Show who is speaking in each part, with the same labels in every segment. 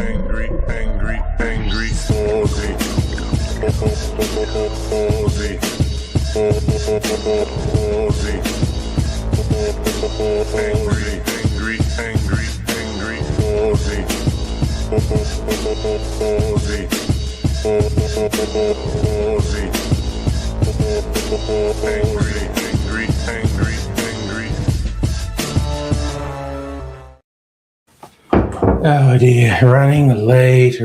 Speaker 1: angry, Aussie, Aussie, angry, Aussie, angry.
Speaker 2: Oh dear, running late.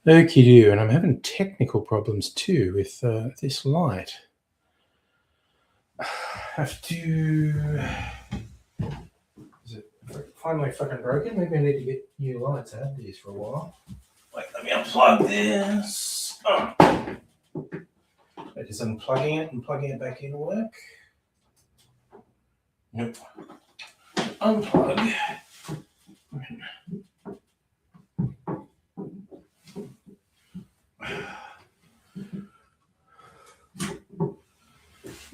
Speaker 2: Okie-do, and I'm having technical problems too with this light. Have to... Is it finally fucking broken? Maybe I need to get new lights. I had these for a while. Wait, let me unplug this. Oh. Just unplugging it and plugging it back in work. Nope. Unplug.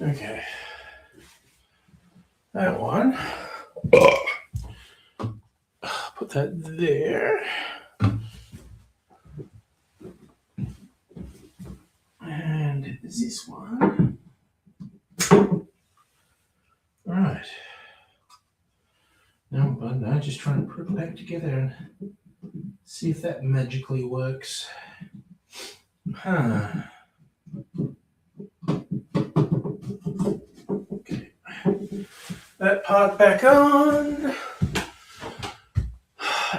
Speaker 2: Okay. That one. Put that there. And this one. Right. No, but no, just trying to put it back together and see if that magically works. Okay. That part back on.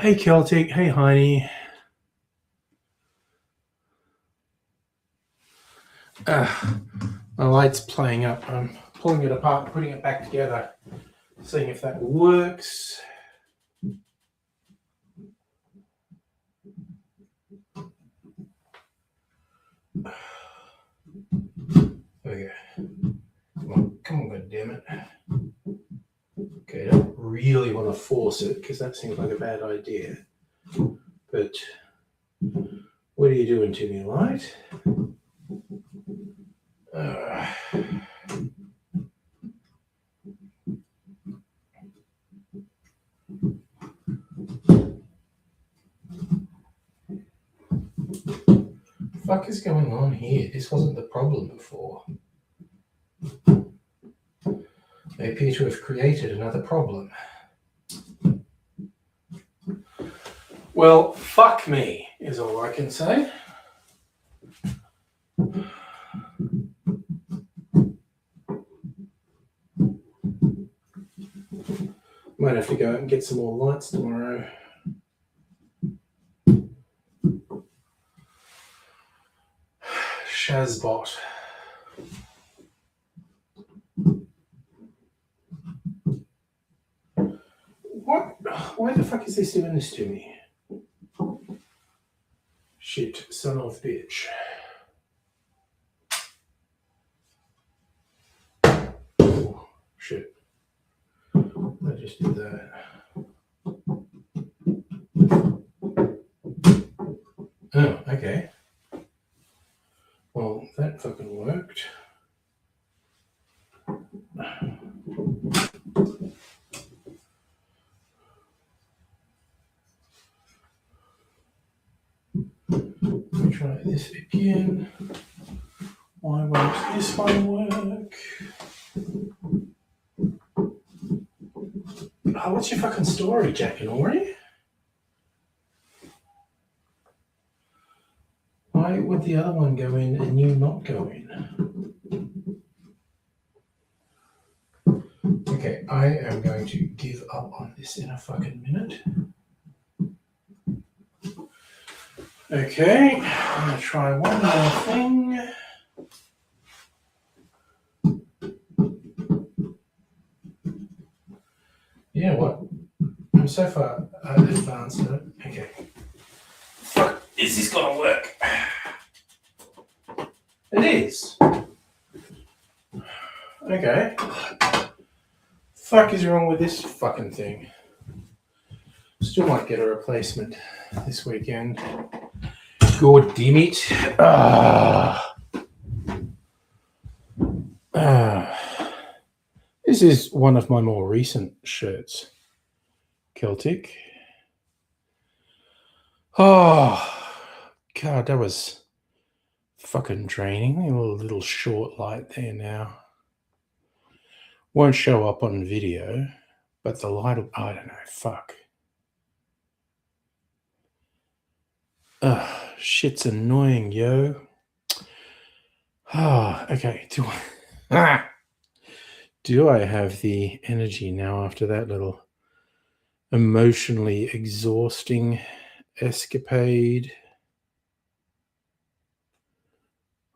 Speaker 2: Hey Celtic, hey Heine. My light's playing up. I'm pulling it apart, putting it back together, seeing if that works. There we go. Come on, goddammit. Okay, I don't really want to force it because that seems like a bad idea. But what are you doing to me, light? Fuck is going on here? This wasn't the problem before. They appear to have created another problem. Well, fuck me is all I can say. Might have to go out and get some more lights tomorrow. Shazbot. What? Why the fuck is this doing this to me? Shit, son of a bitch. Oh, shit. I just did that. Oh, okay. Well, that fucking worked. Let me try this again. Why won't this one work? Oh, what's your fucking story, Jack and Ori? Why would the other one go in and you not go in? Okay, I am going to give up on this in a fucking minute. Okay, I'm going to try one more thing. You know what? I'm so far advanced in it. Okay. Fuck, is this gonna work? It is. Okay. Fuck is wrong with this fucking thing? Still might get a replacement this weekend. God damn it. This is one of my more recent shirts. Celtic. Oh, God, that was fucking draining. A little short light there now. Won't show up on video, but the light will, I don't know, fuck. Shit's annoying, yo. Okay. Do I have the energy now after that little emotionally exhausting escapade?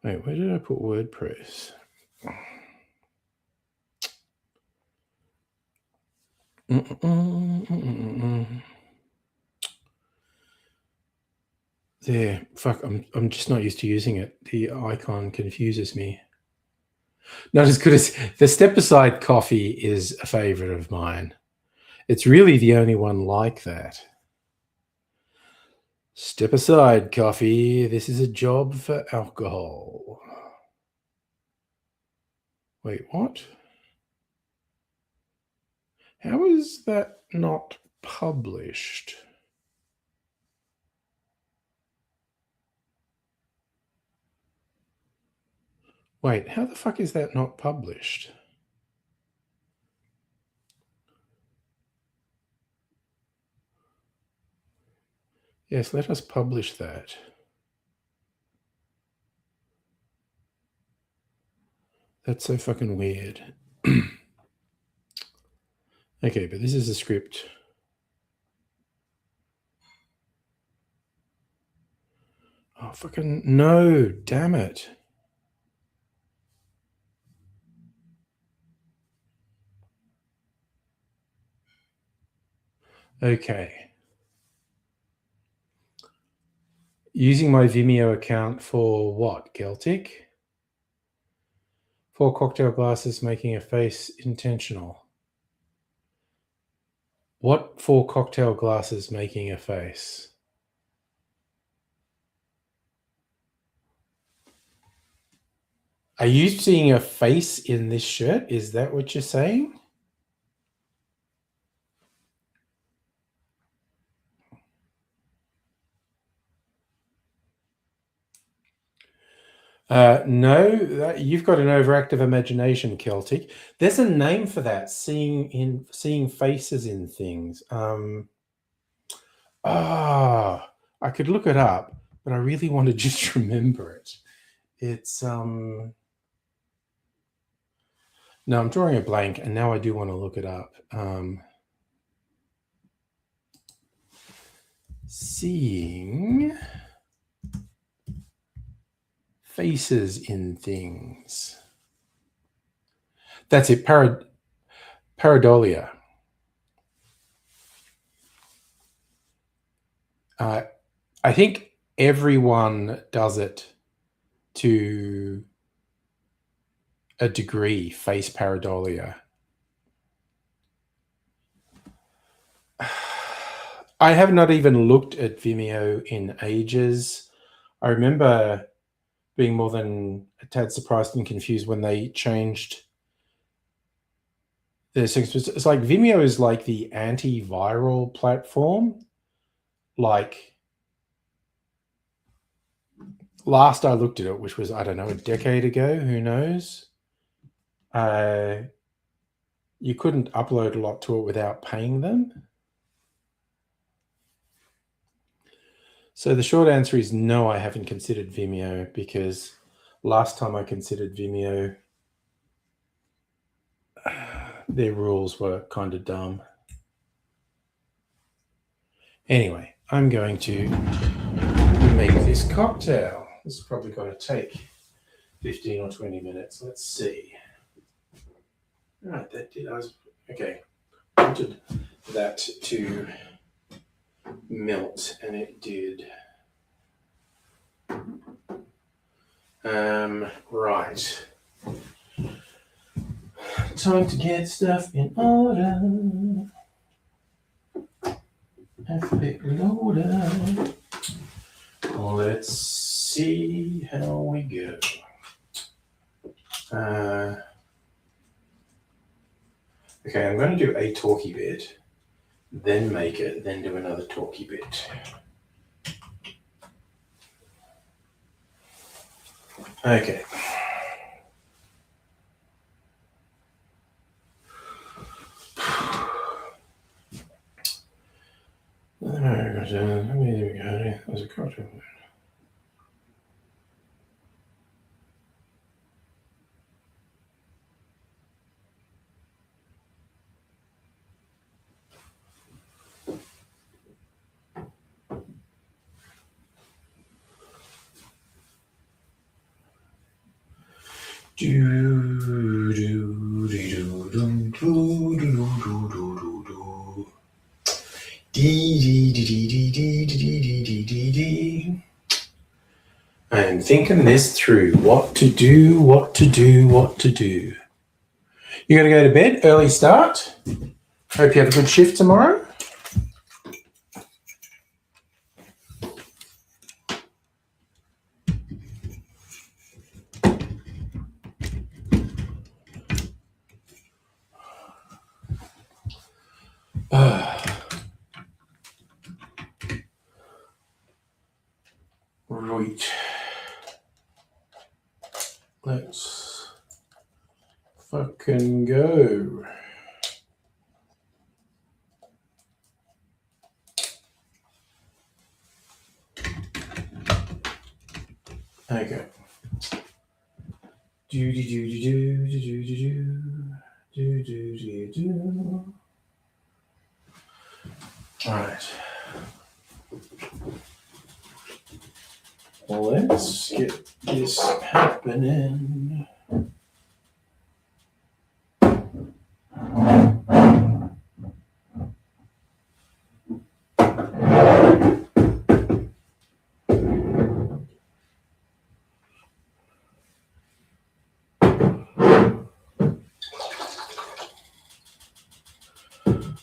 Speaker 2: Wait, where did I put WordPress? There, fuck, I'm just not used to using it. The icon confuses me. Not as good as the Step Aside Coffee is a favorite of mine. It's really the only one like that. Step aside, coffee. This is a job for alcohol. Wait, what? How is that not published? Wait, how the fuck is that not published? Yes, let us publish that. That's so fucking weird. Okay, but this is a script. Oh, fucking no, damn it. Okay. Using my Vimeo account for what, Celtic? 4 cocktail glasses making a face intentional. What 4 cocktail glasses making a face? Are you seeing a face in this shirt? Is that what you're saying? No, you've got an overactive imagination, Celtic. There's a name for that, seeing faces in things. I could look it up, but I really want to just remember it. It's no, I'm drawing a blank, and now I do want to look it up. Seeing faces in things. That's it. Pareidolia. I think everyone does it to a degree, face pareidolia. I have not even looked at Vimeo in ages. I remember being more than a tad surprised and confused when they changed their settings. It's like Vimeo is like the antiviral platform. Like last I looked at it, which was, I don't know, a decade ago, who knows? You couldn't upload a lot to it without paying them. So the short answer is no, I haven't considered Vimeo, because last time I considered Vimeo, their rules were kind of dumb. Anyway, I'm going to make this cocktail. This is probably going to take 15 or 20 minutes. Let's see. All right, that did. Okay. I wanted that to melt, and it did. Right. Time to get stuff in order. Alphabetically order. Let's see how we go. Okay, I'm going to do a talky bit, then make it, then do another talky bit. Okay. There we go. There's a cocktail. I'm thinking this through. What to do, what to do, what to do. You gotta go to bed, early start. Hope you have a good shift tomorrow. Right. Let's fucking go. Okay. All right. Let's get this happening.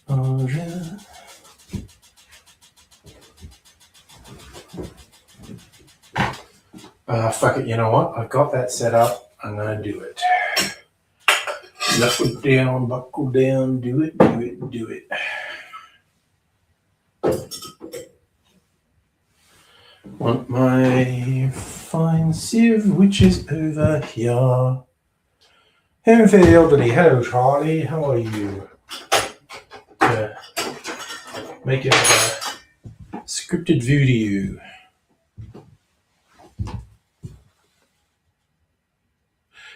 Speaker 2: Oh, yeah. Fuck it, you know what? I've got that set up. I'm gonna do it. Knuckle down, buckle down, do it, do it, do it. Want my fine sieve, which is over here. Home for the elderly. Hello, Charlie. How are you? Make it a scripted video.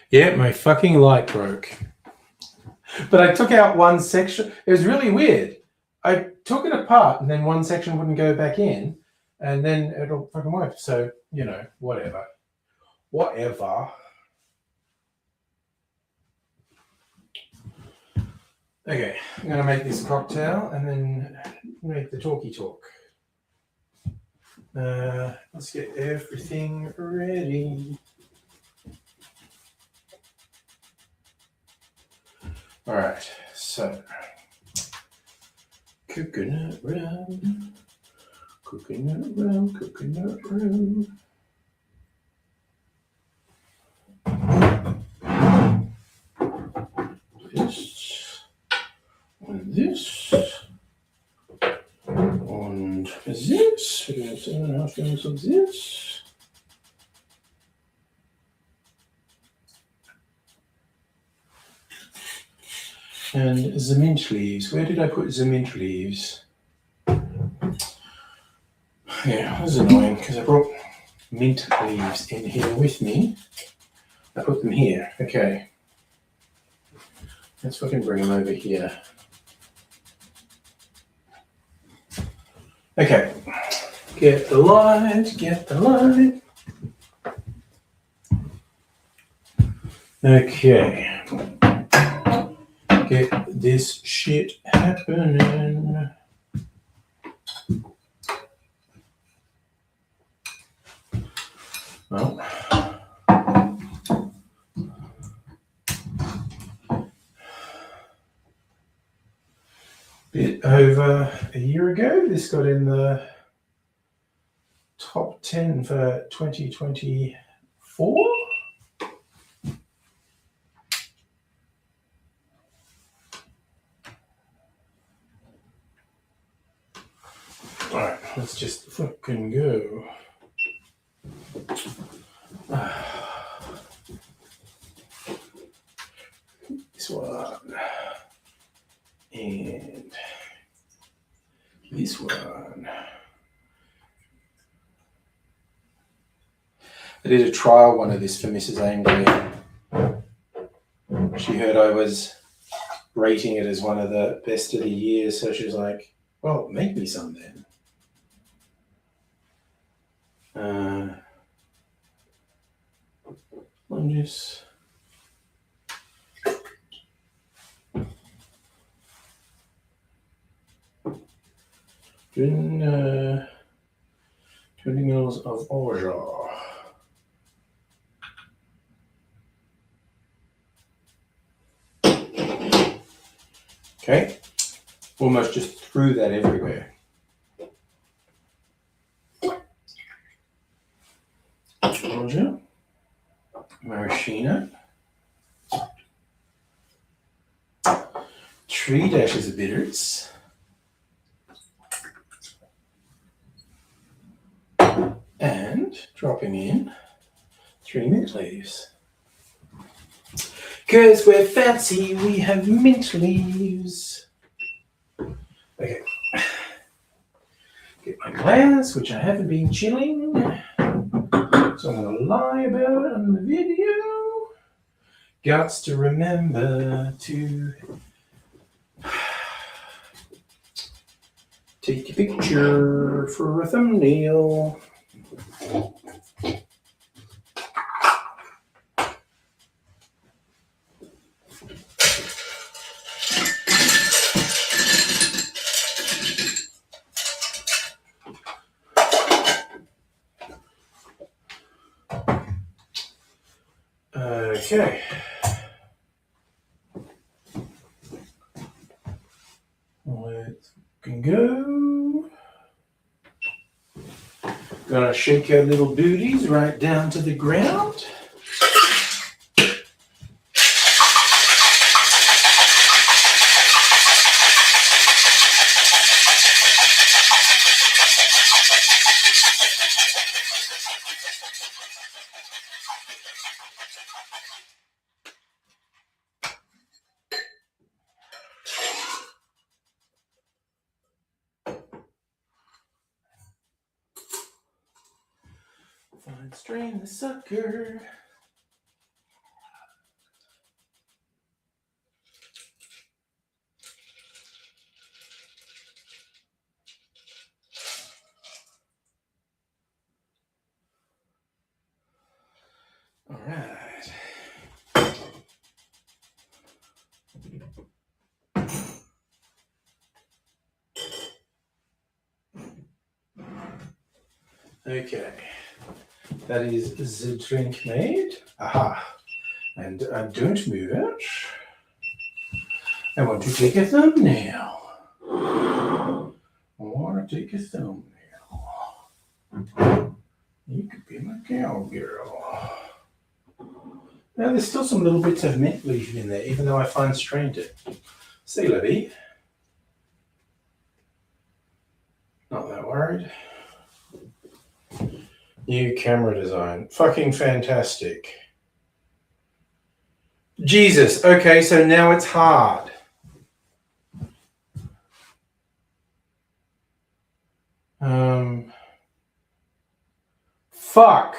Speaker 2: Yeah, my fucking light broke. But I took out one section. It was really weird. I took it apart and then one section wouldn't go back in and then it'll fucking work. So, you know, whatever. Whatever. Okay, I'm going to make this cocktail and then make the talky talk. Let's get everything ready. All right, so coconut rum, coconut rum, coconut rum. This and this and this. We're going to 7.5 grams of this. And the mint leaves. Where did I put the mint leaves? Yeah, that's annoying because I brought mint leaves in here with me. I put them here. Okay. Let's fucking bring them over here. Okay. Get the light, get the light. Okay. Get this shit happening. Well, bit over a year ago, this got in the top 10 for 2024. let's just fucking go. This one. And this one. I did a trial one of this for Mrs. Ainley. She heard I was rating it as one of the best of the year, so she was like, well, make me some then. I'm just... doing 20 mils of orgeat. Okay, almost just threw that everywhere. Orgeat, maraschino, 3 dashes of bitters, and dropping in 3 mint leaves. Because we're fancy, we have mint leaves. Okay. Get my glass, which I haven't been chilling. So I'm going to lie about it on the video. Gots to remember to take a picture for a thumbnail. Okay. Let's go. Gonna shake our little booties right down to the ground. Fine, strain the sucker. All right. Okay. That is the drink made. Aha. And don't move it. I want to take a thumbnail. You could be my cowgirl. Now there's still some little bits of mint leaf in there, even though I fine strained it. See, Libby. Not that worried. New camera design. Fucking fantastic. Jesus. Okay, so now it's hard. Fuck.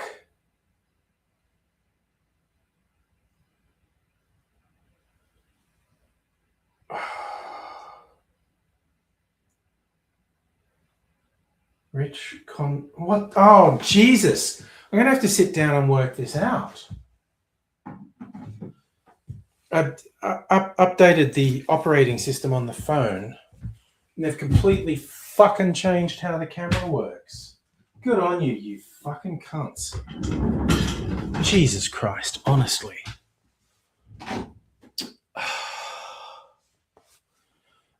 Speaker 2: What? Oh, Jesus. I'm going to have to sit down and work this out. I updated the operating system on the phone, and they've completely fucking changed how the camera works. Good on you, you fucking cunts. Jesus Christ, honestly.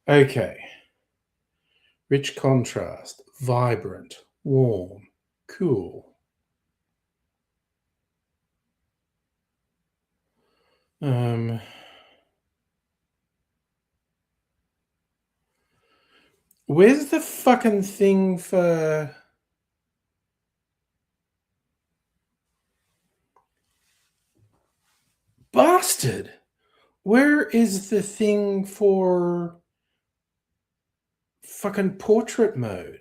Speaker 2: Okay. Rich contrast, vibrant, warm, cool. Where's the fucking thing for... Bastard! Where is the thing for fucking portrait mode?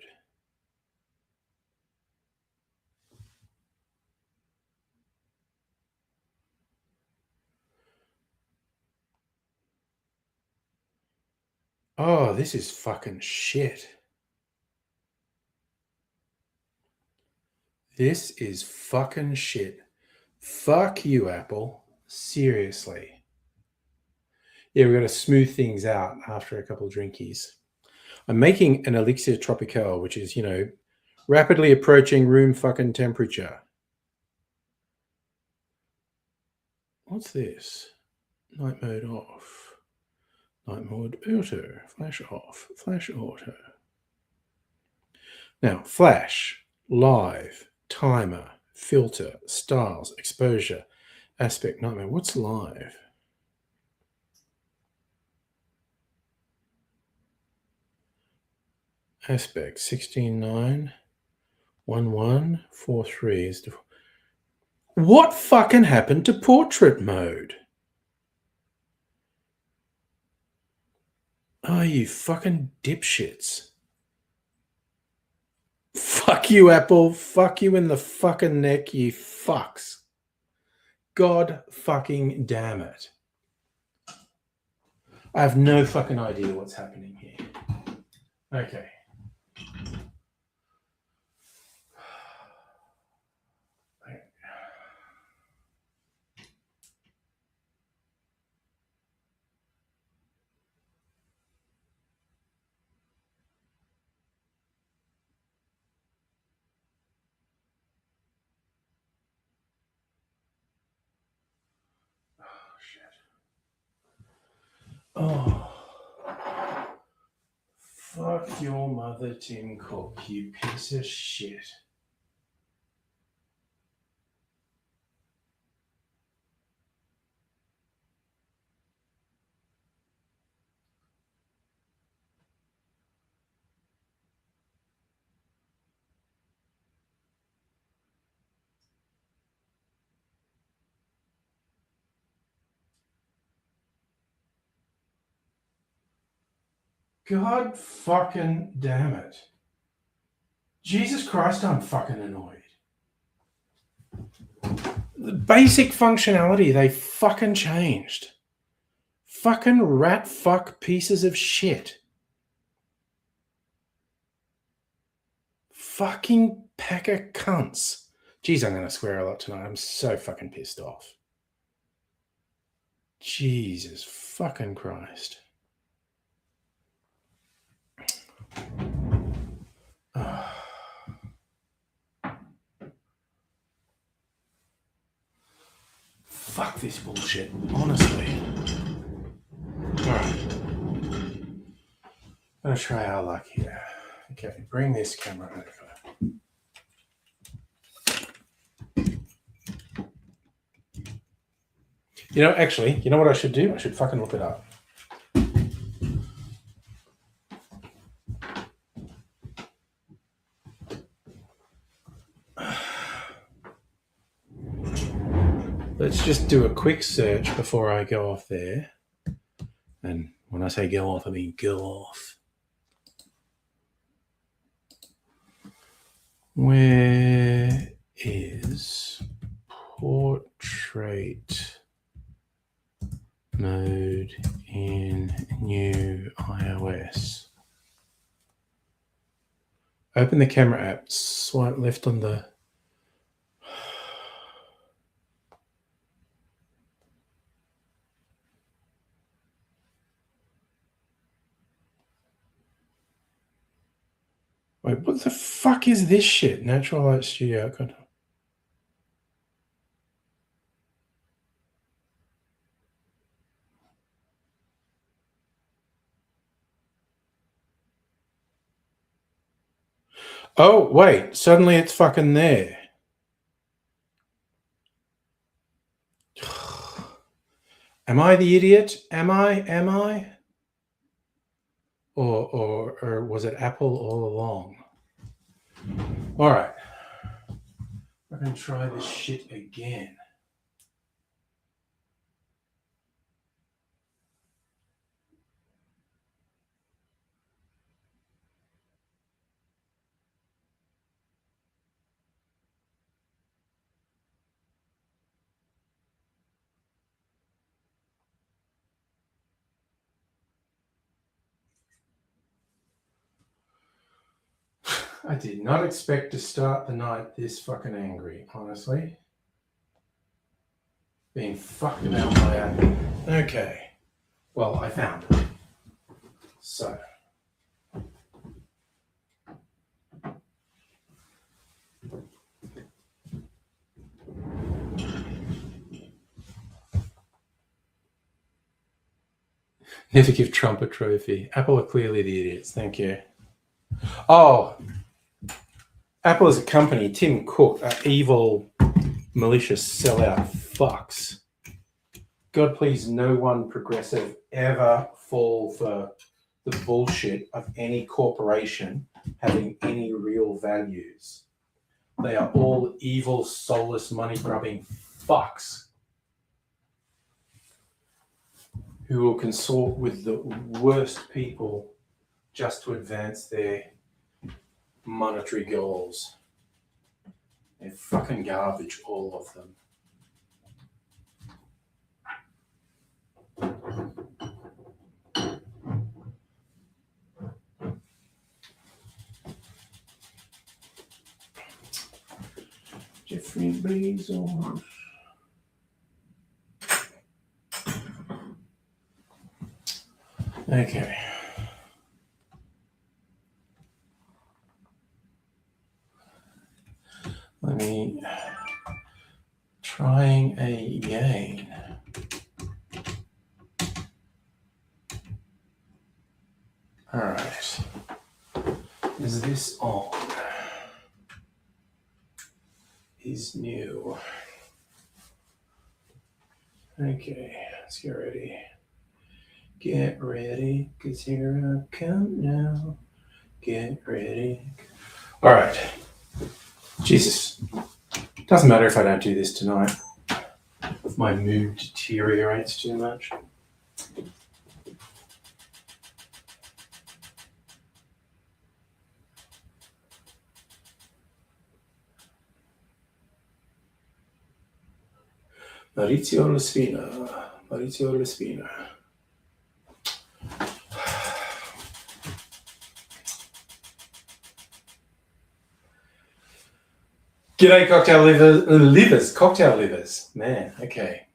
Speaker 2: Oh, this is fucking shit. This is fucking shit. Fuck you, Apple. Seriously. Yeah, we've got to smooth things out after a couple of drinkies. I'm making an Elixir Tropical, which is, rapidly approaching room fucking temperature. What's this? Night mode off. Night mode auto. Flash off. Flash auto. Now, flash, live, timer, filter, styles, exposure, aspect, night mode. What's live? Aspect 16:9 1143 is the... What fucking happened to portrait mode? Oh, you fucking dipshits. Fuck you, Apple. Fuck you in the fucking neck, you fucks. God fucking damn it. I have no fucking idea what's happening here. Okay. Oh, fuck your mother, Tim Cook, you piece of shit. God fucking damn it. Jesus Christ, I'm fucking annoyed. The basic functionality, they fucking changed. Fucking rat fuck pieces of shit. Fucking pack of cunts. Jeez, I'm going to swear a lot tonight. I'm so fucking pissed off. Jesus fucking Christ. Oh. Fuck this bullshit, honestly. Alright. I'm going to try our luck here. Okay, bring this camera over. Actually, you know what I should do? I should fucking look it up. Let's just do a quick search before I go off there. And when I say go off, I mean go off. Where is portrait mode in new iOS? Open the camera app, swipe left on the... Wait, what the fuck is this shit? Natural Light Studio. Oh, wait. Suddenly it's fucking there. Am I the idiot? Am I? Or was it Apple all along? All right. We're going to try this shit again. I did not expect to start the night this fucking angry, honestly. Being fucked about by Apple. Okay. Well, I found it. So. Never give Trump a trophy. Apple are clearly the idiots. Thank you. Oh, Apple as a company, Tim Cook, are evil, malicious, sellout fucks. God, please, no one progressive ever fall for the bullshit of any corporation having any real values. They are all evil, soulless, money-grubbing fucks who will consort with the worst people just to advance their monetary goals. They're fucking garbage, all of them. Jeffrey Bezos. Okay. Let me trying again. All right. Is this on? Is new. Okay, let's get ready. Get ready, cause here I come now. Get ready. All right. Jesus. Doesn't matter if I don't do this tonight. If my mood deteriorates too much. Maurizio Lespina. G'day, cocktail livers. Man, okay.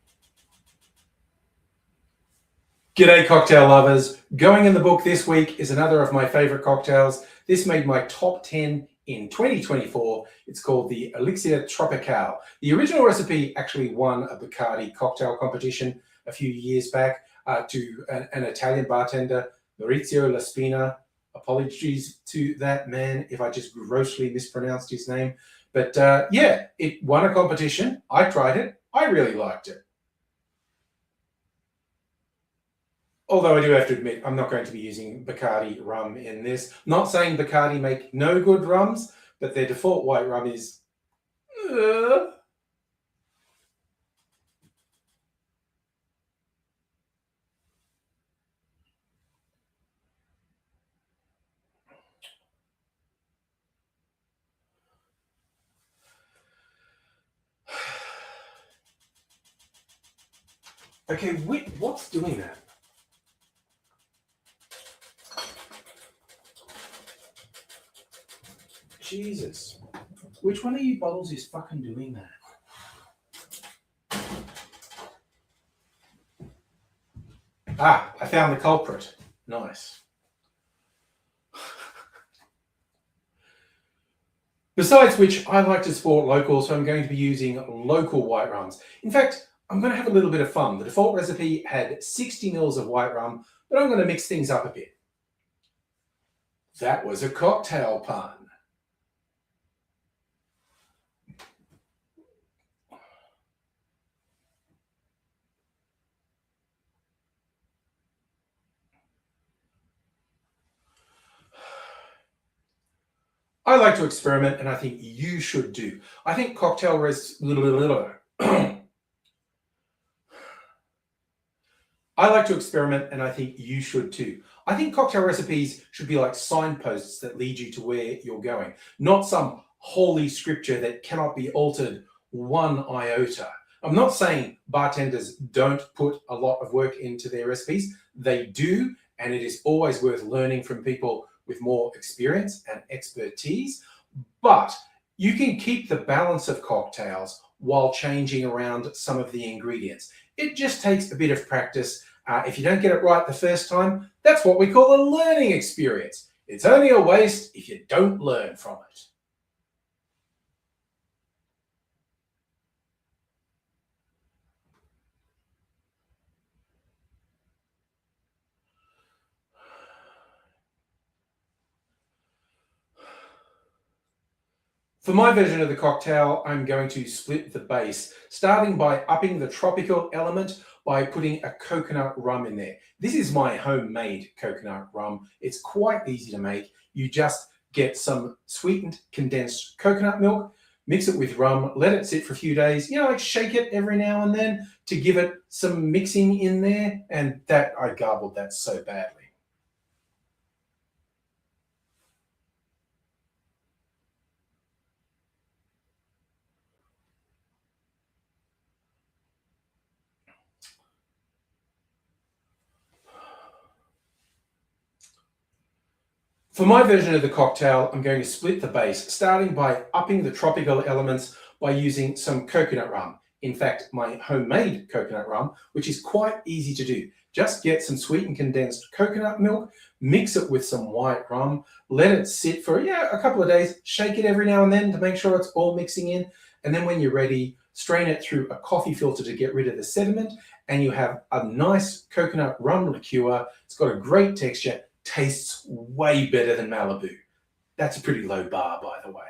Speaker 2: G'day, cocktail lovers. Going in the book this week is another of my favorite cocktails. This made my top 10 in 2024. It's called the Elixir Tropical. The original recipe actually won a Bacardi cocktail competition a few years back to an Italian bartender, Maurizio Lespina. Apologies to that man if I just grossly mispronounced his name. But yeah, it won a competition. I tried it. I really liked it. Although I do have to admit, I'm not going to be using Bacardi rum in this. Not saying Bacardi make no good rums, but their default white rum is... Okay, what's doing that? Jesus. Which one of you bottles is fucking doing that? Ah, I found the culprit. Nice. Besides which, I like to support local, so I'm going to be using local white rums. In fact, I'm going to have a little bit of fun. The default recipe had 60 mils of white rum, but I'm going to mix things up a bit. That was a cocktail pun. I like to experiment, and I think you should do. I think cocktail I like to experiment, and I think you should too. I think cocktail recipes should be like signposts that lead you to where you're going, not some holy scripture that cannot be altered one iota. I'm not saying bartenders don't put a lot of work into their recipes. They do, and it is always worth learning from people with more experience and expertise. But you can keep the balance of cocktails while changing around some of the ingredients. It just takes a bit of practice. If you don't get it right the first time, that's what we call a learning experience. It's only a waste if you don't learn from it. For my version of the cocktail, I'm going to split the base, starting by upping the tropical element by putting a coconut rum in there. This is my homemade coconut rum. It's quite easy to make. You just get some sweetened condensed coconut milk, mix it with rum, let it sit for a few days, like shake it every now and then to give it some mixing in there. And that, I garbled that so badly. For my version of the cocktail, I'm going to split the base, starting by upping the tropical elements by using some coconut rum. In fact, my homemade coconut rum, which is quite easy to do. Just get some sweetened condensed coconut milk, mix it with some white rum, let it sit for a couple of days, shake it every now and then to make sure it's all mixing in. And then when you're ready, strain it through a coffee filter to get rid of the sediment, and you have a nice coconut rum liqueur. It's got a great texture. Tastes way better than Malibu. That's a pretty low bar, by the way.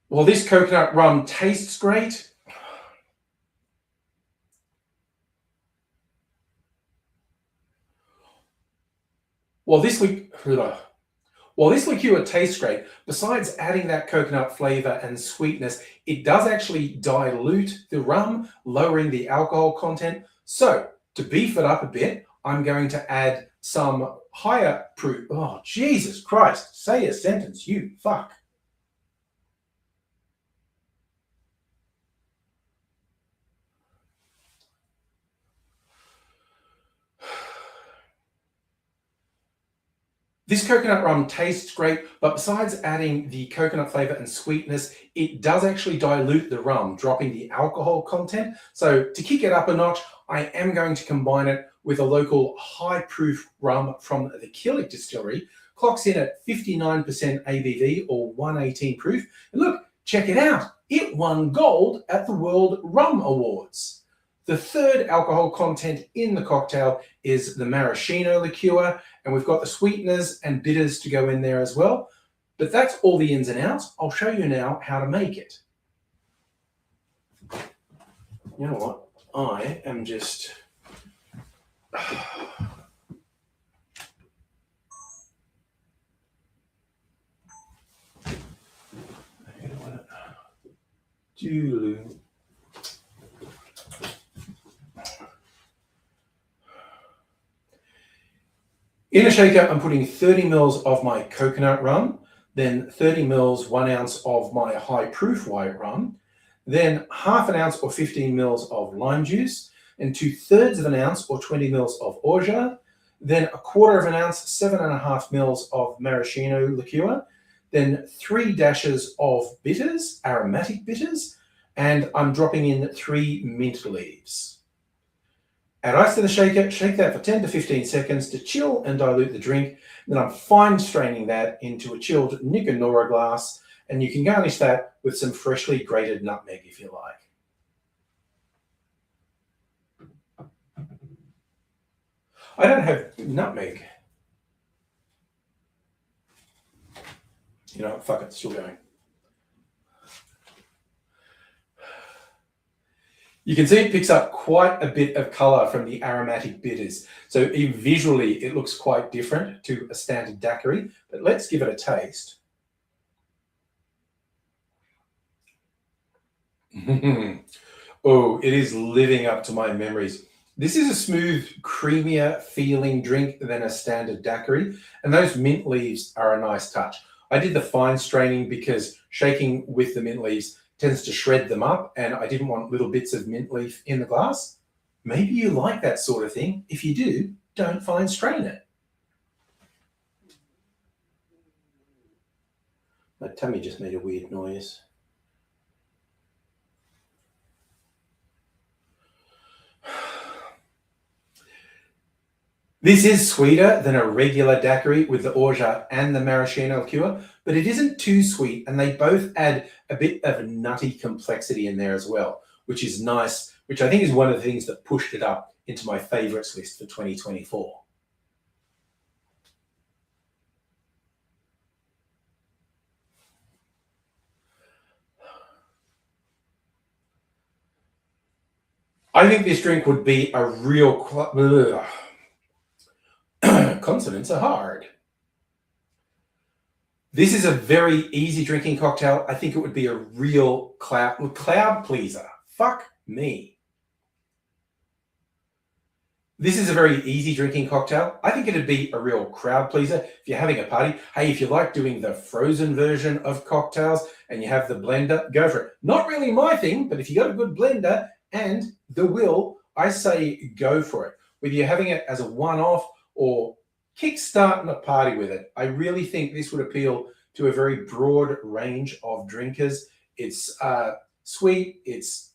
Speaker 2: Well, this coconut rum tastes great. Well, this liqueur tastes great. Besides adding that coconut flavor and sweetness, it does actually dilute the rum, lowering the alcohol content. So, to beef it up a bit, I'm going to add some higher proof. Oh, Jesus Christ. Say a sentence, you fuck. This coconut rum tastes great, but besides adding the coconut flavor and sweetness, it does actually dilute the rum, dropping the alcohol content. So to kick it up a notch, I am going to combine it with a local high-proof rum from the Killick Distillery. Clocks in at 59% ABV or 118 proof. And look, check it out. It won gold at the World Rum Awards. The third alcohol content in the cocktail is the maraschino liqueur, and we've got the sweeteners and bitters to go in there as well. But that's all the ins and outs. I'll show you now how to make it. You know what? I am just... In a shaker, I'm putting 30 mils of my coconut rum, then 30 mils, 1 ounce of my high proof white rum, then half an ounce or 15 mils of lime juice, and 2/3 of an ounce or 20 mils of orgeat, then 1/4 of an ounce, 7.5 mils of maraschino liqueur, then 3 dashes of bitters, aromatic bitters, and I'm dropping in 3 mint leaves. Add ice to the shaker, shake that for 10 to 15 seconds to chill and dilute the drink. Then I'm fine straining that into a chilled Nick and Nora glass, and you can garnish that with some freshly grated nutmeg if you like. I don't have nutmeg. You know, fuck it, still going. You can see it picks up quite a bit of color from the aromatic bitters. So even visually, it looks quite different to a standard daiquiri, but let's give it a taste. Oh, it is living up to my memories. This is a smooth, creamier feeling drink than a standard daiquiri, and those mint leaves are a nice touch. I did the fine straining because shaking with the mint leaves tends to shred them up, and I didn't want little bits of mint leaf in the glass. Maybe you like that sort of thing. If you do, don't fine strain it. My tummy just made a weird noise. This is sweeter than a regular daiquiri with the orgeat and the maraschino liqueur, but it isn't too sweet, and they both add a bit of nutty complexity in there as well, which is nice, which I think is one of the things that pushed it up into my favorites list for 2024. I think this drink would be a real... Consonants are hard. This is a very easy drinking cocktail. I think it would be a real cloud pleaser. Fuck me. This is a very easy drinking cocktail. I think it'd be a real crowd pleaser if you're having a party. Hey, if you like doing the frozen version of cocktails and you have the blender, go for it. Not really my thing, but if you got a good blender and the will, I say go for it. Whether you're having it as a one-off or kickstarting a party with it, I really think this would appeal to a very broad range of drinkers. It's sweet, it's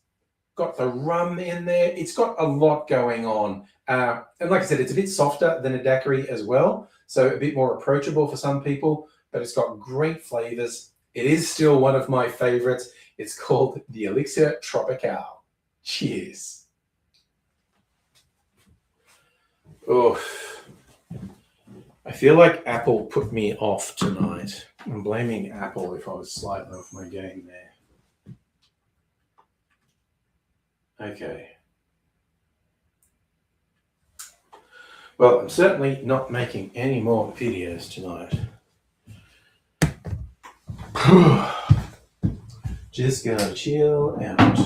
Speaker 2: got the rum in there, it's got a lot going on. And like I said, it's a bit softer than a daiquiri as well, so a bit more approachable for some people, but it's got great flavors. It is still one of my favorites. It's called the Elixir Tropical. Cheers. Oh, I feel like Apple put me off tonight. I'm blaming Apple if I was slightly off my game there. Okay. Well, I'm certainly not making any more videos tonight. Just gonna chill out.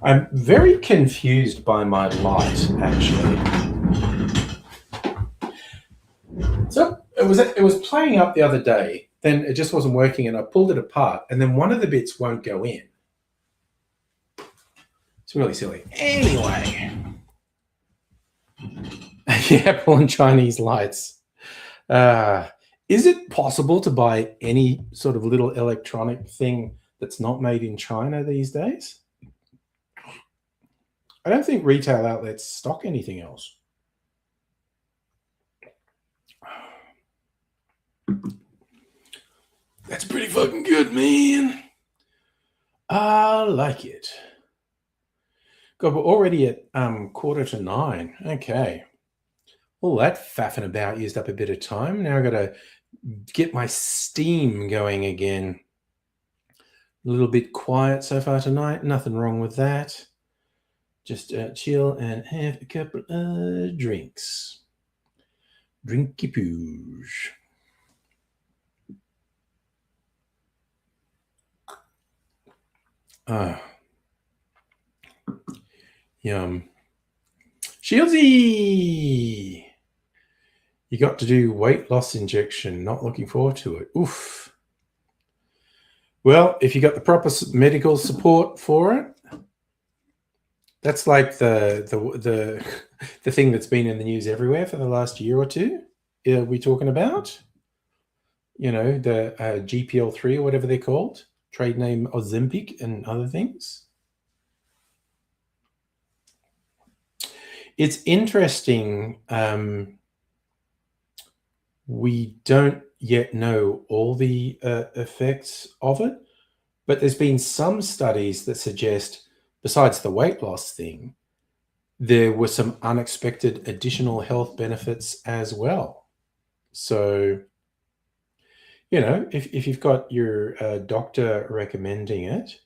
Speaker 2: I'm very confused by my light, actually. So it was playing up the other day, then it just wasn't working, and I pulled it apart, and then one of the bits won't go in. It's really silly. Anyway, the Apple and Chinese lights. Is it possible to buy any sort of little electronic thing that's not made in China these days? I don't think retail outlets stock anything else. That's pretty fucking good, man. I like it. God, we're already at 9:15. Okay. All that faffing about used up a bit of time. Now I've got to get my steam going again. A little bit quiet so far tonight. Nothing wrong with that. Just chill and have a couple of drinks. Drinky pooge. Yum. Shieldsy! You got to do weight loss injection. Not looking forward to it. Oof. Well, if you got the proper medical support for it, that's like the thing that's been in the news everywhere for the last year or two. Are we talking about? You know, the GPL3 or whatever they're called, trade name Ozempic and other things. It's interesting. We don't yet know all the effects of it, but there's been some studies that suggest, besides the weight loss thing, there were some unexpected additional health benefits as well. So, if you've got your doctor recommending it,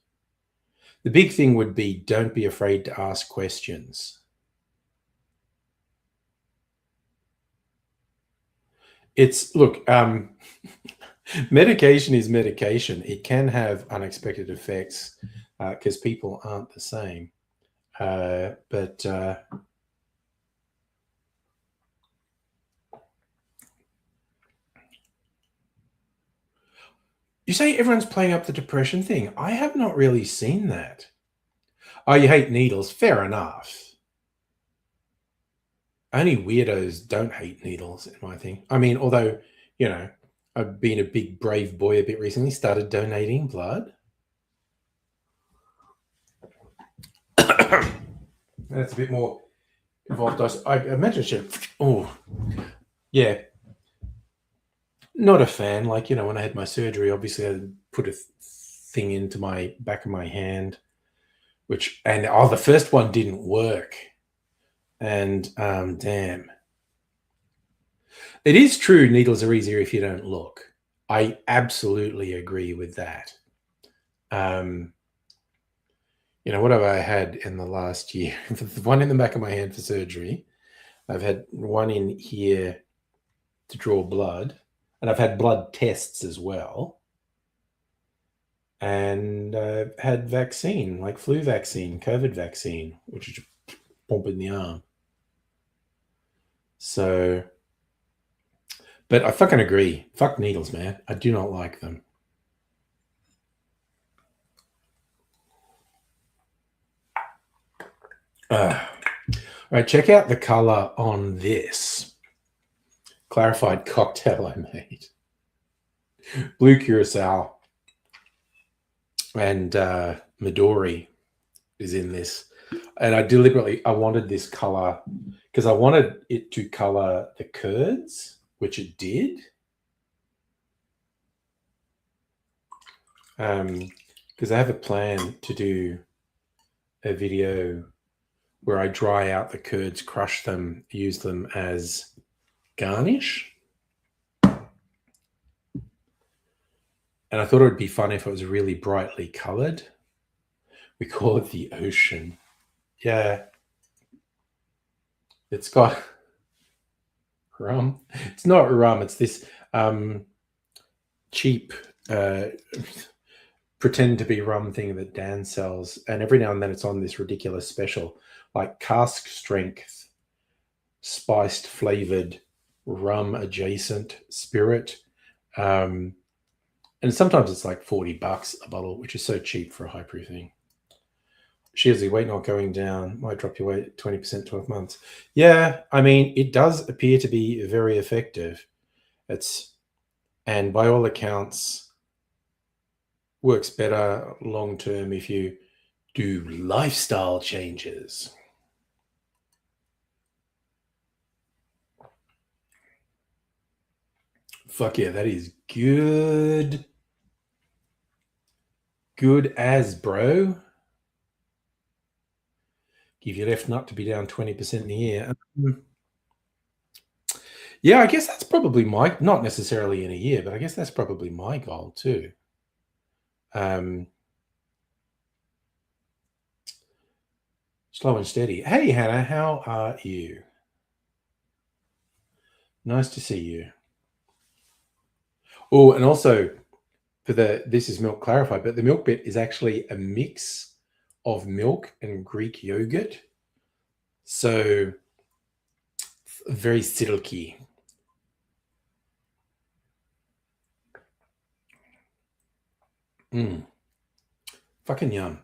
Speaker 2: the big thing would be don't be afraid to ask questions. Look, medication is medication. It can have unexpected effects because people aren't the same. But you say everyone's playing up the depression thing. I have not really seen that. Oh, you hate needles. Fair enough. Only weirdos don't hate needles, in my thing. I mean, although, I've been a big brave boy a bit recently, started donating blood. That's a bit more involved. I imagine yeah. Not a fan. Like, when I had my surgery, obviously I put a thing into my back of my hand, the first one didn't work. And damn. It is true needles are easier if you don't look. I absolutely agree with that. What have I had in the last year? One in the back of my hand for surgery. I've had one in here to draw blood. And I've had blood tests as well. And I've had vaccine, like flu vaccine, COVID vaccine, which is a pump in the arm. So, but I fucking agree. Fuck needles, man. I do not like them. All right, check out the color on this clarified cocktail I made. Blue Curacao and Midori is in this. And I wanted this color because I wanted it to color the curds, which it did. Because I have a plan to do a video where I dry out the curds, crush them, use them as garnish. And I thought it would be fun if it was really brightly colored. We call it the ocean. Yeah. It's got rum. It's not rum. It's this cheap pretend to be rum thing that Dan sells. And every now and then it's on this ridiculous special, like cask strength, spiced flavored rum adjacent spirit. And sometimes it's like $40 a bottle, which is so cheap for a high proof thing. Shears, weight not going down, might drop your weight 20% 12 months. Yeah, I mean, it does appear to be very effective. And by all accounts, works better long term if you do lifestyle changes. Fuck yeah, that is good. Good as, bro. Give your left nut to be down 20% in a year. Yeah, I guess that's probably not necessarily in a year, but I guess that's probably my goal too. Slow and steady. Hey, Hannah, how are you? Nice to see you. Oh, and also this is milk clarified, but the milk bit is actually a mix of milk and Greek yogurt. So very silky. Fucking yum.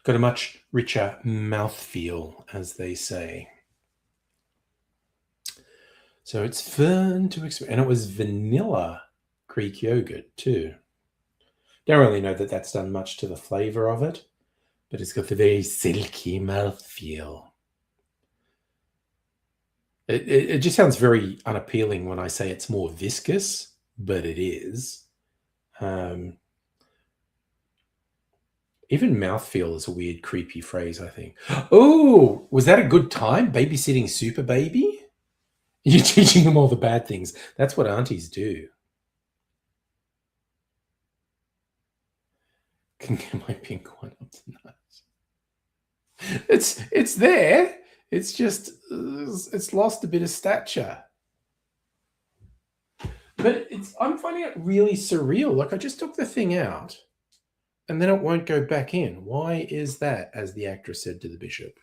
Speaker 2: Got a much richer mouthfeel, as they say. So it's fun to experience. And it was vanilla Greek yogurt too. Don't really know that that's done much to the flavor of it, but it's got the very silky mouthfeel. It just sounds very unappealing when I say it's more viscous, but it is. Even mouthfeel is a weird, creepy phrase, I think. Oh, was that a good time? Babysitting super baby? You're teaching them all the bad things. That's what aunties do. Can get my pink one up tonight. It's there. It's just it's lost a bit of stature. But I'm finding it really surreal. Like I just took the thing out and then it won't go back in. Why is that? As the actress said to the bishop.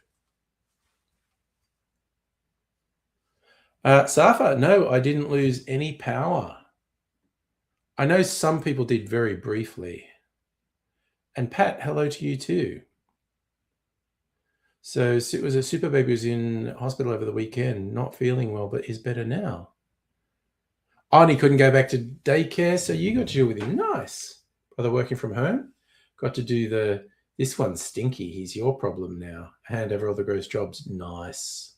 Speaker 2: Safa, no, I didn't lose any power. I know some people did very briefly. And Pat, hello to you too. So it was a super baby who's in hospital over the weekend, not feeling well, but is better now. Oh, and he couldn't go back to daycare, so you got to deal with him. Nice. Are they working from home? Got to do this one's stinky. He's your problem now. Hand over all the gross jobs. Nice.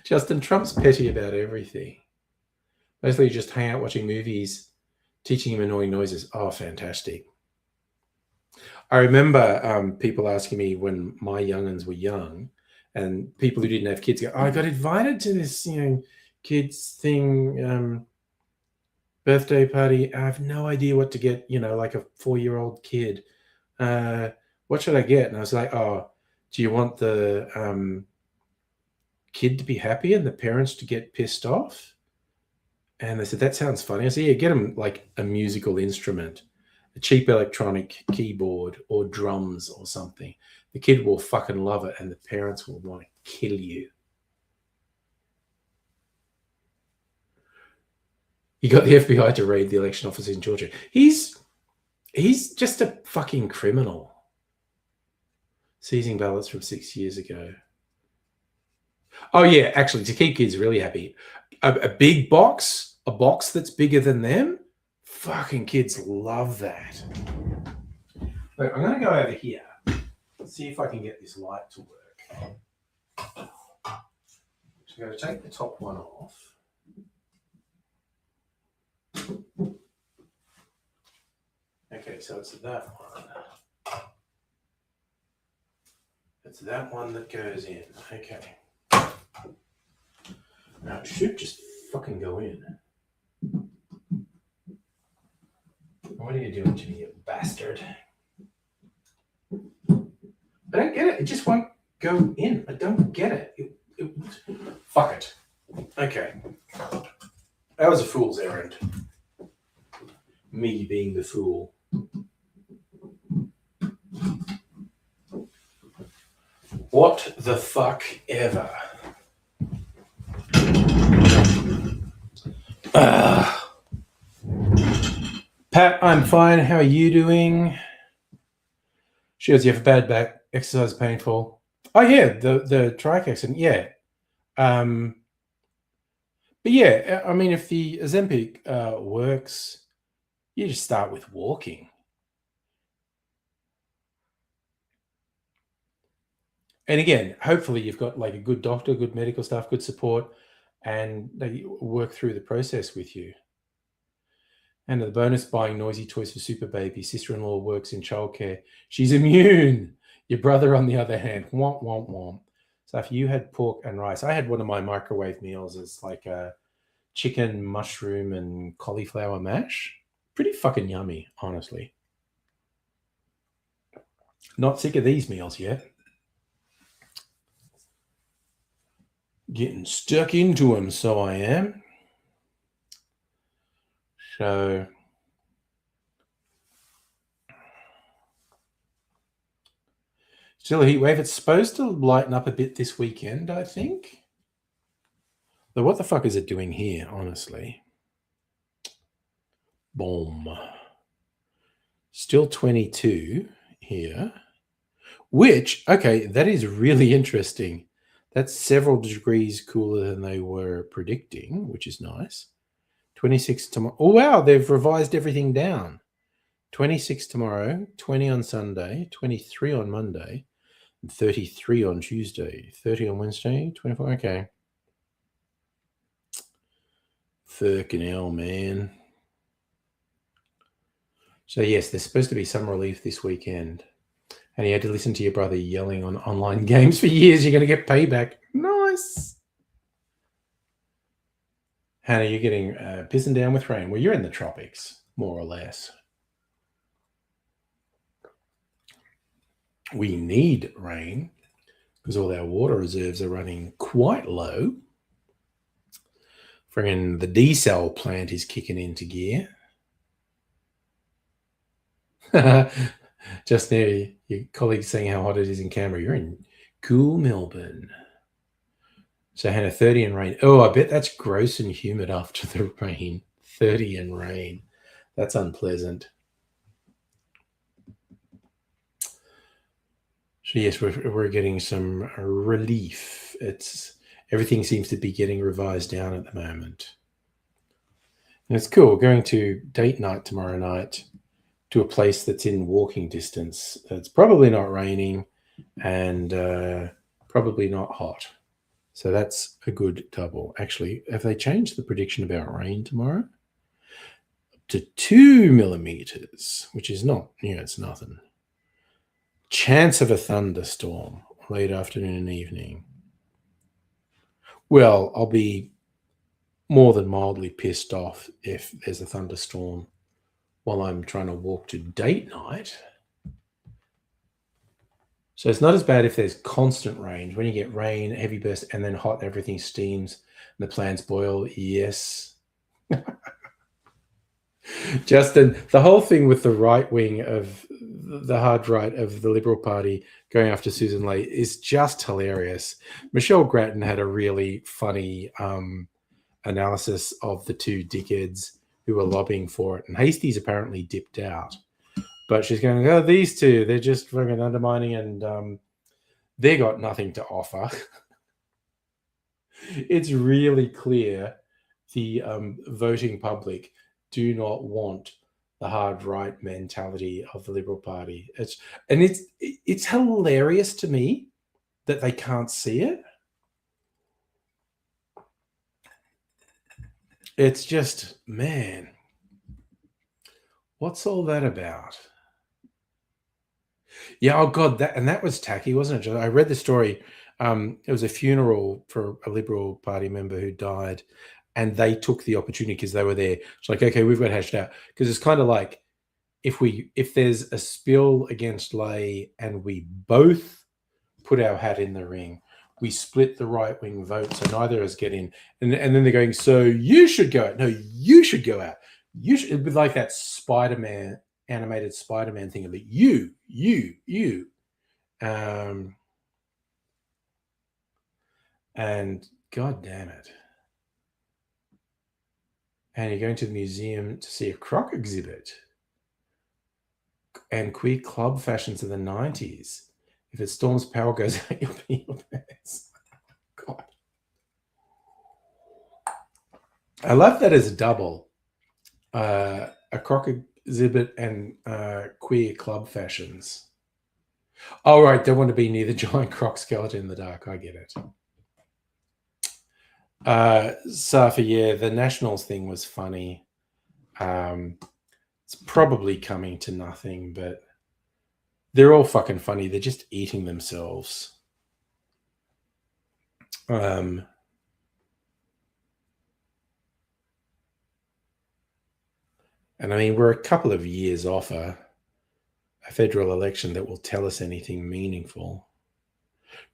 Speaker 2: Justin Trump's petty about everything. Mostly just hang out watching movies, teaching him annoying noises. Oh, fantastic. I remember people asking me when my young'uns were young, and people who didn't have kids go, oh, I got invited to this, kids thing, birthday party. I have no idea what to get, like a 4-year-old kid. What should I get? And I was like, oh, do you want the kid to be happy and the parents to get pissed off? And they said, that sounds funny. I said, yeah, get them like a musical instrument, a cheap electronic keyboard or drums or something. The kid will fucking love it and the parents will want to kill you. You got the FBI to raid the election office in Georgia. He's just a fucking criminal. Seizing ballots from 6 years ago. Oh, yeah, actually, to keep kids really happy, a big box, a box that's bigger than them, fucking kids love that. Look, I'm going to go over here. See if I can get this light to work. So I'm going to take the top one off. Okay, so it's that one. It's that one that goes in. Okay. Now it should just fucking go in. What are you doing to me, you bastard? I don't get it. It just won't go in. I don't get it. Fuck it. Okay. That was a fool's errand. Me being the fool. What the fuck ever. Pat, I'm fine. How are you doing? She goes, you have a bad back. Exercise painful. Oh, yeah, the trike accident, yeah. But yeah, I mean, if the Ozempic works, you just start with walking. And again, hopefully you've got like a good doctor, good medical staff, good support, and they work through the process with you. And the bonus, buying noisy toys for super baby. Sister-in-law works in childcare. She's immune. Your brother, on the other hand, womp, womp, womp. So if you had pork and rice, I had one of my microwave meals as like a chicken, mushroom, and cauliflower mash. Pretty fucking yummy, honestly. Not sick of these meals yet. Getting stuck into them, so I am. So still a heat wave. It's supposed to lighten up a bit this weekend, I think. But what the fuck is it doing here, honestly? Boom. Still 22 here. Which, okay, that is really interesting. That's several degrees cooler than they were predicting, which is nice. 26 tomorrow. Oh, wow, they've revised everything down. 26 tomorrow, 20 on Sunday, 23 on Monday, and 33 on Tuesday, 30 on Wednesday, 24. Okay. Fucking hell, man. So yes, there's supposed to be some relief this weekend. And you had to listen to your brother yelling on online games for years. You're going to get payback. Nice. Hannah, you're getting pissing down with rain. Well, you're in the tropics, more or less. We need rain because all our water reserves are running quite low. Friggin' the desal plant is kicking into gear. Just now, your colleagues saying how hot it is in Canberra. You're in cool Melbourne. So, Hannah, 30 and rain. Oh, I bet that's gross and humid after the rain. 30 and rain. That's unpleasant. So, yes, we're getting some relief. Everything seems to be getting revised down at the moment. And it's cool going to date night tomorrow night to a place that's in walking distance. It's probably not raining and probably not hot. So that's a good double. Actually, have they changed the prediction about rain tomorrow? Up to 2 millimeters, which is not, it's nothing. Chance of a thunderstorm late afternoon and evening. Well, I'll be more than mildly pissed off if there's a thunderstorm while I'm trying to walk to date night. So it's not as bad if there's constant rain. When you get rain, heavy burst, and then hot, everything steams and the plants boil. Yes. Justin, the whole thing with the right wing of the hard right of the Liberal Party going after Susan Ley is just hilarious. Michelle Grattan had a really funny analysis of the two dickheads who were lobbying for it. And Hastie's apparently dipped out. But she's going, oh, these two, they're just fucking undermining and they got nothing to offer. It's really clear the voting public do not want the hard right mentality of the Liberal Party. It's hilarious to me that they can't see it. It's just, man, what's all that about? Yeah, oh God, that was tacky, wasn't it? I read the story. It was a funeral for a Liberal Party member who died, and they took the opportunity because they were there. It's like, okay, we've got hashed out because it's kind of like if there's a spill against Ley and we both put our hat in the ring, we split the right wing vote, so neither of us get in, and then they're going, so you should go out. No, you should go out. You should. It'd be like that Spider-Man. Animated Spider-Man thing of it. You. And God damn it. And you're going to the museum to see a croc exhibit and queer club fashions of the 90s. If it storms, power goes out, you'll be your pants. God. I love that as a double. A croc exhibit and queer club fashions. Oh, right. Don't want to be near the giant croc skeleton in the dark. I get it. Safi, yeah, the Nationals thing was funny. It's probably coming to nothing, but they're all fucking funny. They're just eating themselves. And I mean, we're a couple of years off a federal election that will tell us anything meaningful.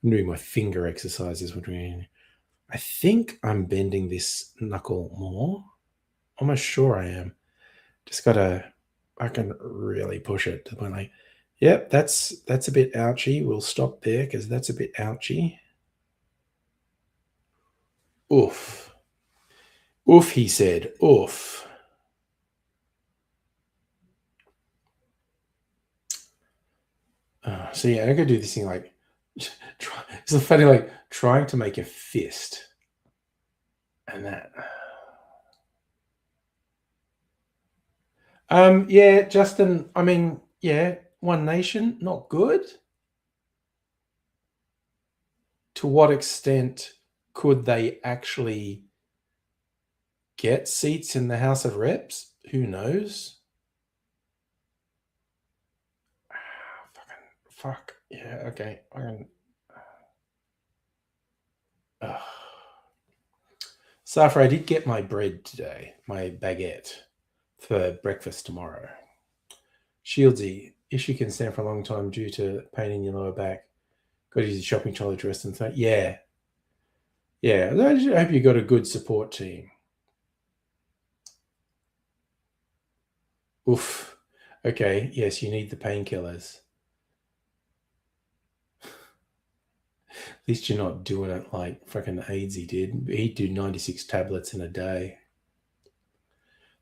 Speaker 2: I'm doing my finger exercises. I think I'm bending this knuckle more. Almost sure I am. Just I can really push it to the point like, yep, that's a bit ouchy. We'll stop there because that's a bit ouchy. Oof. Oof, he said. Oof. So yeah, I could do this thing like, it's funny, like trying to make a fist. And that. Yeah, Justin, I mean, yeah, One Nation, not good. To what extent could they actually get seats in the House of Reps? Who knows? fuck. Yeah, okay. I can. Safra, I did get my bread today, my baguette, for breakfast tomorrow. Shieldsy, issue can stand for a long time due to pain in your lower back. Got to use your shopping trolley to rest and think. Yeah. Yeah. I hope you got a good support team. Oof. Okay. Yes, you need the painkillers. At least you're not doing it like fucking AIDSy did. He'd do 96 tablets in a day.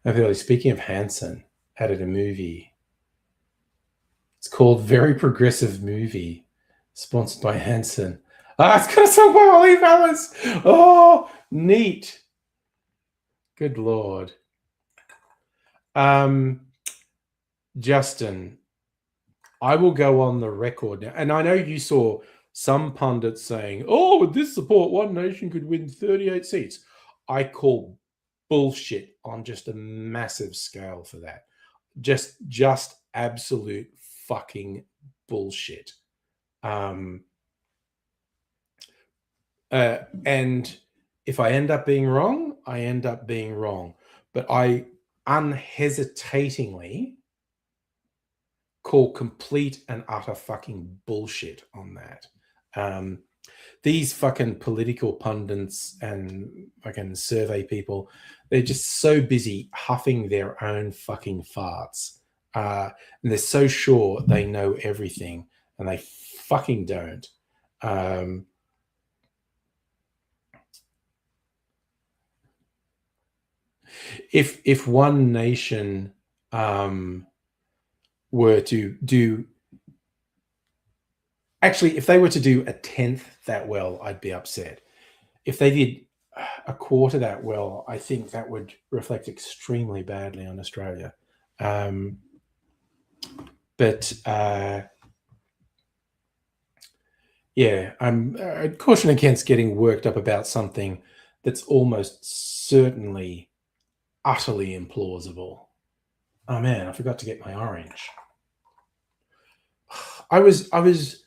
Speaker 2: Okay, speaking of Hanson, added a movie. It's called Very Progressive Movie, sponsored by Hanson. It's got a song by Ollie Vallis. Oh, neat. Good Lord. Justin, I will go on the record now. And I know you saw some pundits saying, oh, with this support, One Nation could win 38 seats. I call bullshit on just a massive scale for that. Just absolute fucking bullshit. And if I end up being wrong, I end up being wrong. But I unhesitatingly call complete and utter fucking bullshit on that. These fucking political pundits and fucking survey people, they're just so busy huffing their own fucking farts. And they're so sure they know everything, and they fucking don't. If One Nation were to do, actually, if they were to do a 10th that well, I'd be upset. If they did a quarter that well, I think that would reflect extremely badly on Australia. Yeah, I'd caution against getting worked up about something that's almost certainly utterly implausible. Oh man, I forgot to get my orange. I was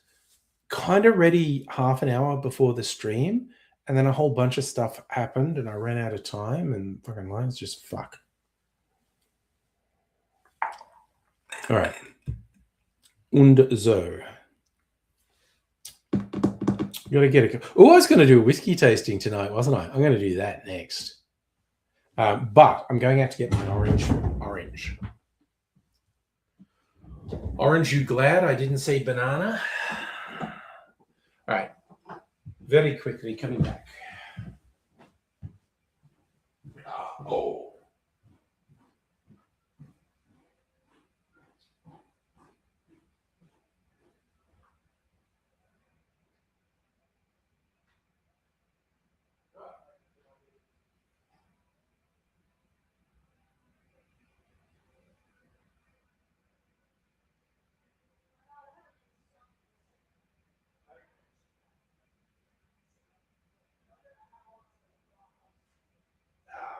Speaker 2: kind of ready half an hour before the stream, and then a whole bunch of stuff happened, and I ran out of time, and fucking lines just fuck. All right. Und so. You gotta get a. Oh, I was going to do a whiskey tasting tonight, wasn't I? I'm going to do that next. But I'm going out to get my orange. Orange, you glad I didn't say banana? All right. Very quickly, coming back. Oh.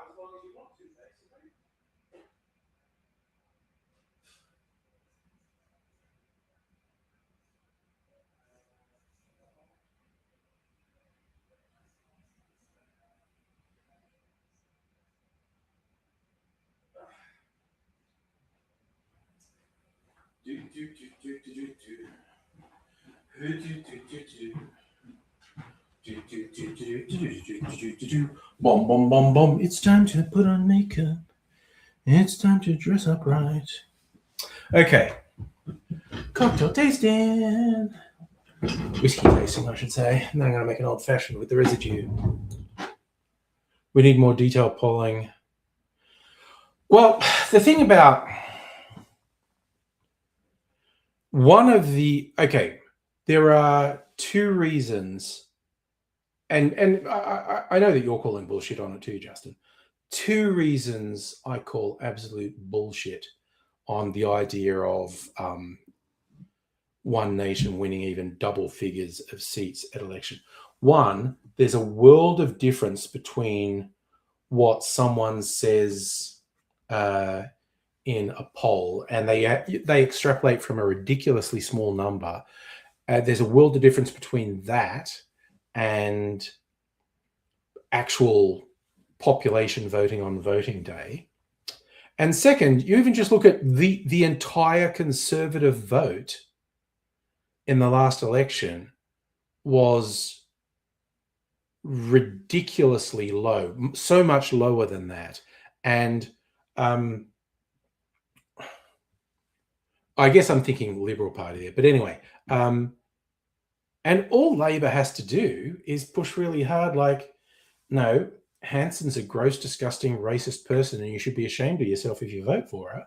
Speaker 2: As long as you want to, basically. Bom, bom, bom, bom. It's time to put on makeup. It's time to dress up right. Okay. Cocktail tasting. Whiskey tasting, I should say. Now I'm going to make an old fashioned with the residue. We need more detailed polling. Well, the thing about there are two reasons, and I know that you're calling bullshit on it too, Justin. Two reasons I call absolute bullshit on the idea of One Nation winning even double figures of seats at election. One, there's a world of difference between what someone says in a poll and they extrapolate from a ridiculously small number, there's a world of difference between that and actual population voting on voting day. And second, you even just look at the entire Conservative vote in the last election was ridiculously low, so much lower than that. And I guess I'm thinking Liberal Party there. But anyway, and all Labor has to do is push really hard, like, no, Hanson's a gross, disgusting, racist person, and you should be ashamed of yourself if you vote for her.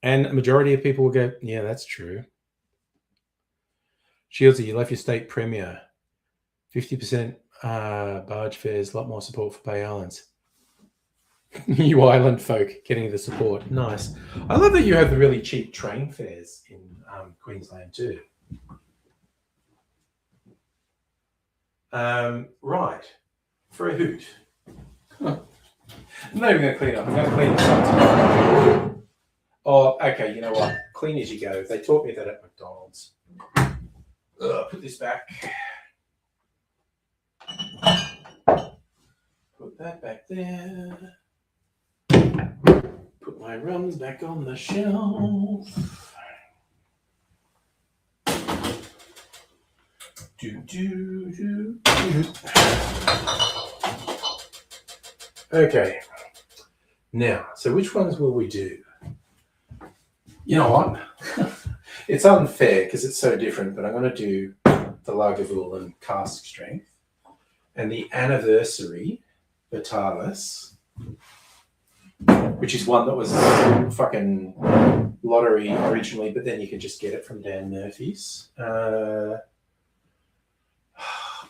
Speaker 2: And a majority of people will go, yeah, that's true. Shieldsy, you left your state premier. 50% barge fares, a lot more support for Bay Islands. You island folk getting the support. Nice. I love that you have the really cheap train fares in Queensland too. Right. For a hoot. I'm not even going to clean up. I'm going to clean this up tomorrow. Oh, okay. You know what? Clean as you go. They taught me that at McDonald's. Put this back. Put that back there. Put my rums back on the shelf. Okay. Now, so which ones will we do? You know what? It's unfair because it's so different, but I'm going to do the Lagavulin cask strength and the anniversary Vitalis, which is one that was fucking lottery originally, but then you can just get it from Dan Murphy's.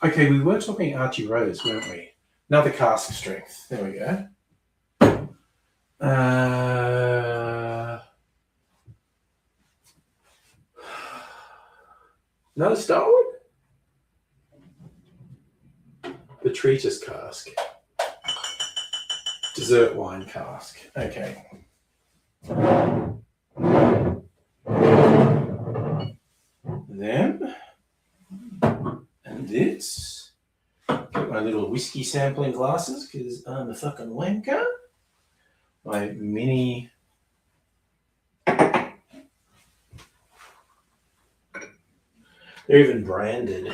Speaker 2: Okay, we were talking Archie Rose, weren't we? Another cask strength. There we go. Another Starwood? The Treatise cask. Dessert wine cask. Okay. Them. And this. Got my little whiskey sampling glasses because I'm a fucking wanker. My mini. They're even branded.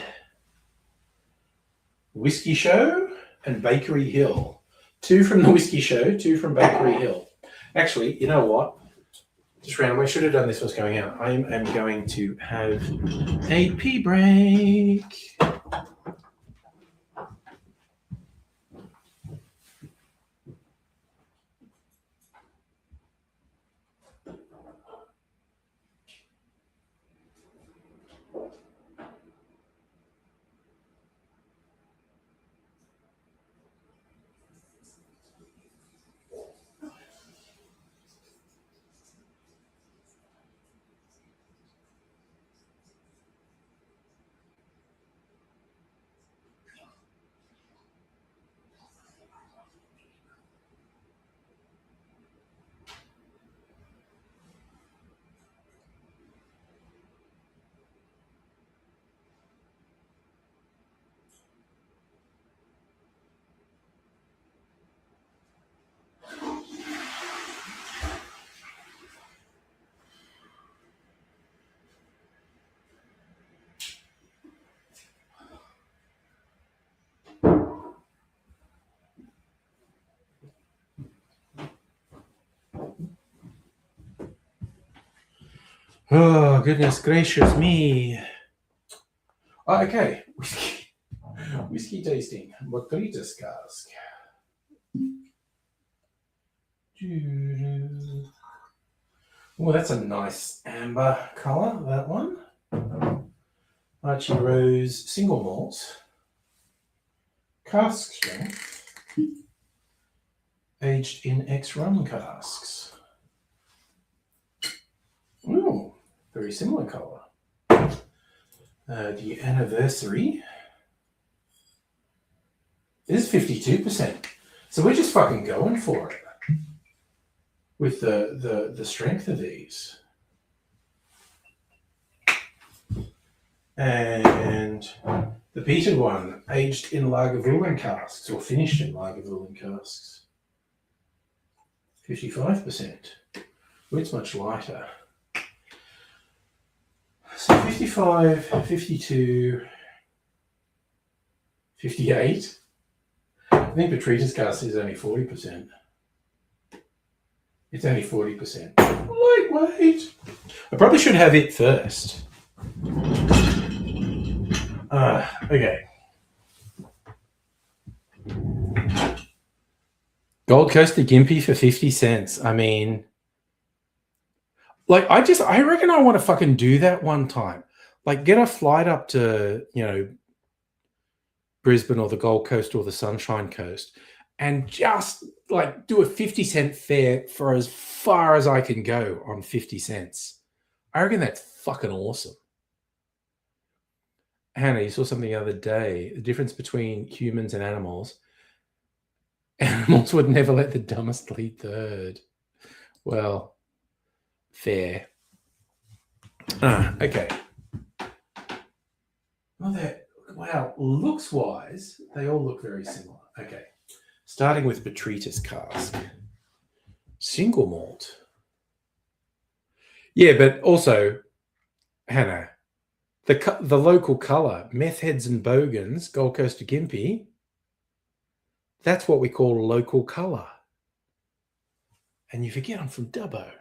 Speaker 2: Whiskey Show and Bakery Hill. 2 from the Whiskey Show, 2 from Bakery Hill. Actually, you know what? Just randomly, I should have done this was going out. I am going to have a pee break. Oh, goodness gracious me. Oh, okay. Whiskey tasting. Botrytis cask. Oh, that's a nice amber colour, that one. Archie Rose single malt. Cask strength. Aged in ex-rum casks. Ooh, very similar colour. The anniversary is 52%. So we're just fucking going for it. with the strength of these. And the peated one, aged in Lagavulin casks or finished in Lagavulin casks. 55%. Well, it's much lighter. So 55, 52, 58. I think Botrytis cask is only 40%. It's only 40%. Lightweight. I probably should have it first. Okay. Gold Coast to Gympie for 50 cents. I mean, like, I reckon I want to fucking do that one time. Like, get a flight up to, Brisbane or the Gold Coast or the Sunshine Coast and just, like, do a 50-cent fare for as far as I can go on 50 cents. I reckon that's fucking awesome. Hannah, you saw something the other day, the difference between humans and animals. Animals would never let the dumbest lead third. Well, fair. Okay. Wow, looks-wise, they all look very similar. Okay. Starting with Botrytis cask. Single malt. Yeah, but also, Hannah, the local colour, Meth Heads and Bogans, Gold Coast to Gympie, that's what we call local colour. And you forget I'm from Dubbo.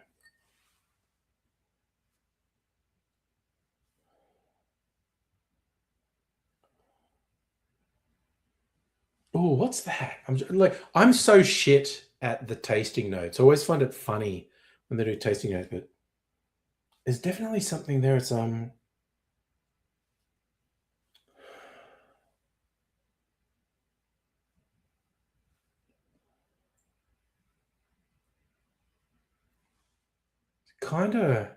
Speaker 2: Oh, what's that? I'm so shit at the tasting notes. I always find it funny when they do tasting notes, but there's definitely something there. It's kind of,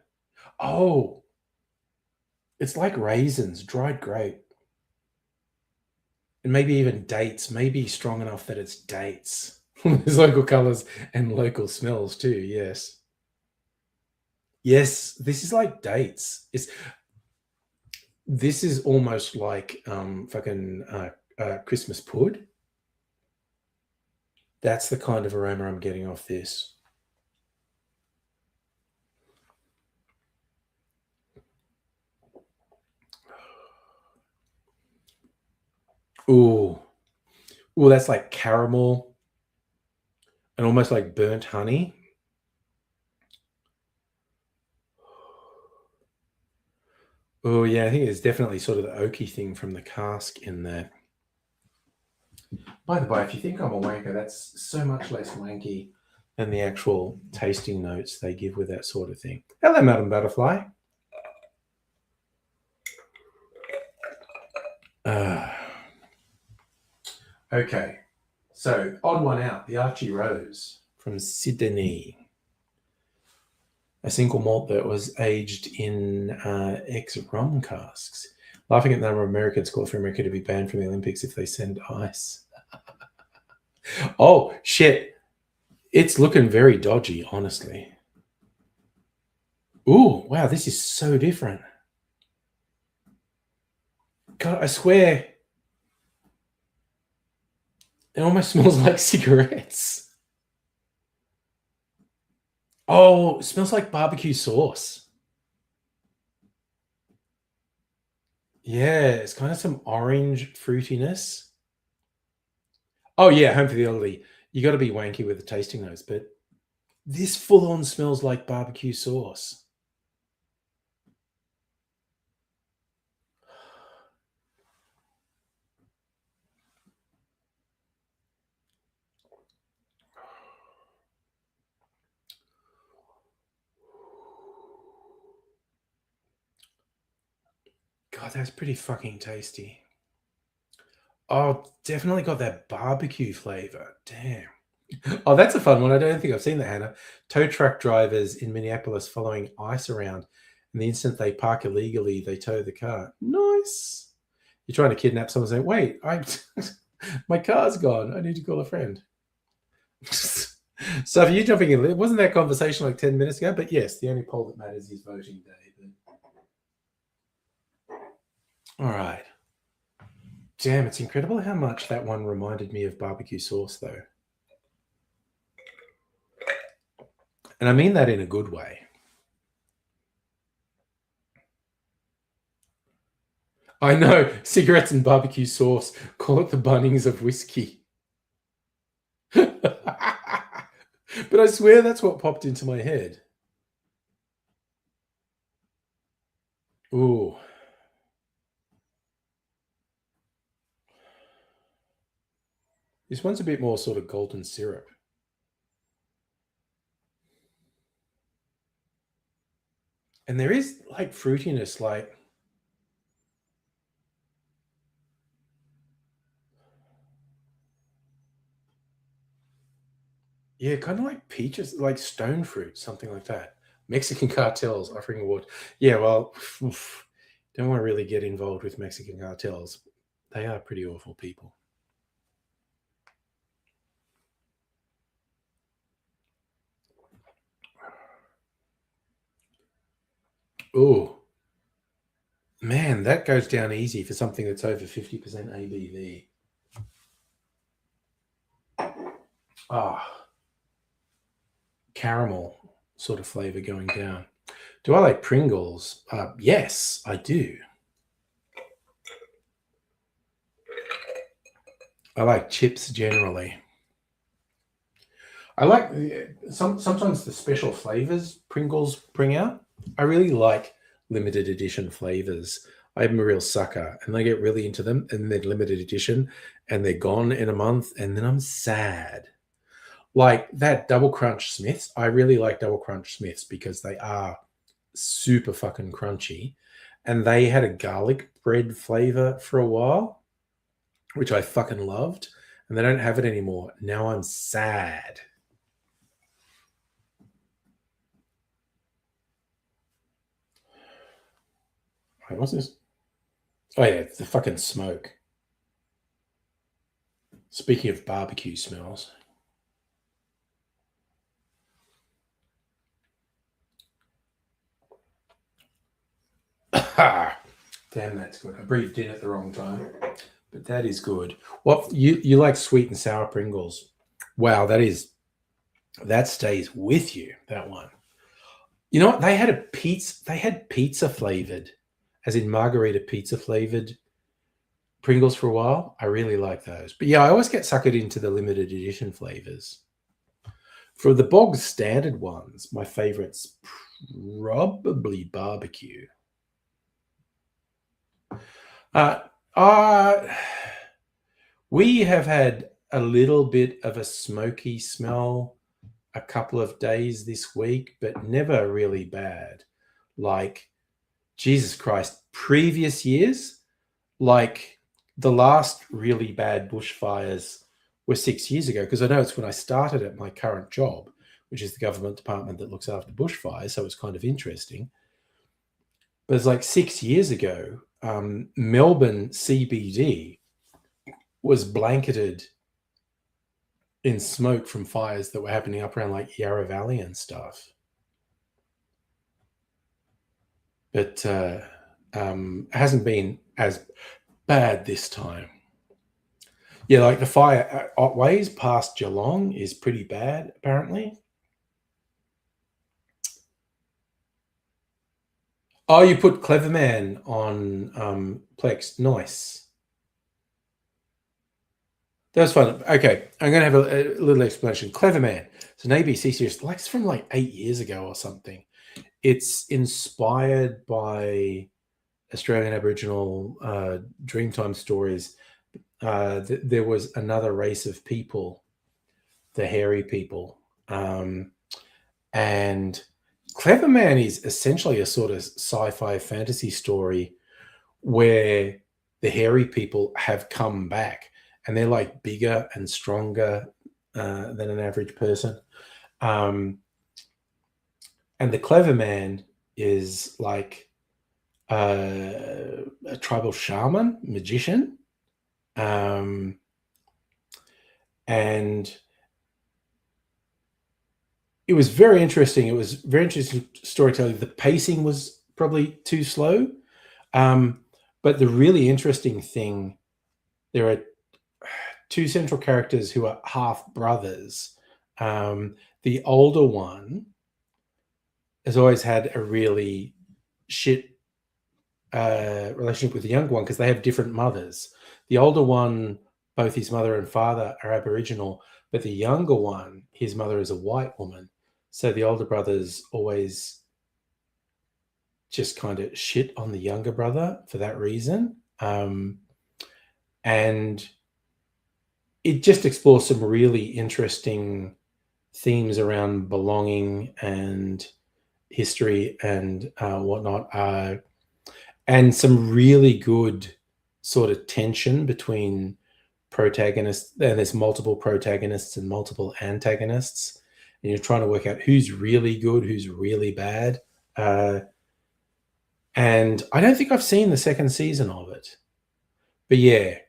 Speaker 2: it's like raisins, dried grape. And maybe even dates, maybe strong enough that it's dates. There's local colours and local smells too, yes. Yes, this is like dates. This is almost like Christmas pud. That's the kind of aroma I'm getting off this. Ooh, that's like caramel and almost like burnt honey. Oh, yeah, I think there's definitely sort of the oaky thing from the cask in there. By the way, if you think I'm a wanker, that's so much less wanky than the actual tasting notes they give with that sort of thing. Hello, Madam Butterfly. Okay, so odd one out, the Archie Rose from Sydney. A single malt that was aged in ex-rum casks. Laughing at the number of Americans call for America to be banned from the Olympics if they send ice. Oh, shit. It's looking very dodgy, honestly. Ooh, wow, this is so different. God, I swear, it almost smells like cigarettes. Oh, it smells like barbecue sauce. Yeah, it's kind of some orange fruitiness. Oh, yeah, Home for the Elderly. You got to be wanky with the tasting notes, but this full-on smells like barbecue sauce. God, that's pretty fucking tasty. Oh, definitely got that barbecue flavor. Damn. Oh, that's a fun one. I don't think I've seen that, Hannah. Tow truck drivers in Minneapolis following ICE around. And the instant they park illegally, they tow the car. Nice. You're trying to kidnap someone saying, wait, my car's gone. I need to call a friend. So if you're jumping in, wasn't that conversation like 10 minutes ago? But yes, the only poll that matters is voting day. All right. Damn, it's incredible how much that one reminded me of barbecue sauce, though. And I mean that in a good way. I know, cigarettes and barbecue sauce. Call it the Bunnings of whiskey. But I swear that's what popped into my head. Ooh. This one's a bit more sort of golden syrup. And there is like fruitiness, like yeah, kind of like peaches, like stone fruit, something like that. Mexican cartels offering award. Yeah, well, don't want to really get involved with Mexican cartels. They are pretty awful people. Oh, man, that goes down easy for something that's over 50% ABV. Ah, caramel sort of flavor going down. Do I like Pringles? Yes, I do. I like chips generally. I like sometimes the special flavors Pringles bring out. I really like limited edition flavors. I'm a real sucker, and I get really into them. And then limited edition, and they're gone in a month, and then I'm sad. Like that Double Crunch Smiths. I really like Double Crunch Smiths because they are super fucking crunchy, and they had a garlic bread flavor for a while, which I fucking loved, and they don't have it anymore. Now I'm sad. Wait, what's this? Oh yeah, it's the fucking smoke. Speaking of barbecue smells. Damn, that's good. I breathed in at the wrong time, but that is good. What you like sweet and sour Pringles? Wow, that stays with you. That one. You know what? They had a pizza. They had pizza flavored, as in margarita pizza flavored Pringles for a while. I really like those. But yeah, I always get suckered into the limited edition flavors. For the bog standard ones, my favorite's probably barbecue. Uh, uh, we have had a little bit of a smoky smell a couple of days this week, but never really bad. Like, Jesus Christ, previous years, like the last really bad bushfires were 6 years ago, because I know it's when I started at my current job, which is the government department that looks after bushfires. So it's kind of interesting. But it's like 6 years ago, Melbourne CBD was blanketed in smoke from fires that were happening up around like Yarra Valley and stuff. But it hasn't been as bad this time. Yeah, like the fire at Otways past Geelong is pretty bad, apparently. Oh, you put Cleverman on Plex. Nice. That's fun. Okay, I'm going to have a little explanation. Cleverman. It's an ABC series. Like it's from like 8 years ago or something. It's inspired by Australian Aboriginal Dreamtime stories. There was another race of people, the hairy people, and Clever Man is essentially a sort of sci-fi fantasy story where the hairy people have come back and they're like bigger and stronger than an average person. And the Clever Man is like a tribal shaman, magician. And it was very interesting. It was very interesting storytelling. The pacing was probably too slow. But the really interesting thing, there are two central characters who are half brothers. The older one has always had a really shit relationship with the younger one because they have different mothers. The older one, both his mother and father are Aboriginal, but the younger one, his mother is a white woman. So the older brother's always just kind of shit on the younger brother for that reason. And it just explores some really interesting themes around belonging and history and whatnot, and some really good sort of tension between protagonists. And there's multiple protagonists and multiple antagonists, and you're trying to work out who's really good, who's really bad. And I don't think I've seen the second season of it, but yeah,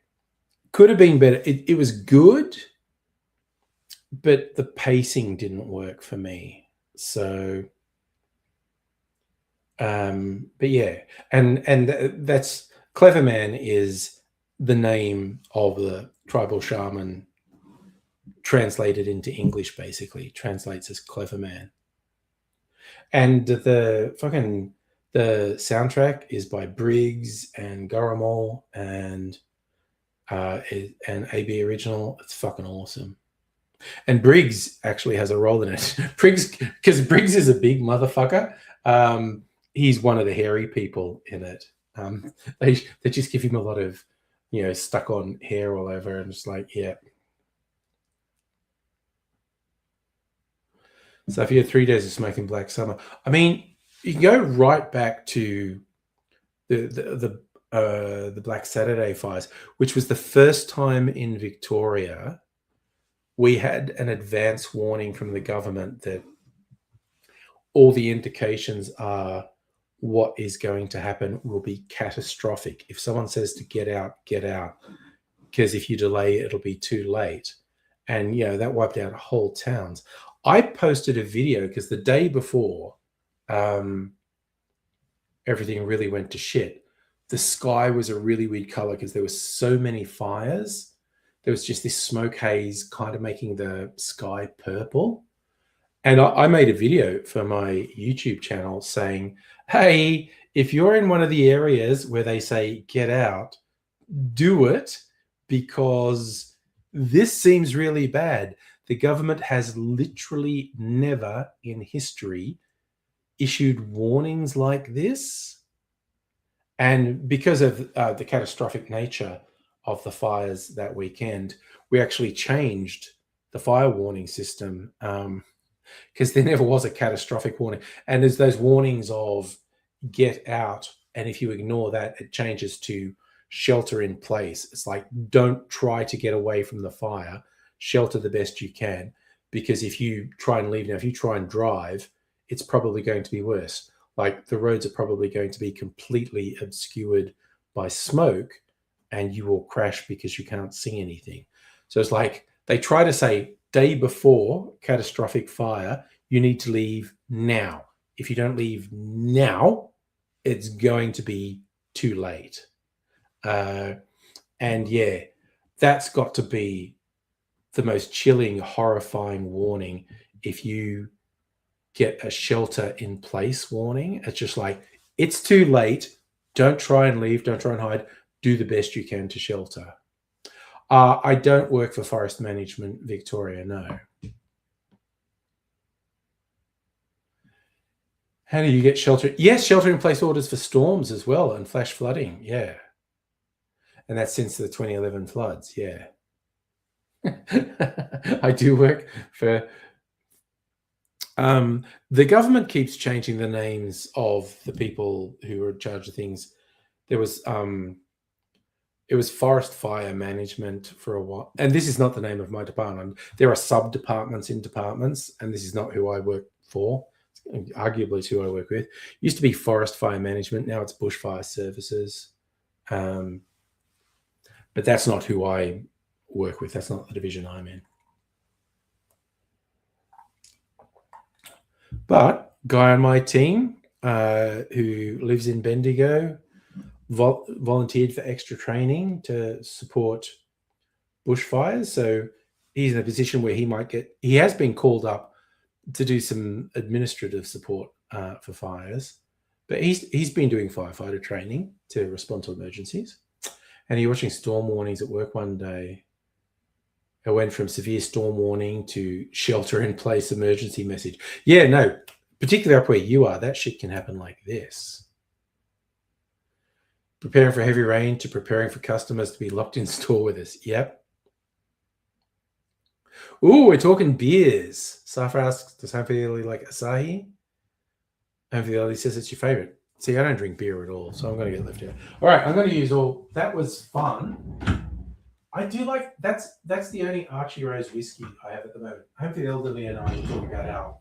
Speaker 2: could have been better. It was good, but the pacing didn't work for me. So, but yeah, and that's Clever Man is the name of the tribal shaman translated into English, basically translates as Clever Man. And the soundtrack is by Briggs and Garamol and AB Original. It's fucking awesome. And Briggs actually has a role in it. Because Briggs is a big motherfucker. He's one of the hairy people in it. They just give him a lot of, stuck on hair all over, and it's like, yeah. So if you had 3 days of smoking Black Summer, I mean, you can go right back to the Black Saturday fires, which was the first time in Victoria we had an advance warning from the government that all the indications are what is going to happen will be catastrophic. If someone says to get out, because if you delay, it'll be too late. And, that wiped out whole towns. I posted a video because the day before everything really went to shit, the sky was a really weird color because there were so many fires. There was just this smoke haze kind of making the sky purple. And I made a video for my YouTube channel saying, hey, if you're in one of the areas where they say get out, do it, because this seems really bad. The government has literally never in history issued warnings like this. And because of the catastrophic nature of the fires that weekend, we actually changed the fire warning system because there never was a catastrophic warning. And there's those warnings of get out, and if you ignore that, it changes to shelter in place. It's like, don't try to get away from the fire, shelter the best you can, because if you try and leave now, if you try and drive, it's probably going to be worse. Like, the roads are probably going to be completely obscured by smoke, and you will crash because you can't see anything. So it's like they try to say, day before catastrophic fire, you need to leave now. If you don't leave now, it's going to be too late. And yeah, that's got to be the most chilling, horrifying warning. If you get a shelter in place warning, it's just like, it's too late. Don't try and leave. Don't try and hide. Do the best you can to shelter. I don't work for Forest Management Victoria, no. How do you get shelter? Yes, shelter in place orders for storms as well and flash flooding, yeah. And that's since the 2011 floods, yeah. I do work for... the government keeps changing the names of the people who are in charge of things. There was... it was Forest Fire Management for a while. And this is not the name of my department. There are sub-departments in departments, and this is not who I work for. Arguably it's who I work with. It used to be Forest Fire Management. Now it's Bushfire Services. But that's not who I work with. That's not the division I'm in. But guy on my team who lives in Bendigo volunteered for extra training to support bushfires. So he's in a position where he has been called up to do some administrative support for fires, but he's been doing firefighter training to respond to emergencies. And he was watching storm warnings at work one day. It went from severe storm warning to shelter in place emergency message. Yeah, no, particularly up where you are, that shit can happen like this. Preparing for heavy rain to preparing for customers to be locked in store with us. Yep. Ooh, we're talking beers. Safra asks, does Hanfili like Asahi? Hanfili says it's your favorite. See, I don't drink beer at all, so I'm going to get left out. All right, I'm going to use all. That was fun. I do like, that's the only Archie Rose whiskey I have at the moment. Hopefully Elderly and I will talk about how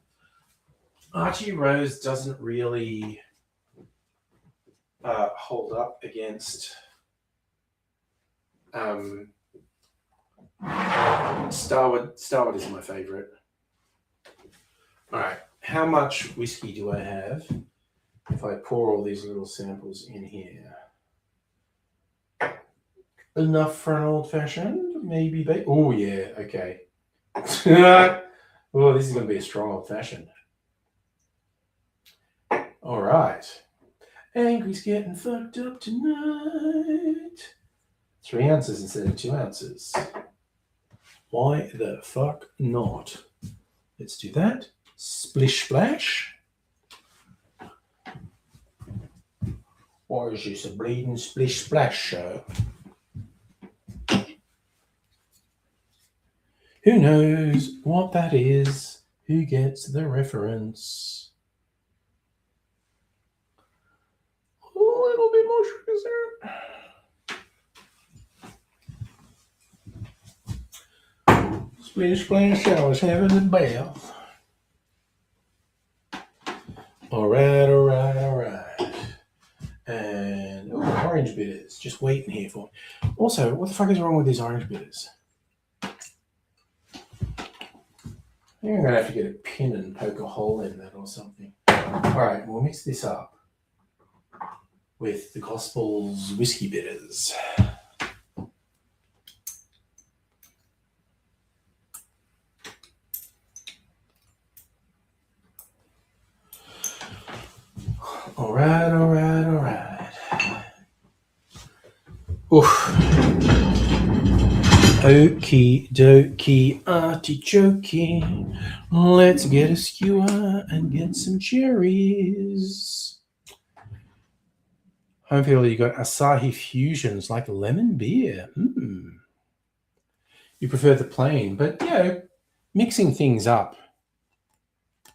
Speaker 2: Archie Rose doesn't really hold up against Starwood. Starwood is my favorite. All right, how much whiskey do I have if I pour all these little samples in here? Enough for an old fashioned, maybe. Oh yeah, okay. Oh, this is going to be a strong old fashioned. All right. Angry's getting fucked up tonight. 3 ounces instead of 2 ounces. Why the fuck not? Let's do that. Splish splash. Or is this a bleeding splish splash show? Who knows what that is? Who gets the reference? A little bit more sugar syrup. Splish splash, I was having a bath. All right. And orange bitters, just waiting here for me. Also, what the fuck is wrong with these orange bitters? I think I'm gonna have to get a pin and poke a hole in that or something. All right, we'll mix this up with the Gospel's whiskey bitters. All right. Oof. Okie dokie, artichoke. Let's get a skewer and get some cherries. Hopefully you got Asahi Fusions like lemon beer. You prefer the plain, but mixing things up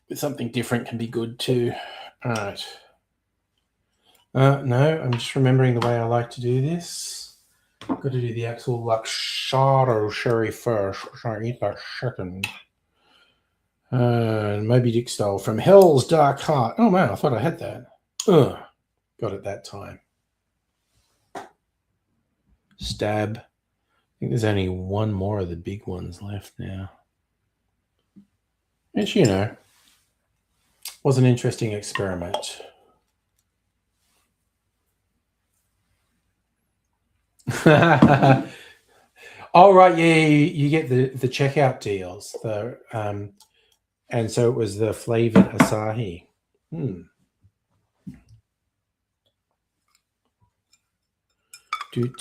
Speaker 2: with something different can be good too. All right. No, I'm just remembering the way I like to do this. Got to do the actual Luxardo sherry first, which I eat that second. Moby Dick style from Hell's Dark Heart. Oh man, I thought I had that. Got it that time. Stab. I think there's only one more of the big ones left now. Which, was an interesting experiment. Oh right, yeah, you get the checkout deals. And so it was the flavored Asahi. Do.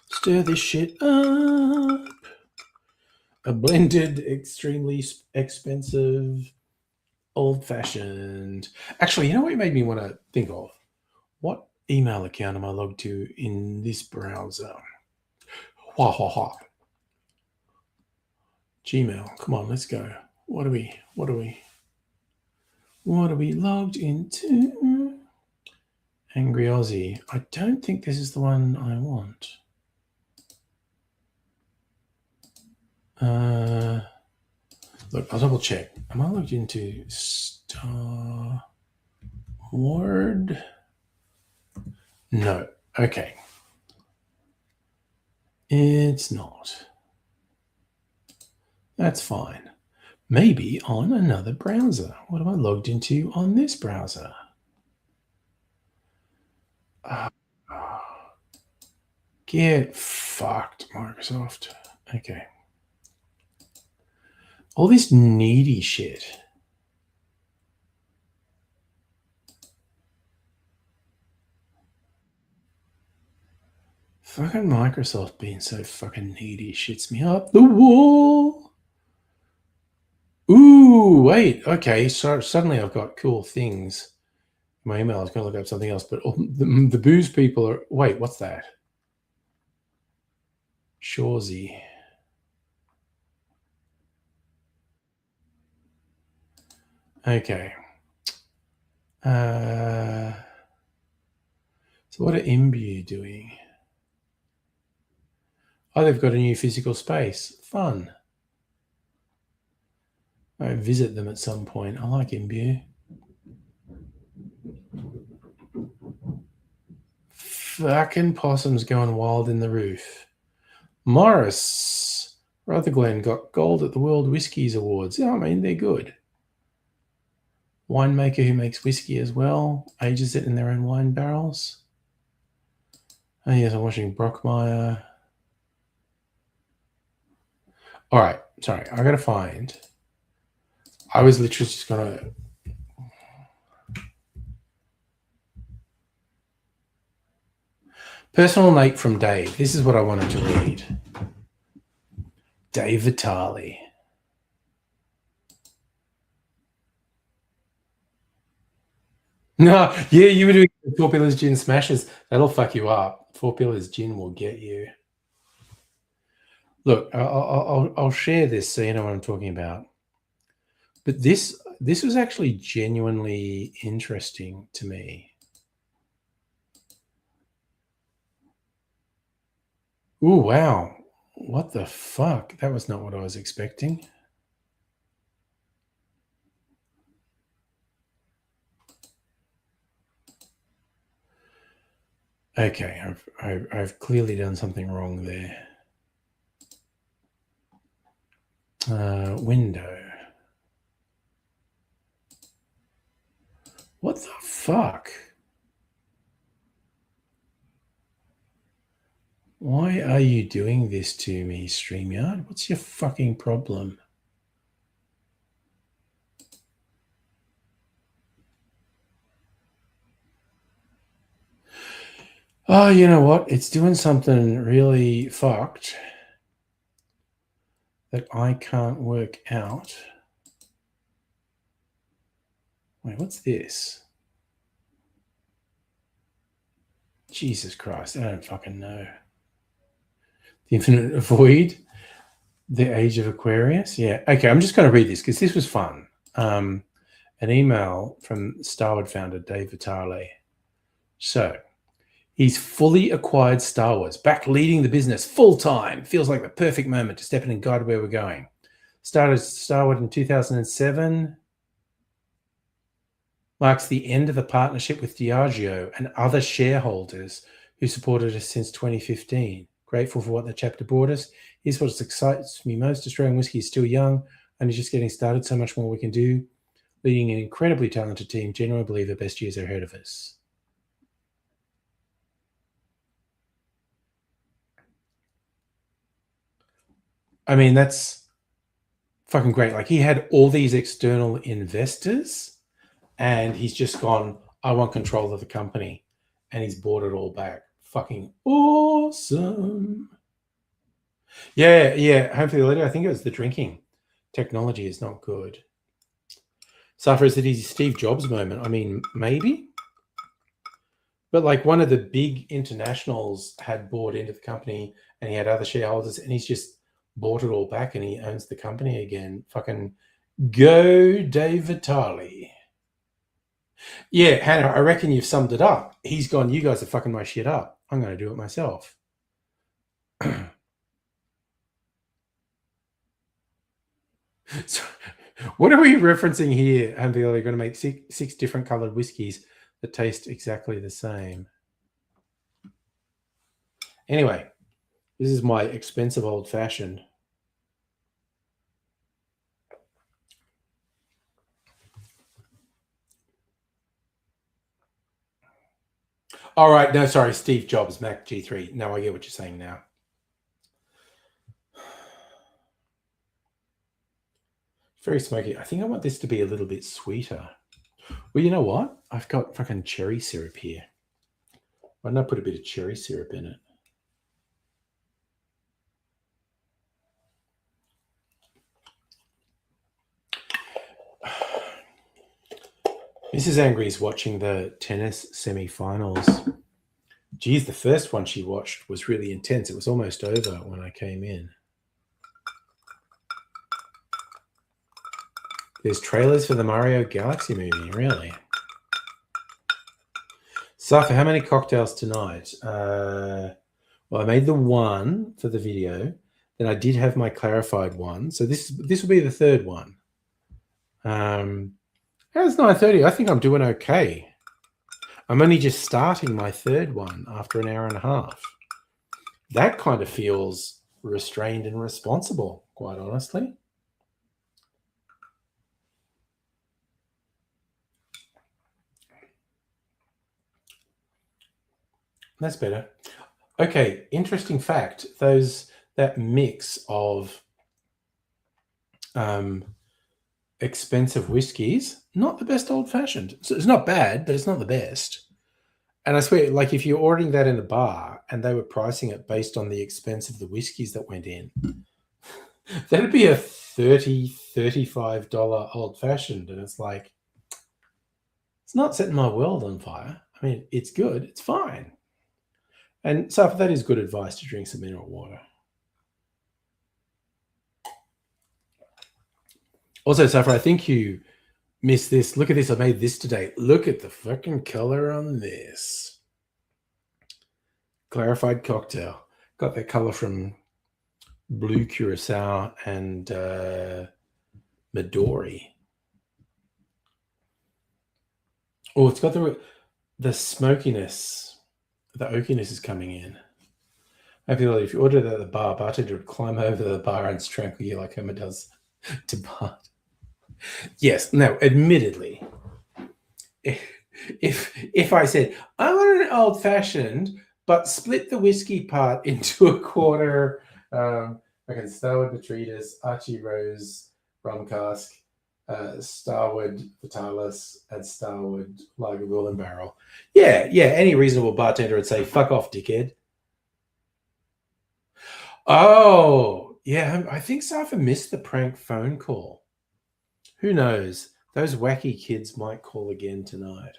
Speaker 2: Stir this shit up. A blended, extremely expensive, old-fashioned. Actually, you know what it made me want to think of? What email account am I logged to in this browser? Gmail. Come on, let's go. What are we logged into? Angry Aussie. I don't think this is the one I want. Look, I'll double check. Am I logged into Starward? No. Okay. It's not. That's fine.
Speaker 3: Maybe on another browser. What am I logged into on this browser? Get fucked, Microsoft. Okay. All this needy shit. Fucking Microsoft being so fucking needy shits me up the wall. Ooh, wait. Okay, so suddenly I've got cool things. My email, I was going to look up something else, but the booze people are... Wait, what's that? Shorzy. Okay. So what are Imbue doing? Oh, they've got a new physical space. Fun. I visit them at some point. I like Imbue. Fucking possums going wild in the roof. Morris Rutherglen got gold at the World Whiskies Awards. Yeah, I mean, they're good. Winemaker who makes whiskey as well, ages it in their own wine barrels. Oh, yes, I'm watching Brockmeyer. All right, sorry, I gotta find. I was literally just gonna. Personal note from Dave. This is what I wanted to read. Dave Vitale. No, yeah, you were doing 4 Pillars Gin Smashes. That'll fuck you up. 4 Pillars Gin will get you. Look, I'll share this so you know what I'm talking about. But this was actually genuinely interesting to me. Ooh, wow. What the fuck? That was not what I was expecting. Okay, I've clearly done something wrong there. Window. What the fuck? Why are you doing this to me, StreamYard? What's your fucking problem? Oh, you know what? It's doing something really fucked that I can't work out. Wait, what's this? Jesus Christ, I don't fucking know. The Infinite Void, The Age of Aquarius. Yeah, okay, I'm just going to read this because this was fun. An email from Starwood founder Dave Vitale. So, he's fully acquired Star Wars, back leading the business full time. Feels like the perfect moment to step in and guide where we're going. Started Starwood in 2007. Marks the end of the partnership with Diageo and other shareholders who supported us since 2015. Grateful for what the chapter brought us. Here's what excites me most. Australian whiskey is still young and is just getting started. So much more we can do. Leading an incredibly talented team. Genuinely believe the best years are ahead of us. I mean, that's fucking great. Like, he had all these external investors and he's just gone, I want control of the company. And he's bought it all back. Fucking awesome. Yeah. Hopefully later. I think it was the drinking. Technology is not good. Suffer is it his Steve Jobs moment? I mean, maybe. But like, one of the big internationals had bought into the company and he had other shareholders and he's just bought it all back and he owns the company again. Fucking go Dave Vitale. Yeah, Hannah, I reckon you've summed it up. He's gone, you guys are fucking my shit up. I'm going to do it myself. So, what are we referencing here? And they're going to make six different colored whiskies that taste exactly the same. Anyway, this is my expensive old fashioned. All right, no, sorry, Steve Jobs, Mac G3. No, I get what you're saying now. Very smoky. I think I want this to be a little bit sweeter. Well, you know what? I've got fucking cherry syrup here. Why not put a bit of cherry syrup in it? Mrs. Angry is watching the tennis semi-finals. Geez, the first one she watched was really intense. It was almost over when I came in. There's trailers for the Mario Galaxy movie, really? Safa, how many cocktails tonight? Well, I made the one for the video. Then I did have my clarified one. So this will be the third one. It's 9:30. I think I'm doing okay. I'm only just starting my third one after an hour and a half. That kind of feels restrained and responsible, quite honestly. That's better. Okay, interesting fact. That mix of expensive whiskies, not the best old fashioned. So it's not bad, but it's not the best. And I swear, like if you're ordering that in a bar and they were pricing it based on the expense of the whiskeys that went in, that'd be a $30, $35 old fashioned. And it's like, it's not setting my world on fire. I mean, it's good. It's fine. And so that is good advice to drink some mineral water. Also, Safra, I think you missed this. Look at this. I made this today. Look at the fucking color on this. Clarified cocktail. Got that color from Blue Curacao and Midori. Oh, it's got the smokiness. The oakiness is coming in. I feel like if you ordered it at the bar, bartender would climb over the bar and strangle you like Homer does to Bart. Yes, no, admittedly, if I said, I want an old fashioned, but split the whiskey part into a quarter, like Starwood Botrytis, Archie Rose, rum cask, Starwood Vitalis, and Starwood Lagavulin barrel. Yeah, any reasonable bartender would say, fuck off, dickhead. Oh, yeah, I think Safa missed the prank phone call. Who knows? Those wacky kids might call again tonight.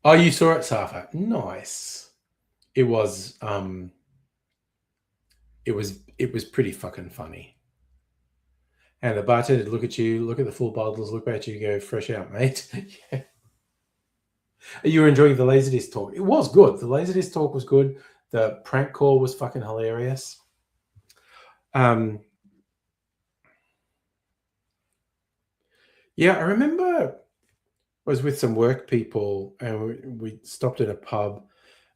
Speaker 3: Oh, you saw it, Safa. Nice. It was pretty fucking funny. And the bartender would look at you, look at the full bottles, look at you, go, fresh out, mate. Yeah. You were enjoying the Laserdisc talk. It was good. The Laserdisc talk was good. The prank call was fucking hilarious. Yeah, I remember I was with some work people and we stopped at a pub. And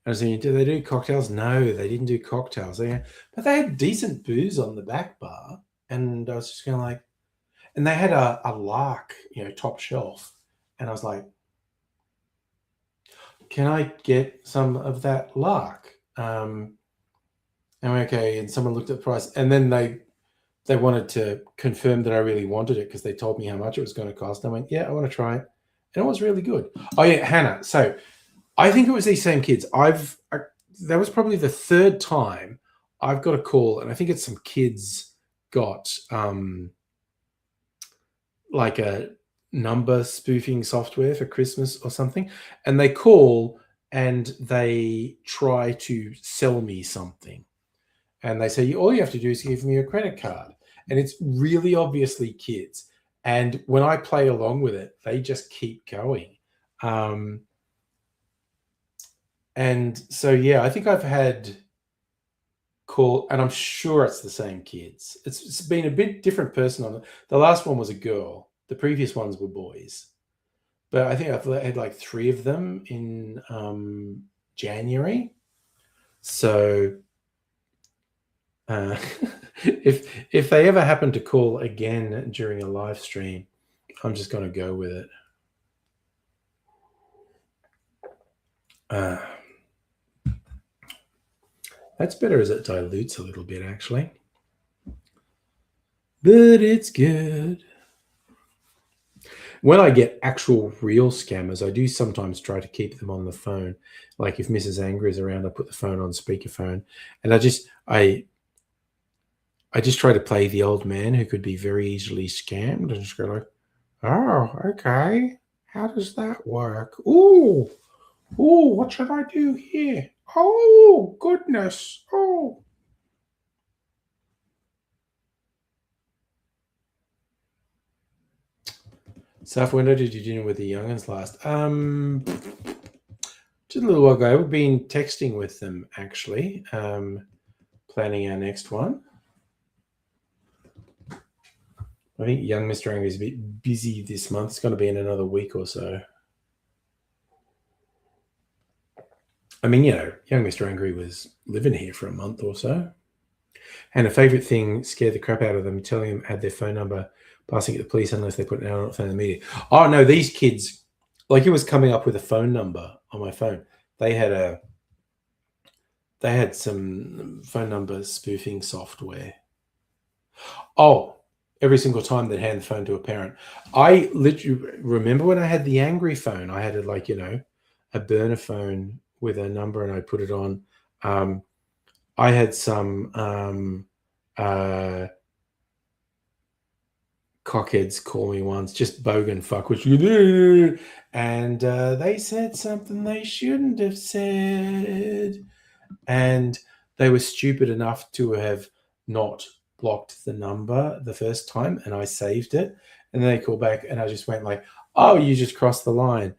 Speaker 3: I was saying, do they do cocktails? No, they didn't do cocktails. But they had decent booze on the back bar. And I was just kind of like, and they had a lark, top shelf. And I was like, can I get some of that lark? And okay, and someone looked at the price, and then they wanted to confirm that I really wanted it because they told me how much it was going to cost. I went, yeah, I want to try it, and it was really good. Oh yeah, Hannah. So I think it was these same kids. That was probably the third time I've got a call, and I think it's some kids got like a number spoofing software for Christmas or something, and they call and they try to sell me something, and they say all you have to do is give me a credit card, and it's really obviously kids, and when I play along with it they just keep going, and so yeah, I think I've had call, and I'm sure it's the same kids. It's been a bit different person on it. The last one was a girl. The previous ones were boys. But I think I've had like 3 of them in January. So If they ever happen to call again during a live stream, I'm just going to go with it. That's better as it dilutes a little bit, actually. But it's good. When I get actual real scammers, I do sometimes try to keep them on the phone. Like if Mrs. Angry is around, I put the phone on speakerphone, and I just try to play the old man who could be very easily scammed, and just go like, "Oh, okay, how does that work? Ooh, what should I do here? Oh, goodness, oh." Saf, when did you dinner with the youngins last? Just a little while ago. We've been texting with them, actually, planning our next one. I think young Mr. Angry is a bit busy this month. It's going to be in another week or so. I mean, young Mr. Angry was living here for a month or so. And a favourite thing scared the crap out of them, telling them had their phone number, passing it to the police unless they put it out on the media. Oh, no, these kids, like it was coming up with a phone number on my phone. They had some phone number spoofing software. Oh, every single time they'd hand the phone to a parent. I literally remember when I had the Angry phone, I had a burner phone with a number and I put it on. I had some cockheads call me once, just bogan fuck, which you do, and they said something they shouldn't have said, and they were stupid enough to have not blocked the number the first time, and I saved it, and then they called back, and I just went like, "Oh, you just crossed the line.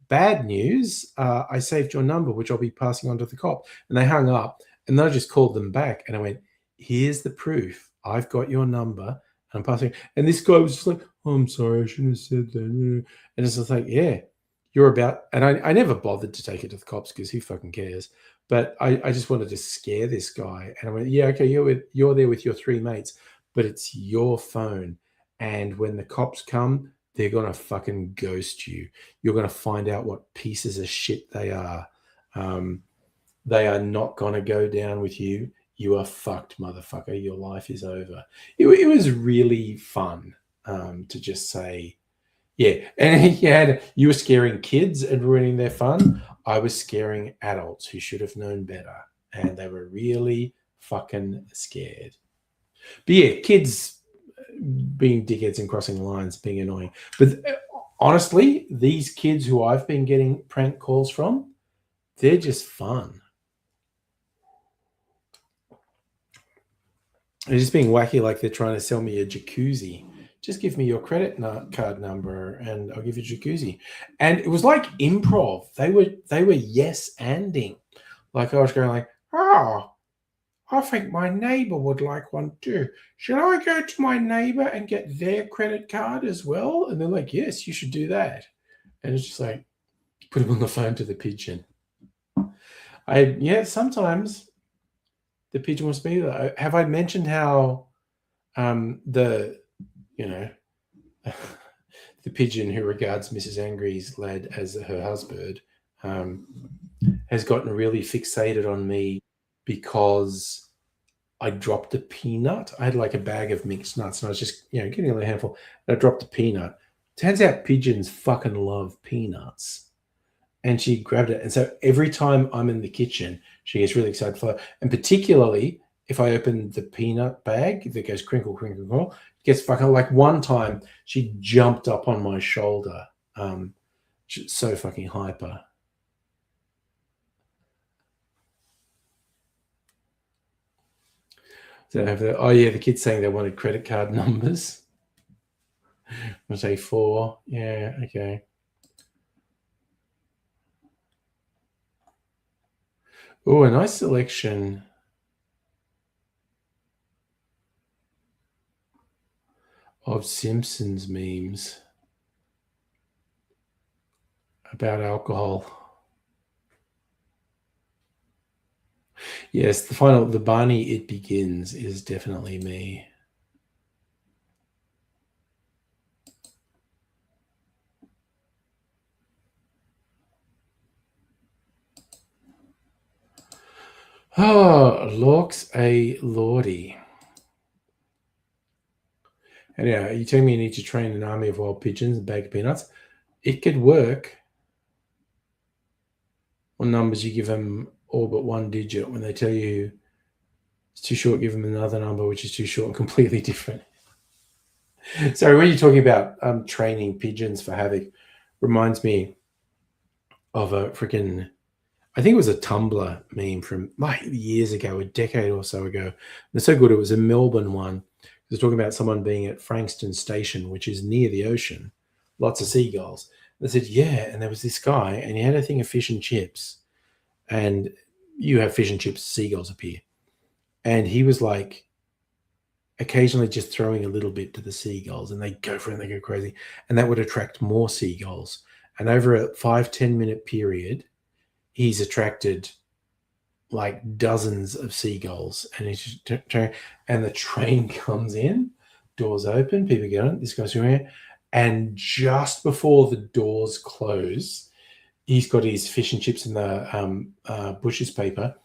Speaker 3: Bad news. I saved your number, which I'll be passing on to the cop." And they hung up, and then I just called them back, and I went, "Here's the proof. I've got your number. I'm passing." And this guy was just like, "Oh, I'm sorry, I shouldn't have said that." And it's just like, yeah, you're about. And I never bothered to take it to the cops because who fucking cares? But I just wanted to scare this guy, and I went, "Yeah, okay, you're there with your three mates, but it's your phone, and when the cops come, they're gonna fucking ghost you. You're gonna find out what pieces of shit they are. They are not gonna go down with you. You are fucked, motherfucker. Your life is over." It was really fun to just say, yeah. And you were scaring kids and ruining their fun. I was scaring adults who should have known better, and they were really fucking scared. But yeah, kids being dickheads and crossing lines, being annoying. But honestly, these kids who I've been getting prank calls from, they're just fun. They're just being wacky, like they're trying to sell me a jacuzzi. Just give me your credit card number and I'll give you a jacuzzi. And it was like improv. They were yes-anding. Like I was going like, "Oh, I think my neighbor would like one too. Should I go to my neighbor and get their credit card as well?" And they're like, "Yes, you should do that." And it's just like, put them on the phone to the pigeon. Sometimes the pigeon wants me. Have I mentioned how the pigeon who regards Mrs. Angry's lad as her husband has gotten really fixated on me because I dropped a peanut. I had like a bag of mixed nuts and I was just, getting a little handful. And I dropped a peanut. Turns out pigeons fucking love peanuts. And she grabbed it. And so every time I'm in the kitchen, she gets really excited for it. And particularly if I open the peanut bag that goes crinkle, crinkle, crinkle, it gets fucking like one time she jumped up on my shoulder. She's so fucking hyper. So the kids saying they wanted credit card numbers. I'll say 4. Yeah, okay. Oh, a nice selection of Simpsons memes about alcohol. Yes, the Barney It Begins is definitely me. Oh, Lorks a Lordy. Anyhow, you telling me you need to train an army of wild pigeons and bag of peanuts? It could work. What numbers you give them all but one digit. When they tell you it's too short, give them another number which is too short and completely different. Sorry, when you're talking about training pigeons for havoc, reminds me of a freaking, I think it was a Tumblr meme from like years ago, a decade or so ago. It's so good. It was a Melbourne one. It was talking about someone being at Frankston Station, which is near the ocean, lots of seagulls. They said, yeah, and there was this guy, and he had a thing of fish and chips, and you have fish and chips, seagulls appear, and he was like, occasionally just throwing a little bit to the seagulls, and they go for it and they go crazy, and that would attract more seagulls. And over a 5-10 minute period, he's attracted like dozens of seagulls, and and the train comes in, doors open, people get on, this guy's doing it, and just before the doors close, he's got his fish and chips in the Bush's paper,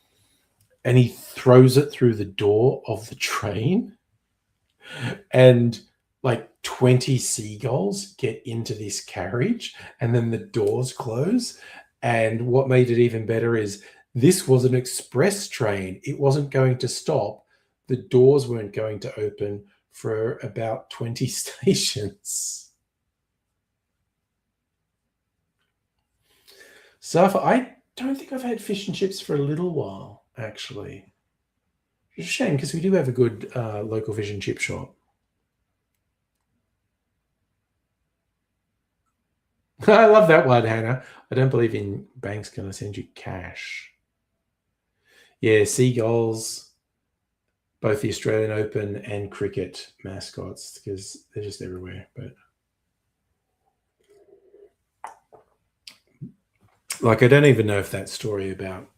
Speaker 3: and he throws it through the door of the train, and like 20 seagulls get into this carriage, and then the doors close. And what made it even better is this was an express train. It wasn't going to stop. The doors weren't going to open for about 20 stations. Safa, I don't think I've had fish and chips for a little while, actually. It's a shame because we do have a good local fish and chip shop. I love that one, Hannah. I don't believe in banks going to send you cash. Yeah, seagulls, both the Australian Open and cricket mascots, because they're just everywhere. But like, I don't even know if that story about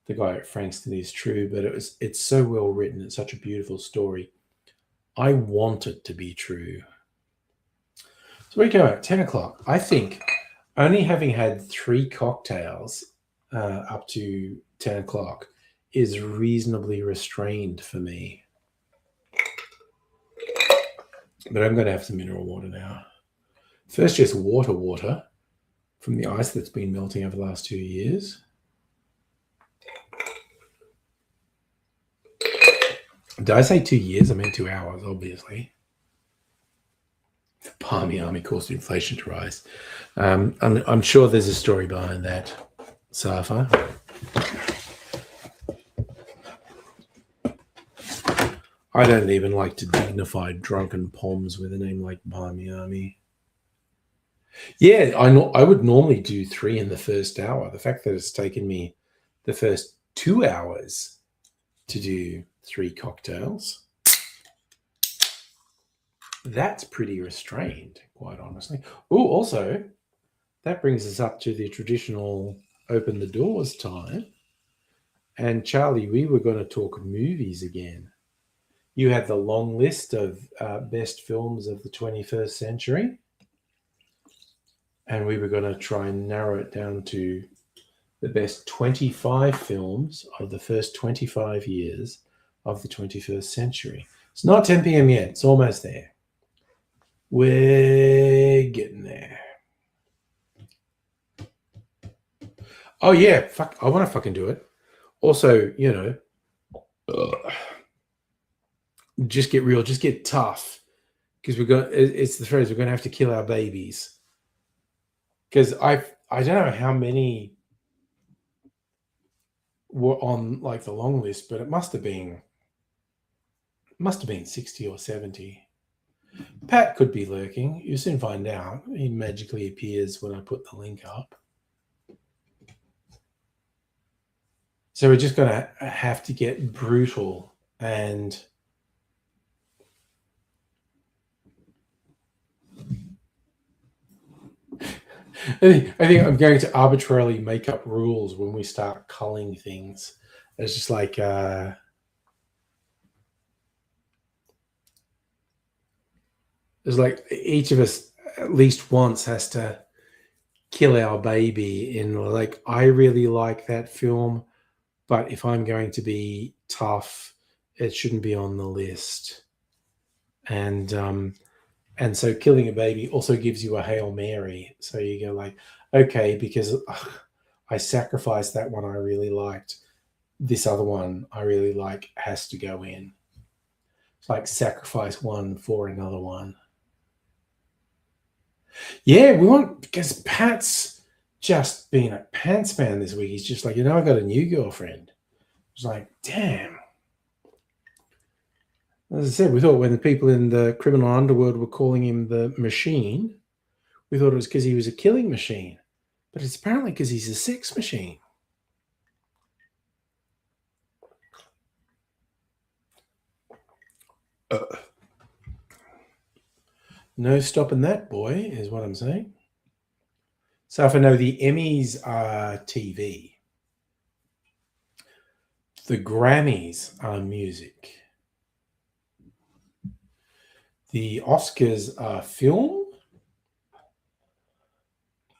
Speaker 3: the guy at Frankston is true, but it's so well written. It's such a beautiful story. I want it to be true. So we go at 10 o'clock. I think only having had 3 cocktails up to 10 o'clock is reasonably restrained for me. But I'm going to have some mineral water now. First, just water from the ice that's been melting over the last 2 years. Did I say 2 years? I meant 2 hours, obviously. The Palmy Army caused inflation to rise. I'm sure there's a story behind that, Safa. I don't even like to dignify drunken poms with a name like Palmy Army. Yeah, I would normally do 3 in the first hour. The fact that it's taken me the first 2 hours to do 3 cocktails, that's pretty restrained, quite honestly. Oh, also, that brings us up to the traditional open the doors time. And Charlie, we were going to talk movies again. You had the long list of best films of the 21st century. And we were going to try and narrow it down to the best 25 films of the first 25 years of the 21st century. It's not 10 p.m. yet. It's almost there. We're getting there. Oh, yeah. Fuck. I want to fucking do it. Also, just get real. Just get tough. Because it's the phrase, we're going to have to kill our babies. Because I don't know how many were on like the long list, but it must have been 60 or 70. Pat could be lurking. You soon find out. He magically appears when I put the link up. So we're just going to have to get brutal and I think I'm going to arbitrarily make up rules when we start culling things It's just like it's like each of us at least once has to kill our baby in like, I really like that film, but if I'm going to be tough, it shouldn't be on the list. And so killing a baby also gives you a Hail Mary. So you go like, okay, because I sacrificed that one I really liked, this other one I really like has to go in. It's like sacrifice one for another one. Yeah, we want, because Pat's just been a pants man this week. He's just like, I got a new girlfriend. It's like, damn. As I said, we thought when the people in the criminal underworld were calling him the machine, we thought it was because he was a killing machine. But it's apparently because he's a sex machine. No stopping that, boy, is what I'm saying. So if I know the Emmys are TV, the Grammys are music, the Oscars are film,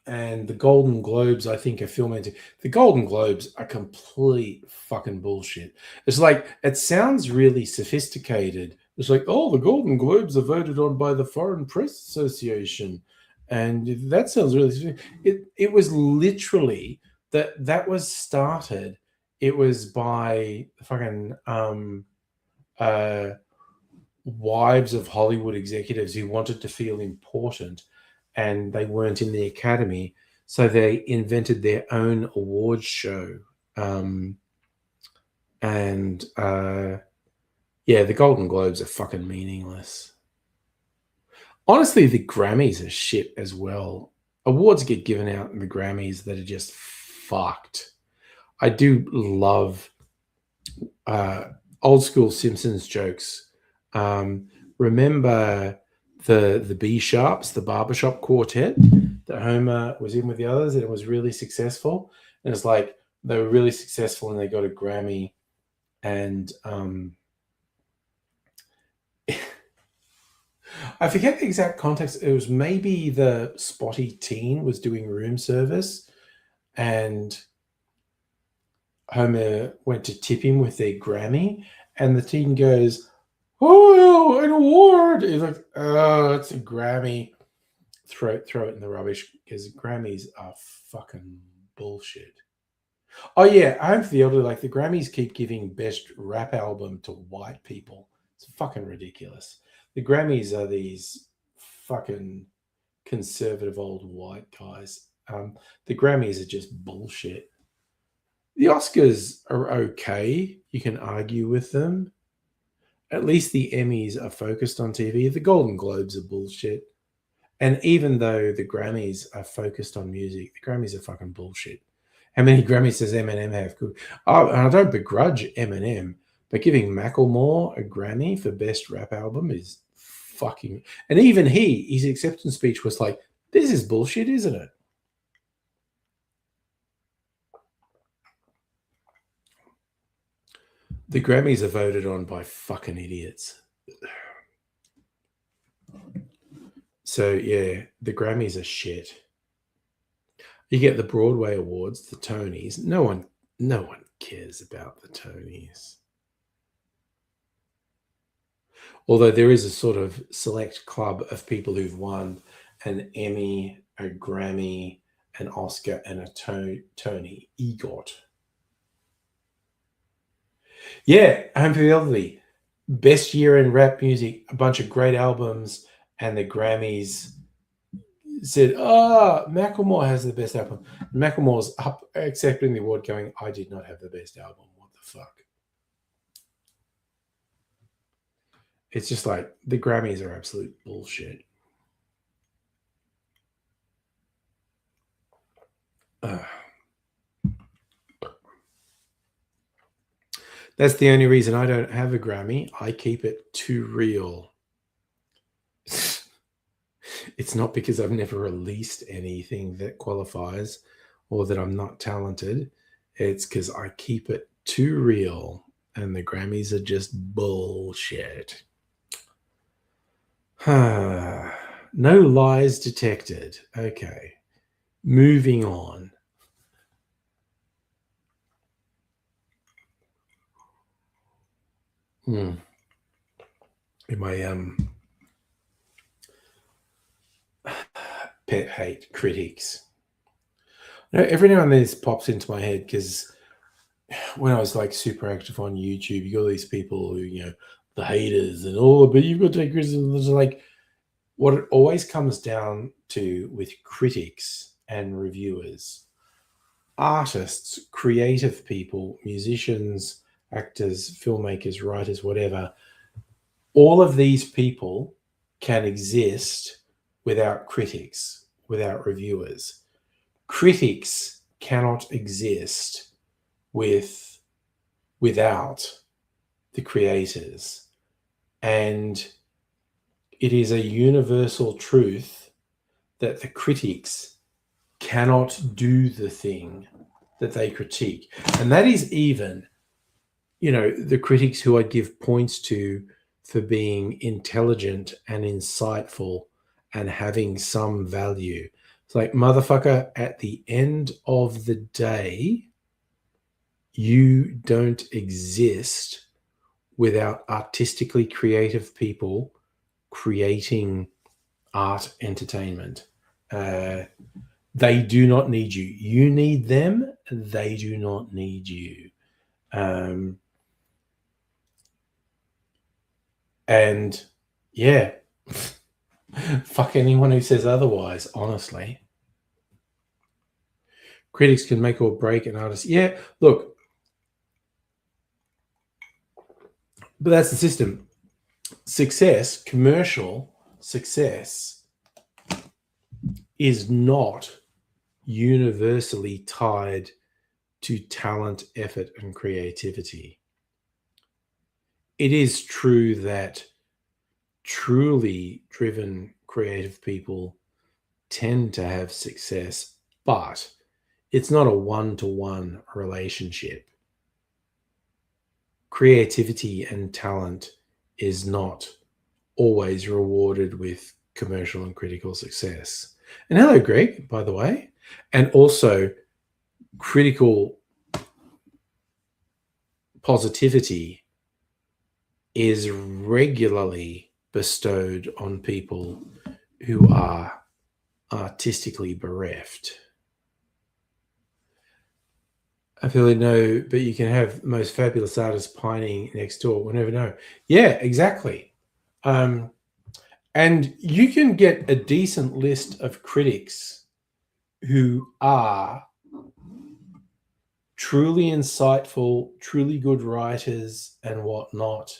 Speaker 3: and the Golden Globes, I think, are film and TV. The Golden Globes are complete fucking bullshit. It's like, it sounds really sophisticated. It's like, oh, the Golden Globes are voted on by the Foreign Press Association. And that sounds really, it was literally that was started. It was by fucking wives of Hollywood executives who wanted to feel important, and they weren't in the Academy, so they invented their own awards show. The Golden Globes are fucking meaningless. Honestly, the Grammys are shit as well. Awards get given out in the Grammys that are just fucked. I do love old school Simpsons jokes. Remember the B Sharps, the barbershop quartet that Homer was in with the others, and it was really successful. And it's like they were really successful and they got a Grammy. And I forget the exact context. It was maybe the spotty teen was doing room service, and Homer went to tip him with their Grammy, and the teen goes, "Oh, an award!" He's like, "Oh, it's a Grammy." Throw it in the rubbish, because Grammys are fucking bullshit. Oh yeah, Home for the Elderly, like the Grammys keep giving best rap album to white people. It's fucking ridiculous. The Grammys are these fucking conservative old white guys. The Grammys are just bullshit. The Oscars are okay. You can argue with them. At least the Emmys are focused on TV. The Golden Globes are bullshit. And even though the Grammys are focused on music, the Grammys are fucking bullshit. How many Grammys does Eminem have? Oh, and I don't begrudge Eminem, but giving Macklemore a Grammy for best rap album is fucking... And even his acceptance speech was like, this is bullshit, isn't it? The Grammys are voted on by fucking idiots. So yeah, the Grammys are shit. You get the Broadway Awards, the Tonys. No one cares about the Tonys. Although there is a sort of select club of people who've won an Emmy, a Grammy, an Oscar, and a Tony EGOT. Yeah, Home for the Elderly. Best year in rap music, a bunch of great albums, and the Grammys said, Macklemore has the best album. Macklemore's up accepting the award going, I did not have the best album. What the fuck? It's just like, the Grammys are absolute bullshit. That's the only reason I don't have a Grammy. I keep it too real. It's not because I've never released anything that qualifies or that I'm not talented. It's because I keep it too real, and the Grammys are just bullshit. No lies detected. Okay. Moving on. In my pet hate critics. Every now and then this pops into my head because when I was like super active on YouTube, you got all these people who, the haters and but you've got to take criticism. It's like what it always comes down to with critics and reviewers, artists, creative people, musicians, actors, filmmakers, writers, whatever. All of these people can exist without critics, without reviewers. Critics cannot exist without the creators. And it is a universal truth that the critics cannot do the thing that they critique. And that is even, the critics who I give points to for being intelligent and insightful and having some value. It's like, motherfucker, at the end of the day, you don't exist without artistically creative people creating art entertainment. They do not need you. You need them. They do not need you. And yeah, fuck anyone who says otherwise, honestly. Critics can make or break an artist. Yeah, look, but that's the system. Success, commercial success, is not universally tied to talent, effort, and creativity. It is true that truly driven creative people tend to have success, but it's not a one-to-one relationship. Creativity and talent is not always rewarded with commercial and critical success. And hello, Greg, by the way. And also, critical positivity is regularly bestowed on people who are artistically bereft. I feel like no, but you can have the most fabulous artists pining next door. We'll never know. Yeah, exactly. And you can get a decent list of critics who are truly insightful, truly good writers and whatnot.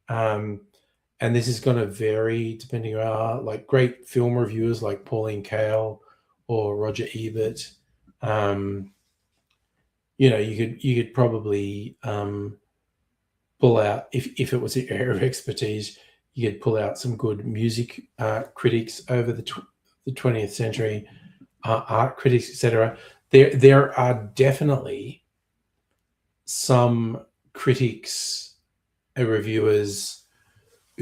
Speaker 3: And this is going to vary depending on like great film reviewers like Pauline Kael or Roger Ebert. You could probably pull out, if it was an area of expertise, you could pull out some good music critics over the 20th century, art critics, etc. There are definitely some critics and reviewers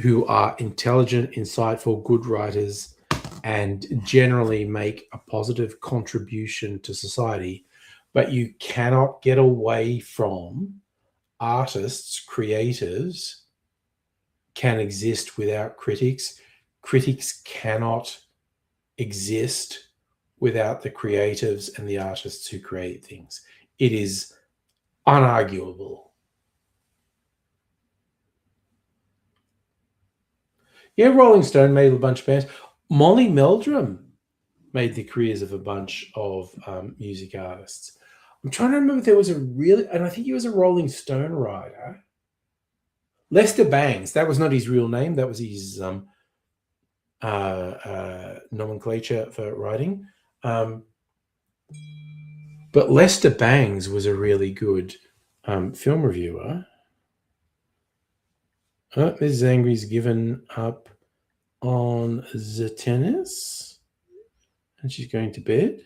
Speaker 3: who are intelligent, insightful, good writers, and generally make a positive contribution to society. But you cannot get away from artists, creators can exist without critics. Critics cannot exist without the creatives and the artists who create things. It is unarguable. Yeah, Rolling Stone made a bunch of bands. Molly Meldrum made the careers of a bunch of music artists. I'm trying to remember if there was and I think he was a Rolling Stone writer. Lester Bangs, that was not his real name. That was his nomenclature for writing. But Lester Bangs was a really good film reviewer. Mrs. Angry's given up on the tennis and she's going to bed.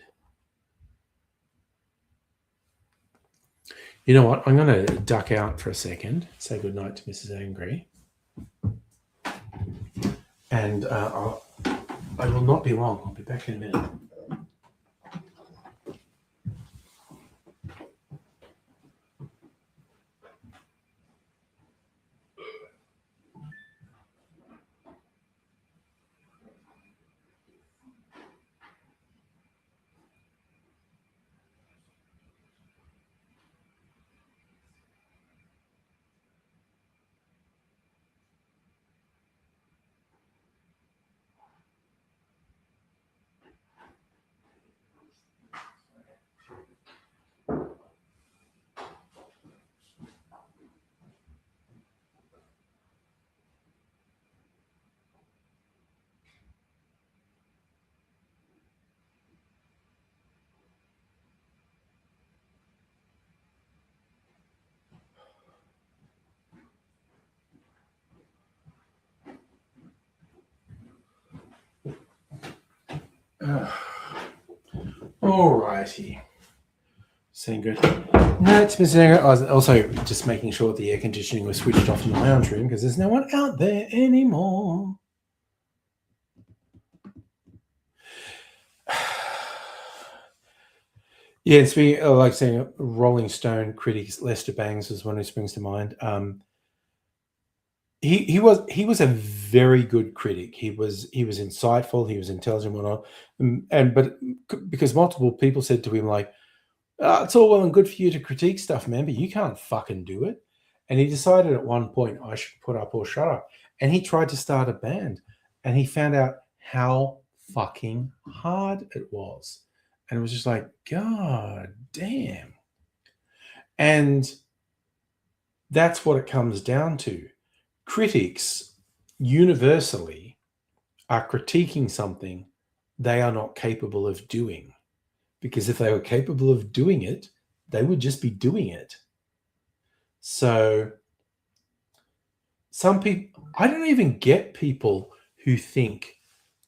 Speaker 3: You know what? I'm going to duck out for a second, say goodnight to Mrs. Angry. And I will not be long. I'll be back in a minute. All righty. Saying good. No, it's Mrs. Angry. I was also just making sure the air conditioning was switched off in the lounge room because there's no one out there anymore. Yeah, it's me. Like saying Rolling Stone critic Lester Bangs was one who springs to mind. He was a very good critic. He was insightful. He was intelligent, whatnot. But because multiple people said to him like, "It's all well and good for you to critique stuff, man, but you can't fucking do it." And he decided at one point, I should put up or shut up. And he tried to start a band, and he found out how fucking hard it was. And it was just like, God damn. And that's what it comes down to. Critics universally are critiquing something they are not capable of doing. Because if they were capable of doing it, they would just be doing it. So some people, I don't even get people who think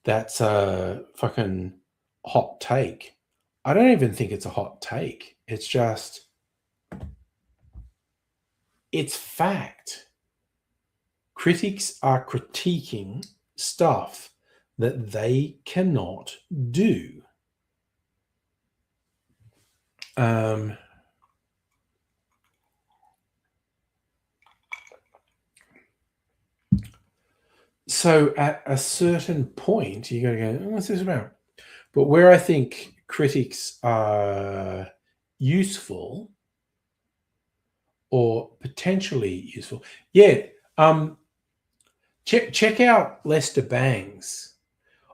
Speaker 3: that's a fucking hot take. I don't even think it's a hot take. It's just, it's fact. Critics are critiquing stuff that they cannot do. So at a certain point, you got to go, what's this about? But where I think critics are useful or potentially useful, check out Lester Bangs.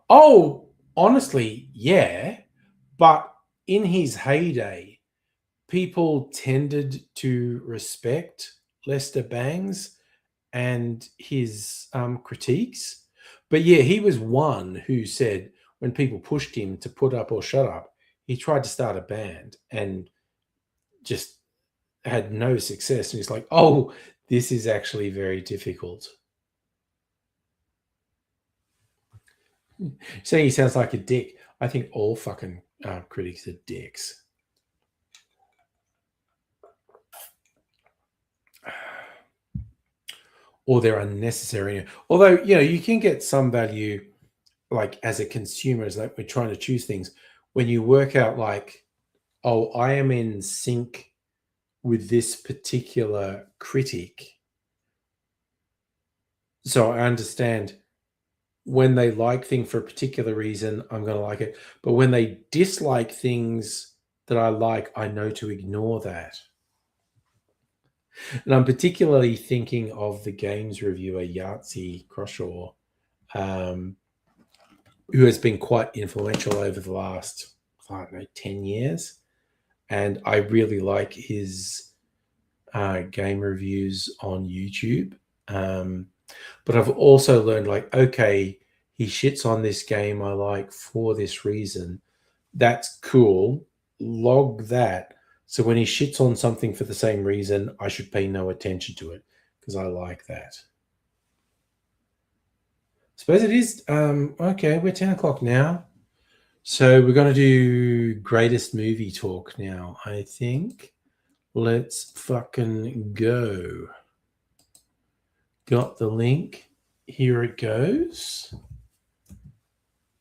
Speaker 3: Oh, honestly, yeah, but in his heyday, people tended to respect Lester Bangs and his critiques. But yeah, he was one who said when people pushed him to put up or shut up, he tried to start a band and just had no success. And he's like, oh, this is actually very difficult. Saying he sounds like a dick. I think all fucking critics are dicks. Or they're unnecessary. Although, you can get some value, like as a consumer, as like we're trying to choose things, when you work out like, oh, I am in sync with this particular critic. So I understand when they like things for a particular reason, I'm going to like it. But when they dislike things that I like, I know to ignore that. And I'm particularly thinking of the games reviewer Yahtzee Croshaw, who has been quite influential over the last, 10 years. And I really like his game reviews on YouTube. But I've also learned like, okay, he shits on this game I like for this reason. That's cool. Log that. So when he shits on something for the same reason, I should pay no attention to it because I like that. Suppose it is. Okay, we're 10 o'clock now. So we're going to do greatest movie talk now, I think. Let's fucking go. Got the link. Here it goes.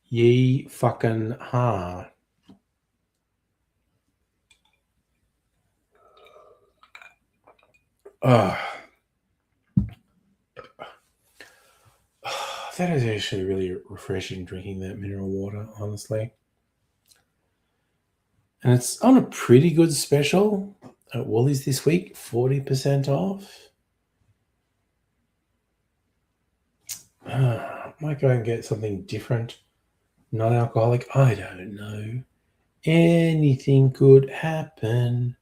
Speaker 3: Ye fucking ha. Oh. That is actually really refreshing drinking that mineral water, honestly. And it's on a pretty good special at Woolies this week, 40% off. Might go and get something different, non-alcoholic. I don't know. Anything could happen.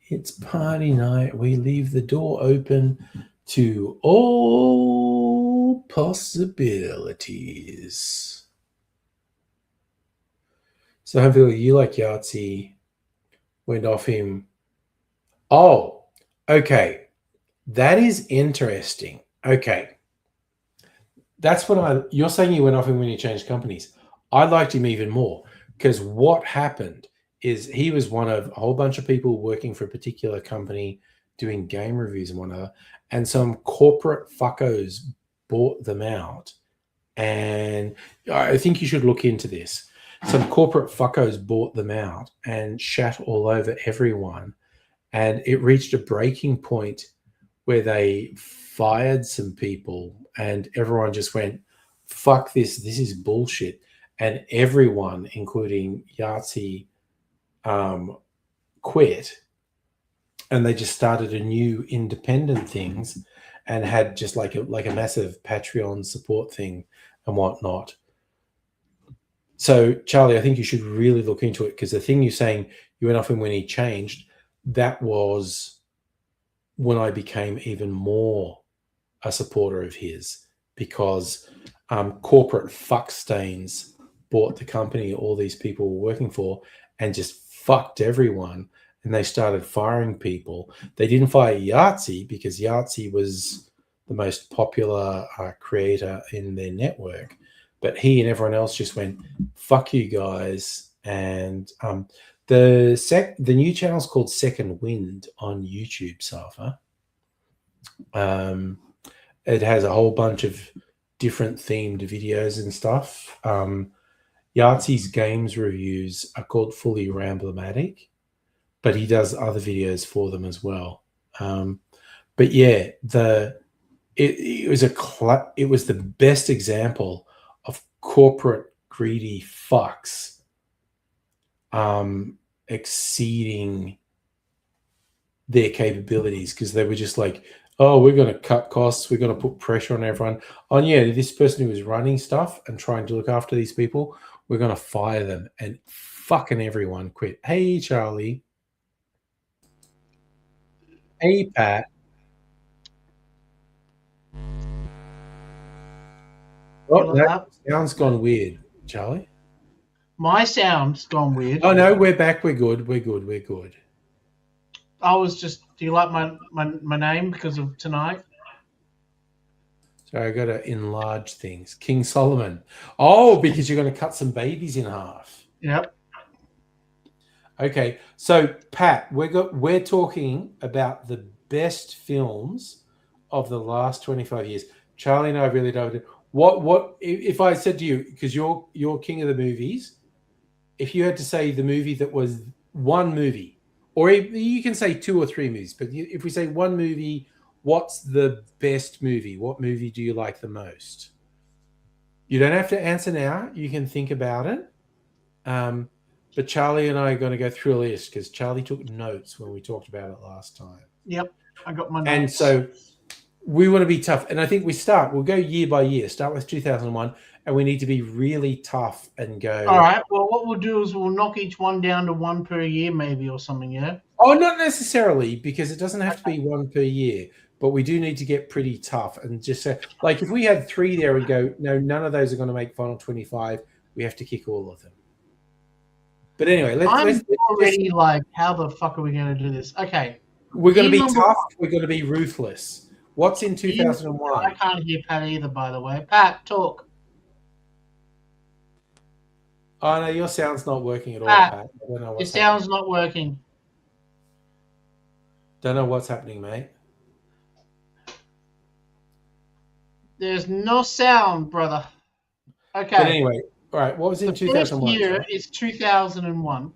Speaker 3: It's party night. We leave the door open to all possibilities. So hopefully you like Yahtzee. Went off him. Oh, okay. That is interesting. Okay. That's what you're saying you went off him when you changed companies. I liked him even more because what happened is he was one of a whole bunch of people working for a particular company doing game reviews and whatnot, and some corporate fuckos bought them out. And I think you should look into this. Some corporate fuckos bought them out and shat all over everyone. And it reached a breaking point where they fired some people and everyone just went, fuck this is bullshit. And everyone, including Yahtzee, quit. And they just started a new independent things and had just like a massive Patreon support thing and whatnot. So, Charlie, I think you should really look into it because the thing you're saying you went off him when he changed, that was when I became even more a supporter of his because corporate fuckstains bought the company all these people were working for and just fucked everyone. And they started firing people. They didn't fire Yahtzee because Yahtzee was the most popular creator in their network. But he and everyone else just went, fuck you guys. And the new channel is called Second Wind on YouTube, Safa. It has a whole bunch of different themed videos and stuff. Yahtzee's games reviews are called Fully Ramblematic, but he does other videos for them as well. But yeah, it was the best example of corporate greedy fucks exceeding their capabilities because they were just like, oh, we're going to cut costs, we're going to put pressure on everyone. Oh yeah, this person who was running stuff and trying to look after these people, we're going to fire them, and fucking everyone quit. Hey, Charlie. Hey, Pat. Oh, that sound's gone weird, Charlie.
Speaker 2: My sound's gone weird.
Speaker 3: Oh, no, we're back. We're good. We're good.
Speaker 2: I was just, do you like my name because of tonight?
Speaker 3: So I got to enlarge things. King Solomon. Oh, because you're going to cut some babies in half.
Speaker 2: Yep.
Speaker 3: Okay, so Pat, we're talking about the best films of the last 25 years. Charlie and I really don't. What if I said to you, because you're king of the movies, if you had to say the movie that was one movie, or you can say two or three movies, but if we say one movie, what's the best movie? What movie do you like the most? You don't have to answer now. You can think about it. But Charlie and I are going to go through a list because Charlie took notes when we talked about it last time.
Speaker 2: Yep, I got my notes.
Speaker 3: And so we want to be tough. And I think we'll go year by year. Start with 2001, and we need to be really tough and go.
Speaker 2: All right. Well, what we'll do is we'll knock each one down to one per year maybe or something, yeah?
Speaker 3: Oh, not necessarily, because it doesn't have to be one per year. But we do need to get pretty tough and just say, like, if we had three there and go, no, none of those are going to make final 25, we have to kick all of them. But anyway, let's
Speaker 2: already like, how the fuck are we going to do this? Okay.
Speaker 3: We're going to be tough. We're going to be ruthless. What's in 2001?
Speaker 2: I can't hear Pat either, by the way. Pat, talk.
Speaker 3: Oh, no, your sound's not working at all, Pat. I don't know
Speaker 2: your sound's not working.
Speaker 3: Don't know what's happening, mate.
Speaker 4: There's no sound, brother.
Speaker 3: But
Speaker 4: Okay.
Speaker 3: anyway, all right. What was in
Speaker 4: The first
Speaker 3: 2001?
Speaker 4: year
Speaker 3: John?
Speaker 4: is 2001,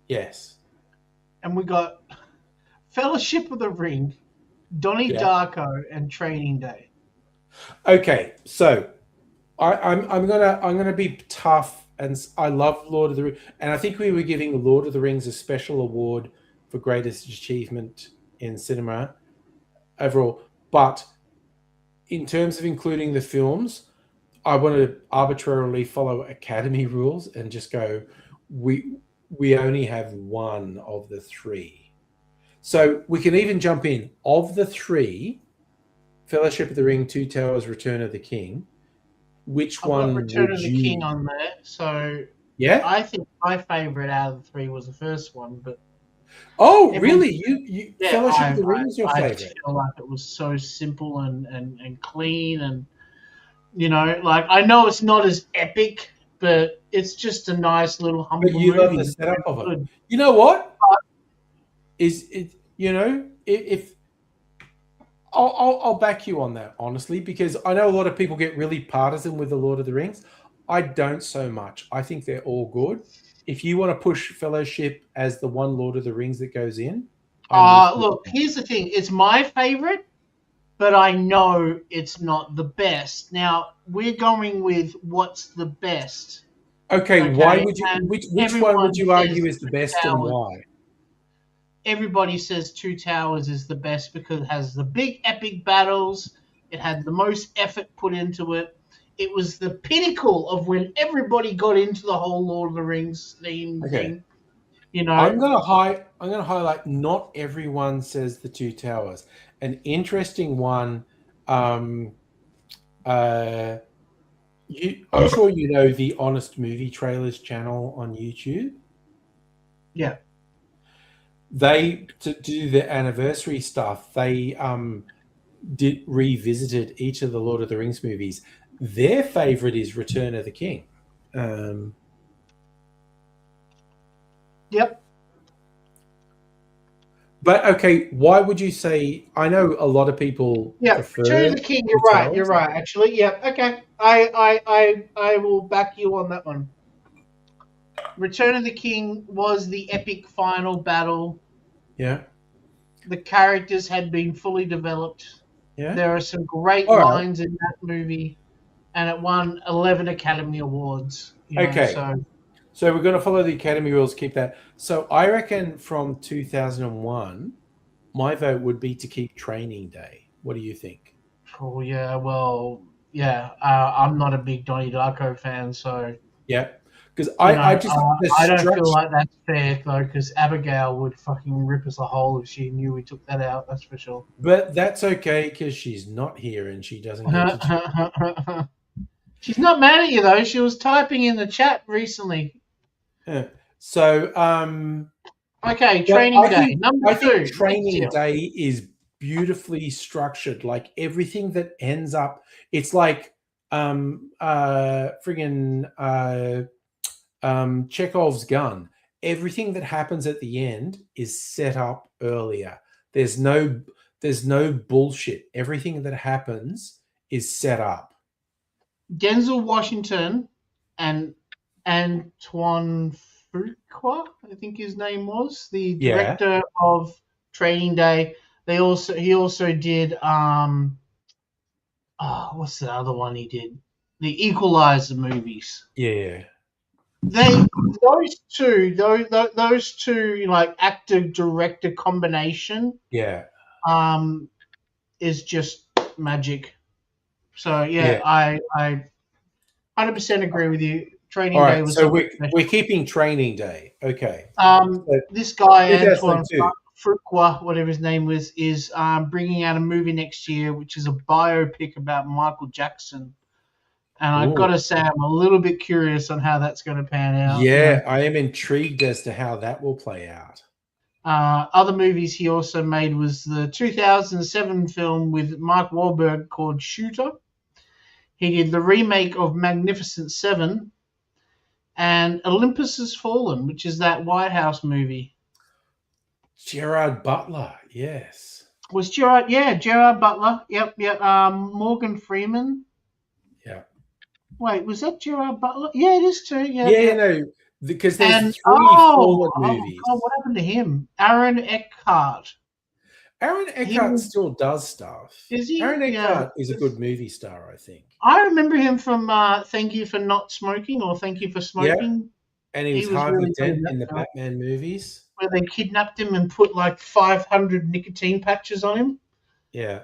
Speaker 3: Yes.
Speaker 4: and we got Fellowship of the Ring, Donnie
Speaker 3: Yeah.
Speaker 4: Darko, and Training Day.
Speaker 3: Okay, so I'm gonna be tough, and I love Lord of the Rings, and I think we were giving Lord of the Rings a special award for greatest achievement in cinema overall. But in terms of including the films, I want to arbitrarily follow Academy rules and just go, we only have one of the three. So we can even jump in. Of the three, Fellowship of the Ring, Two Towers, Return of the King, which
Speaker 4: I've got
Speaker 3: one
Speaker 4: Return
Speaker 3: would
Speaker 4: of the
Speaker 3: you...
Speaker 4: King on there, so
Speaker 3: Yeah?
Speaker 4: I think my favourite out of the three was the first one, but
Speaker 3: Oh,
Speaker 4: everyone-
Speaker 3: really? You
Speaker 4: yeah,
Speaker 3: Fellowship of the Ring is your
Speaker 4: I
Speaker 3: favorite?
Speaker 4: feel like it was so simple and clean, and like I know it's not as epic, but it's just a nice little humble
Speaker 3: But you
Speaker 4: movie.
Speaker 3: love the setup of it.
Speaker 4: Good.
Speaker 3: You know what? Is it? If I'll back you on that, honestly, because I know a lot of people get really partisan with the Lord of the Rings. I don't so much. I think they're all good. If you want to push Fellowship as the one Lord of the Rings that goes in, I'm with you.
Speaker 4: Look, here's the thing. It's my favorite, but I know it's not the best. Now, we're going with what's the best.
Speaker 3: Okay, why
Speaker 4: Okay,
Speaker 3: would you?
Speaker 4: and
Speaker 3: Which one
Speaker 4: everyone
Speaker 3: would you argue
Speaker 4: says
Speaker 3: is the best, and
Speaker 4: Towers.
Speaker 3: why?
Speaker 4: Everybody says Two Towers is the best because it has the big epic battles. It had the most effort put into it. It was the pinnacle of when everybody got into the whole Lord of the Rings theme thing.
Speaker 3: I'm gonna highlight. Not everyone says the Two Towers. An interesting one. I'm sure you know the Honest Movie Trailers channel on YouTube.
Speaker 4: Yeah.
Speaker 3: They, to do the anniversary stuff, they revisited each of the Lord of the Rings movies. Their favorite is Return of the King.
Speaker 4: Yep.
Speaker 3: But okay, why would you say? I know a lot of people prefer
Speaker 4: Return of the King. You're
Speaker 3: the
Speaker 4: right.
Speaker 3: Towers.
Speaker 4: You're right. Actually, yeah. Okay. I will back you on that one. Return of the King was the epic final battle.
Speaker 3: Yeah.
Speaker 4: The characters had been fully developed.
Speaker 3: Yeah.
Speaker 4: There are some great
Speaker 3: All right.
Speaker 4: lines in that movie, and it won 11 Academy Awards.
Speaker 3: Okay. So we're going to follow the Academy rules, keep that. So I reckon from 2001, my vote would be to keep Training Day. What do you think?
Speaker 4: Oh, yeah, well, yeah. I'm not a big Donnie Darko fan, so...
Speaker 3: Yeah, because I just...
Speaker 4: I don't feel like that's fair, though, because Abigail would fucking rip us a hole if she knew we took that out, that's for sure.
Speaker 3: But that's okay, because she's not here and she doesn't get to...
Speaker 4: She's not mad at you, though. She was typing in the chat recently.
Speaker 3: Yeah. So,
Speaker 4: okay, Training Day. Number 2.
Speaker 3: I think Training Day is beautifully structured. Like everything that ends up, it's like Chekhov's gun. Everything that happens at the end is set up earlier. There's no bullshit. Everything that happens is set up.
Speaker 4: Denzel Washington and Antoine Fuqua, I think his name was, the director of Training Day. He also did what's the other one he did? The Equalizer movies.
Speaker 3: Yeah.
Speaker 4: Those two like actor director combination.
Speaker 3: Yeah.
Speaker 4: Is just magic. So yeah. I 100% agree with you. Training Day was.
Speaker 3: So we're keeping Training Day. Okay.
Speaker 4: This guy Antoine Fuqua, whatever his name was, is bringing out a movie next year, which is a biopic about Michael Jackson. And I've got to say, I'm a little bit curious on how that's going to pan out.
Speaker 3: Yeah, I am intrigued as to how that will play out.
Speaker 4: Other movies he also made was the 2007 film with Mark Wahlberg called Shooter. He did the remake of Magnificent Seven and Olympus Has Fallen, which is that White House movie.
Speaker 3: Gerard Butler. Yes.
Speaker 4: Was Gerard? Yeah, Gerard Butler. Yep. Morgan Freeman.
Speaker 3: Yeah.
Speaker 4: Wait, was that Gerard Butler? Yeah, it is too. Yeah.
Speaker 3: Yeah, no, because there's
Speaker 4: And
Speaker 3: three forward movies.
Speaker 4: God, what happened to him? Aaron Eckhart.
Speaker 3: Aaron Eckhart still does stuff.
Speaker 4: Is he?
Speaker 3: Aaron
Speaker 4: Yeah.
Speaker 3: Eckhart is a good movie star, I think.
Speaker 4: I remember him from Thank You for Not Smoking or Thank You for Smoking.
Speaker 3: And he was Harvey
Speaker 4: really good
Speaker 3: Dent in the
Speaker 4: film,
Speaker 3: Batman movies.
Speaker 4: where they kidnapped him and put like 500 nicotine patches on him.
Speaker 3: Yeah.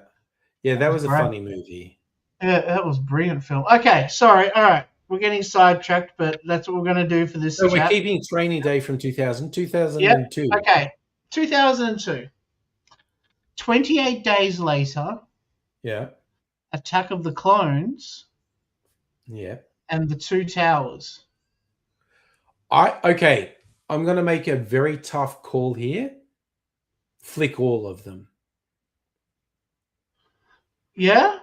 Speaker 3: Yeah, that was a
Speaker 4: great.
Speaker 3: funny movie.
Speaker 4: Yeah, that was a brilliant film. Okay, sorry. All right. We're getting sidetracked, but that's what we're going to do for this
Speaker 3: So we're
Speaker 4: chat.
Speaker 3: keeping Training Day from 2002.
Speaker 4: Okay, 2002. 28 days later,
Speaker 3: Yeah.
Speaker 4: Attack of the Clones
Speaker 3: Yeah.
Speaker 4: and The Two Towers.
Speaker 3: Okay. I'm going to make a very tough call here. Flick all of them.
Speaker 4: Yeah?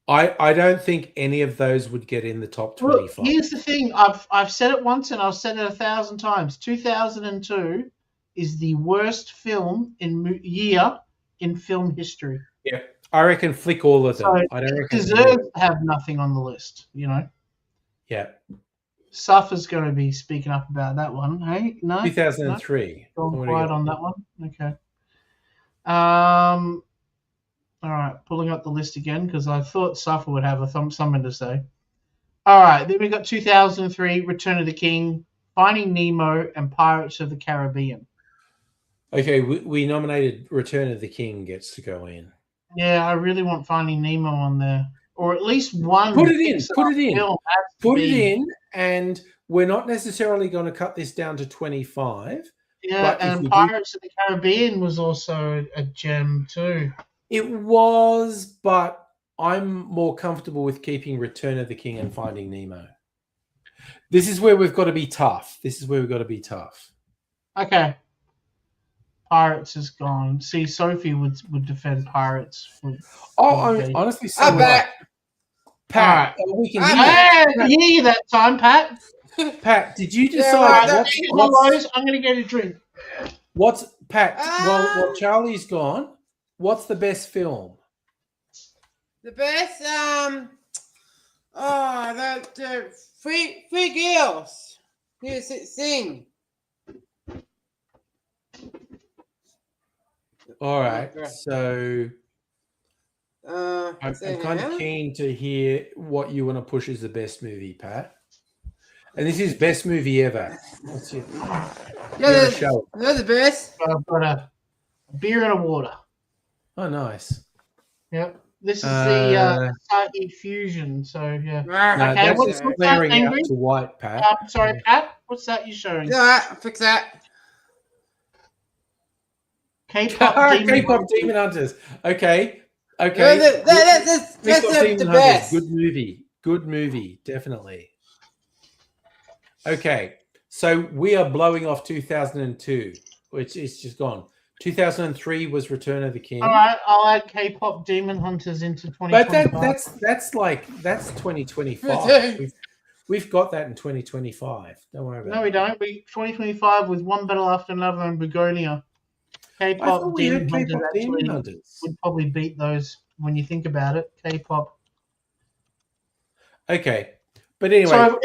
Speaker 3: I don't think any of those would get in the top 25.
Speaker 4: Look, here's the thing. I've said it once and I've said it 1,000 times. 2002 is the worst film year in film history.
Speaker 3: Yeah. I reckon flick all of them.
Speaker 4: So
Speaker 3: I don't
Speaker 4: it
Speaker 3: reckon
Speaker 4: deserves to have nothing on the list, you know?
Speaker 3: Yeah.
Speaker 4: Suffer's going to be speaking up about that one. Hey, no?
Speaker 3: 2003.
Speaker 4: No?
Speaker 3: What
Speaker 4: Gone
Speaker 3: do you
Speaker 4: quiet
Speaker 3: got?
Speaker 4: on that one. Okay. All right, pulling up the list again because I thought Suffer would have something to say. All right, then we got 2003, Return of the King, Finding Nemo, and Pirates of the Caribbean.
Speaker 3: Okay, we nominated Return of the King gets to go in.
Speaker 4: Yeah, I really want Finding Nemo on there, or at least one.
Speaker 3: Put it in.
Speaker 4: Pixar
Speaker 3: Put it in.
Speaker 4: film has to
Speaker 3: Put it
Speaker 4: be-
Speaker 3: in, and we're not necessarily going to cut this down to 25.
Speaker 4: Yeah,
Speaker 3: but if
Speaker 4: and
Speaker 3: we do-
Speaker 4: Pirates of the Caribbean was also a gem too.
Speaker 3: It was, but I'm more comfortable with keeping Return of the King and Finding Nemo. This is where we've got to be tough.
Speaker 4: Okay. Pirates is gone. See, Sophie would defend Pirates.
Speaker 3: Honestly, so
Speaker 5: I'm
Speaker 3: would I.
Speaker 5: back.
Speaker 3: Pat, we can hear
Speaker 4: Hey, I hear you that time, Pat.
Speaker 3: you. Pat, did you
Speaker 5: Yeah,
Speaker 3: decide
Speaker 5: well,
Speaker 4: I'm going to get a drink.
Speaker 3: what's Pat?
Speaker 5: Ah.
Speaker 3: While Charlie's gone, what's the best film?
Speaker 5: The best, the three girls. Who sing.
Speaker 3: All right,
Speaker 5: Okay.
Speaker 3: so I'm kind of keen to hear what you want to push as the best movie, Pat. And this is best movie ever. What's your
Speaker 5: Yeah,
Speaker 3: show?
Speaker 5: they're the best.
Speaker 4: I've got a beer and a water.
Speaker 3: Oh, nice.
Speaker 4: Yep. This is the Asahi Fusion. So, yeah.
Speaker 3: No,
Speaker 5: Right.
Speaker 3: that's
Speaker 4: what's
Speaker 3: just
Speaker 4: that,
Speaker 3: flaring out
Speaker 4: Angry?
Speaker 3: to white, Pat.
Speaker 4: Sorry, Pat. What's that you're showing?
Speaker 5: Alright, fix that.
Speaker 4: K-pop Demon.
Speaker 3: K-pop Demon Hunters. Okay.
Speaker 5: Yeah,
Speaker 3: K-pop
Speaker 5: that's the
Speaker 3: Demon
Speaker 5: best.
Speaker 3: Hunters. Good movie. Definitely. Okay. So we are blowing off 2002, which is just gone. 2003 was Return of the King.
Speaker 4: All right, I'll add K-pop Demon Hunters into
Speaker 3: But
Speaker 4: 2025.
Speaker 3: that's 2025. We've got that in 2025. Don't worry about it.
Speaker 4: No, we don't. 2025 with One Battle After Another and Begonia.
Speaker 3: I thought
Speaker 4: K-pop
Speaker 3: we
Speaker 4: Demon
Speaker 3: had
Speaker 4: Hunters
Speaker 3: K-pop Demon
Speaker 4: actually
Speaker 3: Hunters.
Speaker 4: would probably beat those when you think about it. K-pop.
Speaker 3: Okay. But anyway,
Speaker 4: So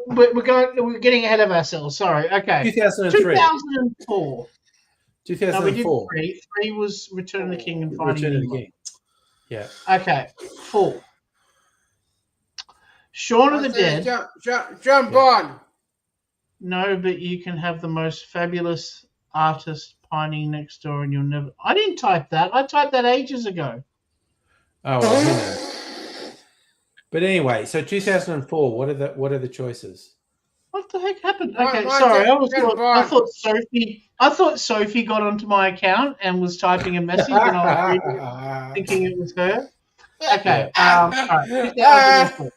Speaker 4: we're getting ahead of ourselves. Sorry. Okay.
Speaker 3: 2003.
Speaker 4: 2004. No, we did
Speaker 3: 2004.
Speaker 4: three. Three was Return of the King and Finding
Speaker 3: Return of the
Speaker 4: Nemo.
Speaker 3: King. Yeah.
Speaker 4: Okay. 4. Shaun of the Dead.
Speaker 5: John Bond.
Speaker 4: No, but you can have the most fabulous artist pining next door, and you'll never. I didn't type that. I typed that ages ago.
Speaker 3: Oh, well, who knows? But anyway, so 2004. What are the choices?
Speaker 4: What the heck happened?
Speaker 5: Mine-
Speaker 4: Okay,
Speaker 5: mine's
Speaker 4: sorry.
Speaker 5: John Bond.
Speaker 4: I thought Sophie got onto my account and was typing a message, and I was reading, thinking it was her. Okay. All right. 2004.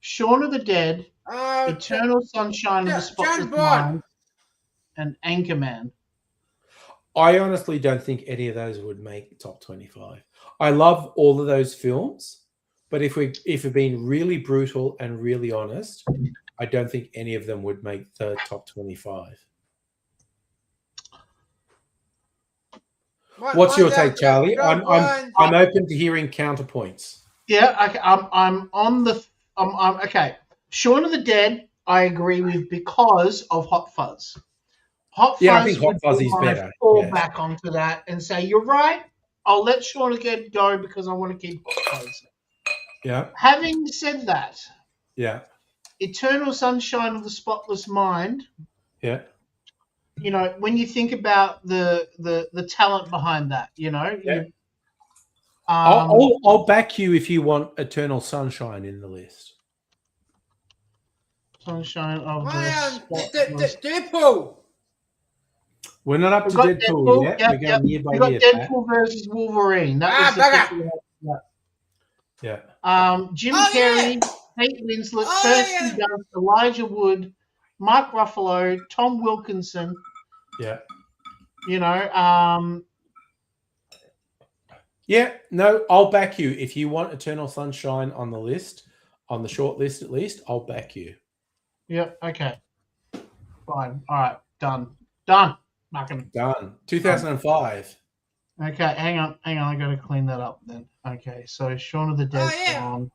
Speaker 4: Shaun of the Dead, Eternal Sunshine of the Spotless
Speaker 5: John Bond.
Speaker 4: Mind, and Anchorman.
Speaker 3: I honestly don't think any of those would make top 25. I love all of those films, but if we're being really brutal and really honest, I don't think any of them would make the top 25. What's your
Speaker 5: Mine's
Speaker 3: take,
Speaker 5: out,
Speaker 3: Charlie?
Speaker 5: John
Speaker 3: I'm
Speaker 5: Bond.
Speaker 3: open to hearing counterpoints.
Speaker 4: Yeah, I'm on the. I'm okay. Shaun of the Dead, I agree with because of Hot Fuzz. Hot
Speaker 3: Yeah, I
Speaker 4: Fuzz
Speaker 3: think Hot
Speaker 4: would
Speaker 3: Fuzz
Speaker 4: be
Speaker 3: is
Speaker 4: my
Speaker 3: better.
Speaker 4: fall
Speaker 3: Yes.
Speaker 4: back onto that and say you're right. I'll let Shaun of the Dead go because I want to keep Hot Fuzz.
Speaker 3: Yeah,
Speaker 4: Having said that,
Speaker 3: yeah,
Speaker 4: Eternal Sunshine of the Spotless Mind.
Speaker 3: yeah.
Speaker 4: You know, when you think about the talent behind that, you know,
Speaker 3: Yeah.
Speaker 4: you,
Speaker 3: I'll back you if you want Eternal Sunshine in the list.
Speaker 4: Sunshine of the
Speaker 5: Mine,
Speaker 4: Spotless.
Speaker 5: Deadpool.
Speaker 3: We're not up
Speaker 4: We
Speaker 3: to
Speaker 4: got
Speaker 3: Deadpool,
Speaker 4: Deadpool,
Speaker 3: yet.
Speaker 4: yep,
Speaker 3: We're going year by
Speaker 4: We got
Speaker 3: year.
Speaker 4: Deadpool versus Wolverine. That was the
Speaker 5: bugger.
Speaker 4: pick we had.
Speaker 3: Yeah.
Speaker 4: Jim
Speaker 5: Oh,
Speaker 4: Carrey,
Speaker 5: yeah.
Speaker 4: Kate Winslet,
Speaker 5: Oh,
Speaker 4: Kirsten
Speaker 5: yeah.
Speaker 4: Dunst, Elijah Wood, Mark Ruffalo, Tom Wilkinson.
Speaker 3: Yeah.
Speaker 4: You know,
Speaker 3: Yeah. No, I'll back you. If you want Eternal Sunshine on the list, on the short list at least, I'll back you.
Speaker 4: yep, okay. Fine. All right, done. Fucking
Speaker 3: Done. 2005.
Speaker 4: okay, hang on. I got to clean that up then. Okay, so Shaun of the Dead.
Speaker 5: Oh, yeah.
Speaker 4: Gone.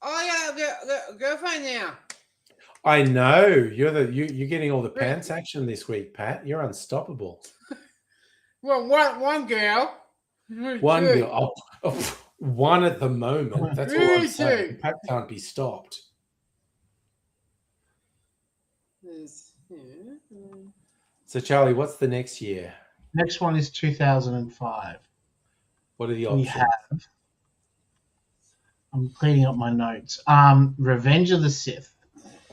Speaker 5: Oh, yeah, girlfriend now.
Speaker 3: I know. You're getting all the pants action this week, Pat. You're unstoppable.
Speaker 5: Well, one girl.
Speaker 3: One
Speaker 5: Two.
Speaker 3: girl. Oh, one at the moment. That's all I'm
Speaker 5: Two.
Speaker 3: saying. Pat can't be stopped. So, Charlie, what's the next year?
Speaker 4: Next one is 2005.
Speaker 3: What are the
Speaker 4: We
Speaker 3: options?
Speaker 4: have. I'm cleaning up my notes. Revenge of the Sith.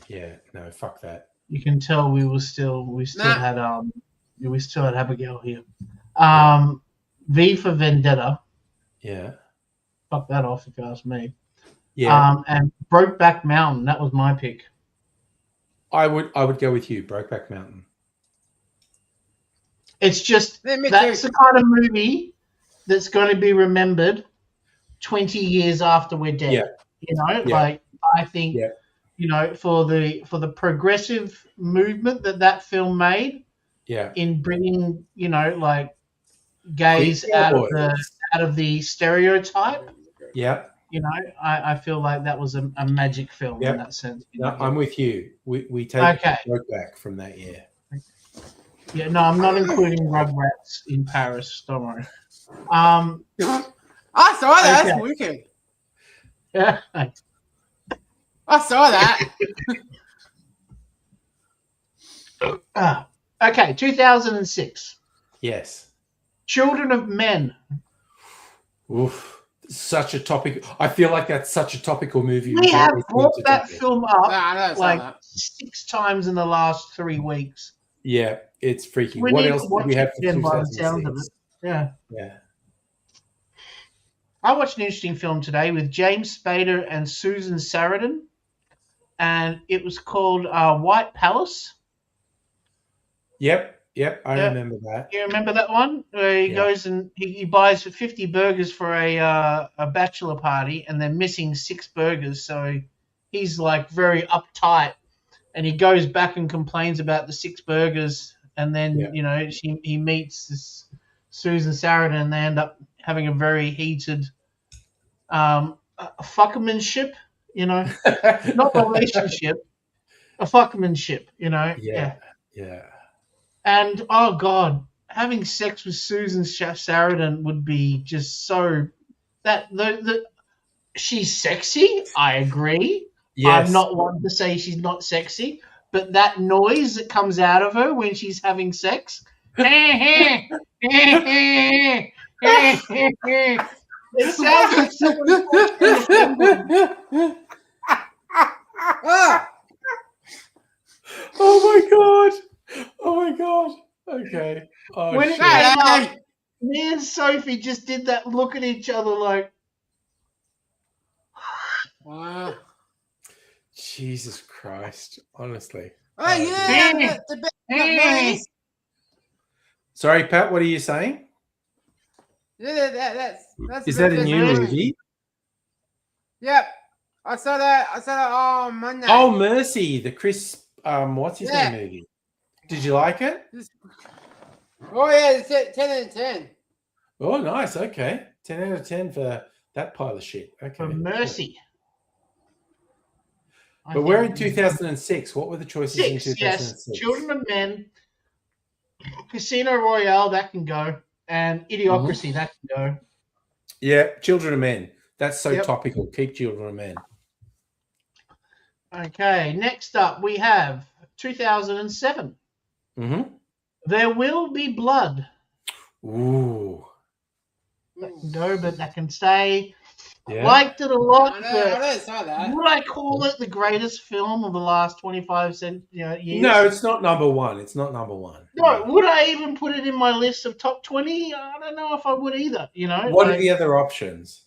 Speaker 3: Yeah, no, fuck that.
Speaker 4: You can tell we still
Speaker 5: Nah.
Speaker 4: had Abigail here. V for Vendetta.
Speaker 3: Yeah.
Speaker 4: Fuck that off if you ask me.
Speaker 3: Yeah.
Speaker 4: And Brokeback Mountain. That was my pick.
Speaker 3: I would go with you, Brokeback Mountain.
Speaker 4: It's just
Speaker 5: Me too.
Speaker 4: that's the kind of movie that's going to be remembered 20 years after we're dead.
Speaker 3: Yeah.
Speaker 4: You know,
Speaker 3: Yeah.
Speaker 4: like I think,
Speaker 3: Yeah.
Speaker 4: you know, for the progressive movement that film made
Speaker 3: Yeah.
Speaker 4: in bringing, you know, like gays
Speaker 3: Quick
Speaker 4: out
Speaker 3: Cowboys.
Speaker 4: of the stereotype.
Speaker 3: Yeah.
Speaker 4: You know, I feel like that was a magic film
Speaker 3: Yep.
Speaker 4: in that sense. you
Speaker 3: No,
Speaker 4: know.
Speaker 3: I'm with you. We take
Speaker 4: Okay.
Speaker 3: Brokeback from that year.
Speaker 4: Yeah, no, I'm not including Rugrats in Paris. Don't worry. Um,
Speaker 5: I saw that.
Speaker 4: Okay.
Speaker 5: That's wicked.
Speaker 4: yeah.
Speaker 5: I saw that.
Speaker 4: Okay, 2006.
Speaker 3: Yes.
Speaker 4: Children of Men.
Speaker 3: Oof. Such a topic. I feel like that's such a topical movie.
Speaker 4: We have
Speaker 3: always
Speaker 4: brought
Speaker 3: been
Speaker 4: that
Speaker 3: today.
Speaker 4: film
Speaker 5: Nah,
Speaker 4: up
Speaker 5: I know, I saw
Speaker 4: like
Speaker 5: that.
Speaker 4: 6 times in the last 3 weeks.
Speaker 3: Yeah, it's freaky.
Speaker 4: We
Speaker 3: What
Speaker 4: need
Speaker 3: else
Speaker 4: to
Speaker 3: did
Speaker 4: watch
Speaker 3: we have
Speaker 4: it
Speaker 3: for
Speaker 4: again by the sound of
Speaker 3: 2006?
Speaker 4: Yeah.
Speaker 3: Yeah.
Speaker 4: I watched an interesting film today with James Spader and Susan Sarandon, and it was called White Palace.
Speaker 3: Yep. I
Speaker 4: Yeah.
Speaker 3: remember that.
Speaker 4: You remember that one where he
Speaker 3: Yeah.
Speaker 4: goes and he buys 50 burgers for a bachelor party, and they're missing 6 burgers, so he's like very uptight, and he goes back and complains about the 6 burgers, and then
Speaker 3: Yeah.
Speaker 4: you know he meets this Susan Sarandon, and they end up having a very heated fuckmanship, you know, not a relationship, a fuckmanship, you know.
Speaker 3: Yeah.
Speaker 4: And oh god, having sex with Susan Sarandon would be just so that she's sexy. I agree.
Speaker 3: Yes.
Speaker 4: I'm not one to say she's not sexy, but that noise that comes out of her when she's having sex, it sounds like someone's
Speaker 5: Oh,
Speaker 3: Oh my god. Okay. Oh,
Speaker 4: when it
Speaker 3: shit.
Speaker 4: came up,
Speaker 5: hey.
Speaker 4: me and Sophie just did that look at each other like,
Speaker 5: Wow.
Speaker 3: Jesus Christ. Honestly.
Speaker 5: Oh, yeah. The best.
Speaker 3: Sorry, Pat, what are you saying?
Speaker 5: Yeah, that's
Speaker 3: Is
Speaker 5: the
Speaker 3: that a
Speaker 5: best
Speaker 3: new movie?
Speaker 5: Yep. I saw that on Monday.
Speaker 3: Oh, Mercy, the Chris what's his
Speaker 5: Yeah.
Speaker 3: name movie? Did you like it?
Speaker 5: Oh yeah, it's 10 out of 10.
Speaker 3: Oh, nice. Okay. 10 out of 10 for that pile of shit. Okay.
Speaker 4: For
Speaker 3: cool.
Speaker 4: mercy. I
Speaker 3: But we're in
Speaker 4: think
Speaker 3: 2006. What were the choices in
Speaker 4: 6,
Speaker 3: 2006?
Speaker 4: yes. Children of Men, Casino Royale, that can go, and Idiocracy, that can go.
Speaker 3: Yeah, Children of Men. That's so
Speaker 4: Yep.
Speaker 3: topical. Keep Children of Men.
Speaker 4: Okay, next up we have 2007.
Speaker 3: Mm-hmm.
Speaker 4: There Will Be Blood.
Speaker 3: Ooh.
Speaker 4: That can go, but that can stay.
Speaker 3: Yeah.
Speaker 4: Liked it a lot,
Speaker 5: I
Speaker 4: but
Speaker 5: know, saw that.
Speaker 4: would I call it the greatest film of the last 25 years?
Speaker 3: No, it's not number one. It's not number one.
Speaker 4: No, would I even put it in my list of top 20? I don't know if I would either,
Speaker 3: What are
Speaker 4: like,
Speaker 3: the other options?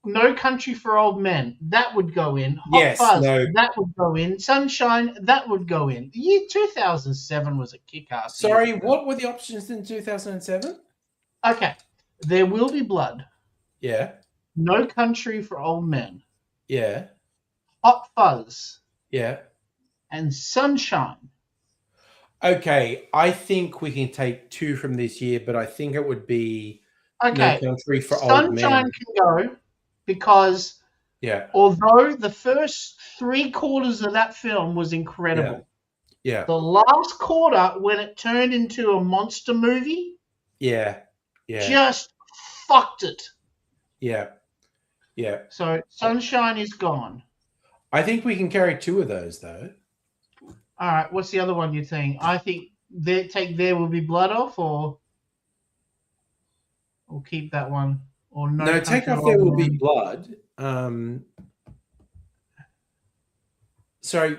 Speaker 4: No Country for Old Men, that would go in. Hot
Speaker 3: Yes,
Speaker 4: Fuzz,
Speaker 3: no.
Speaker 4: that would go in. Sunshine, that would go in. The year 2007 was a kick-ass year.
Speaker 3: Sorry, what were the options in 2007?
Speaker 4: Okay, There Will Be Blood,
Speaker 3: Yeah.
Speaker 4: No Country for Old Men,
Speaker 3: Yeah.
Speaker 4: Hot Fuzz,
Speaker 3: Yeah.
Speaker 4: and Sunshine.
Speaker 3: Okay, I think we can take two from this year, but I think it would be
Speaker 4: Okay,
Speaker 3: No Country for Old
Speaker 4: Sunshine
Speaker 3: Men.
Speaker 4: can go because
Speaker 3: Yeah.
Speaker 4: although the first 3/4 of that film was incredible,
Speaker 3: Yeah.
Speaker 4: the last quarter, when it turned into a monster movie,
Speaker 3: Yeah. Yeah.
Speaker 4: just fucked it.
Speaker 3: Yeah. Yeah.
Speaker 4: So Sunshine is gone.
Speaker 3: I think we can carry two of those though.
Speaker 4: All right, what's the other one you think? I think take There Will Be Blood off, or we'll keep that one, or
Speaker 3: No, take
Speaker 4: Country
Speaker 3: off
Speaker 4: for
Speaker 3: There
Speaker 4: Old
Speaker 3: Will Be
Speaker 4: Men.
Speaker 3: Blood. Sorry,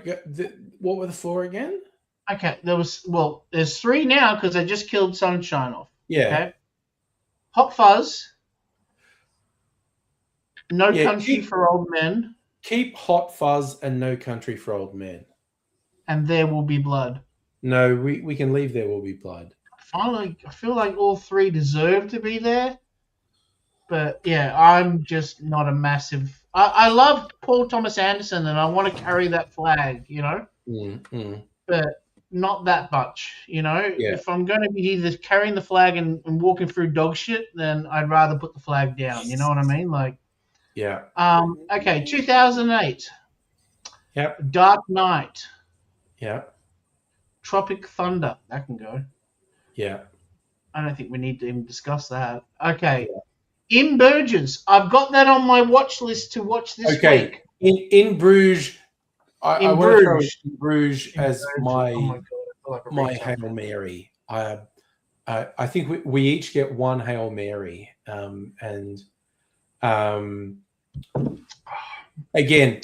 Speaker 3: what were the four again?
Speaker 4: Okay, there's 3 now because I just killed Sunshine off.
Speaker 3: Yeah.
Speaker 4: Okay. Hot Fuzz, No
Speaker 3: Yeah,
Speaker 4: Country for Old Men,
Speaker 3: Keep Hot Fuzz and No Country for Old Men.
Speaker 4: and There Will Be Blood.
Speaker 3: No, we can leave There Will Be Blood.
Speaker 4: Finally, I feel like all 3 deserve to be there. But yeah, I'm just not a massive. I love Paul Thomas Anderson, and I want to carry that flag, but not that much,
Speaker 3: Yeah.
Speaker 4: If I'm going to be either carrying the flag and walking through dog shit, then I'd rather put the flag down. You know what I mean? Like,
Speaker 3: Yeah.
Speaker 4: okay, 2008.
Speaker 3: Yep.
Speaker 4: Dark Knight,
Speaker 3: Yeah.
Speaker 4: Tropic Thunder. That can go.
Speaker 3: Yeah.
Speaker 4: I don't think we need to even discuss that. Okay. In Burgess. I've got that on my watch list to watch this
Speaker 3: Okay.
Speaker 4: week.
Speaker 3: In Bruges, I
Speaker 4: In
Speaker 3: want to throw
Speaker 4: Bruges.
Speaker 3: in Bruges as
Speaker 4: Oh my God, I feel like a
Speaker 3: my
Speaker 4: retard.
Speaker 3: Hail Mary. I think we each get one Hail Mary. Again,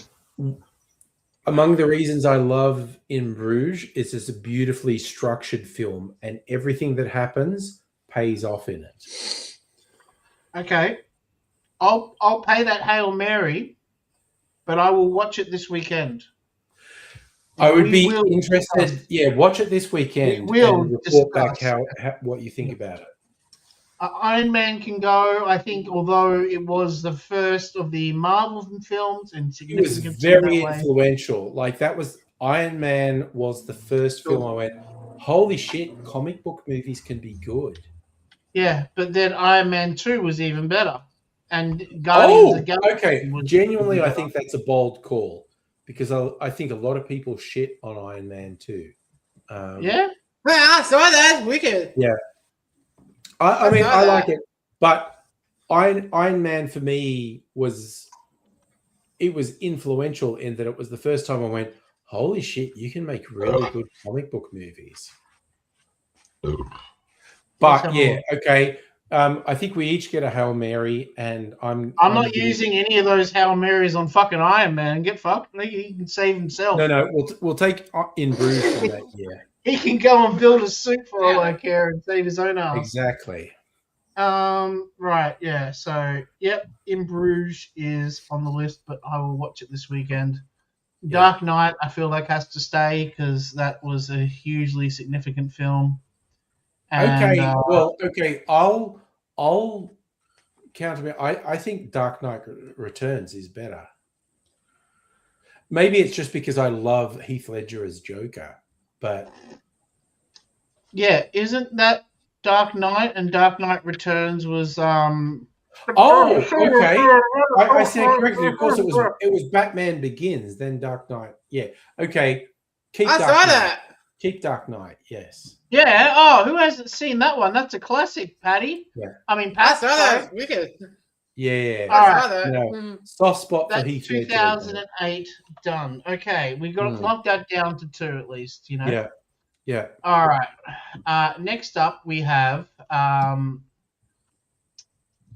Speaker 3: among the reasons I love In Bruges is it's a beautifully structured film, and everything that happens pays off in it.
Speaker 4: Okay. I'll pay that Hail Mary, but I will watch it this weekend.
Speaker 3: I would
Speaker 4: We
Speaker 3: be
Speaker 4: will
Speaker 3: interested.
Speaker 4: discuss.
Speaker 3: Yeah, watch it this weekend
Speaker 4: We will
Speaker 3: and report back
Speaker 4: discuss.
Speaker 3: how what you think about it.
Speaker 4: Iron Man can go. I think, although it was the first of the Marvel films and
Speaker 3: It was
Speaker 4: significant in
Speaker 3: very
Speaker 4: that way.
Speaker 3: influential. Like that was Iron Man was the first film I went, holy shit, comic book movies can be good.
Speaker 4: Yeah, but then Iron Man 2 was even better. And Guardians of the Galaxy
Speaker 3: okay.
Speaker 4: was
Speaker 3: Genuinely,
Speaker 4: even
Speaker 3: I
Speaker 4: better.
Speaker 3: think that's a bold call because I think a lot of people shit on Iron Man 2.
Speaker 4: Yeah?
Speaker 5: Man, I saw that. Wicked.
Speaker 3: I mean,
Speaker 5: saw
Speaker 3: I
Speaker 5: that.
Speaker 3: like it, but Iron Man for me was influential in that it was the first time I went, holy shit, you can make really good comic book movies. But yeah, okay. I think we each get a Hail Mary, and I'm
Speaker 4: not using any of those Hail Marys on fucking Iron Man. Get fucked. He can save himself.
Speaker 3: No, we'll take In Bruges from that year.
Speaker 4: He can go and build a suit for all I care and save his own ass.
Speaker 3: Exactly.
Speaker 4: Right, yeah. So, yep, In Bruges is on the list, but I will watch it this weekend.
Speaker 3: Yeah.
Speaker 4: Dark Knight, I feel like has to stay because that was a hugely significant film. And,
Speaker 3: Okay. I'll counter. I think Dark Knight Returns is better. Maybe it's just because I love Heath Ledger as Joker, but
Speaker 4: yeah, isn't that Dark Knight and Dark Knight Returns was
Speaker 3: Oh, okay. I stand corrected. Of course, it was Batman Begins, then Dark Knight. Yeah. Okay. Keep
Speaker 5: I
Speaker 3: Dark
Speaker 5: saw
Speaker 3: Knight.
Speaker 5: that.
Speaker 3: Keep Dark Knight. Yes.
Speaker 4: Yeah. Oh, who hasn't seen that one? That's a classic, Patty.
Speaker 3: Yeah.
Speaker 4: I mean,
Speaker 5: I
Speaker 4: Pat.
Speaker 5: saw that. Wicked.
Speaker 3: Yeah.
Speaker 4: All
Speaker 5: I
Speaker 4: right.
Speaker 5: saw that.
Speaker 3: No.
Speaker 5: Mm.
Speaker 3: Soft spot for
Speaker 4: That's
Speaker 3: Heath Ledger.
Speaker 4: 2008 done. Okay, we got to knock that down to 2 at least. You know.
Speaker 3: Yeah. Yeah.
Speaker 4: All right. Next up, we have.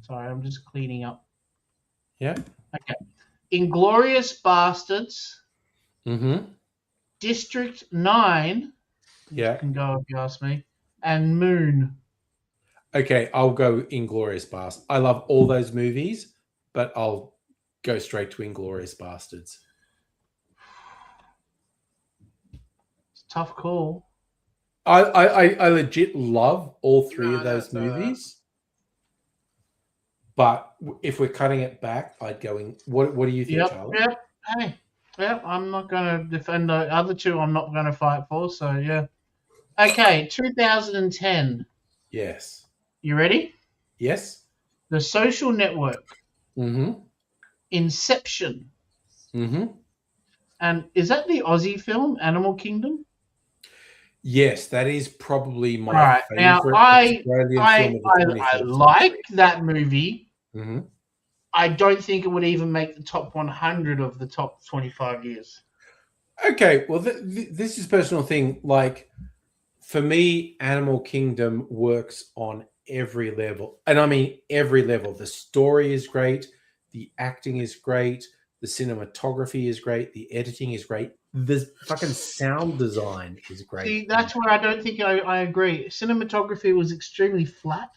Speaker 4: Sorry, I'm just cleaning up.
Speaker 3: Yeah.
Speaker 4: Okay. Inglorious Bastards,
Speaker 3: Mm-hmm.
Speaker 4: District 9.
Speaker 3: Yeah.
Speaker 4: Can go if you ask me. And Moon.
Speaker 3: Okay, I'll go Inglorious Bastards. I love all those movies, but I'll go straight to Inglorious Bastards.
Speaker 4: It's a tough call.
Speaker 3: I legit love all three
Speaker 5: No,
Speaker 3: of those
Speaker 5: that's,
Speaker 3: movies. But if we're cutting it back, I'd go in. What do you think, Charlie?
Speaker 4: Yep. Hey. Yep. I'm not going to defend the other two. I'm not going to fight for. So yeah. Okay. 2010.
Speaker 3: Yes.
Speaker 4: You ready?
Speaker 3: Yes.
Speaker 4: The Social Network.
Speaker 3: Mm-hmm.
Speaker 4: Inception.
Speaker 3: Mm-hmm.
Speaker 4: And is that the Aussie film Animal Kingdom?
Speaker 3: Yes, that is probably my
Speaker 4: All right.
Speaker 3: favorite
Speaker 4: Now,
Speaker 3: Australian
Speaker 4: I
Speaker 3: film of the 21st
Speaker 4: I
Speaker 3: century.
Speaker 4: like that movie.
Speaker 3: Mm-hmm.
Speaker 4: I don't think it would even make the top 100 of the top 25 years.
Speaker 3: Okay, well, this is a personal thing. Like, for me, Animal Kingdom works on every level. And I mean every level. The story is great. The acting is great. The cinematography is great. The editing is great. The fucking sound design is great.
Speaker 4: See, that's where I don't think I agree. Cinematography was extremely flat.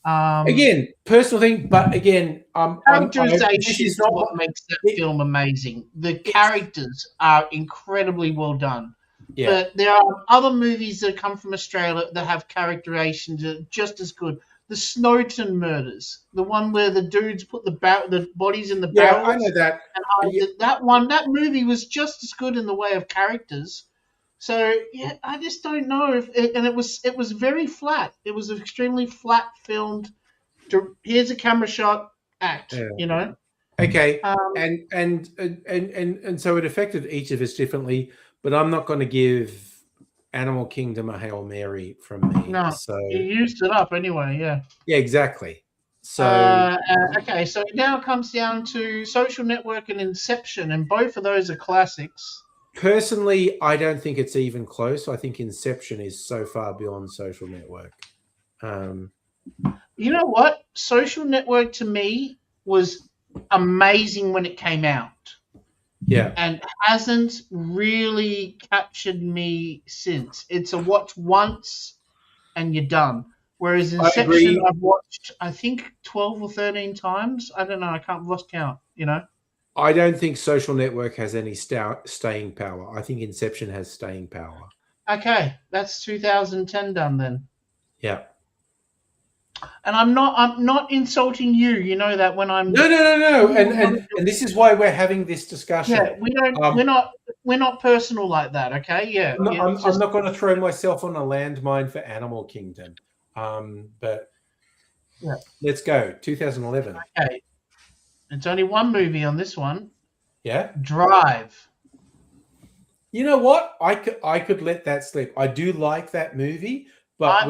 Speaker 3: Again, personal thing, but again,
Speaker 4: Characterization
Speaker 3: this
Speaker 4: is
Speaker 3: not
Speaker 4: what makes that film amazing. The characters are incredibly well done.
Speaker 3: Yeah.
Speaker 4: But there are other movies that come from Australia that have characterizations that are just as good. The Snowden murders, the one where the dudes put the bodies in the
Speaker 3: Yeah,
Speaker 4: barrels.
Speaker 3: I know that.
Speaker 4: That movie was just as good in the way of characters. So yeah, I just don't know if it was very flat. It was an extremely flat filmed. Here's a camera shot, act.
Speaker 3: Yeah.
Speaker 4: You know.
Speaker 3: Okay, and so it affected each of us differently. But I'm not going to give Animal Kingdom a Hail Mary from me.
Speaker 4: No,
Speaker 3: so
Speaker 4: you used it up anyway. Yeah.
Speaker 3: yeah, exactly. So
Speaker 4: Okay, so it now comes down to Social Network and Inception, and both of those are classics.
Speaker 3: personally, I don't think it's even close. I think Inception is so far beyond Social Network.
Speaker 4: You know what? Social Network to me was amazing when it came out.
Speaker 3: Yeah.
Speaker 4: And hasn't really captured me since. It's a watch once and you're done. Whereas Inception,
Speaker 3: agree.
Speaker 4: I've watched, I think, 12 or 13 times. I don't know. I can't lost count, you know?
Speaker 3: I don't think Social Network has any staying power. I think Inception has staying power.
Speaker 4: Okay, that's 2010 done then.
Speaker 3: Yeah.
Speaker 4: And I'm not insulting you. You know that when I'm
Speaker 3: No. And this is why we're having this discussion.
Speaker 4: yeah, we're not personal like that. Okay, yeah.
Speaker 3: I'm
Speaker 4: it's
Speaker 3: not going to throw myself on a landmine for Animal Kingdom. But
Speaker 4: Yeah.
Speaker 3: let's go. 2011.
Speaker 4: okay. It's only one movie on this one.
Speaker 3: Yeah.
Speaker 4: Drive.
Speaker 3: You know what? I could let that slip. I do like that movie, but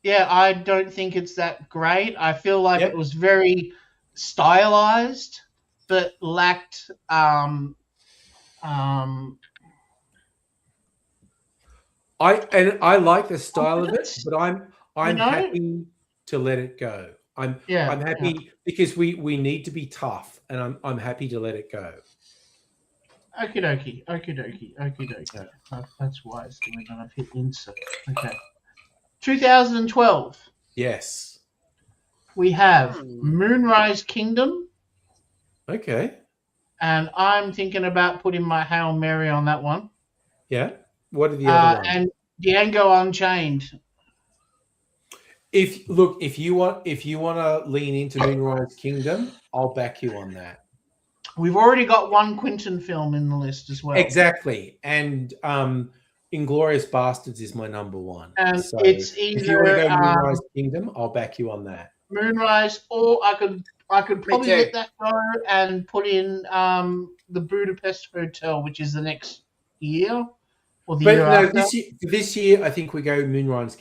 Speaker 4: I don't think it's that great. I feel like
Speaker 3: Yep.
Speaker 4: it was very stylized, but lacked
Speaker 3: I like the style of it, but I'm
Speaker 4: know?
Speaker 3: happy to let it go. I'm happy because we need to be tough, and I'm happy to let it go.
Speaker 4: Okie dokie. That's wise. We're gonna hit insert. Okay. 2012.
Speaker 3: Yes.
Speaker 4: We have Moonrise Kingdom,
Speaker 3: Okay.
Speaker 4: and I'm thinking about putting my Hail Mary on that one.
Speaker 3: Yeah. What are the other ones?
Speaker 4: And Django Unchained.
Speaker 3: If you want to lean into Moonrise Kingdom, I'll back you on that.
Speaker 4: We've already got one Quentin film in the list as well.
Speaker 3: Exactly. And Inglorious Bastards is my number one.
Speaker 4: And
Speaker 3: So
Speaker 4: it's
Speaker 3: if you want to
Speaker 4: either
Speaker 3: go Moonrise Kingdom, I'll back you on that.
Speaker 4: Moonrise, or I could probably
Speaker 5: too.
Speaker 4: let that go and put in the Budapest Hotel, which is the next year or the
Speaker 3: But
Speaker 4: year
Speaker 3: no,
Speaker 4: after.
Speaker 3: this year I think we go Moonrise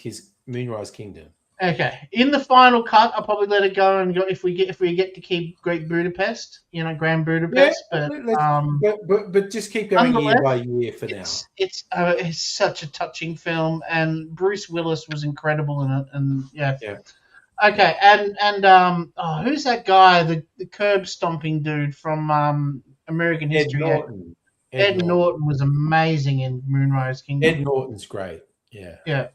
Speaker 3: Kingdom.
Speaker 4: Okay, in the final cut, I'll probably let it go and go if we get to keep Great Budapest, Grand Budapest.
Speaker 3: But just keep going year by year for now.
Speaker 4: It's such a touching film, and Bruce Willis was incredible in it, and yeah. Okay, and who's that guy, the curb stomping dude from American History? Ed Norton was amazing in Moonrise Kingdom.
Speaker 3: Ed Norton's great. Yeah.
Speaker 4: Yeah.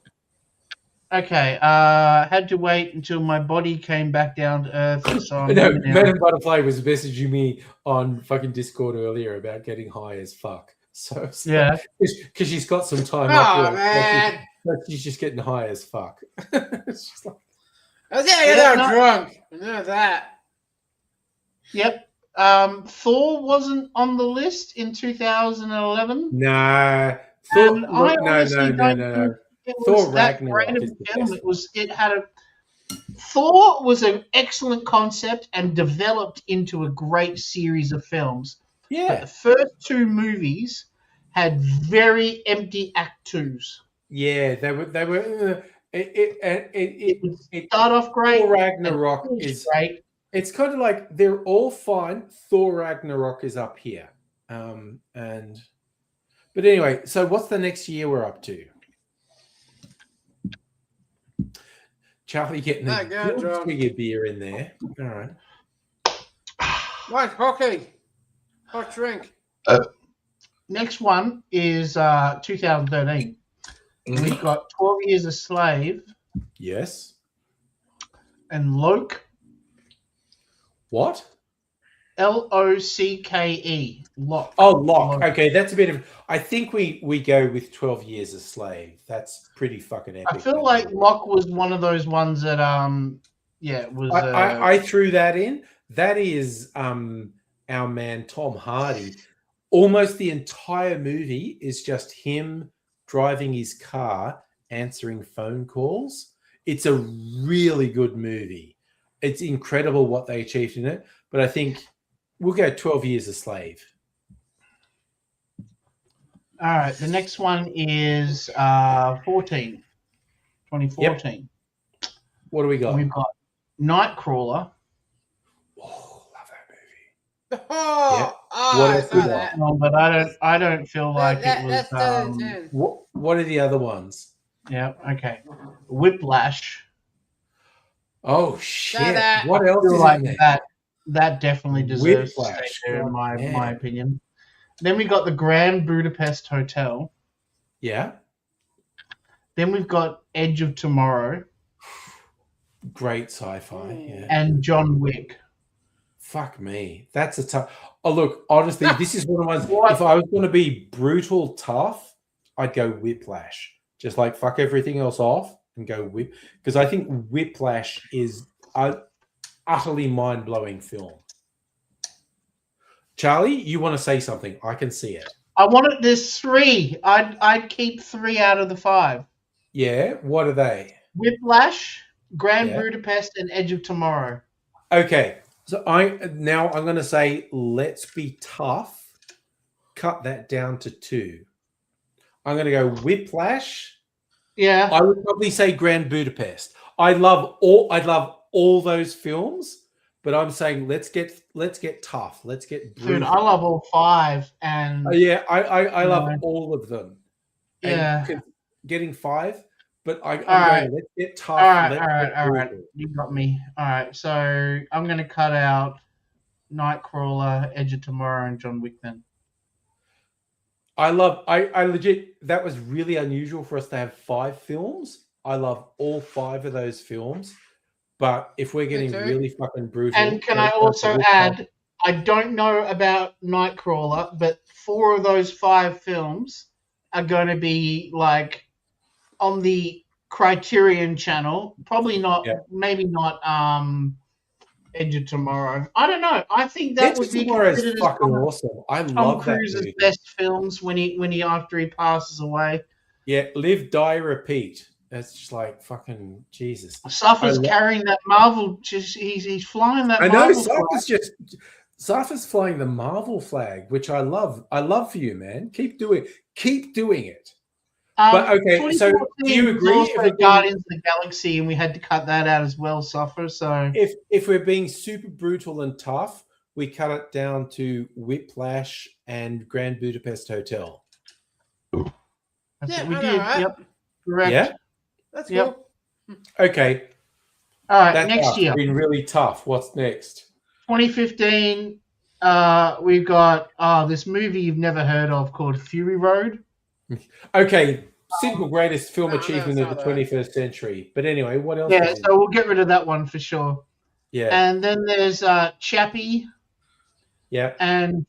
Speaker 4: Okay. Had to wait until my body came back down to earth. So I'm
Speaker 3: No,
Speaker 4: now.
Speaker 3: Madam Butterfly was messaging me on fucking Discord earlier about getting high as fuck. So
Speaker 4: Yeah.
Speaker 3: because she's got some time
Speaker 5: Oh,
Speaker 3: off work,
Speaker 5: man.
Speaker 3: so she's just getting high as fuck. It's just like,
Speaker 5: I was getting
Speaker 4: Yeah,
Speaker 5: a little
Speaker 4: no.
Speaker 5: drunk. I know that.
Speaker 4: Yep. Thor wasn't on the list in 2011.
Speaker 3: nah. Thor,
Speaker 4: And I honestly don't think it was
Speaker 3: Thor
Speaker 4: that
Speaker 3: Ragnarok
Speaker 4: great of
Speaker 3: is
Speaker 4: a
Speaker 3: the
Speaker 4: film.
Speaker 3: best.
Speaker 4: Thor was an excellent concept and developed into a great series of films. But
Speaker 3: Yeah.
Speaker 4: the first two movies had very empty act twos.
Speaker 3: Yeah, they were.
Speaker 4: It would start off great.
Speaker 3: Thor Ragnarok
Speaker 4: and finish
Speaker 3: is.
Speaker 4: great.
Speaker 3: It's kind of like they're all fine. Thor Ragnarok is up here, but anyway. So what's the next year we're up to? Charlie getting a
Speaker 5: God,
Speaker 3: good
Speaker 5: John.
Speaker 3: swig of beer in there. All right.
Speaker 5: Nice hockey. Hot drink.
Speaker 4: Next one is 2013. We've got 12 Years a Slave
Speaker 3: Yes.
Speaker 4: and Locke,
Speaker 3: What?
Speaker 4: Locke. Locke.
Speaker 3: Oh, Locke. Okay, that's a bit of. I think we go with 12 Years a Slave. That's pretty fucking epic.
Speaker 4: I feel like Locke was one of those ones that was.
Speaker 3: I threw that in. That is our man Tom Hardy. Almost the entire movie is just him driving his car, answering phone calls. It's a really good movie. It's incredible what they achieved in it. But I think we'll go 12 Years a Slave.
Speaker 4: All right, the next one is 2014.
Speaker 3: What do we got?
Speaker 4: We've got Nightcrawler.
Speaker 3: Oh, love that movie.
Speaker 5: Oh,
Speaker 3: What
Speaker 5: I
Speaker 3: else
Speaker 5: saw
Speaker 3: we got?
Speaker 5: that.
Speaker 4: But I don't feel like it was.
Speaker 5: That's 10.
Speaker 3: What are the other ones?
Speaker 4: Yeah. Okay. Whiplash.
Speaker 3: Oh shit!
Speaker 5: that-
Speaker 3: What
Speaker 4: I
Speaker 3: else
Speaker 4: feel
Speaker 3: is
Speaker 4: like
Speaker 3: in there?
Speaker 4: that definitely deserves to
Speaker 3: Whiplash,
Speaker 4: stay there in
Speaker 3: God damn.
Speaker 4: my opinion. Then we got the Grand Budapest Hotel.
Speaker 3: Yeah,
Speaker 4: Then we've got Edge of Tomorrow
Speaker 3: great sci-fi. Yeah.
Speaker 4: and John Wick.
Speaker 3: Fuck me. That's a tough. Oh, look, honestly, this is one of the ones.
Speaker 4: What?
Speaker 3: If I was going to be brutal tough, I'd go Whiplash. Just like fuck everything else off and go Whip. Because I think Whiplash is an utterly mind blowing film. Charlie, you want to say something? I can see it.
Speaker 4: I wanted there's three. I'd keep 3 out of the 5.
Speaker 3: Yeah. What are they?
Speaker 4: Whiplash, Grand
Speaker 3: Yeah.
Speaker 4: Budapest, and Edge of Tomorrow.
Speaker 3: Okay. So I'm going to say, let's be tough. Cut that down to 2. I'm going to go Whiplash.
Speaker 4: Yeah.
Speaker 3: I would probably say Grand Budapest. I love all those films, but I'm saying let's get tough. Let's get brutal.
Speaker 4: Dude, I love all 5. And
Speaker 3: Yeah, I love
Speaker 4: Yeah.
Speaker 3: all of them. And
Speaker 4: yeah.
Speaker 3: getting 5, but I'm
Speaker 4: right.
Speaker 3: going. Let's get tough.
Speaker 4: All right,
Speaker 3: let's
Speaker 4: all right,
Speaker 3: get
Speaker 4: all right.
Speaker 3: brutal.
Speaker 4: You got me. All right, so I'm going to cut out Nightcrawler, Edge of Tomorrow, and John Wick then.
Speaker 3: I legit, that was really unusual for us to have 5 films. I love all 5 of those films. But if we're getting
Speaker 5: too.
Speaker 3: really fucking brutal.
Speaker 4: And can I also add, I don't know about Nightcrawler, but 4 of those 5 films are going to be like on the Criterion channel. Probably not,
Speaker 3: Yeah.
Speaker 4: maybe not Edge of Tomorrow. I don't know. I think that
Speaker 3: Edge
Speaker 4: would
Speaker 3: of
Speaker 4: be
Speaker 3: Tomorrow is
Speaker 4: considered as
Speaker 3: fucking
Speaker 4: one of
Speaker 3: awesome. I
Speaker 4: Tom
Speaker 3: love that
Speaker 4: Cruise's
Speaker 3: movie.
Speaker 4: best films when he after he passes away.
Speaker 3: Yeah, live, die, repeat. That's just like fucking Jesus.
Speaker 4: Suffer's
Speaker 3: I lo-
Speaker 4: carrying that Marvel. He's flying that
Speaker 3: I know
Speaker 4: Marvel flag.
Speaker 3: Safa's flying the Marvel flag, which I love. I love for you, man. Keep doing it. But okay, so do you
Speaker 4: 2014 was
Speaker 3: agree
Speaker 4: also
Speaker 3: if we're being,
Speaker 4: Guardians of the Galaxy, and we had to cut that out as well, Suffer. So
Speaker 3: if we're being super brutal and tough, we cut it down to Whiplash and Grand Budapest Hotel.
Speaker 4: that's
Speaker 5: Yeah,
Speaker 4: what we
Speaker 5: I
Speaker 4: did.
Speaker 5: know, right?
Speaker 4: Yep, correct.
Speaker 3: Yeah.
Speaker 5: That's
Speaker 4: Yep.
Speaker 5: cool.
Speaker 3: Okay,
Speaker 4: All right,
Speaker 3: that's
Speaker 4: next
Speaker 3: us.
Speaker 4: year,
Speaker 3: Been really tough. What's next?
Speaker 4: 2015. We've got this movie you've never heard of called Fury Road.
Speaker 3: Okay, single greatest film
Speaker 5: No, I never
Speaker 3: achievement of
Speaker 5: saw
Speaker 3: the
Speaker 5: that.
Speaker 3: 21st century. But anyway, what else?
Speaker 4: Yeah,
Speaker 3: is it?
Speaker 4: so we'll get rid of that one for sure.
Speaker 3: Yeah,
Speaker 4: And then there's Chappie
Speaker 3: yeah.
Speaker 4: and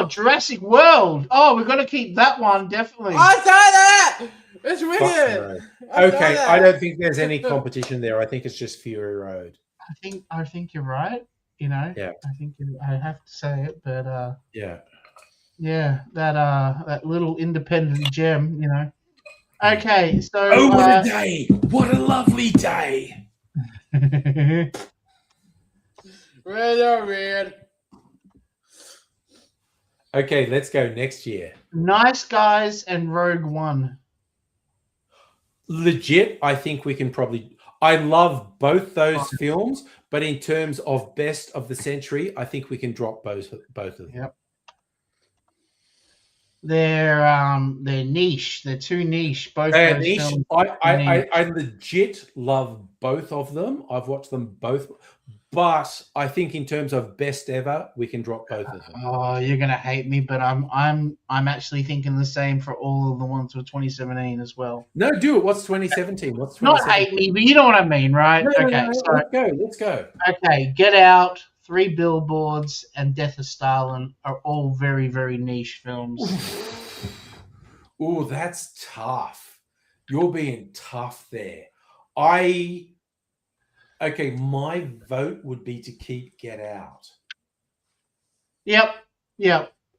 Speaker 4: Jurassic World. Oh, we're gonna keep that one definitely.
Speaker 5: I saw that. It's
Speaker 3: Fuck
Speaker 5: wicked.
Speaker 3: no.
Speaker 5: I saw
Speaker 3: Okay,
Speaker 5: that.
Speaker 3: I don't think there's any competition there. I think it's just Fury Road.
Speaker 4: I think you're right. You know.
Speaker 3: Yeah.
Speaker 4: I have to say it, but
Speaker 3: Yeah.
Speaker 4: yeah, that little independent gem, you know. Okay, so
Speaker 3: Oh, what a day! What a lovely day!
Speaker 5: Red or red.
Speaker 3: Okay, let's go next year.
Speaker 4: Nice Guys and Rogue One.
Speaker 3: Legit, I think we can probably. I love both those films, but in terms of best of the century, I think we can drop both of them.
Speaker 4: Yep. They're niche. They're too niche. Both
Speaker 3: They are
Speaker 4: those
Speaker 3: niche.
Speaker 4: films.
Speaker 3: I legit love both of them. I've watched them both, but I think in terms of best ever, we can drop both of them.
Speaker 4: Oh, you're gonna hate me, but I'm actually thinking the same for all of the ones for 2017 as well.
Speaker 3: No, do it. What's 2017? What's
Speaker 4: Not
Speaker 3: 2017?
Speaker 4: hate me, but you know what I mean, right?
Speaker 3: No,
Speaker 4: Okay,
Speaker 3: no,
Speaker 4: so
Speaker 3: let's go.
Speaker 4: okay, Get Out, Three Billboards, and Death of Stalin are all very, very niche films.
Speaker 3: Oh, that's tough. You're being tough there. My vote would be to keep Get Out.
Speaker 4: Yep.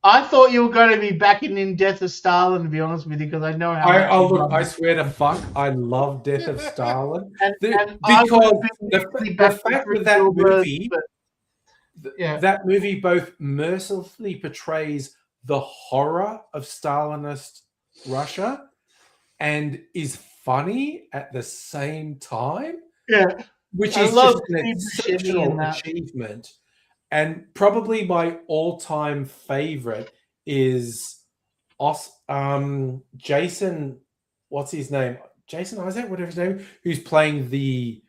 Speaker 4: I thought you were going to be backing in Death of Stalin, to be honest with you, because I know how. much you love
Speaker 3: I
Speaker 4: it.
Speaker 3: swear to fuck, I love Death of Stalin.
Speaker 4: And
Speaker 3: Because
Speaker 4: I would have
Speaker 3: the
Speaker 4: been
Speaker 3: fact
Speaker 4: backing
Speaker 3: with that
Speaker 4: Three
Speaker 3: movie,
Speaker 4: Billboards, but yeah.
Speaker 3: that movie both mercilessly portrays the horror of Stalinist Russia and is funny at the same time,
Speaker 4: Yeah.
Speaker 3: which
Speaker 4: I
Speaker 3: is
Speaker 4: love
Speaker 3: just an
Speaker 4: Steve Buscemi in
Speaker 3: exceptional
Speaker 4: that.
Speaker 3: achievement. And probably my all-time favorite is Jason. What's his name? Jason Isaac, whatever his name, who's playing the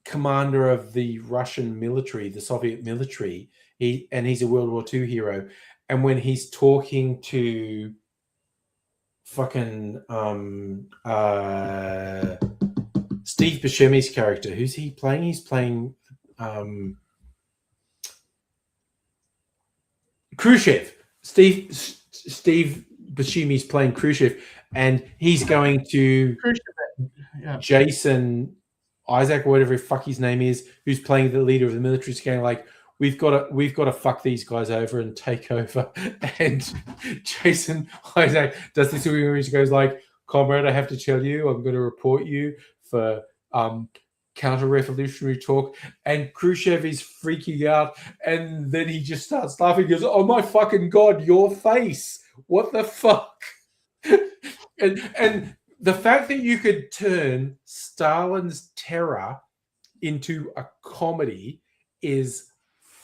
Speaker 3: commander of the Russian military, the Soviet military. He's a World War II hero. And when he's talking to fucking Steve Buscemi's character, who's he playing? He's playing Khrushchev. Steve Buscemi's playing Khrushchev, and he's going to
Speaker 4: Yeah.
Speaker 3: Jason Isaac, or whatever the fuck his name is, who's playing the leader of the military, going like, we've got to fuck these guys over and take over. And Jason Isaac does this where he goes like, comrade, I have to tell you, I'm going to report you for counter-revolutionary talk. And Khrushchev is freaking out, and then he just starts laughing. He goes, oh my fucking god, your face, what the fuck? and the fact that you could turn Stalin's terror into a comedy is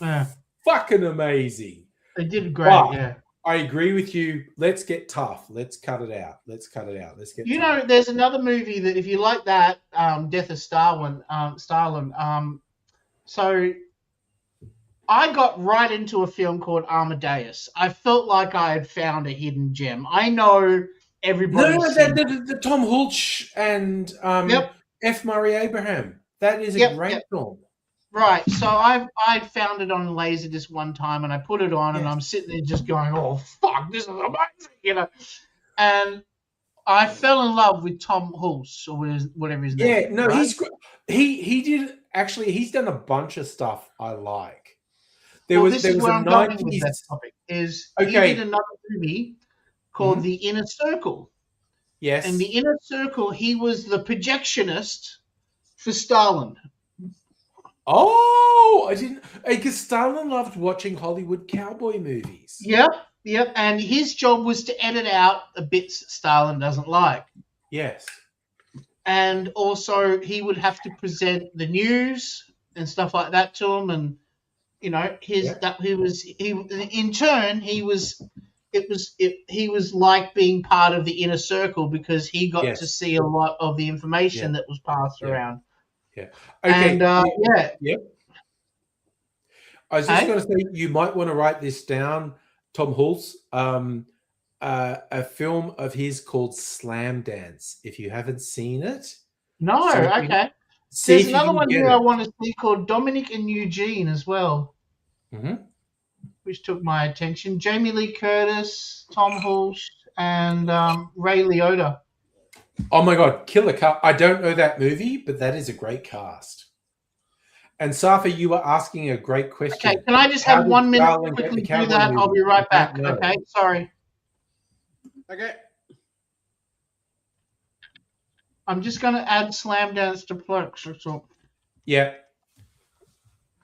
Speaker 4: Yeah.
Speaker 3: fucking amazing.
Speaker 4: They did great,
Speaker 3: But
Speaker 4: yeah.
Speaker 3: I agree with you. Let's get tough. Let's cut it out. Let's get
Speaker 4: You
Speaker 3: tough.
Speaker 4: know, there's another movie that if you like that, Death of Stalin, so I got right into a film called Amadeus. I felt like I had found a hidden gem. I know everybody.
Speaker 3: the Tom Hulce and
Speaker 4: Yep.
Speaker 3: F. Murray Abraham. That is a
Speaker 4: Yep,
Speaker 3: great
Speaker 4: yep.
Speaker 3: film.
Speaker 4: Right, so I found it on Laserdisc one time, and I put it on, and
Speaker 3: Yes.
Speaker 4: I'm sitting there just going, "Oh fuck, this is amazing," you know. And I fell in love with Tom Hulce, or whatever his name.
Speaker 3: Yeah,
Speaker 4: is,
Speaker 3: no,
Speaker 4: right?
Speaker 3: he's done a bunch of stuff I like.
Speaker 4: This is
Speaker 3: was
Speaker 4: where
Speaker 3: a
Speaker 4: I'm going with
Speaker 3: 90s.
Speaker 4: that topic. Is
Speaker 3: Okay.
Speaker 4: he did another movie called The Inner Circle.
Speaker 3: Yes.
Speaker 4: In the Inner Circle, he was the projectionist for Stalin.
Speaker 3: Oh, I didn't. Because Stalin loved watching Hollywood cowboy movies.
Speaker 4: Yep. And his job was to edit out the bits Stalin doesn't like.
Speaker 3: Yes.
Speaker 4: And also, he would have to present the news and stuff like that to him. And you know, he was like being part of the Inner Circle because he got
Speaker 3: Yes.
Speaker 4: to see a lot of the information
Speaker 3: Yeah.
Speaker 4: that was passed
Speaker 3: Yeah.
Speaker 4: around.
Speaker 3: Okay.
Speaker 4: And
Speaker 3: Yep. I was just
Speaker 4: Hey?
Speaker 3: going to say you might want to write this down, Tom Hulce. A film of his called Slam Dance. If you haven't seen it,
Speaker 4: no,
Speaker 3: So if you-
Speaker 4: okay.
Speaker 3: see
Speaker 4: There's
Speaker 3: if you
Speaker 4: another
Speaker 3: can
Speaker 4: one
Speaker 3: get
Speaker 4: here
Speaker 3: it.
Speaker 4: I want to see called Dominic and Eugene as well,
Speaker 3: Mhm.
Speaker 4: which took my attention. Jamie Lee Curtis, Tom Hulce, and Ray Liotta.
Speaker 3: Oh my God, killer cast! I don't know that movie, but that is a great cast. And Safa, you were asking a great question.
Speaker 4: Okay, can I just
Speaker 3: How
Speaker 4: have
Speaker 3: did
Speaker 4: 1 minute
Speaker 3: Darwin
Speaker 4: to
Speaker 3: get
Speaker 4: quickly
Speaker 3: the
Speaker 4: do
Speaker 3: cowboy
Speaker 4: that? I'll
Speaker 3: movie?
Speaker 4: be right
Speaker 3: I don't
Speaker 4: back.
Speaker 3: know.
Speaker 4: Okay, sorry.
Speaker 5: Okay.
Speaker 4: I'm just going to add Slam Dance to Plex. That's all.
Speaker 3: Yeah,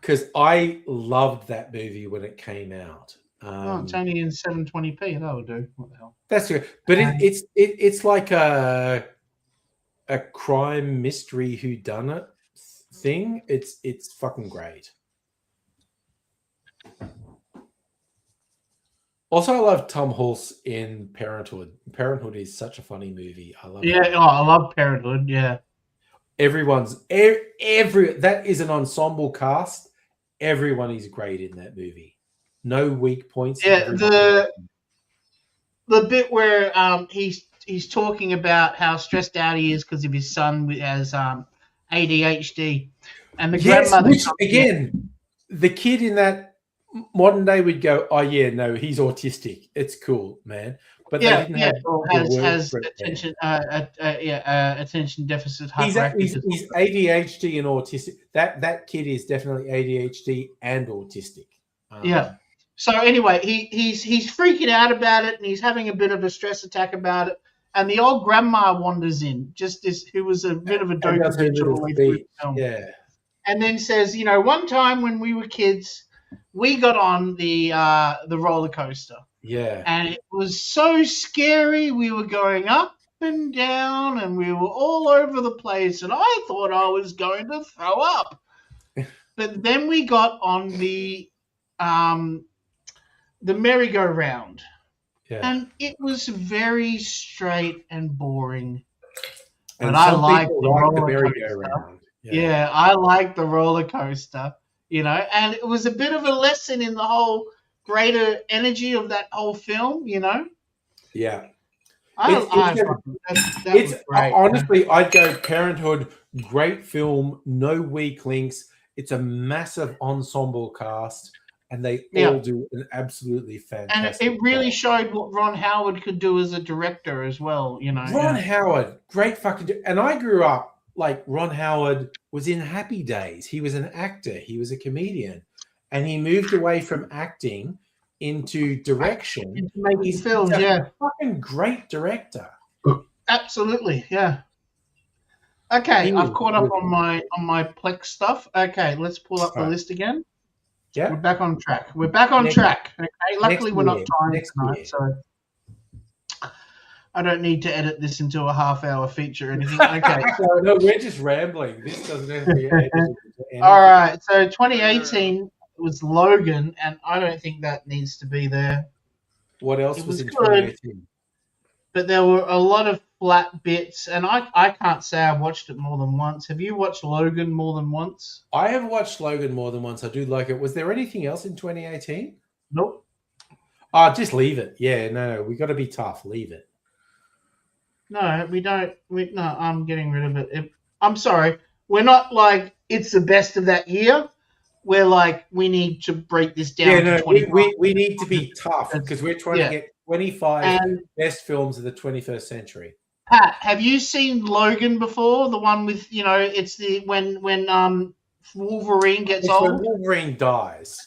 Speaker 3: because I loved that movie when it came out.
Speaker 4: Oh, it's only in 720p. That'll do. What the hell?
Speaker 3: That's good, but it's like a crime mystery whodunit thing. It's fucking great. Also, I love Tom Hulce in Parenthood. Parenthood is such a funny movie. I love it.
Speaker 4: Yeah, I love Parenthood. Yeah.
Speaker 3: Everyone's every that is an ensemble cast. Everyone is great in that movie. No weak points.
Speaker 4: Yeah,
Speaker 3: Everyone-
Speaker 4: the bit where he's talking about how stressed out he is because of his son has ADHD, and the
Speaker 3: yes,
Speaker 4: grandmother
Speaker 3: which
Speaker 4: comes in.
Speaker 3: again, the kid in that modern day would go, "Oh yeah, no, he's autistic. It's cool, man." But they didn't have
Speaker 4: or
Speaker 3: the word
Speaker 4: has
Speaker 3: for it there.
Speaker 4: attention deficit
Speaker 3: He's
Speaker 4: hyperactive.
Speaker 3: ADHD and autistic. That kid is definitely ADHD and autistic.
Speaker 4: Yeah. So anyway, he's freaking out about it, and he's having a bit of a stress attack about it. And the old grandma wanders in, who was a bit of a dope
Speaker 3: does her
Speaker 4: bitch all the
Speaker 3: little
Speaker 4: way through the
Speaker 3: speech.
Speaker 4: film.
Speaker 3: Yeah.
Speaker 4: And then says, you know, one time when we were kids, we got on the roller coaster,
Speaker 3: Yeah.
Speaker 4: and it was so scary. We were going up and down, and we were all over the place, and I thought I was going to throw up. But then we got on the merry-go-round,
Speaker 3: Yeah.
Speaker 4: and it was very straight and boring.
Speaker 3: And
Speaker 4: But I
Speaker 3: some
Speaker 4: like
Speaker 3: people
Speaker 4: the
Speaker 3: like the
Speaker 4: roller
Speaker 3: merry-go-round.
Speaker 4: Yeah, I like the roller coaster, you know, and it was a bit of a lesson in the whole greater energy of that whole film, you know.
Speaker 3: Yeah.
Speaker 4: That
Speaker 3: It's
Speaker 4: was great.
Speaker 3: honestly, I'd go Parenthood, great film, no weak links. It's a massive ensemble cast, and they
Speaker 4: Yeah.
Speaker 3: all do an absolutely
Speaker 4: And
Speaker 3: fantastic.
Speaker 4: it really
Speaker 3: job.
Speaker 4: showed what Ron Howard could do as a director as well, you know.
Speaker 3: Ron Howard, great fucking. And I grew up like Ron Howard was in Happy Days. He was an actor. He was a comedian, and he moved away from acting into direction.
Speaker 4: Into making
Speaker 3: He's
Speaker 4: films,
Speaker 3: a
Speaker 4: yeah.
Speaker 3: fucking great director.
Speaker 4: Absolutely, yeah. Okay,
Speaker 3: He
Speaker 4: I've
Speaker 3: was
Speaker 4: caught up
Speaker 3: wicked.
Speaker 4: on my Plex stuff. Okay, let's pull up the
Speaker 3: Right.
Speaker 4: list again.
Speaker 3: Yeah.
Speaker 4: We're back on track. We're back on
Speaker 3: Next-
Speaker 4: track. Okay, luckily
Speaker 3: next
Speaker 4: we're not
Speaker 3: year.
Speaker 4: timed
Speaker 3: Next
Speaker 4: tonight,
Speaker 3: year.
Speaker 4: so I don't need to edit this into a half-hour feature or anything. Okay, so
Speaker 3: No, we're just rambling. This doesn't have to be edited into anything.
Speaker 4: all right. So 2018 was Logan, and I don't think that needs to be there.
Speaker 3: What else
Speaker 4: It
Speaker 3: was
Speaker 4: was
Speaker 3: in
Speaker 4: good.
Speaker 3: 2018?
Speaker 4: But there were a lot of flat bits, and I can't say I've watched it more than once. Have you watched Logan more than once?
Speaker 3: I have watched Logan more than once. I do like it. Was there anything else in 2018?
Speaker 4: Nope.
Speaker 3: Just leave it. Yeah, no, we got to be tough. Leave it.
Speaker 4: No, we don't. No, I'm getting rid of it. I'm sorry. We're not like it's the best of that year. We're like we need to break this down.
Speaker 3: Yeah,
Speaker 4: to
Speaker 3: no,
Speaker 4: 25.
Speaker 3: we need to be tough because we're trying
Speaker 4: Yeah.
Speaker 3: to get 25
Speaker 4: And
Speaker 3: best films of the 21st century.
Speaker 4: Pat, have you seen Logan before? The one with it's the when Wolverine gets
Speaker 3: It's when
Speaker 4: old.
Speaker 3: Wolverine dies.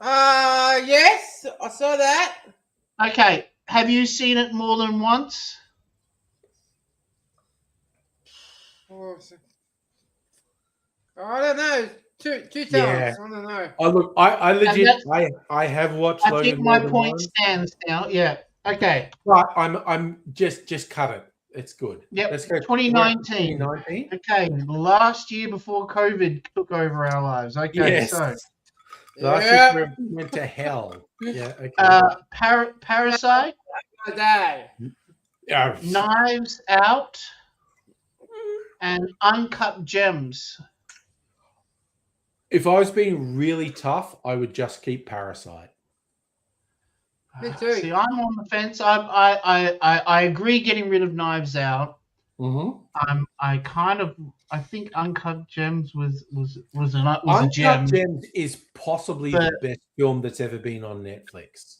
Speaker 5: Yes, I saw that.
Speaker 4: Okay, have you seen it more than once?
Speaker 5: Oh, I don't know. Two towers.
Speaker 3: Yeah.
Speaker 5: I don't know.
Speaker 3: Oh look, I legit
Speaker 4: that's-
Speaker 3: I have watched
Speaker 4: I
Speaker 3: Logan
Speaker 4: think
Speaker 3: more
Speaker 4: my
Speaker 3: than
Speaker 4: point
Speaker 3: once,
Speaker 4: stands now. Yeah. Okay.
Speaker 3: but I'm just cut it. It's good.
Speaker 4: Yep.
Speaker 3: Let's go
Speaker 4: 2019.
Speaker 3: 2019.
Speaker 4: Okay. Last year before COVID took over our lives. Okay.
Speaker 3: Yes.
Speaker 4: So
Speaker 3: Last
Speaker 5: Yeah.
Speaker 3: year we went to hell. Yeah. Okay.
Speaker 4: Parasite,
Speaker 5: I die.
Speaker 3: Yeah.
Speaker 4: Knives Out, and Uncut Gems.
Speaker 3: If I was being really tough, I would just keep Parasite.
Speaker 5: Me too.
Speaker 4: See, I'm on the fence. I agree getting rid of Knives Out.
Speaker 3: Mm-hmm.
Speaker 4: I think Uncut Gems was a gem.
Speaker 3: Uncut Gems is possibly the best film that's ever been on Netflix.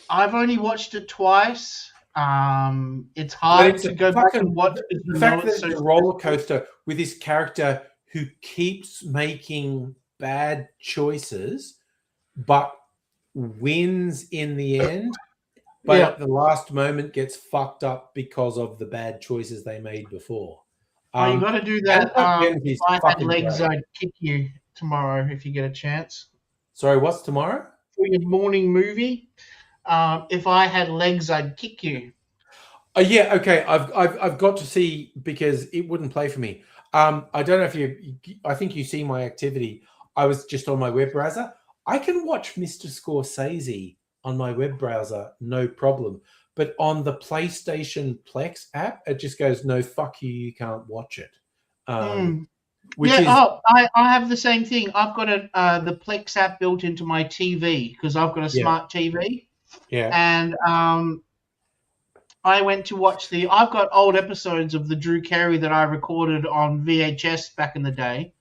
Speaker 4: I've only watched it twice. It's hard to go back and watch it.
Speaker 3: The fact that it's a roller coaster with this character who keeps making bad choices, but wins in the end, but at the last moment gets fucked up because of the bad choices they made before.
Speaker 4: You got to do that. If I had
Speaker 3: fucking
Speaker 4: legs,
Speaker 3: great.
Speaker 4: I'd kick you tomorrow if you get a chance.
Speaker 3: Sorry, what's tomorrow?
Speaker 4: For your morning movie. If I had legs, I'd kick you.
Speaker 3: Yeah, okay. I've got to see because it wouldn't play for me. I don't know if I think you see my activity. I was just on my web browser. I can watch Mr. Scorsese on my web browser, no problem. But on the PlayStation Plex app, it just goes, no, fuck you, you can't watch it.
Speaker 4: I have the same thing. I've got the Plex app built into my TV because I've got a smart TV.
Speaker 3: Yeah.
Speaker 4: And I went to watch I've got old episodes of the Drew Carey that I recorded on VHS back in the day.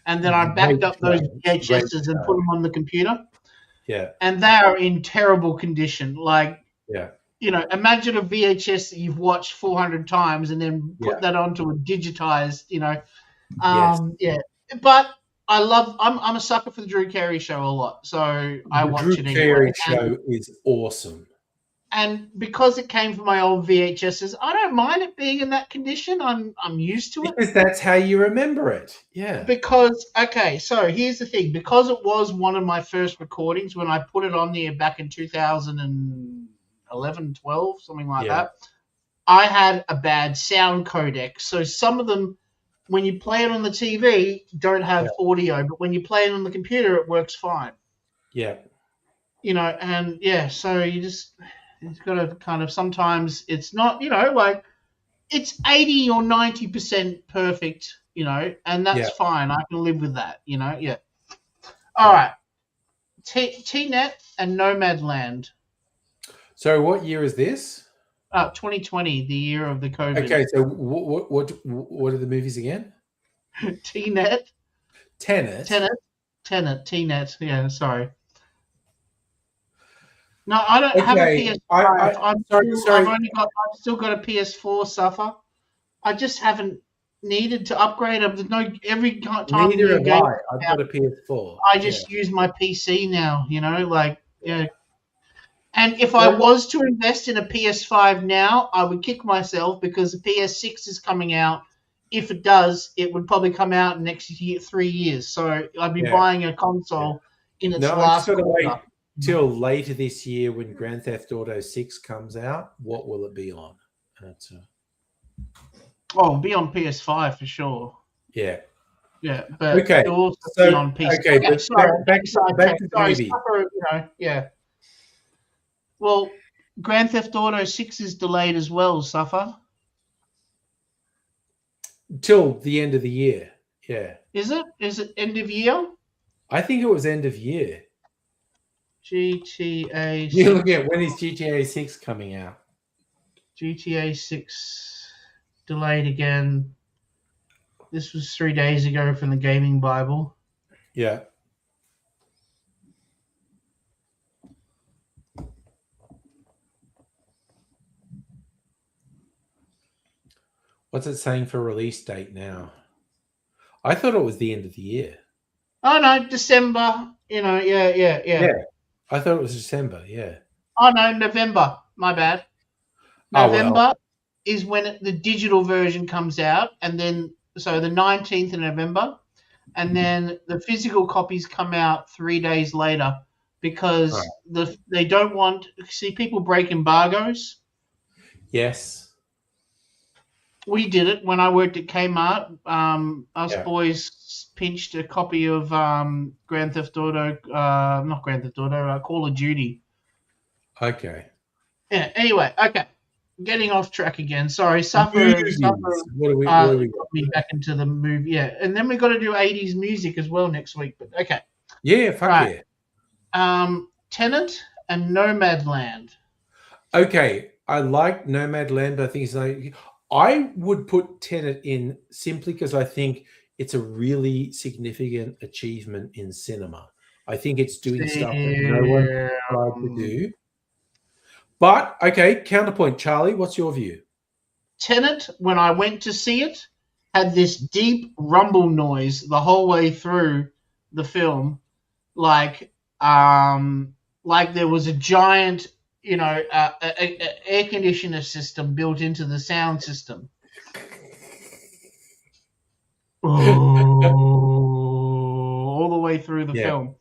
Speaker 4: And then I backed up those VHSs and put them on the computer.
Speaker 3: Yeah.
Speaker 4: And they are in terrible condition. Like,
Speaker 3: yeah.
Speaker 4: Imagine a VHS that you've watched 400 times and then put that onto a digitized, Yeah. But I'm a sucker for the Drew Carey show a lot. So I watch it anyway.
Speaker 3: The Drew Carey show is awesome.
Speaker 4: And because it came from my old VHSs, I don't mind it being in that condition. I'm used to it.
Speaker 3: Because that's how you remember it. Yeah.
Speaker 4: So here's the thing. Because it was one of my first recordings when I put it on there back in 2011, 12, something like that, I had a bad sound codec. So some of them, when you play it on the TV, don't have audio. But when you play it on the computer, it works fine.
Speaker 3: Yeah.
Speaker 4: So you just... It's got to kind of sometimes it's not, like it's 80 or 90% perfect, and that's fine. I can live with that, Yeah. All right. T-Net and Nomadland.
Speaker 3: So what year is this?
Speaker 4: 2020, the year of the COVID.
Speaker 3: Okay, so what are the movies again?
Speaker 4: T-Net.
Speaker 3: Tenet.
Speaker 4: T-Net. Yeah, sorry. No, I don't have a PS5. I'm sorry. I've still got a PS4 suffer. I just haven't needed to upgrade. There's no every time.
Speaker 3: Neither have I. I've got a PS4.
Speaker 4: I just use my PC now. And if I was to invest in a PS5 now, I would kick myself because the PS6 is coming out. If it does, it would probably come out in next 3 years. So I'd be buying a console in its last quarter.
Speaker 3: Till later this year when Grand Theft Auto 6 comes out, what will it be on?
Speaker 4: It'll be on PS5 for sure.
Speaker 3: Yeah.
Speaker 4: Yeah, but it'll also be on PC.
Speaker 3: Okay, but back to the movie.
Speaker 4: Yeah. Well, Grand Theft Auto 6 is delayed as well, Suffer.
Speaker 3: Till the end of the year, yeah.
Speaker 4: Is it? Is it end of year?
Speaker 3: I think it was end of year.
Speaker 4: GTA 6.
Speaker 3: You look at when is GTA 6 coming out?
Speaker 4: GTA 6 delayed again. This was 3 days ago from the Gaming Bible.
Speaker 3: Yeah. What's it saying for release date now? I thought it was the end of the year.
Speaker 4: Oh no, December. Yeah.
Speaker 3: I thought it was December, yeah.
Speaker 4: Oh no, November. My bad. November. is when the digital version comes out, and then so the 19th of November, and then the physical copies come out 3 days later because they don't want people break embargoes.
Speaker 3: Yes.
Speaker 4: We did it when I worked at Kmart. Us
Speaker 3: Yeah.
Speaker 4: boys pinched a copy of Grand Theft Auto, not Grand Theft Auto, Call of Duty.
Speaker 3: Okay.
Speaker 4: Yeah. Anyway, okay. Getting off track again. Sorry. Suffer
Speaker 3: Movies. What do we
Speaker 4: got
Speaker 3: got?
Speaker 4: me back into the movie. Yeah, and then we got to do 80s music as well next week. But okay.
Speaker 3: Yeah, fuck
Speaker 4: Right.
Speaker 3: yeah.
Speaker 4: Tenet and Nomadland.
Speaker 3: Okay, I like Nomadland, but I think it's like I would put Tenet in simply because I think it's a really significant achievement in cinema. I think it's doing stuff that no one tried to do. But okay, counterpoint, Charlie, what's your view?
Speaker 4: Tenet, when I went to see it, had this deep rumble noise the whole way through the film, like there was a giant, air conditioner system built into the sound system. All the way through the film.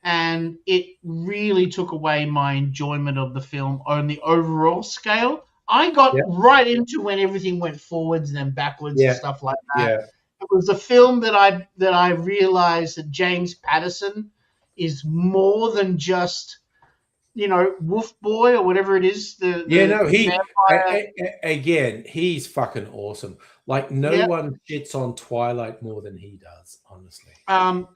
Speaker 4: And it really took away my enjoyment of the film on the overall scale. I got right into when everything went forwards and then backwards and stuff like that.
Speaker 3: Yeah.
Speaker 4: It was a film that I realized that James Patterson is more than just, Wolf Boy or whatever it is.
Speaker 3: Again, he's fucking awesome. Like no one shits on Twilight more than he does, honestly.
Speaker 4: And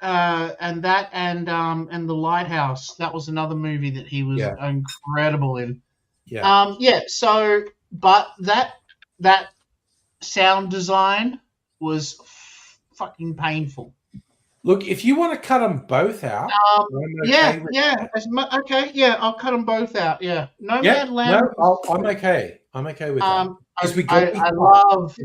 Speaker 4: The Lighthouse. That was another movie that he was incredible in.
Speaker 3: Yeah.
Speaker 4: So, but that sound design was fucking painful.
Speaker 3: Look, if you want to cut them both out,
Speaker 4: I'll cut them both out. Yeah, Nomadland.
Speaker 3: No, I'm okay. I'm okay with that.
Speaker 4: I love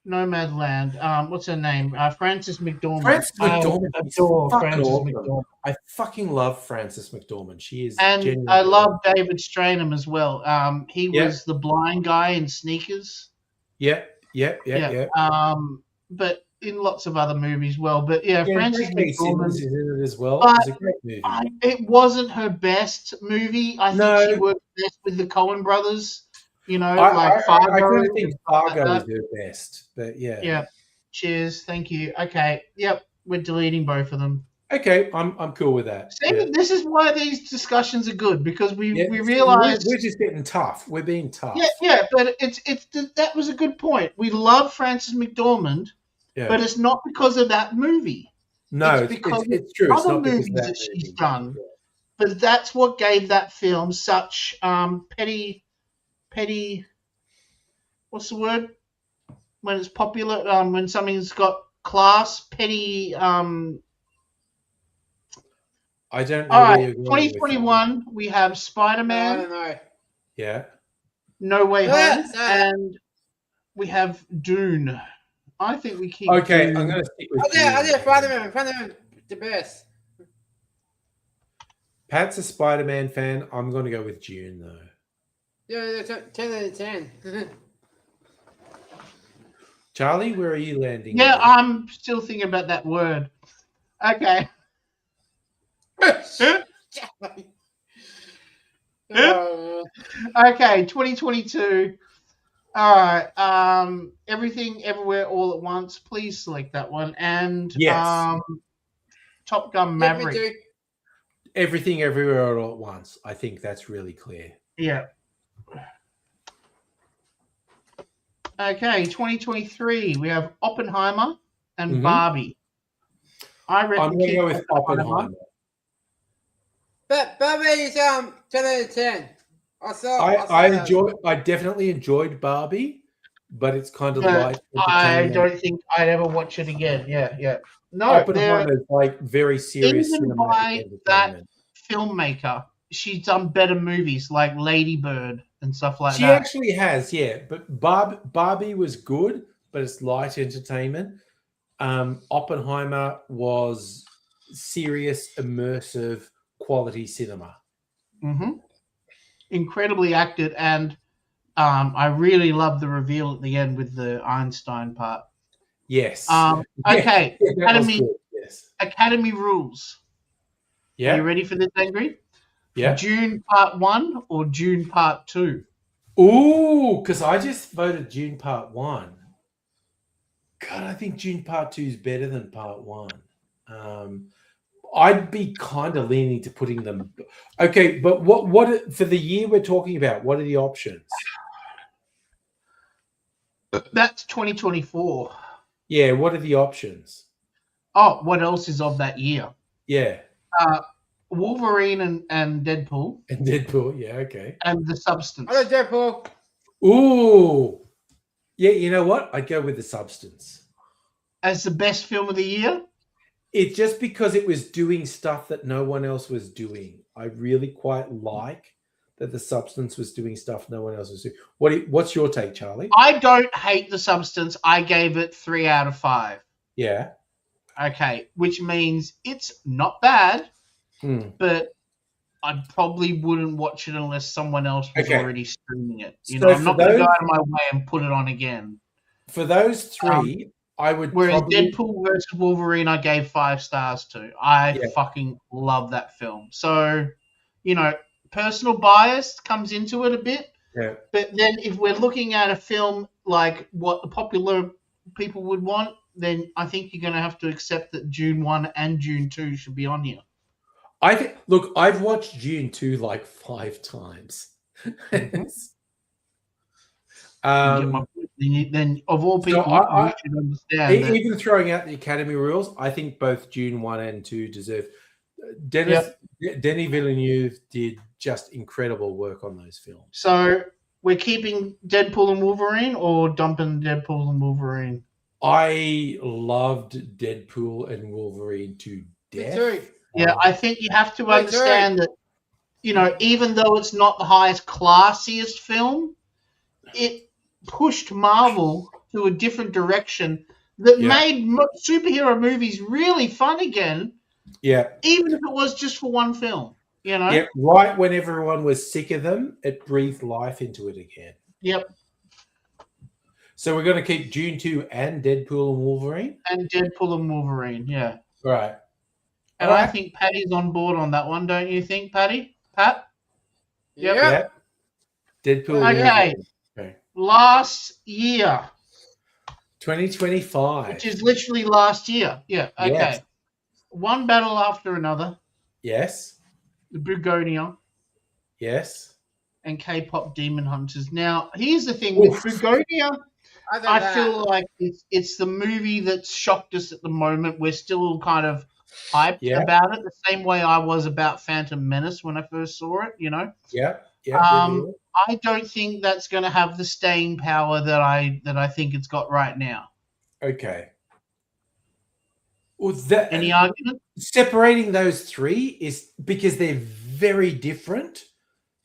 Speaker 4: Nomadland. What's her name? Frances McDormand.
Speaker 3: Frances McDormand.
Speaker 4: I adore Frances
Speaker 3: awesome.
Speaker 4: McDormand.
Speaker 3: I fucking love Frances McDormand. She is,
Speaker 4: and I love David Strainham as well. He was the blind guy in Sneakers.
Speaker 3: Yeah.
Speaker 4: But in lots of other movies, well. But Frances McDormand
Speaker 3: is in it as well. It's a great movie.
Speaker 4: It wasn't her best movie. I think she worked best with the Coen brothers. Like Fargo.
Speaker 3: I don't think Fargo is her best, but yeah.
Speaker 4: Yeah. Cheers. Thank you. Okay. Yep. We're deleting both of them.
Speaker 3: Okay, I'm cool with that.
Speaker 4: See, this is why these discussions are good because we realize
Speaker 3: we're just getting tough. We're being tough.
Speaker 4: Yeah. But that was a good point. We love Frances McDormand, but it's not because of that movie.
Speaker 3: No,
Speaker 4: it's because
Speaker 3: it's true.
Speaker 4: Other
Speaker 3: it's not
Speaker 4: movies that she's done, but that's what gave that film such petty. What's the word? When it's popular, when something's got class, petty.
Speaker 3: I don't know.
Speaker 4: All right, 2021, we have Spider-Man.
Speaker 5: I don't know.
Speaker 3: Yeah.
Speaker 4: No Way Home, and we have Dune. I think we keep.
Speaker 3: Okay,
Speaker 4: Dune.
Speaker 3: I'm going to stick with
Speaker 5: I did Spider-Man, the best.
Speaker 3: Pat's a Spider-Man fan. I'm going to go with Dune, though.
Speaker 5: Yeah, 10 out of 10.
Speaker 3: Charlie, where are you landing?
Speaker 4: Yeah, I'm still thinking about that word. Okay. Okay, 2022. All right. Everything, Everywhere, All at Once. Please select that one. And Top Gun Maverick.
Speaker 3: Everything, Everywhere, All at Once. I think that's really clear.
Speaker 4: Yeah. Okay, 2023. We have Oppenheimer and Barbie. I reckon
Speaker 3: I'm going to go with Oppenheimer.
Speaker 5: But Barbie is 10 out of 10.
Speaker 3: I definitely enjoyed Barbie, but it's kind of light.
Speaker 4: I don't think I'd ever watch it again. Yeah. No,
Speaker 3: Oppenheimer is like very serious.
Speaker 4: Even by that filmmaker, she's done better movies like Lady Bird and stuff like that.
Speaker 3: She actually has, yeah. But Barbie was good, but it's light entertainment. Oppenheimer was serious, immersive, quality cinema.
Speaker 4: Incredibly acted, and I really love the reveal at the end with the Einstein part.
Speaker 3: Yes.
Speaker 4: Okay,
Speaker 3: Yeah, that was
Speaker 4: Academy
Speaker 3: good. Yes.
Speaker 4: Academy rules. Are you
Speaker 3: Yeah.
Speaker 4: ready for this, Angry?
Speaker 3: Yeah.
Speaker 4: June Part 1 or June Part 2?
Speaker 3: Ooh, because I just voted June Part 1. God, I think June Part 2 is better than Part 1. I'd be kind of leaning to putting them. Okay, but what for the year we're talking about? What are the options?
Speaker 4: That's 2024.
Speaker 3: Yeah, what are the options?
Speaker 4: Oh, what else is of that year?
Speaker 3: Yeah,
Speaker 4: Wolverine and Deadpool
Speaker 3: and Deadpool. Yeah, okay.
Speaker 4: and The Substance.
Speaker 5: Hello, Deadpool.
Speaker 3: Ooh, yeah. You know what? I'd go with The Substance.
Speaker 4: As the best film of the year?
Speaker 3: It's just because it was doing stuff that no one else was doing. I really quite like that The Substance was doing stuff no one else was doing. What's your take, Charlie?
Speaker 4: I don't hate The Substance. I gave it 3 out of 5.
Speaker 3: Yeah.
Speaker 4: Okay, which means it's not bad,
Speaker 3: Hmm.
Speaker 4: but I probably wouldn't watch it unless someone else was
Speaker 3: Okay.
Speaker 4: already streaming it. You
Speaker 3: So
Speaker 4: know, I'm
Speaker 3: for
Speaker 4: not going to go
Speaker 3: those-
Speaker 4: out of my way and put it on again.
Speaker 3: For those three, I would
Speaker 4: Whereas
Speaker 3: probably.
Speaker 4: Deadpool versus Wolverine, I gave 5 stars to. I
Speaker 3: Yeah.
Speaker 4: fucking love that film. So, you know, personal bias comes into it a bit.
Speaker 3: Yeah.
Speaker 4: But then if we're looking at a film like what the popular people would want, then I think you're going to have to accept that June 1 and June 2 should be on here.
Speaker 3: I think. Look, I've watched June 2 like 5 times.
Speaker 4: You get my point. Then of all people,
Speaker 3: I-
Speaker 4: you should understand that.
Speaker 3: Even throwing out the Academy rules, I think both June 1 and 2 deserve. Denis Villeneuve did just incredible work on those films.
Speaker 4: So we're keeping Deadpool and Wolverine or dumping Deadpool and Wolverine?
Speaker 3: I loved Deadpool and Wolverine to death.
Speaker 5: too.
Speaker 4: Yeah, I think you have to
Speaker 5: Wait,
Speaker 4: understand that, you know, even though it's not the highest, classiest film, it pushed Marvel to a different direction that
Speaker 3: Yeah.
Speaker 4: made superhero movies really fun again,
Speaker 3: Yeah.
Speaker 4: even if it was just for one film, you know?
Speaker 3: Yeah. Right when everyone was sick of them, it breathed life into it again.
Speaker 4: Yep.
Speaker 3: So we're going to keep June 2 and Deadpool and Wolverine.
Speaker 4: And Deadpool and Wolverine, yeah.
Speaker 3: Right.
Speaker 4: And
Speaker 3: All
Speaker 4: I
Speaker 3: right.
Speaker 4: think Patty's on board on that one, don't you think, Patty? Pat? Yep.
Speaker 5: Yeah.
Speaker 3: Yeah. Deadpool. and
Speaker 4: Okay.
Speaker 3: Wolverine. Okay.
Speaker 4: Last year,
Speaker 3: 2025.
Speaker 4: which is literally last year. Yeah, okay.
Speaker 3: Yes.
Speaker 4: One battle after another,
Speaker 3: Yes.
Speaker 4: the Begonia
Speaker 3: Yes.
Speaker 4: and K-pop Demon Hunters. Now, here's the thing with
Speaker 3: Oof.
Speaker 4: Begonia,
Speaker 5: Other
Speaker 4: I
Speaker 5: than
Speaker 4: feel
Speaker 5: that,
Speaker 4: like it's the movie that's shocked us at the moment. We're still kind of hyped
Speaker 3: Yeah.
Speaker 4: about it, the same way I was about Phantom Menace when I first saw it, you know?
Speaker 3: Yeah. Yeah.
Speaker 4: I don't think that's going to have the staying power that I think it's got right now.
Speaker 3: Okay. Well, that,
Speaker 4: Any argument?
Speaker 3: separating those three is because they're very different.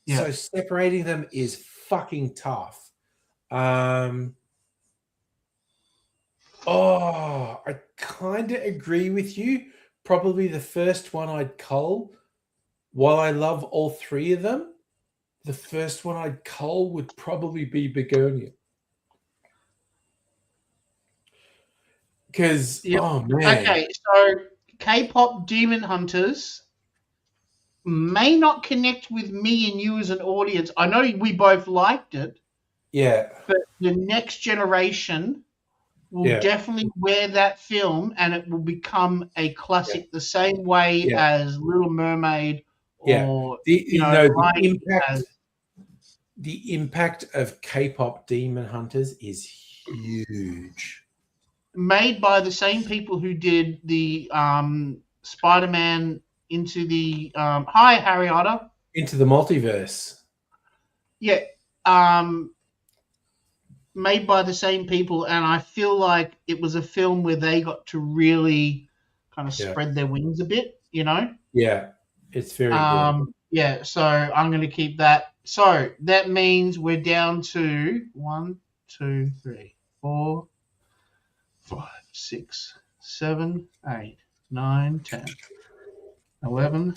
Speaker 4: Yeah.
Speaker 3: So separating them is fucking tough. I kind of agree with you. Probably the first one I'd cull. While I love all three of them, the first one I'd cull would probably be Begonia. Because,
Speaker 4: Yep.
Speaker 3: oh man.
Speaker 4: Okay, so K-pop Demon Hunters may not connect with me and you as an audience. I know we both liked it,
Speaker 3: Yeah.
Speaker 4: but the next generation will
Speaker 3: Yeah.
Speaker 4: definitely wear that film and it will become a classic the same way
Speaker 3: Yeah.
Speaker 4: as Little Mermaid
Speaker 3: Yeah.
Speaker 4: or
Speaker 3: The
Speaker 4: Lion King
Speaker 3: impact.
Speaker 4: has.
Speaker 3: The impact of K-pop Demon Hunters is huge.
Speaker 4: Made by the same people who did the Spider-Man into the hi Harry Otter.
Speaker 3: Into the multiverse.
Speaker 4: Yeah. Made by the same people, and I feel like it was a film where they got to really kind of
Speaker 3: Yeah.
Speaker 4: spread their wings a bit, you know?
Speaker 3: Yeah. It's very good.
Speaker 4: Yeah, so I'm going to keep that. So that means we're down to 1, 2, 3, 4, 5, 6, 7, 8, 9, 10, 11,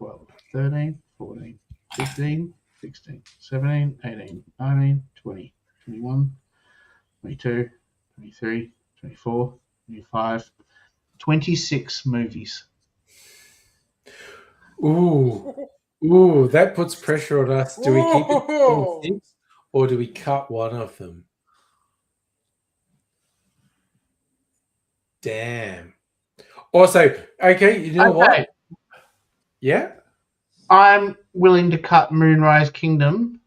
Speaker 4: 12, 13, 14, 15, 16, 17, 18, 19, 20, 21, 22, 23, 24, 25, 26 movies.
Speaker 3: Ooh, that puts pressure on us. Do we keep it
Speaker 5: Whoa.
Speaker 3: 26 or do we cut one of them? Damn. Also, okay, you know what? Yeah.
Speaker 4: I'm willing to cut Moonrise Kingdom.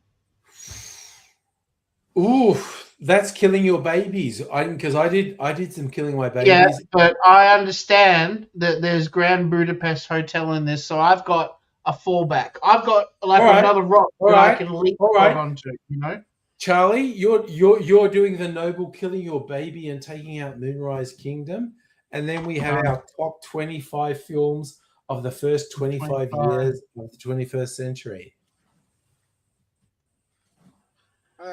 Speaker 3: Ooh, that's killing your babies. Because I did some killing my babies.
Speaker 4: Yeah, but I understand that there's Grand Budapest Hotel in this, so I've got a fallback. I've got like
Speaker 3: All right.
Speaker 4: another rock
Speaker 3: All
Speaker 4: that I
Speaker 3: right.
Speaker 4: can leap
Speaker 3: All right.
Speaker 4: onto, you know?
Speaker 3: Charlie, you're doing the noble killing your baby and taking out Moonrise Kingdom, and then we have our top 25 films of the first 25 years of the 21st century.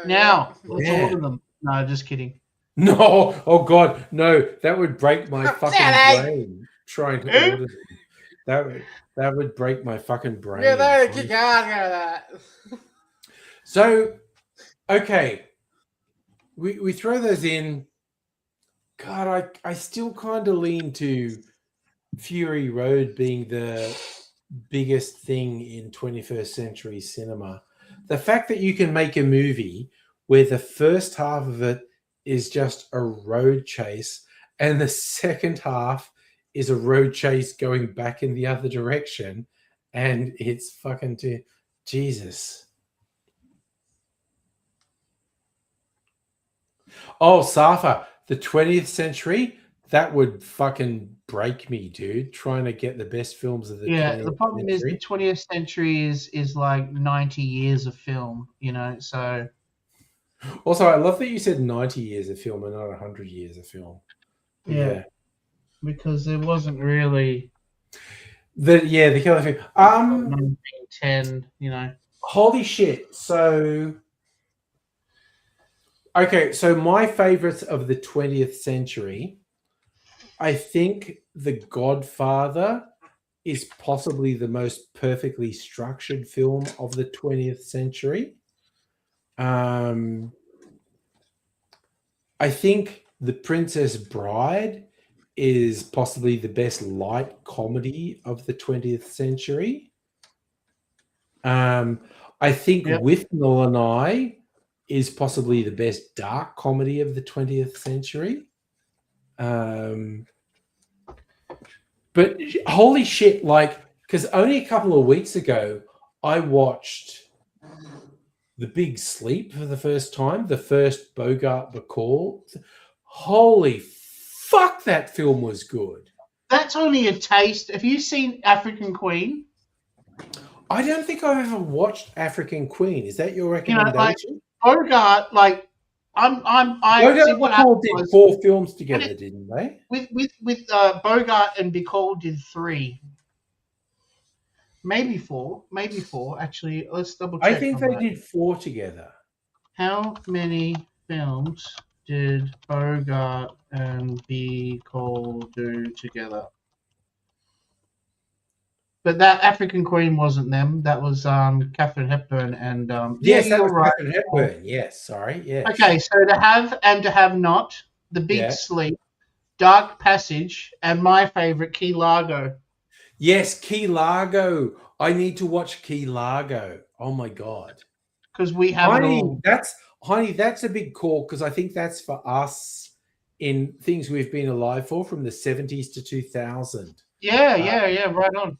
Speaker 4: Now, let's
Speaker 3: Yeah.
Speaker 4: order them. No, just kidding.
Speaker 3: No, oh God, no! That would break my fucking
Speaker 5: Daddy!
Speaker 3: brain. Trying to order them. That would break my fucking brain.
Speaker 5: Yeah, there, kick out of that.
Speaker 3: So, okay, we throw those in. God, I still kind of lean to Fury Road being the biggest thing in 21st century cinema. The fact that you can make a movie where the first half of it is just a road chase and the second half is a road chase going back in the other direction, and it's fucking Jesus. Oh, Safa, the 20th century, that would fucking break me, dude. Trying to get the best films of the 20th
Speaker 4: The problem
Speaker 3: century.
Speaker 4: is the 20th century is like 90 years of film, you know, so...
Speaker 3: Also, I love that you said 90 years of film and not 100 years of film.
Speaker 4: Yeah. Because there wasn't really...
Speaker 3: The killer film.
Speaker 4: 1910, you know.
Speaker 3: Holy shit. So... Okay, so my favorites of the 20th century, I think The Godfather is possibly the most perfectly structured film of the 20th century. I think The Princess Bride is possibly the best light comedy of the 20th century. I think Withnail and I is possibly the best dark comedy of the 20th century. But holy shit, like, because only a couple of weeks ago, I watched The Big Sleep for the first time, the first Bogart Bacall. Holy fuck, that film was good.
Speaker 4: That's only a taste. Have you seen African Queen?
Speaker 3: I don't think I've ever watched African Queen. Is that your recommendation?
Speaker 4: Bogart, like,
Speaker 3: Bogart Bacall did 4 films together, didn't they?
Speaker 4: With Bogart and Bacall did 3. Maybe 4. Actually, let's double check.
Speaker 3: I think they did 4 together.
Speaker 4: How many films did Bogart and Bacall do together? But that African Queen wasn't them. That was Katharine Hepburn and
Speaker 3: yes, that was
Speaker 4: right.
Speaker 3: Katharine Hepburn. Yes, sorry. Yes.
Speaker 4: Okay, so To Have and To Have Not, The Big Sleep, Dark Passage, and my favorite, Key Largo.
Speaker 3: Yes, Key Largo. I need to watch Key Largo. Oh my god.
Speaker 4: Because we have it all.
Speaker 3: That's a big call because I think that's for us in things we've been alive for from the 70s to 2000.
Speaker 4: Yeah, right on.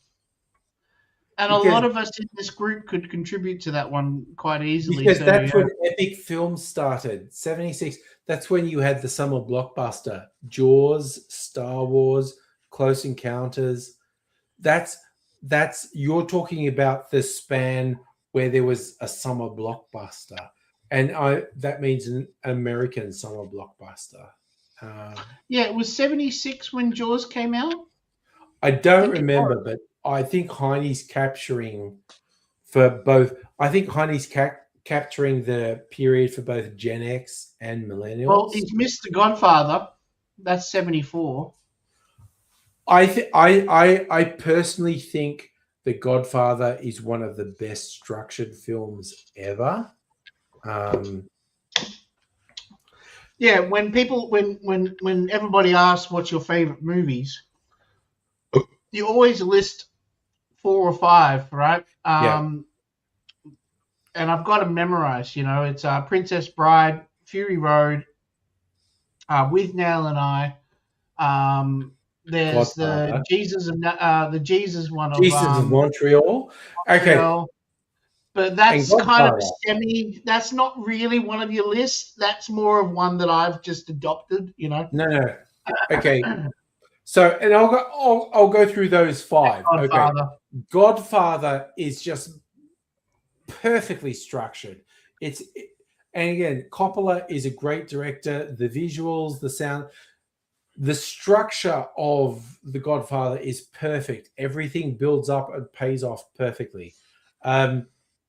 Speaker 4: And a lot of us in this group could contribute to that one quite easily.
Speaker 3: Because that's when epic films started. 76. That's when you had the summer blockbuster. Jaws, Star Wars, Close Encounters. That's you're talking about the span where there was a summer blockbuster. And that means an American summer blockbuster.
Speaker 4: It was 76 when Jaws came out.
Speaker 3: I don't remember, but I think Heine's capturing for both. I think Heine's capturing the period for both Gen X and millennials.
Speaker 4: Well, he's missed The Godfather. That's 74.
Speaker 3: I personally think The Godfather is one of the best structured films ever.
Speaker 4: Yeah, when people when everybody asks what's your favorite movies, you always list 4 or 5, right? And I've got them memorized. You know, it's Princess Bride, Fury Road, With Nell and I. There's
Speaker 3: Godfather.
Speaker 4: the Jesus one of
Speaker 3: Jesus of Montreal. Okay.
Speaker 4: Montreal. But that's
Speaker 3: And
Speaker 4: kind of
Speaker 3: Godfather.
Speaker 4: that's not really one of your lists. That's more of one that I've just adopted, you know.
Speaker 3: No. Okay. So, and I'll go through those 5.
Speaker 4: Godfather.
Speaker 3: Okay. Godfather is just perfectly structured. And again, Coppola is a great director. The visuals, the sound, the structure of The Godfather is perfect. Everything builds up and pays off perfectly.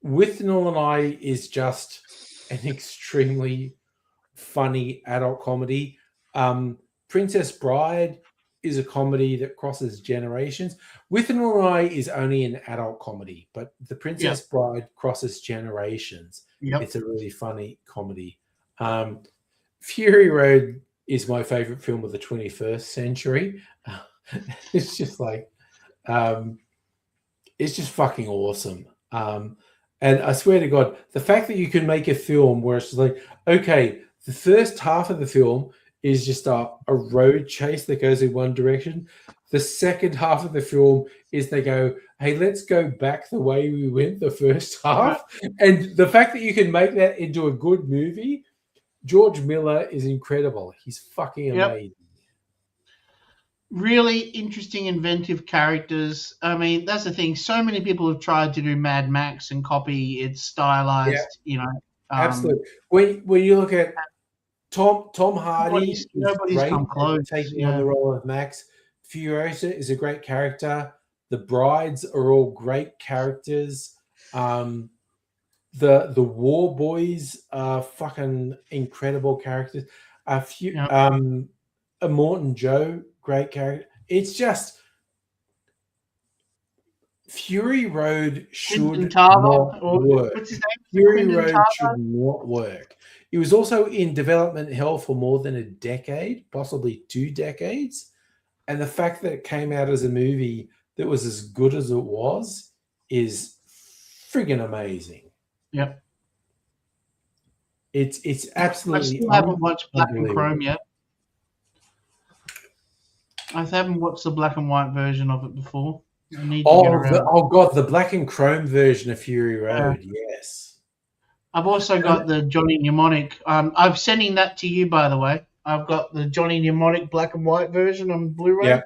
Speaker 3: With Nell and I is just an extremely funny adult comedy. Princess Bride is a comedy that crosses generations. With Nell and I is only an adult comedy, but The Princess Bride crosses generations.
Speaker 4: Yep.
Speaker 3: It's a really funny comedy. Fury Road is my favorite film of the 21st century. It's just like, it's just fucking awesome. And I swear to God, the fact that you can make a film where it's just like, okay, the first half of the film is just a road chase that goes in one direction. The second half of the film is they go, hey, let's go back the way we went the first half. And the fact that you can make that into a good movie, George Miller is incredible. He's fucking amazing.
Speaker 4: Really interesting, inventive characters. I mean, that's the thing. So many people have tried to do Mad Max and copy its stylized, you know.
Speaker 3: Absolutely. When you look at Tom Hardy,
Speaker 4: nobody's come close.
Speaker 3: Taking on the role of Max. Furiosa is a great character. The Brides are all great characters. The War Boys are fucking incredible characters. Morton Joe, great character. It's just Fury Road should not work.
Speaker 4: What's his name?
Speaker 3: Fury Road should not work. It was also in development hell for more than a decade, possibly 2 decades. And the fact that it came out as a movie that was as good as it was is friggin' amazing.
Speaker 4: Yep.
Speaker 3: It's absolutely.
Speaker 4: I still haven't watched Black and Chrome yet. I haven't watched the black and white version of it before. I need to get around.
Speaker 3: God, the black and chrome version of Fury Road, yes.
Speaker 4: I've also got the Johnny Mnemonic. I'm sending that to you, by the way. I've got the Johnny Mnemonic black and white version on Blu-ray.
Speaker 3: Yeah.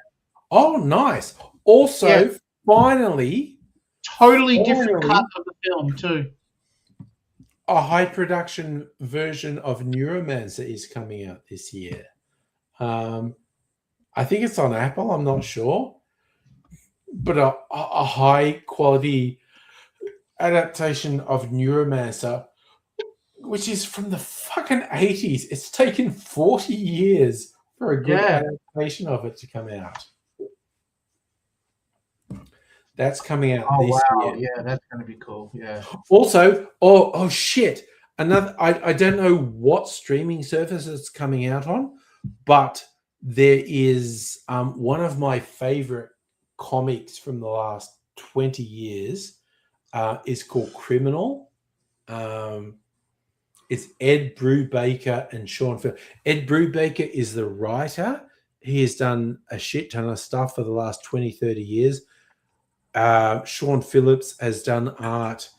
Speaker 3: Oh, nice. Also, finally,
Speaker 4: totally different cut of the film too.
Speaker 3: A high production version of Neuromancer is coming out this year. I think it's on Apple. I'm not sure, but a high quality adaptation of Neuromancer, which is from the fucking 80s. It's taken 40 years for a good adaptation of it to come out. That's coming out this year.
Speaker 4: Yeah, that's going to be cool. Yeah.
Speaker 3: Also, oh shit. Another, I don't know what streaming service it's coming out on, but there is one of my favorite comics from the last 20 years is called Criminal. It's Ed Brubaker and Sean Phillips. Ed Brubaker is the writer. He has done a shit ton of stuff for the last 20, 30 years. Sean Phillips has done art,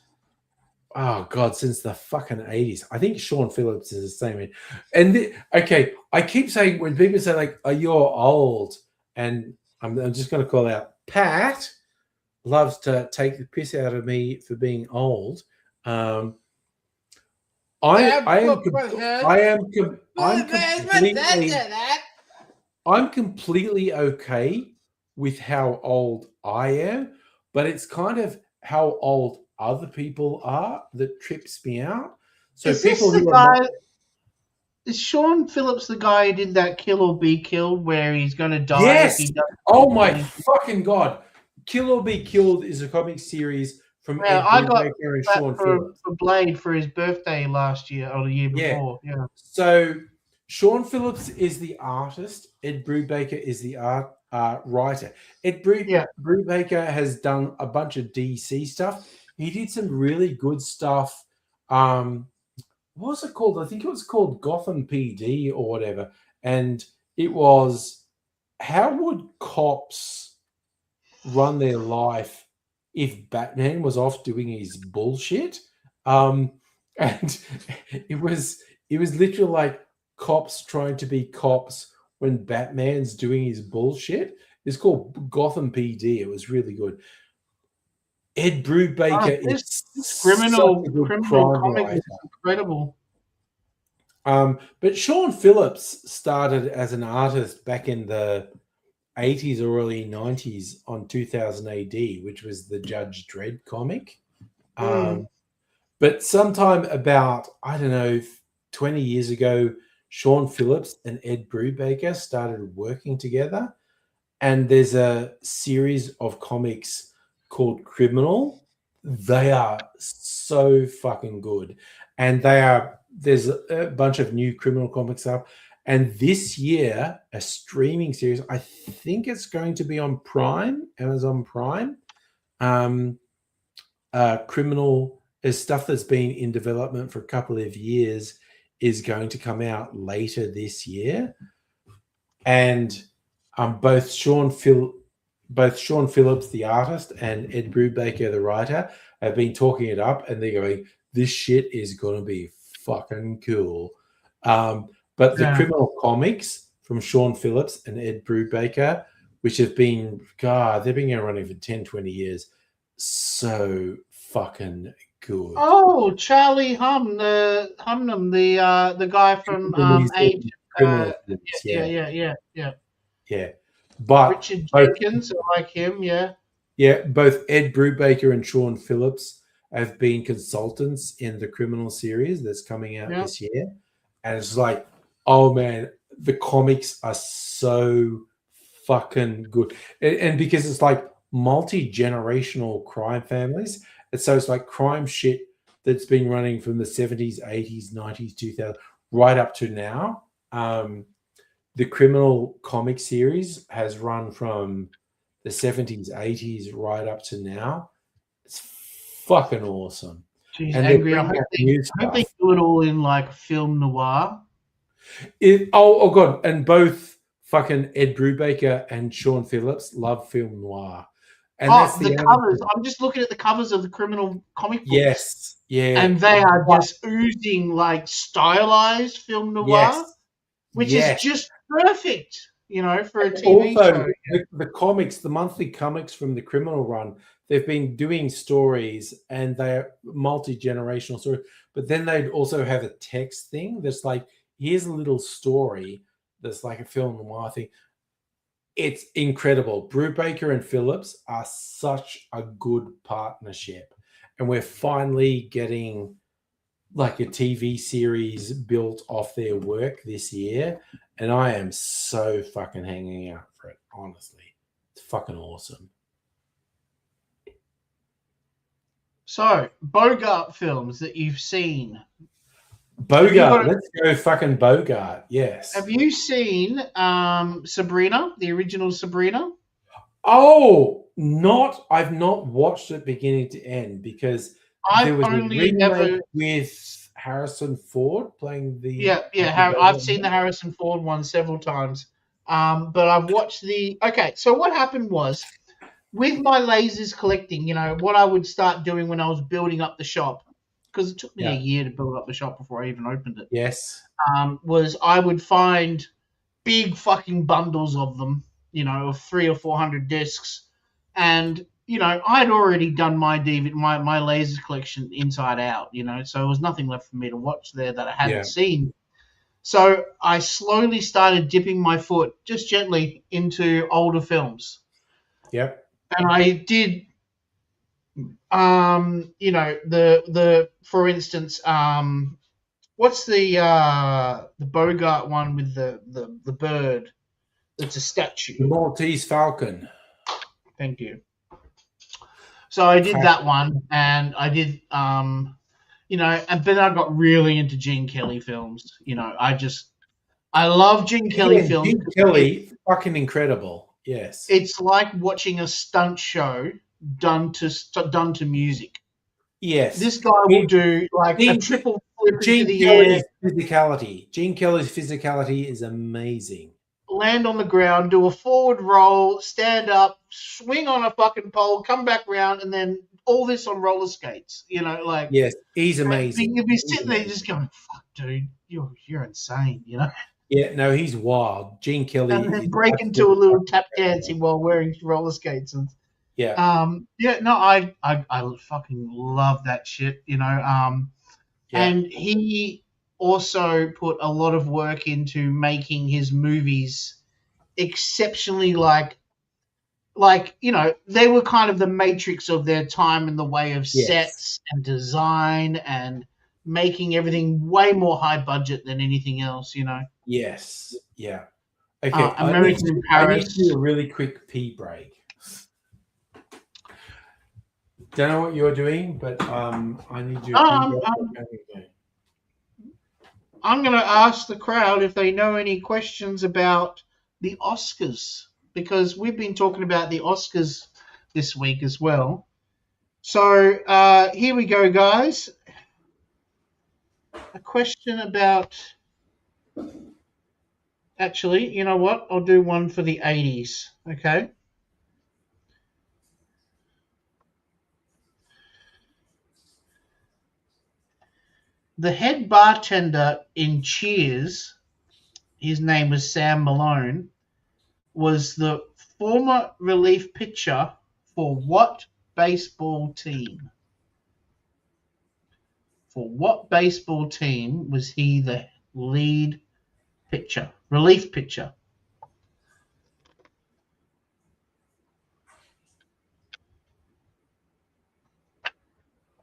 Speaker 3: oh God, since the fucking 80s. I think Sean Phillips is the same. And I keep saying, when people say like, oh, you're old, and I'm just going to call out Pat loves to take the piss out of me for being old. I'm completely okay with how old I am, but it's kind of how old other people are that trips me out. So
Speaker 4: is
Speaker 3: people
Speaker 4: this the
Speaker 3: who
Speaker 4: guy?
Speaker 3: are
Speaker 4: Is Sean Phillips the guy who did that Kill or Be Killed, where he's going to die?
Speaker 3: Yes.
Speaker 4: If he doesn't
Speaker 3: Oh my fucking God. Kill or Be Killed is a comic series from
Speaker 4: Yeah,
Speaker 3: Ed
Speaker 4: I got
Speaker 3: Brubaker and
Speaker 4: that
Speaker 3: Sean
Speaker 4: for
Speaker 3: Phillips.
Speaker 4: Blade for his birthday last year or the year
Speaker 3: Yeah.
Speaker 4: before. Yeah.
Speaker 3: So Sean Phillips is the artist. Ed Brubaker is the writer. Brubaker has done a bunch of DC stuff. He did some really good stuff. What was it called? I think it was called Gotham PD or whatever. And it was, how would cops run their life if Batman was off doing his bullshit? And it was literally like cops trying to be cops when Batman's doing his bullshit. It's called Gotham PD. It was really good. Ed Brubaker is
Speaker 4: Criminal
Speaker 3: such a good
Speaker 4: criminal
Speaker 3: crime
Speaker 4: comic
Speaker 3: writer.
Speaker 4: is incredible.
Speaker 3: But Sean Phillips started as an artist back in the 80s or early 90s on 2000 AD, which was the Judge Dredd comic. But sometime about, I don't know, 20 years ago, Sean Phillips and Ed Brubaker started working together. And there's a series of comics called Criminal. They are so fucking good. And there's a bunch of new Criminal comics up. And this year, a streaming series, I think it's going to be on Prime, Amazon Prime. Criminal is stuff that's been in development for a couple of years, is going to come out later this year. And both Sean Phillips, the artist, and Ed Brubaker, the writer, have been talking it up, and they're going, this shit is going to be fucking cool. But the Criminal comics from Sean Phillips and Ed Brubaker, which have been, they've been running for 10, 20 years, so fucking good.
Speaker 4: Oh, Charlie Hunnam, the guy from Age.
Speaker 3: Yeah. But
Speaker 4: Richard Jenkins, I like him, yeah.
Speaker 3: Yeah, both Ed Brubaker and Sean Phillips have been consultants in the Criminal series that's coming out this year. And it's like, oh man, the comics are so fucking good. And because it's like multi-generational crime families, and so it's like crime shit that's been running from the 70s, 80s, 90s, 2000s, right up to now. The Criminal comic series has run from the 70s, 80s, right up to now. It's fucking awesome.
Speaker 4: Jeez,
Speaker 3: And
Speaker 4: Angry,
Speaker 3: they're
Speaker 4: I
Speaker 3: bringing
Speaker 4: hope
Speaker 3: out
Speaker 4: they do it all in like film noir.
Speaker 3: Oh god, and both fucking Ed Brubaker and Sean Phillips love film noir. And that's
Speaker 4: the covers. I'm just looking at the covers of the Criminal comic books.
Speaker 3: Yes, yeah.
Speaker 4: And they are just oozing like stylized film noir, which is just perfect, for a TV show.
Speaker 3: The comics, the monthly comics from the Criminal run, they've been doing stories, and they're multi-generational stories. But then they'd also have a text thing that's like, here's a little story that's like a film noir thing. It's incredible. Brubaker and Phillips are such a good partnership. And we're finally getting like a TV series built off their work this year. And I am so fucking hanging out for it, honestly. It's fucking awesome.
Speaker 4: So, Bogart films that you've seen.
Speaker 3: Bogart, let's go fucking Bogart, yes.
Speaker 4: Have you seen Sabrina, the original Sabrina?
Speaker 3: Oh, I've not watched it beginning to end because there was a remake with Harrison Ford playing the...
Speaker 4: I've seen the Harrison Ford one several times. But I've watched Okay, so what happened was, with my lasers collecting, what I would start doing when I was building up the shop, because it took me a year to build up the shop before I even opened it.
Speaker 3: Yes.
Speaker 4: Was I would find big fucking bundles of them, of 300 or 400 discs. And, I'd already done my my lasers collection inside out, so there was nothing left for me to watch there that I hadn't seen. So I slowly started dipping my foot just gently into older films.
Speaker 3: Yep.
Speaker 4: And I did, for instance, what's the Bogart one with the bird? It's a statue.
Speaker 3: The Maltese Falcon.
Speaker 4: Thank you. So I did that one, and I did, you know, and then I got really into Gene Kelly films. You know, I love Gene Kelly
Speaker 3: Again,
Speaker 4: films.
Speaker 3: Gene Kelly, fucking incredible. Yes.
Speaker 4: It's like watching a stunt show done to music.
Speaker 3: Yes.
Speaker 4: This guy will do like a triple flip into
Speaker 3: Gene
Speaker 4: the
Speaker 3: Kelly's
Speaker 4: air,
Speaker 3: physicality. Gene Kelly's physicality is amazing.
Speaker 4: land on the ground, do a forward roll, stand up, swing on a fucking pole, come back round, and then all this on roller skates. You know, like
Speaker 3: Yes, he's amazing.
Speaker 4: You'd be sitting there just going, "Fuck, dude, you're insane," you know.
Speaker 3: Yeah, no, he's wild. Gene Kelly.
Speaker 4: And then
Speaker 3: is
Speaker 4: break into a little tap dancing while wearing roller skates and
Speaker 3: yeah.
Speaker 4: yeah, no, I fucking love that shit, you know.
Speaker 3: Yeah.
Speaker 4: And he also put a lot of work into making his movies exceptionally like you know, they were kind of the matrix of their time in the way of
Speaker 3: Yes.
Speaker 4: sets and design and making everything way more high budget than anything else, you know.
Speaker 3: Yes. Yeah. Okay.
Speaker 4: American in
Speaker 3: I need
Speaker 4: Paris.
Speaker 3: to do a really quick pee break. Don't know what you're doing, but I need to.
Speaker 4: I'm going to ask the crowd if they know any questions about the Oscars, because we've been talking about the Oscars this week as well. So here we go, guys. A question about... Actually, you know what? I'll do one for the 80s, okay? The head bartender in Cheers, his name was Sam Malone, was the former relief pitcher for what baseball team? For what baseball team was he the lead pitcher, relief pitcher?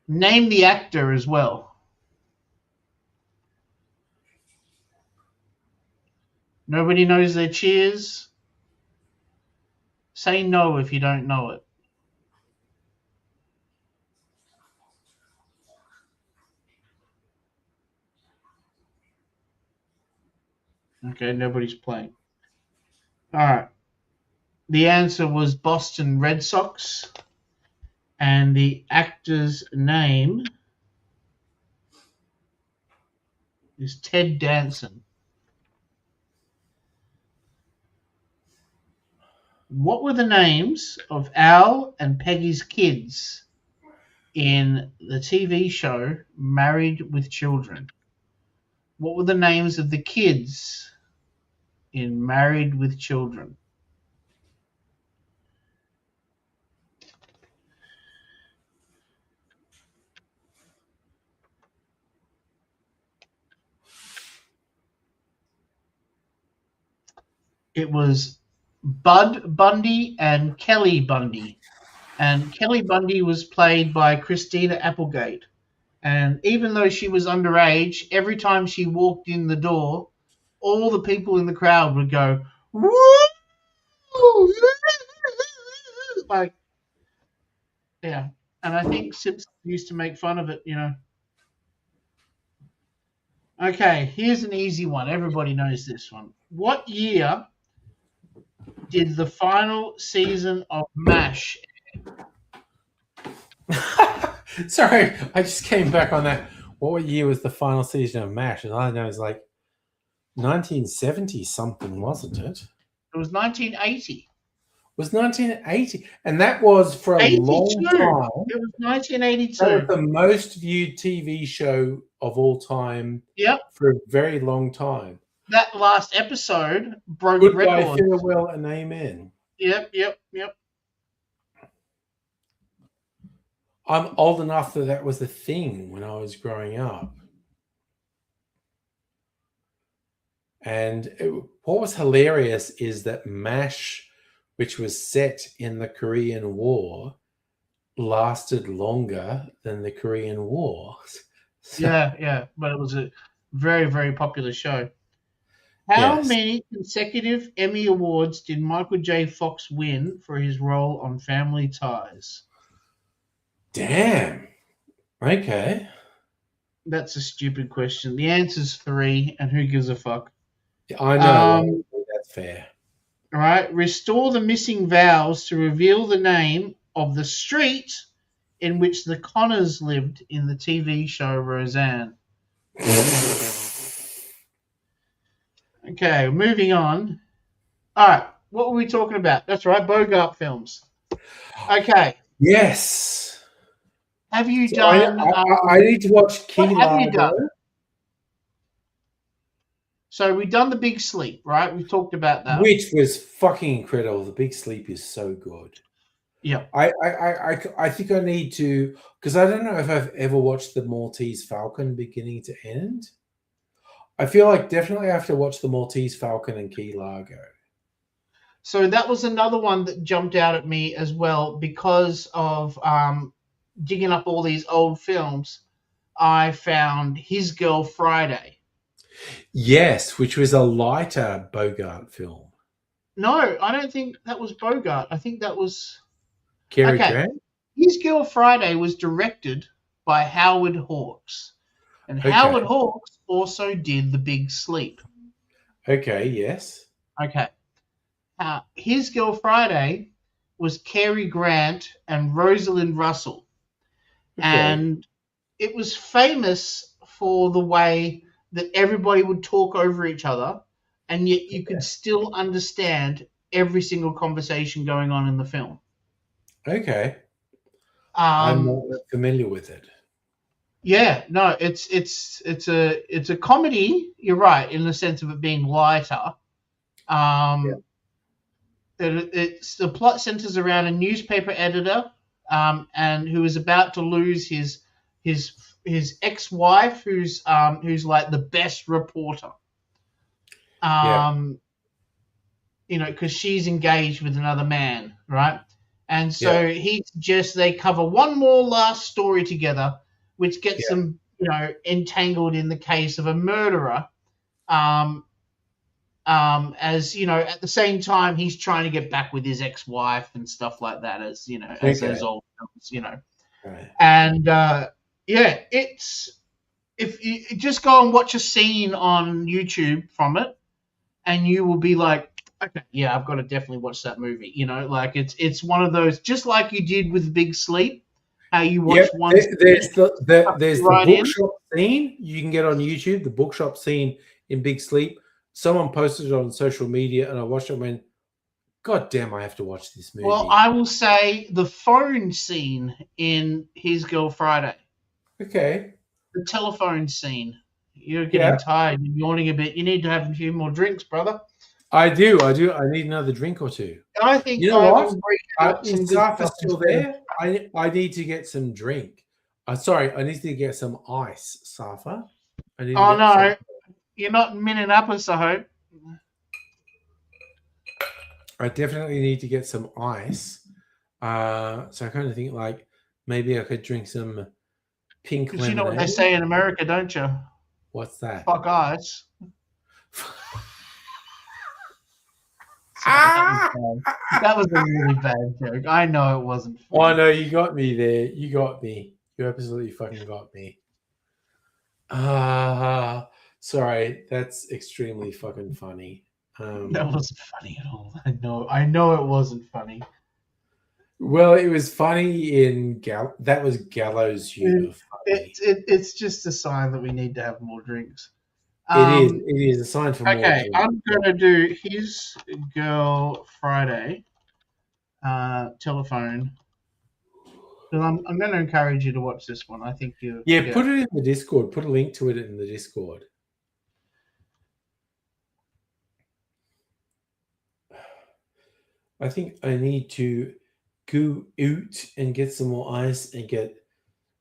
Speaker 4: Name the actor as well. Nobody knows their Cheers? Say no if you don't know it. Okay, nobody's playing. All right. The answer was Boston Red Sox, and the actor's name is Ted Danson. What were the names of Al and Peggy's kids in the TV show Married with Children? What were the names of the kids in Married with Children? It was Bud Bundy and Kelly Bundy. And Kelly Bundy was played by Christina Applegate. And even though she was underage, every time she walked in the door, all the people in the crowd would go, "Woo!" Like, yeah. And I think Simpson used to make fun of it, you know. Okay, here's an easy one. Everybody knows this one. What year did the final season of MASH?
Speaker 3: Sorry, I just came back on that. What year was the final season of MASH? And I know it's like 1970 something, wasn't it?
Speaker 4: It was 1980.
Speaker 3: It was 1980, and that was for a
Speaker 4: 82.
Speaker 3: long time.
Speaker 4: It was 1982.
Speaker 3: That was the most viewed TV show of all time.
Speaker 4: Yep.
Speaker 3: For a very long time.
Speaker 4: That last episode broke
Speaker 3: Goodbye,
Speaker 4: records.
Speaker 3: farewell, and amen.
Speaker 4: Yep.
Speaker 3: I'm old enough that was a thing when I was growing up. And what was hilarious is that MASH, which was set in the Korean War, lasted longer than the Korean War. So,
Speaker 4: Yeah. But it was a very, very popular show. How many consecutive Emmy Awards did Michael J. Fox win for his role on Family Ties?
Speaker 3: Damn. Okay.
Speaker 4: That's a stupid question. The answer's 3, and who gives a fuck?
Speaker 3: I know.
Speaker 4: Um,
Speaker 3: That's fair.
Speaker 4: All right. Restore the missing vowels to reveal the name of the street in which the Connors lived in the TV show Roseanne. Okay, moving on. All right, what were we talking about? That's right, Bogart films. Okay,
Speaker 3: Yes.
Speaker 4: have you
Speaker 3: So
Speaker 4: done?
Speaker 3: I need to watch Key
Speaker 4: what have you
Speaker 3: Largo.
Speaker 4: done? So we've done The Big Sleep, right? We've talked about that.
Speaker 3: Which was fucking incredible. The Big Sleep is so good.
Speaker 4: Yeah.
Speaker 3: I think I need to, because I don't know if I've ever watched the Maltese Falcon beginning to end. I feel like definitely I have to watch the Maltese Falcon and Key Largo.
Speaker 4: So that was another one that jumped out at me as well because of digging up all these old films. I found His Girl Friday.
Speaker 3: Yes, which was a lighter Bogart film.
Speaker 4: No, I don't think that was Bogart. I think that was
Speaker 3: Cary
Speaker 4: Okay.
Speaker 3: Grant?
Speaker 4: His Girl Friday was directed by Howard Hawks. And
Speaker 3: Okay.
Speaker 4: Howard Hawks also did The Big Sleep.
Speaker 3: Okay, yes.
Speaker 4: Okay. His Girl Friday was Cary Grant and Rosalind Russell.
Speaker 3: Okay.
Speaker 4: And it was famous for the way that everybody would talk over each other, and yet you could still understand every single conversation going on in the film.
Speaker 3: Okay. I'm
Speaker 4: Um,
Speaker 3: not familiar with it.
Speaker 4: yeah, no, it's a comedy. You're right in the sense of it being lighter. It's the plot centers around a newspaper editor, and who is about to lose his ex-wife, who's like the best reporter. You know, because she's engaged with another man, right? And so he suggests they cover one more last story together, which gets them, you know, entangled in the case of a murderer. As you know, at the same time, he's trying to get back with his ex-wife and stuff like that, as you know, as those old films, you know.
Speaker 3: Right.
Speaker 4: And it's if you just go and watch a scene on YouTube from it, and you will be like, okay, yeah, I've got to definitely watch that movie. You know, like it's one of those, just like you did with Big Sleep, how you watch one.
Speaker 3: There's the
Speaker 4: right
Speaker 3: bookshop scene you can get on YouTube. The bookshop scene in Big Sleep. Someone posted it on social media, and I watched it and went, God damn, I have to watch this movie.
Speaker 4: Well, I will say the phone scene in His Girl Friday.
Speaker 3: Okay.
Speaker 4: The telephone scene. You're getting tired. You're yawning a bit. You need to have a few more drinks, brother.
Speaker 3: I do. I need another drink or two.
Speaker 4: I think
Speaker 3: You know what?
Speaker 4: will break out some
Speaker 3: Is
Speaker 4: good
Speaker 3: Safa
Speaker 4: stuff
Speaker 3: still
Speaker 4: instead.
Speaker 3: there? I need to get some drink. Sorry, I need to get some ice, Safa.
Speaker 4: Oh, no. You're not in Minneapolis, I hope.
Speaker 3: I definitely need to get some ice. So I kind of think like maybe I could drink some pink
Speaker 4: Because
Speaker 3: lemonade.
Speaker 4: you know what they say in America, don't you?
Speaker 3: What's that?
Speaker 4: Fuck ice. That was a really bad joke. I know it wasn't funny.
Speaker 3: Oh no, you got me there. You got me. You absolutely fucking got me. Sorry, that's extremely fucking funny.
Speaker 4: That wasn't funny at all. I know it wasn't funny.
Speaker 3: Well, it was funny in that was gallows humor. Funny.
Speaker 4: It's just a sign that we need to have more drinks.
Speaker 3: It is a sign for more
Speaker 4: Okay,
Speaker 3: drinks.
Speaker 4: I'm gonna do His Girl Friday telephone. I'm going to encourage you to watch this one. I think you.
Speaker 3: Yeah, put it in the Discord. Put a link to it in the Discord. I think I need to go out and get some more ice and get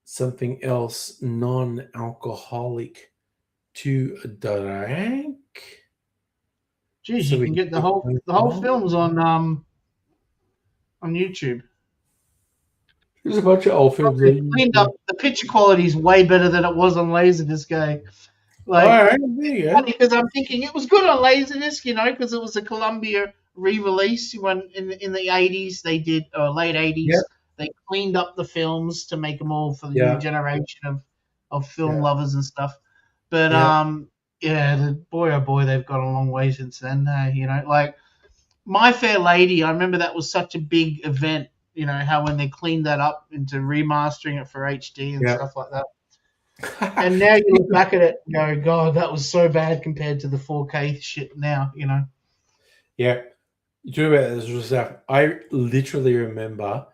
Speaker 3: something else non-alcoholic to drink.
Speaker 4: Geez,
Speaker 3: So
Speaker 4: you
Speaker 3: we
Speaker 4: can
Speaker 3: can
Speaker 4: get the whole films on YouTube.
Speaker 3: There's a bunch of old films.
Speaker 4: Cleaned up. The picture quality is way better than it was on Laserdisc. Like,
Speaker 3: all right, there you go.
Speaker 4: because I'm thinking it was good on Laserdisc, you know, because it was a Columbia re-release when in the 80s they did, or late 80s, they cleaned up the films to make them all for the
Speaker 3: Yeah.
Speaker 4: new generation of film
Speaker 3: Yeah.
Speaker 4: lovers and stuff. But
Speaker 3: Yeah.
Speaker 4: boy oh boy, they've gone a long way since then. You know, like My Fair Lady, I remember that was such a big event. You know how when they cleaned that up into remastering it for HD and
Speaker 3: Yeah.
Speaker 4: stuff like that. And now you look back at it and go, God, that was so bad compared to the 4K shit now, you know.
Speaker 3: Yeah. You talk about this sort of stuff. I literally remember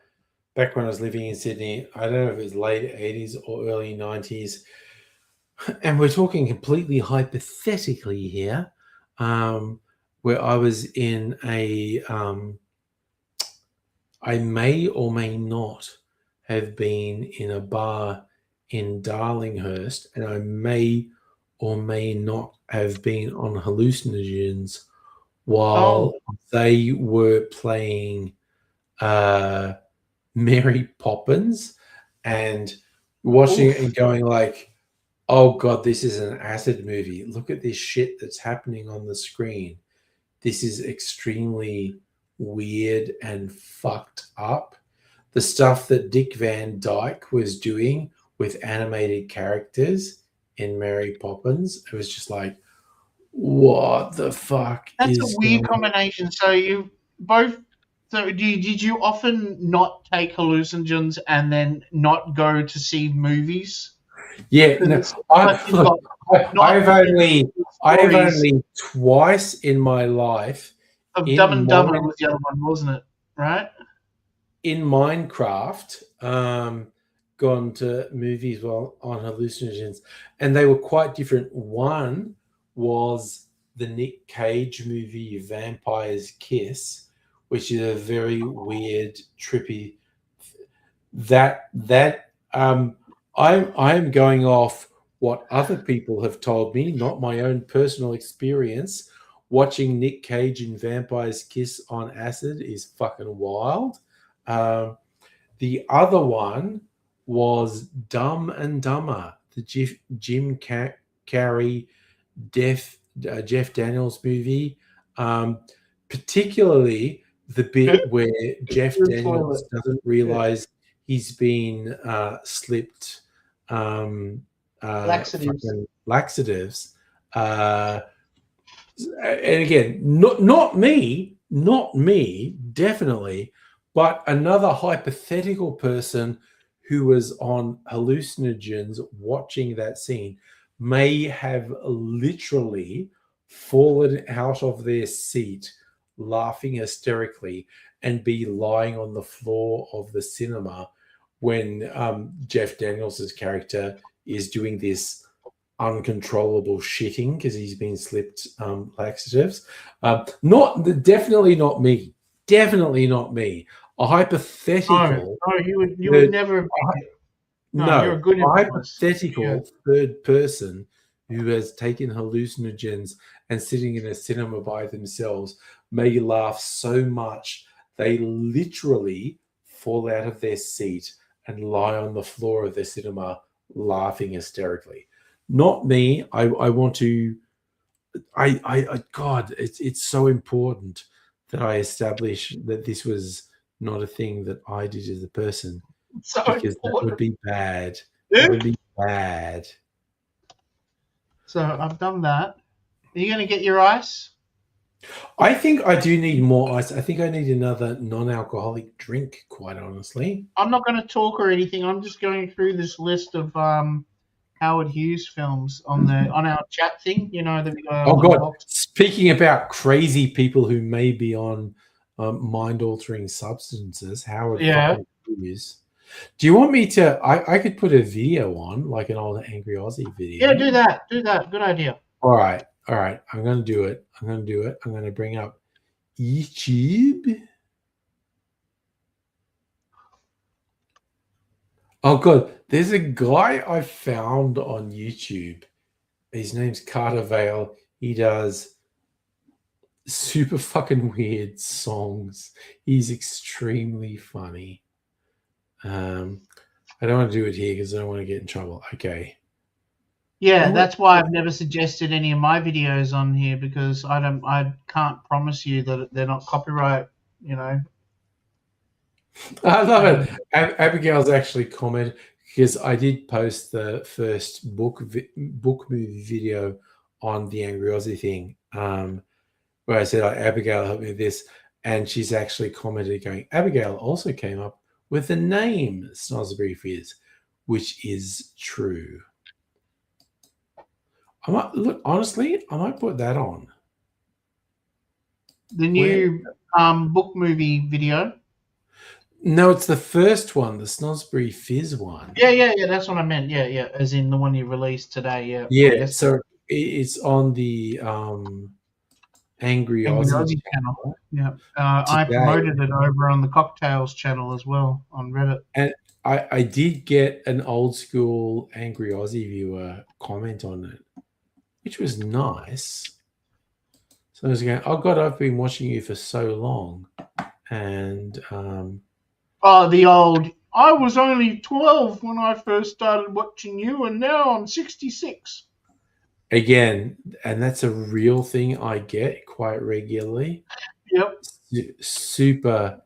Speaker 3: back when I was living in Sydney, I don't know if it was late 80s or early 90s, and we're talking completely hypothetically here, where I was in a, I may or may not have been in a bar in Darlinghurst, and I may or may not have been on hallucinogens while they were playing Mary Poppins, and watching it and going like, oh God, this is an acid movie. Look at this shit that's happening on the screen. This is extremely weird and fucked up. The stuff that Dick Van Dyke was doing with animated characters in Mary Poppins, it was just like, what the fuck?
Speaker 4: That's a weird combination. So you both. So did you often not take hallucinogens and then not go to see movies?
Speaker 3: Yeah, no, I've only twice in my life.
Speaker 4: Dumb and Dumber was the other one, wasn't it? Right.
Speaker 3: In Minecraft, gone to movies while on hallucinogens, and they were quite different. One was the Nick Cage movie Vampire's Kiss, which is a very weird, trippy. I'm going off what other people have told me, not my own personal experience. Watching Nick Cage in Vampire's Kiss on acid is fucking wild. The other one was Dumb and Dumber, the Jim Carrey, Jeff Daniels movie, particularly the bit where Jeff Daniels doesn't realize he's been slipped laxatives. And again, not me, definitely, but another hypothetical person who was on hallucinogens watching that scene may have literally fallen out of their seat laughing hysterically and be lying on the floor of the cinema when Jeff Daniels' character is doing this uncontrollable shitting because he's been slipped laxatives. Definitely not me. A hypothetical.
Speaker 4: No, you would never.
Speaker 3: No,
Speaker 4: you're a good
Speaker 3: hypothetical third person who has taken hallucinogens and sitting in a cinema by themselves may laugh so much they literally fall out of their seat and lie on the floor of the cinema laughing hysterically. Not me. I want to. God, it's so important that I establish that this was not a thing that I did as a person, because that would be bad. It would be bad.
Speaker 4: So I've done that. Are you going to get your ice?
Speaker 3: I think I do need more ice. I think I need another non-alcoholic drink, quite honestly.
Speaker 4: I'm not going to talk or anything. I'm just going through this list of Howard Hughes films on our chat thing. You know that we got.
Speaker 3: Oh God! Speaking about crazy people who may be on mind-altering substances, Howard Hughes. Do you want me to? I could put a video on, like an old Angry Aussie video.
Speaker 4: Yeah, do that. Good idea.
Speaker 3: All right. I'm going to do it. I'm going to bring up YouTube. Oh God, there's a guy I found on YouTube. His name's Carter Vale. He does super fucking weird songs. He's extremely funny. I don't want to do it here because I don't want to get in trouble. Okay.
Speaker 4: Yeah, that's why I've never suggested any of my videos on here, because I can't promise you that they're not copyright, you know.
Speaker 3: I love it. Abigail's actually commented because I did post the first book movie video on the Angry Aussie thing, where I said, Abigail helped me with this. And she's actually commented going, Abigail also came up with the name Snozzberry Fizz, which is true. I might look, honestly, I might put that on.
Speaker 4: The new book movie video.
Speaker 3: No, it's the first one, the Snozzberry Fizz one.
Speaker 4: Yeah. That's what I meant. Yeah. As in the one you released today. Yeah.
Speaker 3: Yeah. So it's on the Angry Aussie
Speaker 4: channel. Yeah. I promoted it over on the Cocktails channel as well on Reddit.
Speaker 3: And I did get an old school Angry Aussie viewer comment on it, which was nice. So I was going, oh God, I've been watching you for so long. And
Speaker 4: the old, I was only 12 when I first started watching you, and now I'm 66.
Speaker 3: Again, and that's a real thing I get quite regularly.
Speaker 4: Yep.
Speaker 3: Super.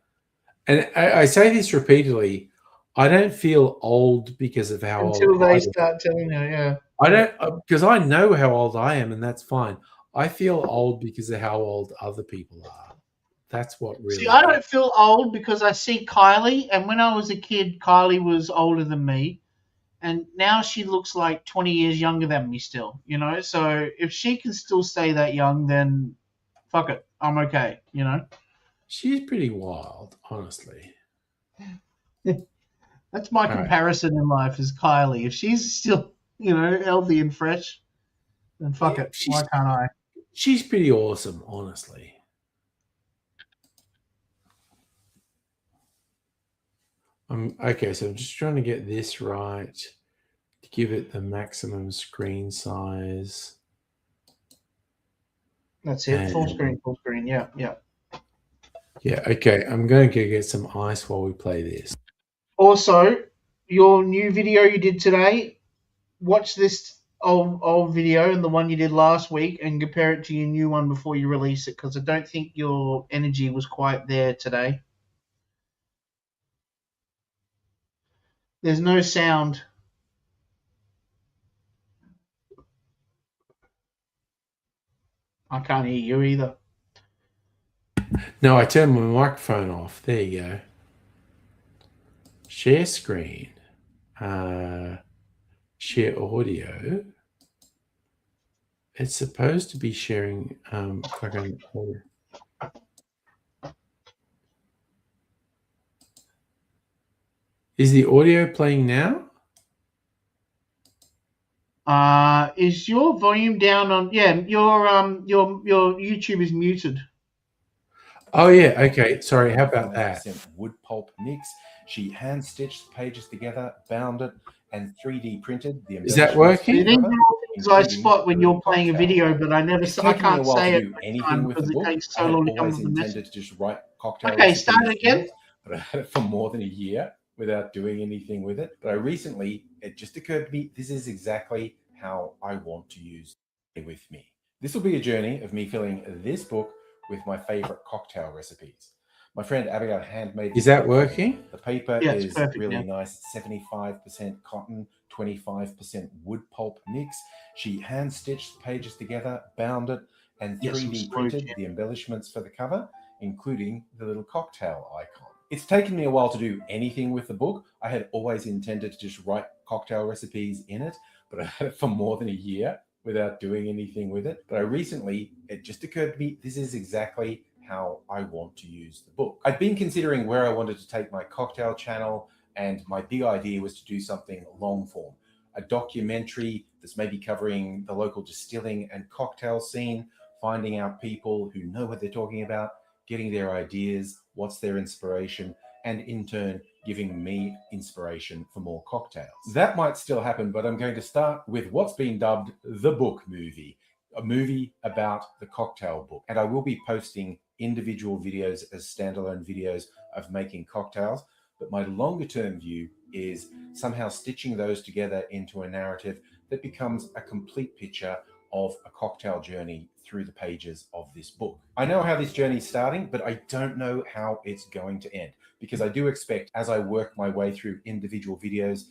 Speaker 3: And I say this repeatedly. I don't feel old because of how old
Speaker 4: until they start telling you, yeah.
Speaker 3: I don't, because I know how old I am, and that's fine. I feel old because of how old other people are. That's what really.
Speaker 4: See, I don't feel old because I see Kylie, and when I was a kid, Kylie was older than me, and now she looks like 20 years younger than me still, you know? So if she can still stay that young, then fuck it. I'm okay, you know?
Speaker 3: She's pretty wild, honestly.
Speaker 4: That's my comparison in life is Kylie. If she's still, you know, healthy and fresh, then fuck it. Why can't I?
Speaker 3: She's pretty awesome, honestly. Okay, so I'm just trying to get this right to give it the maximum screen size.
Speaker 4: That's it. Full screen. Yeah.
Speaker 3: Yeah, okay. I'm going to go get some ice while we play this.
Speaker 4: Also, your new video you did today, watch this old video and the one you did last week and compare it to your new one before you release it, because I don't think your energy was quite there today. There's no sound. I can't hear you either.
Speaker 3: No, I turned my microphone off. There you go. Share screen. Share audio. It's supposed to be sharing fucking audio. Is the audio playing now?
Speaker 4: Is your volume down on? Yeah, your YouTube is muted.
Speaker 3: Oh yeah, okay. Sorry, how about that?
Speaker 6: Wood pulp mix. She hand stitched the pages together, bound it, and 3D printed the.
Speaker 3: Is that working?
Speaker 4: These are all things I spot when you're playing a video, but I never. I can't say it
Speaker 6: anything with the book.
Speaker 4: It takes so long to come up with a message.
Speaker 6: To just write cocktails.
Speaker 4: Okay, start again.
Speaker 6: But I had it for more than a year without doing anything with it. But it just occurred to me, this is exactly how I want to use it with me. This will be a journey of me filling this book with my favorite cocktail recipes. My friend Abigail handmade.
Speaker 3: Is that working?
Speaker 6: The paper is really nice. 75% cotton, 25% wood pulp mix. She hand stitched the pages together, bound it, and 3D printed the embellishments for the cover, including the little cocktail icon. It's taken me a while to do anything with the book. I had always intended to just write cocktail recipes in it, but I had it for more than a year without doing anything with it. But it just occurred to me, this is exactly how I want to use the book. I'd been considering where I wanted to take my cocktail channel, and my big idea was to do something long form, a documentary that's maybe covering the local distilling and cocktail scene, finding out people who know what they're talking about, getting their ideas, what's their inspiration, and in turn, giving me inspiration for more cocktails. That might still happen, but I'm going to start with what's been dubbed the book movie, a movie about the cocktail book. And I will be posting individual videos as standalone videos of making cocktails, but my longer term view is somehow stitching those together into a narrative that becomes a complete picture of a cocktail journey through the pages of this book. I know how this journey is starting, but I don't know how it's going to end, because I do expect, as I work my way through individual videos,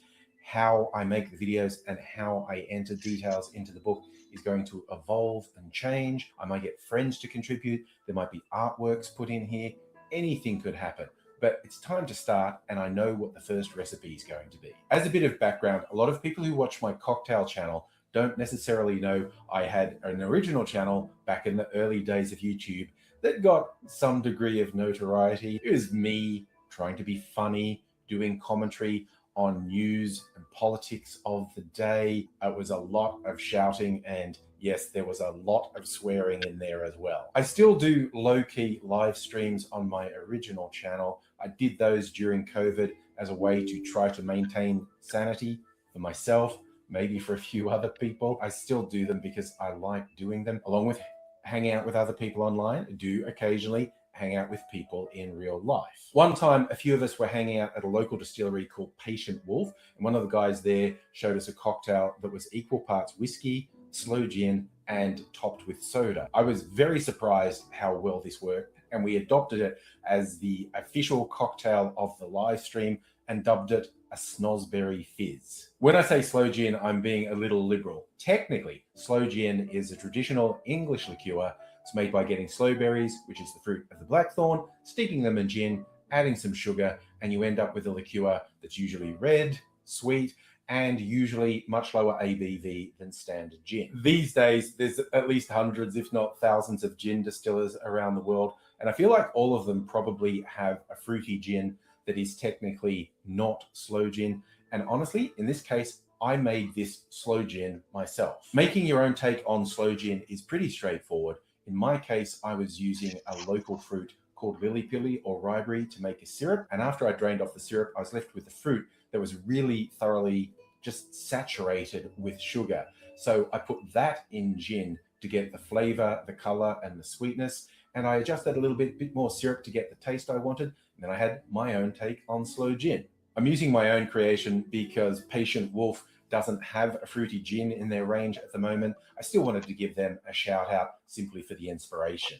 Speaker 6: how I make the videos and how I enter details into the book is going to evolve and change. I might get friends to contribute. There might be artworks put in here. Anything could happen. But it's time to start, and I know what the first recipe is going to be. As a bit of background, a lot of people who watch my cocktail channel don't necessarily know I had an original channel back in the early days of YouTube that got some degree of notoriety. It was me trying to be funny, doing commentary on news and politics of the day. It was a lot of shouting, and yes, there was a lot of swearing in there as well. I still do low-key live streams on my original channel. I did those during COVID as a way to try to maintain sanity for myself, maybe for a few other people. I still do them because I like doing them, along with hanging out with other people online. I do occasionally hang out with people in real life. One time, a few of us were hanging out at a local distillery called Patient Wolf, and one of the guys there showed us a cocktail that was equal parts whiskey, sloe gin, and topped with soda. I was very surprised how well this worked, and we adopted it as the official cocktail of the live stream and dubbed it a Snosberry Fizz. When I say sloe gin, I'm being a little liberal. Technically, sloe gin is a traditional English liqueur. It's made by getting sloe berries, which is the fruit of the blackthorn, steeping them in gin, adding some sugar, and you end up with a liqueur that's usually red, sweet, and usually much lower ABV than standard gin. These days, there's at least hundreds, if not thousands, of gin distillers around the world, and I feel like all of them probably have a fruity gin that is technically not sloe gin. And honestly, in this case, I made this sloe gin myself. Making your own take on sloe gin is pretty straightforward. In my case, I was using a local fruit called lily pilly or riberry to make a syrup. And after I drained off the syrup, I was left with the fruit that was really thoroughly just saturated with sugar. So I put that in gin to get the flavor, the color, and the sweetness. And I adjusted a little bit more syrup to get the taste I wanted. And then I had my own take on sloe gin. I'm using my own creation because Patient Wolf doesn't have a fruity gin in their range at the moment. I still wanted to give them a shout out simply for the inspiration.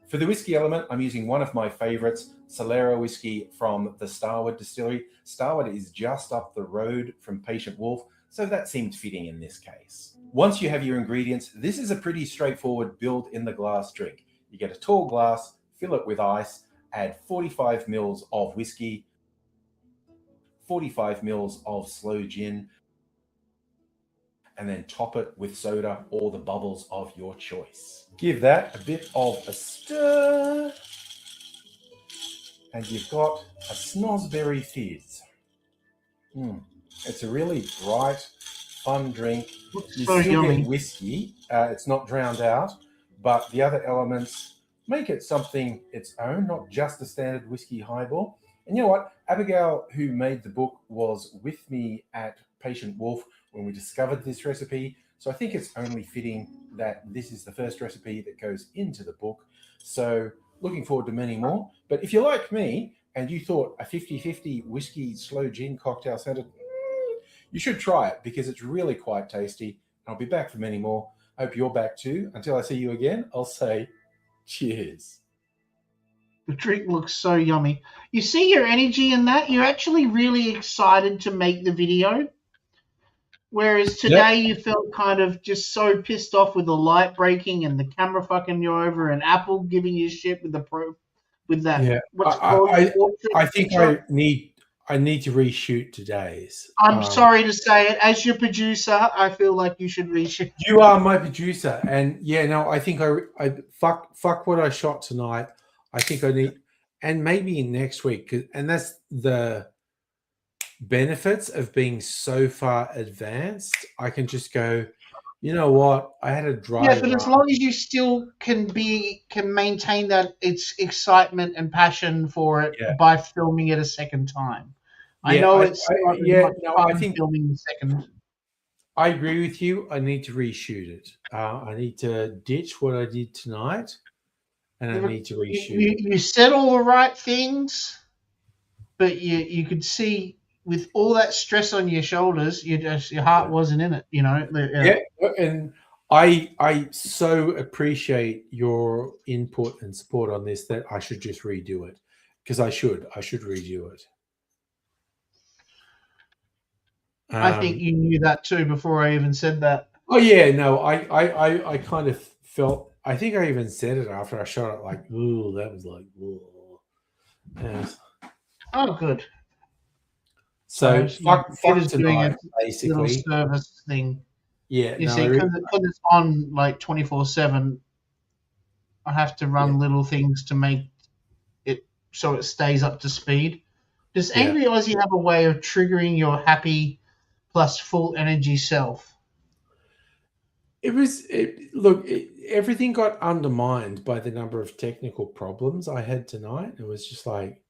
Speaker 6: For the whiskey element, I'm using one of my favorites, Solera whiskey from the Starward Distillery. Starward is just up the road from Patient Wolf, so that seemed fitting in this case. Once you have your ingredients, this is a pretty straightforward build in the glass drink. You get a tall glass, fill it with ice, add 45 mils of whiskey, 45 mils of sloe gin, and then top it with soda or the bubbles of your choice. Give that a bit of a stir, and you've got a Snosberry Fizz. It's a really bright, fun drink. You
Speaker 4: so
Speaker 6: still
Speaker 4: yummy.
Speaker 6: get whiskey. It's not drowned out, but the other elements make it something its own, not just a standard whiskey highball. And you know what? Abigail, who made the book, was with me at Patient Wolf when we discovered this recipe. So I think it's only fitting that this is the first recipe that goes into the book. So looking forward to many more. But if you're like me and you thought a 50-50 whiskey sloe gin cocktail sounded, you should try it because it's really quite tasty. I'll be back for many more. I hope you're back too. Until I see you again, I'll say cheers.
Speaker 4: The drink looks so yummy. You see your energy in that? You're actually really excited to make the video. Whereas today you felt kind of just so pissed off with the light breaking and the camera fucking you over and Apple giving you shit with that.
Speaker 3: Yeah,
Speaker 4: What's called
Speaker 3: I think I need to reshoot today's.
Speaker 4: I'm sorry to say it. As your producer, I feel like you should reshoot.
Speaker 3: You are my producer, and yeah, no, I think I fuck what I shot tonight. I think I need, and maybe next week, and that's the benefits of being so far advanced. I can just go, you know what? I had a dry.
Speaker 4: Yeah, but as long as you still can maintain that it's excitement and passion for it by filming it a second time. I know I think filming the second.
Speaker 3: I agree with you. I need to reshoot it. I need to ditch what I did tonight, and I need to reshoot.
Speaker 4: You said all the right things, but you could see with all that stress on your shoulders, your heart wasn't in it. You know.
Speaker 3: Yeah, and I so appreciate your input and support on this that I should just redo it, because I should redo it.
Speaker 4: I think you knew that too before I even said that.
Speaker 3: Oh yeah, no, I kind of felt. I think I even said it after I shot it. Like, ooh, that was like, ooh. Yeah.
Speaker 4: Oh, good.
Speaker 3: So fuck
Speaker 4: Peter's doing
Speaker 3: tonight,
Speaker 4: a little
Speaker 3: basically.
Speaker 4: service thing.
Speaker 3: Yeah,
Speaker 4: You
Speaker 3: no,
Speaker 4: see, because it's on like 24/7, I have to run little things to make it so it stays up to speed. Does
Speaker 3: Yeah.
Speaker 4: Angry Aussie have a way of triggering your happy plus full energy self?
Speaker 3: Everything got undermined by the number of technical problems I had tonight. It was just like,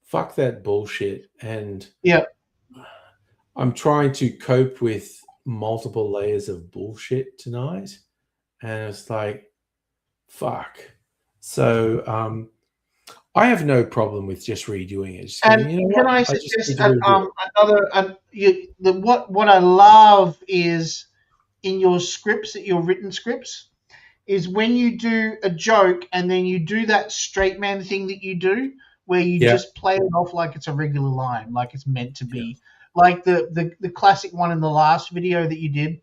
Speaker 3: fuck that bullshit. And
Speaker 4: Yeah.
Speaker 3: I'm trying to cope with multiple layers of bullshit tonight. And it's like, fuck. So I have no problem with just redoing it. Just
Speaker 4: And
Speaker 3: going, you know
Speaker 4: can
Speaker 3: what?
Speaker 4: I
Speaker 3: just
Speaker 4: suggest
Speaker 3: need to redo it.
Speaker 4: what I love is in your scripts, your written scripts, is when you do a joke and then you do that straight man thing that you do, where you
Speaker 3: Yeah.
Speaker 4: just play it off like it's a regular line, like it's meant to be. Like the classic one in the last video that you did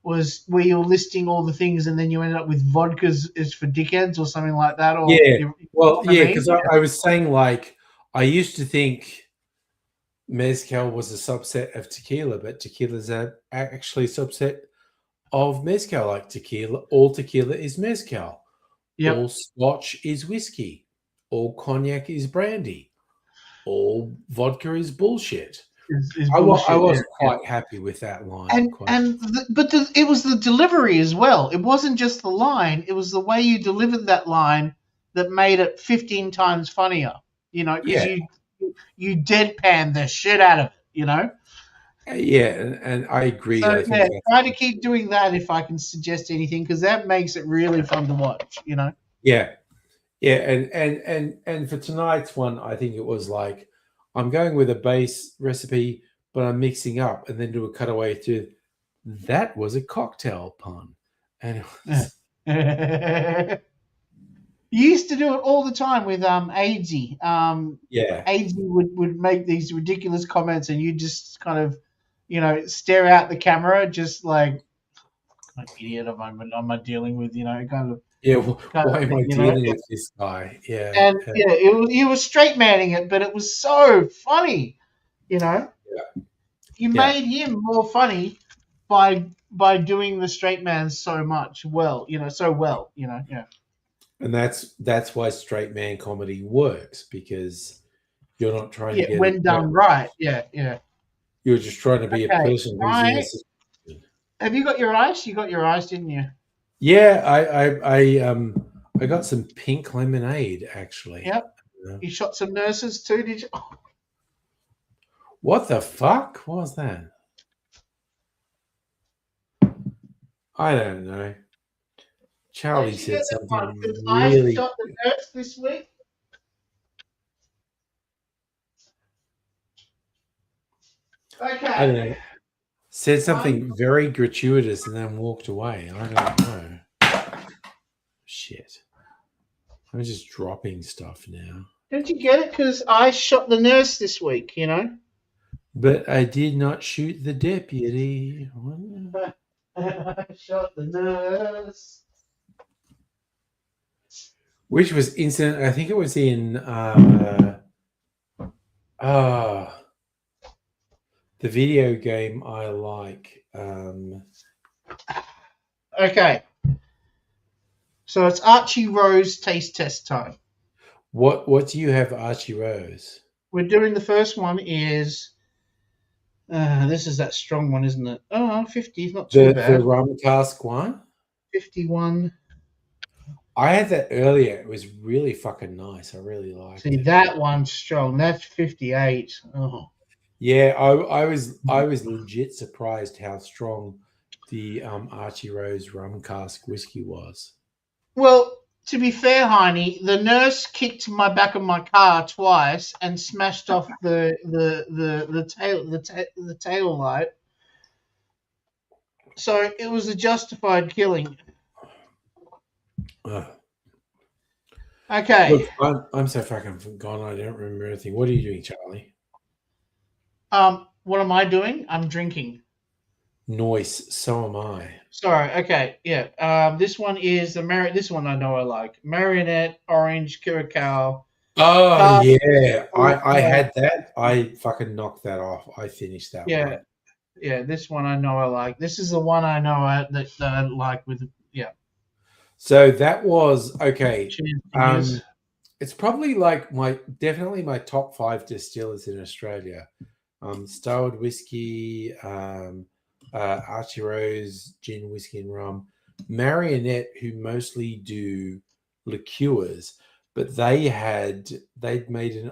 Speaker 4: was where you're listing all the things and then you ended up with vodkas is for dickheads or something like that. Or
Speaker 3: because I was saying, like, I used to think mezcal was a subset of tequila, but tequila is actually a subset of mezcal. Like all tequila is mezcal.
Speaker 4: Yep.
Speaker 3: All scotch is whiskey. All cognac is brandy. All vodka is bullshit. I was quite happy with that line.
Speaker 4: It was the delivery as well. It wasn't just the line; it was the way you delivered that line that made it 15 times funnier. You know, because you deadpan the shit out of it. You know.
Speaker 3: Yeah, and I agree.
Speaker 4: So try to keep doing that if I can suggest anything, because that makes it really fun to watch. You know.
Speaker 3: Yeah, and for tonight's one, I think it was like, I'm going with a base recipe, but I'm mixing up, and then do a cutaway to that was a cocktail pun, and it was...
Speaker 4: You used to do it all the time with Aidsy. Aidsy would make these ridiculous comments, and you just kind of, stare out the camera, just like, what idiot am I dealing with? Kind of.
Speaker 3: Yeah, why am I dealing with this guy? Yeah,
Speaker 4: and you were straight manning it, but it was so funny, You made him more funny by doing the straight man so well. Yeah.
Speaker 3: And that's why straight man comedy works, because you're not trying to get
Speaker 4: when done right. Yeah.
Speaker 3: You're just trying to be a person who's in a situation.
Speaker 4: Have you got your ice? You got your ice, didn't you?
Speaker 3: Yeah, I got some pink lemonade actually.
Speaker 4: Yep. You shot some nurses too, did you? Oh.
Speaker 3: What the fuck? What was that? I don't know. Charlie said something really.
Speaker 4: I shot the nurse this week. Okay.
Speaker 3: I don't know. Said something very gratuitous and then walked away. I don't know. Shit. I'm just dropping stuff now.
Speaker 4: Don't you get it? Because I shot the nurse this week,
Speaker 3: But I did not shoot the deputy.
Speaker 4: I shot the nurse.
Speaker 3: Which was incident, I think it was in the video game I like.
Speaker 4: Okay. So it's Archie Rose taste test time.
Speaker 3: What do you have, Archie Rose?
Speaker 4: We're doing the first one is this is that strong one, isn't it? 50, not too bad.
Speaker 3: The rum cask one?
Speaker 4: 51.
Speaker 3: I had that earlier. It was really fucking nice. I really liked it.
Speaker 4: See, that one's strong. That's 58. Oh.
Speaker 3: Yeah, I was legit surprised how strong the Archie Rose rum cask whiskey was.
Speaker 4: Well, to be fair, Heine, the nurse kicked my back of my car twice and smashed off the tail light. So it was a justified killing.
Speaker 3: Ugh.
Speaker 4: Okay.
Speaker 3: Look, I'm so fucking gone. I don't remember anything. What are you doing, Charlie?
Speaker 4: What am I doing? I'm drinking.
Speaker 3: Noise. So am I.
Speaker 4: Sorry. Okay. Yeah. This one is this one I know I like. Marionette, Orange, Curacao.
Speaker 3: Oh yeah,
Speaker 4: Oh,
Speaker 3: I
Speaker 4: yeah.
Speaker 3: had that. I fucking knocked that off. I finished that
Speaker 4: Yeah.
Speaker 3: one.
Speaker 4: Yeah. This one I know I like. This is the one I know that I like with. Yeah.
Speaker 3: So that was okay.
Speaker 4: Cheers.
Speaker 3: It's probably like definitely my top 5 distillers in Australia. Starward Whiskey, Archie Rose, Gin, Whiskey and Rum, Marionette, who mostly do liqueurs, but they'd made an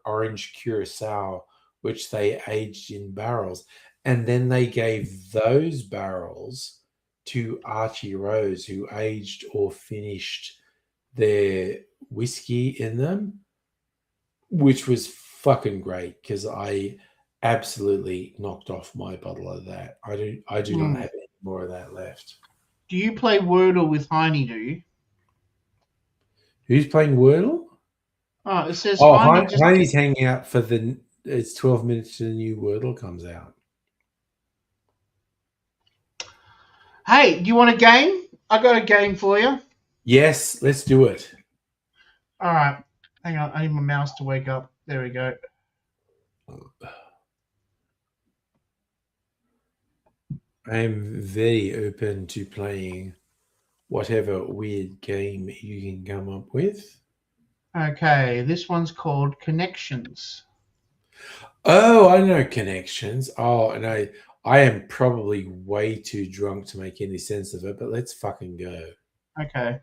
Speaker 3: orange curacao, which they aged in barrels, and then they gave those barrels to Archie Rose, who aged or finished their whiskey in them, which was fucking great because I absolutely knocked off my bottle of that. I do not have any more of that left.
Speaker 4: Do you play Wordle with Heine? Do you?
Speaker 3: Who's playing Wordle?
Speaker 4: Oh, it says
Speaker 3: Oh,
Speaker 4: Heine.
Speaker 3: Heine's hanging out for it's 12 minutes to the new Wordle comes out.
Speaker 4: Hey, do you want a game? I got a game for you.
Speaker 3: Yes, let's do it.
Speaker 4: All right. Hang on. I need my mouse to wake up. There we go.
Speaker 3: I am very open to playing whatever weird game you can come up with.
Speaker 4: Okay. This one's called Connections.
Speaker 3: Oh, I know Connections. Oh, and I am probably way too drunk to make any sense of it, but let's fucking go.
Speaker 4: Okay.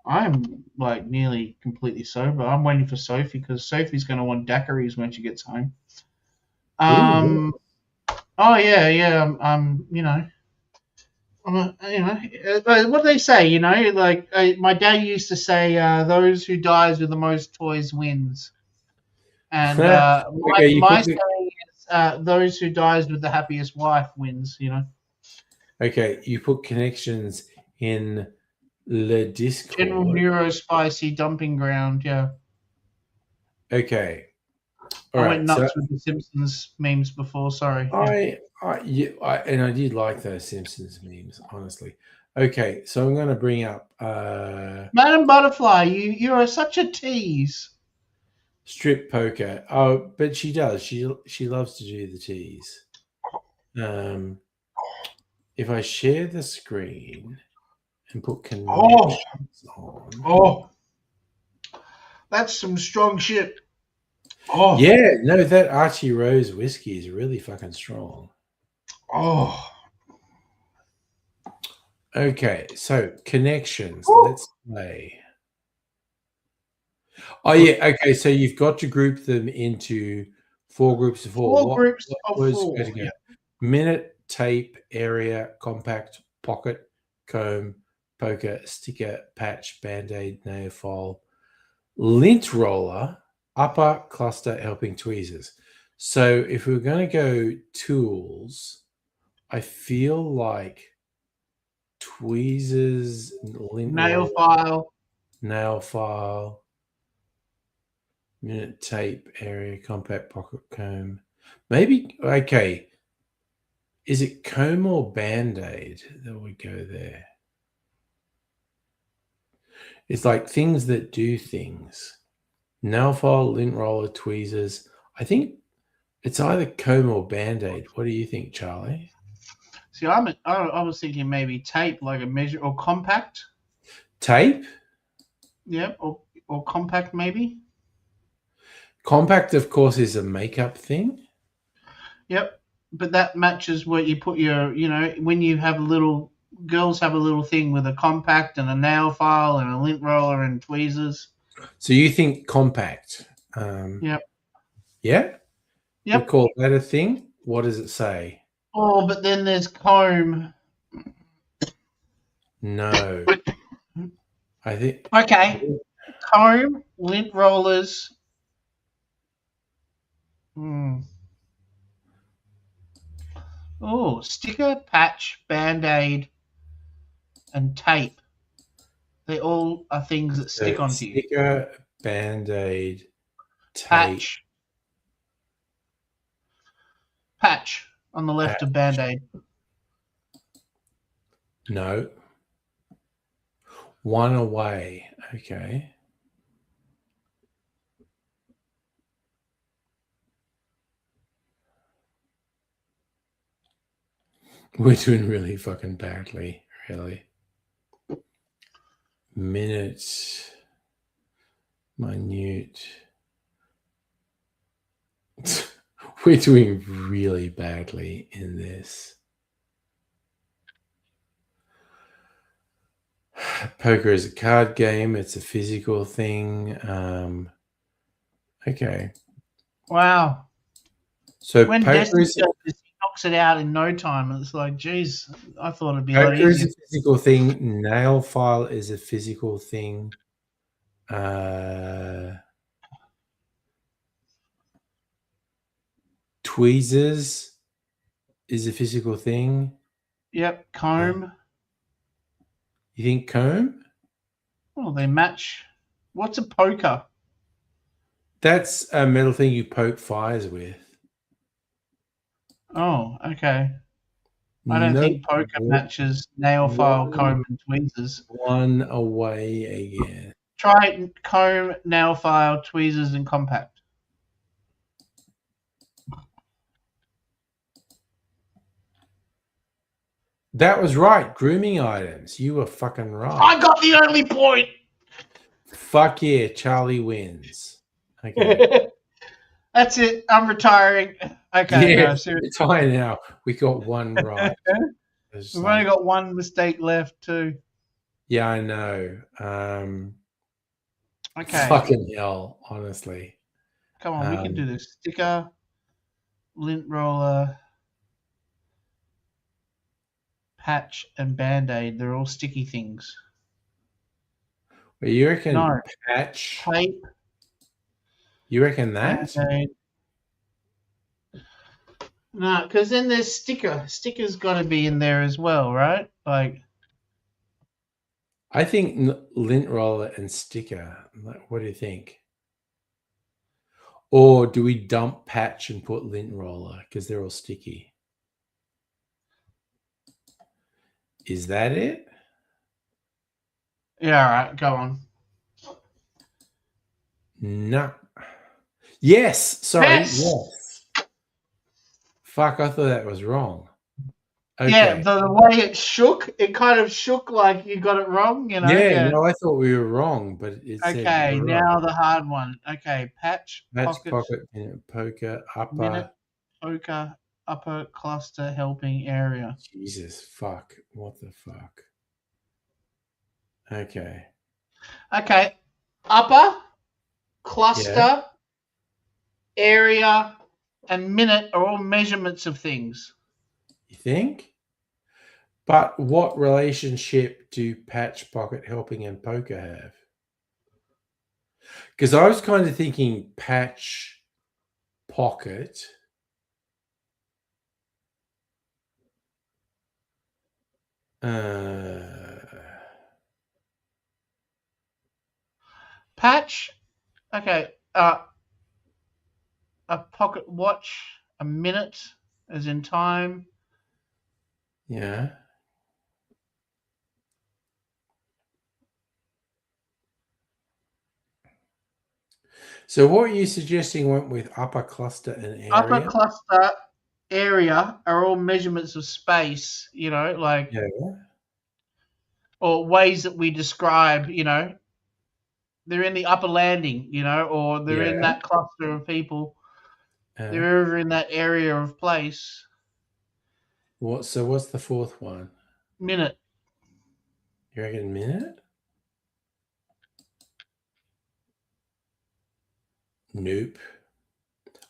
Speaker 4: I'm like nearly completely sober. I'm waiting for Sophie because Sophie's going to want daiquiris when she gets home.
Speaker 3: Ooh.
Speaker 4: Oh yeah. What do they say? You know, like my dad used to say, "Those who dies with the most toys wins." And my saying is, "Those who dies with the happiest wife wins." You know.
Speaker 3: Okay, you put Connections in the Discord.
Speaker 4: General Neurospicy dumping ground. Yeah.
Speaker 3: Okay. All
Speaker 4: I
Speaker 3: right.
Speaker 4: went nuts with the Simpsons memes before. Sorry.
Speaker 3: I did like those Simpsons memes, honestly. Okay, so I'm going to bring up
Speaker 4: Madam Butterfly, you're such a tease.
Speaker 3: Strip Poker. Oh, but she does. She loves to do the tease. If I share the screen and put Connections on.
Speaker 4: Oh, that's some strong shit. Oh
Speaker 3: yeah, no, that Archie Rose whiskey is really fucking strong.
Speaker 4: Oh.
Speaker 3: Okay, so Connections. Let's play. Oh yeah, okay. So you've got to group them into 4 groups of 4.
Speaker 4: Four groups of 4.
Speaker 3: Yeah. Minute, tape, area, compact, pocket, comb, poker, sticker, patch, band-aid, nail file, lint roller, upper, cluster, helping tweezers. So if we're going to go tools, I feel like tweezers, lint
Speaker 4: nail
Speaker 3: roller, nail file, minute, tape, area, compact, pocket, comb. Maybe, okay. Is it comb or band-aid that would go there? It's like things that do things. Nail file, lint roller, tweezers. I think it's either comb or band-aid. What do you think, Charlie?
Speaker 4: See, I was thinking maybe tape, like a measure, or compact.
Speaker 3: Tape?
Speaker 4: Yeah, or compact maybe.
Speaker 3: Compact, of course, is a makeup thing.
Speaker 4: Yep, but that matches where you put your, when you have girls have a little thing with a compact and a nail file and a lint roller and tweezers.
Speaker 3: So you think compact?
Speaker 4: Yep.
Speaker 3: Yeah?
Speaker 4: Yep.
Speaker 3: We call that a thing? What does it say?
Speaker 4: Oh, but then there's comb.
Speaker 3: No. I think...
Speaker 4: Okay. Comb, lint rollers. Oh, sticker, patch, band-aid, and tape. They all are things that stick
Speaker 3: So
Speaker 4: onto you.
Speaker 3: sticker, band-aid, tape.
Speaker 4: Patch on the left of band-aid.
Speaker 3: No. One away. Okay. We're doing really fucking badly, really. Minute. Minute. We're doing really badly in this. Poker is a card game. It's a physical thing. Okay.
Speaker 4: Wow.
Speaker 3: So
Speaker 4: When
Speaker 3: poker
Speaker 4: Destiny
Speaker 3: is,
Speaker 4: does this, he knocks it out in no time. It's like, geez, I thought it'd be a lot
Speaker 3: poker is
Speaker 4: easier.
Speaker 3: a physical thing. Nail file is a physical thing. Tweezers is a physical thing.
Speaker 4: Yep, comb.
Speaker 3: You think comb?
Speaker 4: Oh, they match. What's a poker?
Speaker 3: That's a metal thing you poke fires with.
Speaker 4: Oh, okay. I don't think poker matches nail file, comb, and tweezers.
Speaker 3: One away again.
Speaker 4: Try comb, nail file, tweezers, and compact.
Speaker 3: That was right. Grooming items. You were fucking right.
Speaker 4: I got the only point.
Speaker 3: Fuck yeah, Charlie wins. Okay.
Speaker 4: That's it. I'm retiring. Okay,
Speaker 3: yeah,
Speaker 4: no, seriously.
Speaker 3: it's fine now. We got one right.
Speaker 4: We've only got one mistake left too.
Speaker 3: Yeah, I know.
Speaker 4: Okay.
Speaker 3: Fucking hell, honestly.
Speaker 4: Come on, we can do this. Sticker, lint roller, patch, and band-aid. They're all sticky things.
Speaker 3: But you reckon
Speaker 4: No.
Speaker 3: patch?
Speaker 4: Tape.
Speaker 3: You reckon that?
Speaker 4: Band-aid. No, because then there's sticker. Sticker's got to be in there as well, right? Like,
Speaker 3: I think lint roller and sticker. What do you think? Or do we dump patch and put lint roller because they're all sticky? Is that it?
Speaker 4: yeah, all right, go on.
Speaker 3: No. Yes. Sorry.
Speaker 4: Yes.
Speaker 3: Yes. Fuck, I thought that was wrong. Okay.
Speaker 4: Yeah, the way it shook, it kind of shook like you got it wrong, you know?
Speaker 3: Yeah, no, I thought we were wrong, but it said
Speaker 4: Okay,
Speaker 3: we were
Speaker 4: now
Speaker 3: right.
Speaker 4: the hard one. Okay, patch,
Speaker 3: Patch,
Speaker 4: pocket,
Speaker 3: poker, upper.
Speaker 4: minute, poker, upper cluster helping area.
Speaker 3: Jesus, fuck. What the fuck? Okay.
Speaker 4: Okay, upper, cluster, area, and minute are all measurements of things.
Speaker 3: You think? But what relationship do patch, pocket, helping, and poker have? Because I was kind of thinking patch, pocket.
Speaker 4: Patch, okay, a pocket watch, a minute, as in time.
Speaker 3: Yeah. So what are you suggesting went with upper cluster and area?
Speaker 4: Upper cluster, area are all measurements of space, you know, like, or ways that we describe, you know, they're in the upper landing, you know, or they're in that cluster of people. They're over in that area of place.
Speaker 3: So what's the fourth one?
Speaker 4: Minute.
Speaker 3: You reckon minute? Nope.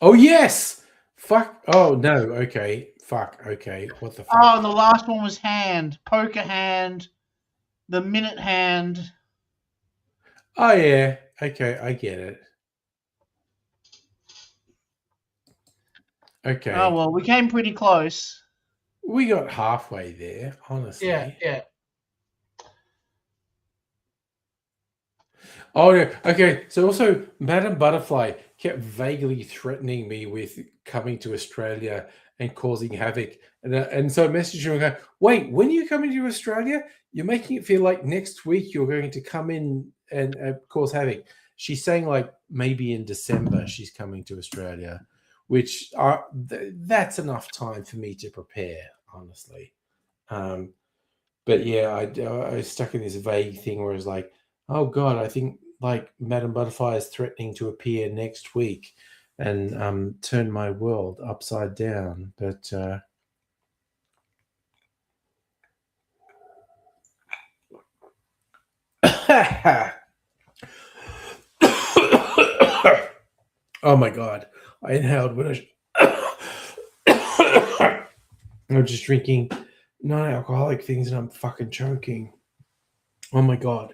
Speaker 3: Oh, yes! Fuck. Oh, no. Okay. Fuck. Okay. What the fuck?
Speaker 4: Oh, and the last one was hand. Poker hand. The minute hand.
Speaker 3: Oh, yeah. Okay. I get it. Okay.
Speaker 4: Oh, well, we came pretty close.
Speaker 3: We got halfway there, honestly.
Speaker 4: Yeah.
Speaker 3: Oh, yeah. Okay. So also, Madame Butterfly kept vaguely threatening me with coming to Australia and causing havoc. And so I messaged her and go, wait, when are you coming to Australia? You're making it feel like next week you're going to come in and cause havoc. She's saying like maybe in December she's coming to Australia, which that's enough time for me to prepare, honestly. But yeah, I was stuck in this vague thing where it's like, oh God, I think like Madame Butterfly is threatening to appear next week and turn my world upside down. But oh my God, I inhaled when I'm just drinking non-alcoholic things and I'm fucking choking. Oh my God.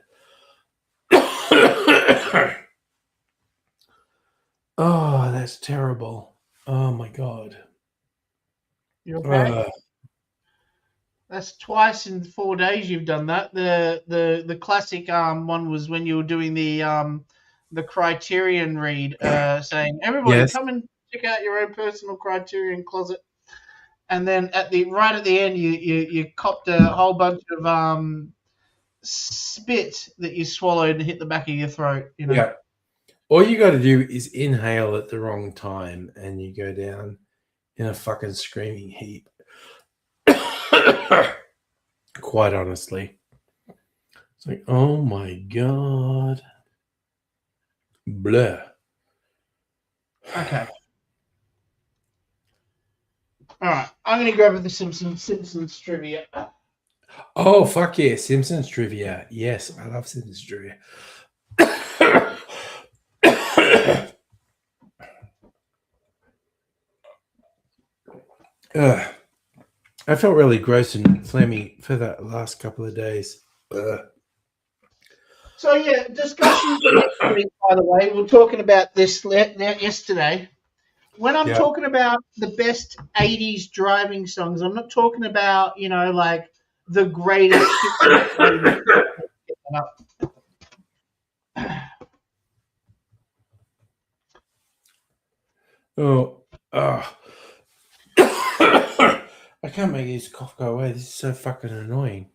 Speaker 3: Oh, that's terrible. Oh my God.
Speaker 4: You okay? That's twice in 4 days you've done that. The classic one was when you were doing the Criterion read, saying everybody come and check out your own personal Criterion closet. And then right at the end you copped a whole bunch of spit that you swallowed and hit the back of your throat, you know.
Speaker 3: Yeah. All you got to do is inhale at the wrong time and you go down in a fucking screaming heap. Quite honestly. It's like, oh my God. Bleh.
Speaker 4: Okay. All right. I'm going to go over the Simpsons trivia.
Speaker 3: Oh, fuck yeah. Simpsons trivia. Yes, I love Simpsons trivia. I felt really gross and phlegmy for that last couple of days.
Speaker 4: So yeah, discussion for next week, by the way. We were talking about this yesterday. When I'm talking about the best 80s driving songs, I'm not talking about, you know, like the greatest
Speaker 3: I can't make this cough go away. This is so fucking annoying.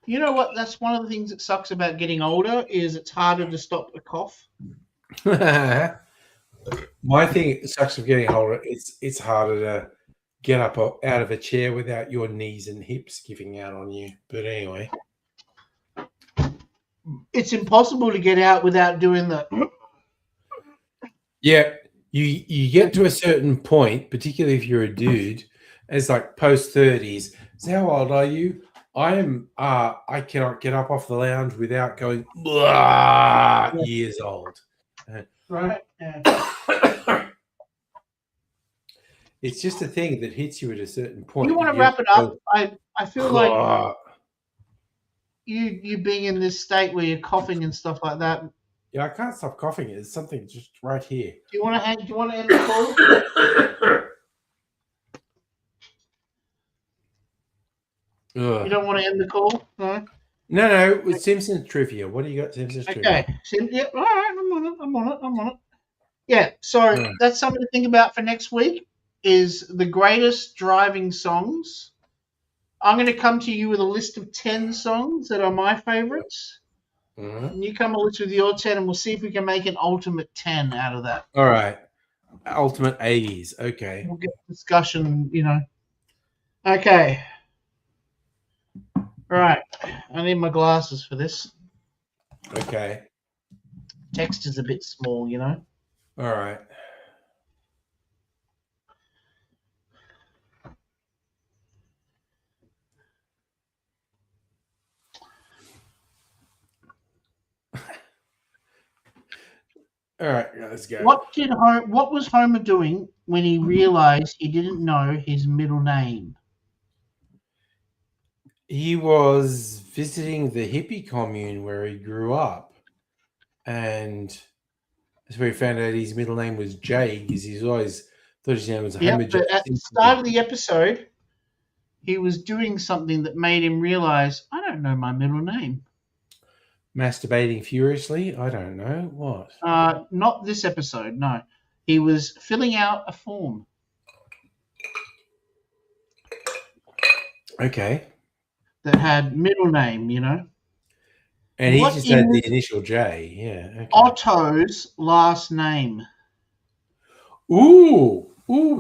Speaker 4: You know what? That's one of the things that sucks about getting older is it's harder to stop a cough.
Speaker 3: My thing sucks of getting older. It's harder to get up out of a chair without your knees and hips giving out on you. But anyway,
Speaker 4: it's impossible to get out without doing the.
Speaker 3: Yeah, you get to a certain point, particularly if you're a dude. It's like post 30s. So how old are you? I cannot get up off the lounge without going years old.
Speaker 4: Right. Yeah.
Speaker 3: It's just a thing that hits you at a certain point.
Speaker 4: You want to wrap it up? I feel like you being in this state where you're coughing and stuff like that.
Speaker 3: Yeah, I can't stop coughing. It's something just right here.
Speaker 4: Do you want to end the call? You don't want to end the call? No?
Speaker 3: No. It's Simpsons trivia. What do you got, Simpsons trivia?
Speaker 4: Okay. Yeah, all right. I'm on it. Yeah, so that's something to think about for next week is the greatest driving songs. I'm going to come to you with a list of 10 songs that are my favorites.
Speaker 3: Mm-hmm.
Speaker 4: And you come a list with your 10, and we'll see if we can make an ultimate 10 out of that.
Speaker 3: All right. Ultimate 80s. Okay.
Speaker 4: We'll get discussion, you know. Okay. All right. I need my glasses for this.
Speaker 3: Okay.
Speaker 4: Text is a bit small, you know.
Speaker 3: All right. All right, let's go.
Speaker 4: What was Homer doing when he realized he didn't know his middle name?
Speaker 3: He was visiting the hippie commune where he grew up, and that's where he found out his middle name was Jay because he's always Thought his name was
Speaker 4: Yeah,
Speaker 3: Homer J.
Speaker 4: but at the
Speaker 3: Simpson.
Speaker 4: start of the episode, he was doing something that made him realize, I don't know my middle name.
Speaker 3: Masturbating furiously? I don't know. What?
Speaker 4: Not this episode, no. He was filling out a form.
Speaker 3: Okay.
Speaker 4: That had middle name,
Speaker 3: And he
Speaker 4: What
Speaker 3: just had the
Speaker 4: is-
Speaker 3: initial J. Yeah. Okay.
Speaker 4: Otto's last name.
Speaker 3: Ooh,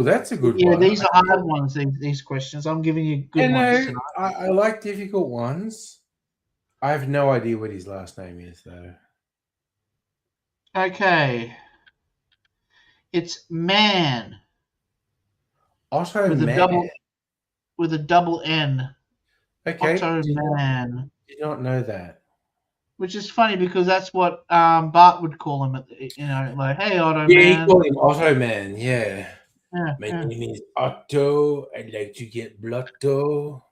Speaker 3: that's a good
Speaker 4: Yeah,
Speaker 3: one.
Speaker 4: these are hard ones, these questions. I'm giving you good ones tonight.
Speaker 3: I like difficult ones. I have no idea what his last name is, though.
Speaker 4: Okay. It's Man
Speaker 3: Otto
Speaker 4: with
Speaker 3: Mann.
Speaker 4: a double N.
Speaker 3: Okay.
Speaker 4: Otto
Speaker 3: Did
Speaker 4: Man.
Speaker 3: not know that.
Speaker 4: Which is funny because that's what Bart would call him, like, hey, Otto
Speaker 3: Yeah,
Speaker 4: Man.
Speaker 3: he called him Otto Man. Yeah.
Speaker 4: Yeah,
Speaker 3: My
Speaker 4: yeah.
Speaker 3: name is Otto. I'd like to get blotto.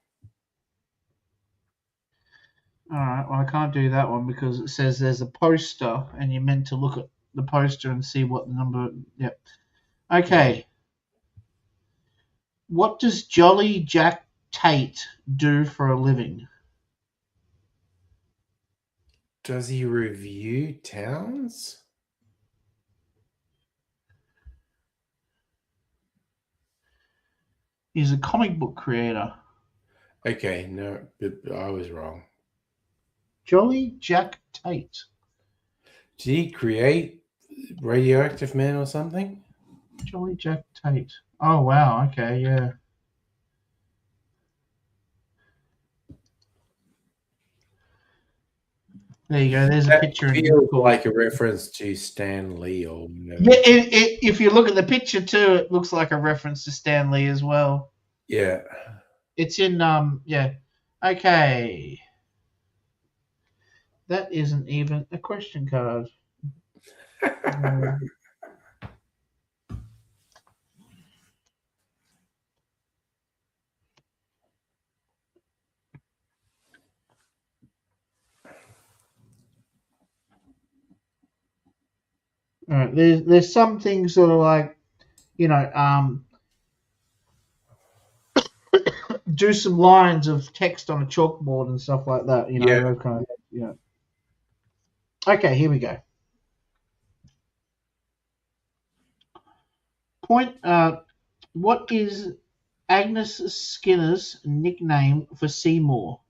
Speaker 4: All right, well, I can't do that one because it says there's a poster and you're meant to look at the poster and see what the number. Yep. Okay. What does Jolly Jack Tate do for a living?
Speaker 3: Does he review towns?
Speaker 4: He's a comic book creator.
Speaker 3: Okay, no, I was wrong.
Speaker 4: Jolly Jack Tate.
Speaker 3: Did he create Radioactive Man or something?
Speaker 4: Jolly Jack Tate. Oh, wow. Okay, yeah. There you go. There's a
Speaker 3: That
Speaker 4: picture.
Speaker 3: feels like a reference to Stan Lee or whatever.
Speaker 4: Yeah, if you look at the picture too, it looks like a reference to Stan Lee as well.
Speaker 3: Yeah.
Speaker 4: It's in yeah. Okay. That isn't even a question card. All right, there's some things that are like, do some lines of text on a chalkboard and stuff like that.
Speaker 3: Yeah.
Speaker 4: Those kind of, Okay, here we go. Point. What is Agnes Skinner's nickname for Seymour?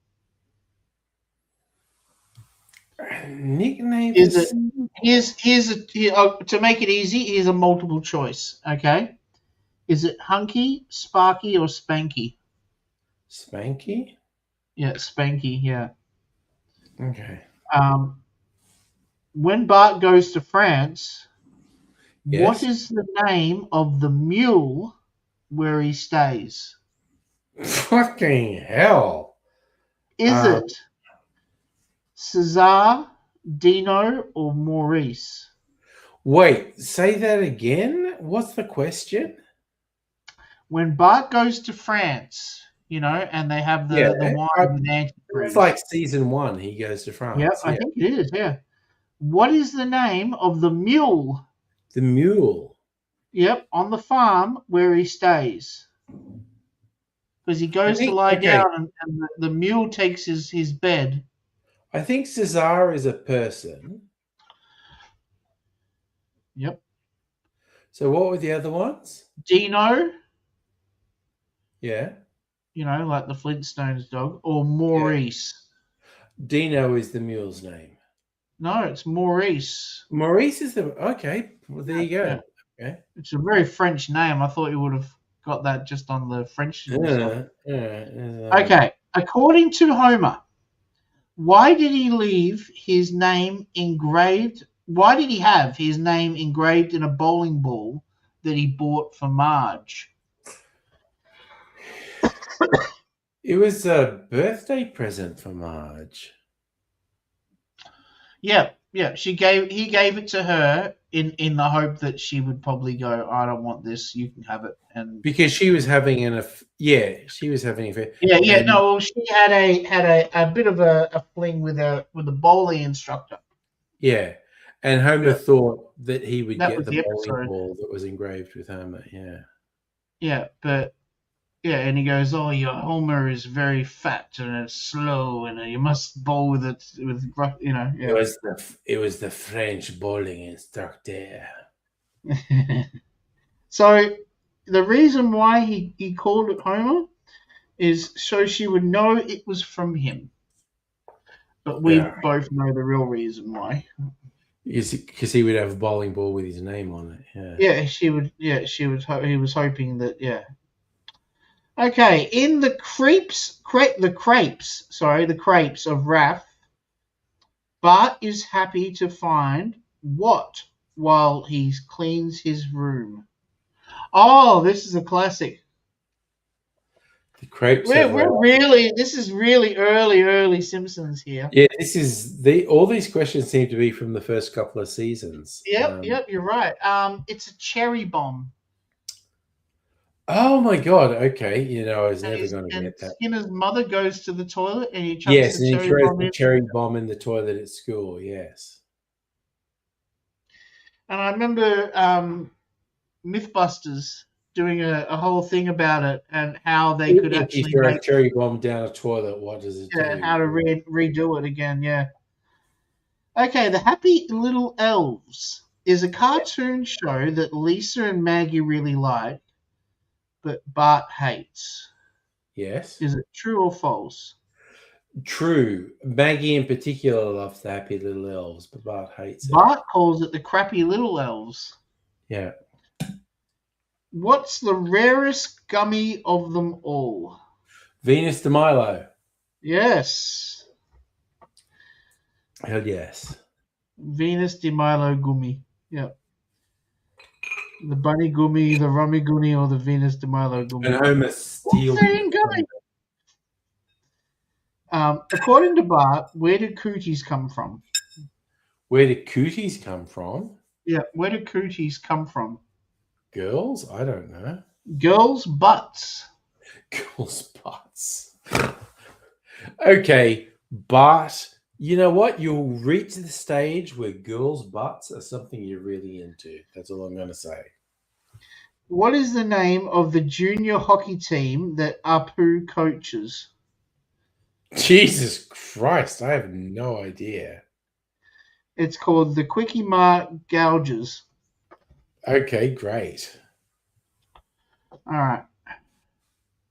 Speaker 3: Nickname
Speaker 4: Is it? To make it easy, here's a multiple choice. Okay, is it Hunky, Sparky, or Spanky?
Speaker 3: Spanky?
Speaker 4: Yeah, Spanky. Yeah.
Speaker 3: Okay.
Speaker 4: When Bart goes to France,
Speaker 3: Yes.
Speaker 4: what is the name of the mule where he stays?
Speaker 3: Fucking hell.
Speaker 4: Is it Cesar, Dino, or Maurice?
Speaker 3: Wait, say that again? What's the question?
Speaker 4: When Bart goes to France, and they have the wine with antifreeze.
Speaker 3: It's like season 1, he goes to France.
Speaker 4: Yep, I think it is, yeah. What is the name of the mule?
Speaker 3: The mule.
Speaker 4: Yep, on the farm where he stays. Because he goes to lie down and the mule takes his bed.
Speaker 3: I think Cesar is a person.
Speaker 4: Yep.
Speaker 3: So what were the other ones?
Speaker 4: Dino,
Speaker 3: Yeah.
Speaker 4: like the Flintstones dog, or Maurice.
Speaker 3: Dino is the mule's name.
Speaker 4: No, it's Maurice.
Speaker 3: Maurice is the... Okay, well, there you go.
Speaker 4: Yeah.
Speaker 3: Okay.
Speaker 4: It's a very French name. I thought you would have got that just on the French. Okay. According to Homer, why did he leave his name engraved? Why did he have his name engraved in a bowling ball that he bought for Marge?
Speaker 3: It was a birthday present for Marge.
Speaker 4: Yeah. He gave it to her in the hope that she would probably go, I don't want this. You can have it. And
Speaker 3: Because she was having she was having a...
Speaker 4: yeah.
Speaker 3: And-
Speaker 4: No, well, she had a bit of a fling with a bowling instructor.
Speaker 3: Yeah. And Homer thought that he would
Speaker 4: That
Speaker 3: get
Speaker 4: was
Speaker 3: the
Speaker 4: the
Speaker 3: bowling
Speaker 4: episode.
Speaker 3: ball that was engraved with Homer. Yeah.
Speaker 4: Yeah, but yeah, and he goes, "Oh, your Homer is very fat and it's slow, and you must bowl with it with Yeah."
Speaker 3: It was the French bowling instructor.
Speaker 4: So the reason why he called it Homer is so she would know it was from him. But we both know the real reason why.
Speaker 3: Because he would have a bowling ball with his name on it. Yeah.
Speaker 4: Yeah, she would. Yeah, she would. He was hoping that. Yeah. Okay, in the crepes of Wrath, Bart is happy to find what while he cleans his room. Oh, this is a classic.
Speaker 3: The crepes.
Speaker 4: This is really early Simpsons here.
Speaker 3: Yeah, this is all these questions seem to be from the first couple of seasons.
Speaker 4: Yep, you're right. It's a cherry bomb.
Speaker 3: Oh my god! Okay, I was never going to get that.
Speaker 4: Skinner's mother goes to the toilet and he chucks
Speaker 3: Yes,
Speaker 4: the
Speaker 3: and he throws the
Speaker 4: in.
Speaker 3: cherry bomb in the toilet at school. Yes.
Speaker 4: And I remember MythBusters doing a whole thing about it and how they could actually
Speaker 3: throw a cherry bomb down a toilet. What does it do?
Speaker 4: Yeah, how to redo it again. Yeah. Okay, The Happy Little Elves is a cartoon show that Lisa and Maggie really like, but Bart hates.
Speaker 3: Yes.
Speaker 4: Is it true or false?
Speaker 3: True. Maggie in particular loves the Happy Little Elves, but Bart hates it.
Speaker 4: Bart calls it the Crappy Little Elves.
Speaker 3: Yeah.
Speaker 4: What's the rarest gummy of them all?
Speaker 3: Venus de Milo.
Speaker 4: Yes.
Speaker 3: Hell yes.
Speaker 4: Venus de Milo gummy. Yep. The bunny gummy, the rummy gummy, or the Venus de Milo gummy.
Speaker 3: And Homer steals.
Speaker 4: Gummy. According to Bart, where did cooties come from?
Speaker 3: Where did cooties come from?
Speaker 4: Yeah, where did cooties come from?
Speaker 3: Girls? I don't know.
Speaker 4: Girls' butts.
Speaker 3: Girls' butts. Okay, Bart, you know what? You'll reach the stage where girls' butts are something you're really into. That's all I'm going to say.
Speaker 4: What is the name of the junior hockey team that Apu coaches?
Speaker 3: Jesus Christ, I have no idea.
Speaker 4: It's called the Quickie Mart Gougers.
Speaker 3: Okay, great.
Speaker 4: All right.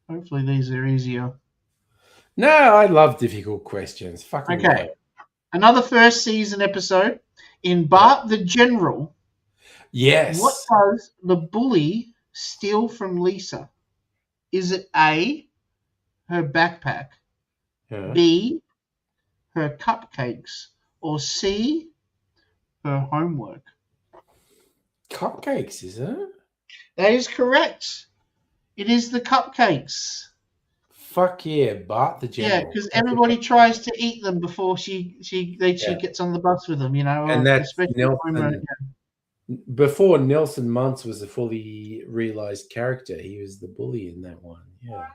Speaker 4: Hopefully these are easier.
Speaker 3: No, I love difficult questions. Fucking
Speaker 4: okay.
Speaker 3: Right.
Speaker 4: Another first season episode. In Bart the General.
Speaker 3: Yes.
Speaker 4: What does the bully steal from Lisa? Is it A, her backpack, B, her cupcakes, or C, her homework?
Speaker 3: Cupcakes, isn't it?
Speaker 4: That is correct. It is the cupcakes.
Speaker 3: Fuck yeah, Bart the General.
Speaker 4: Yeah, because everybody tries to eat them before she gets on the bus with them,
Speaker 3: And that's Nelson. Before Nelson Muntz was a fully realized character, he was the bully in that one. Yeah.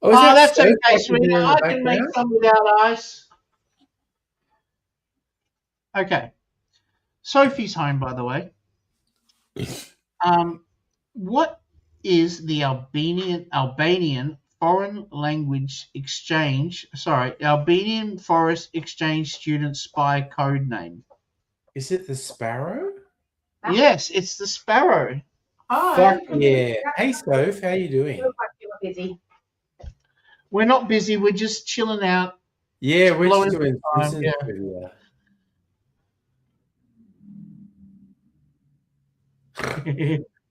Speaker 4: Oh, that's okay, sweetheart. I can make some without ice. Okay. Sophie's home, by the way. What is the Albanian foreign language exchange? Albanian Forest Exchange student spy code name.
Speaker 3: Is it the Sparrow?
Speaker 4: Yes, it's the Sparrow.
Speaker 5: Hi.
Speaker 3: Fuck yeah. Hey, Soph, how you doing?
Speaker 5: Looks like you were busy.
Speaker 4: We're not busy. We're just chilling out.
Speaker 3: Yeah, we're
Speaker 4: Blowing
Speaker 3: just doing
Speaker 4: time,
Speaker 3: Simpsons
Speaker 4: yeah.
Speaker 3: trivia.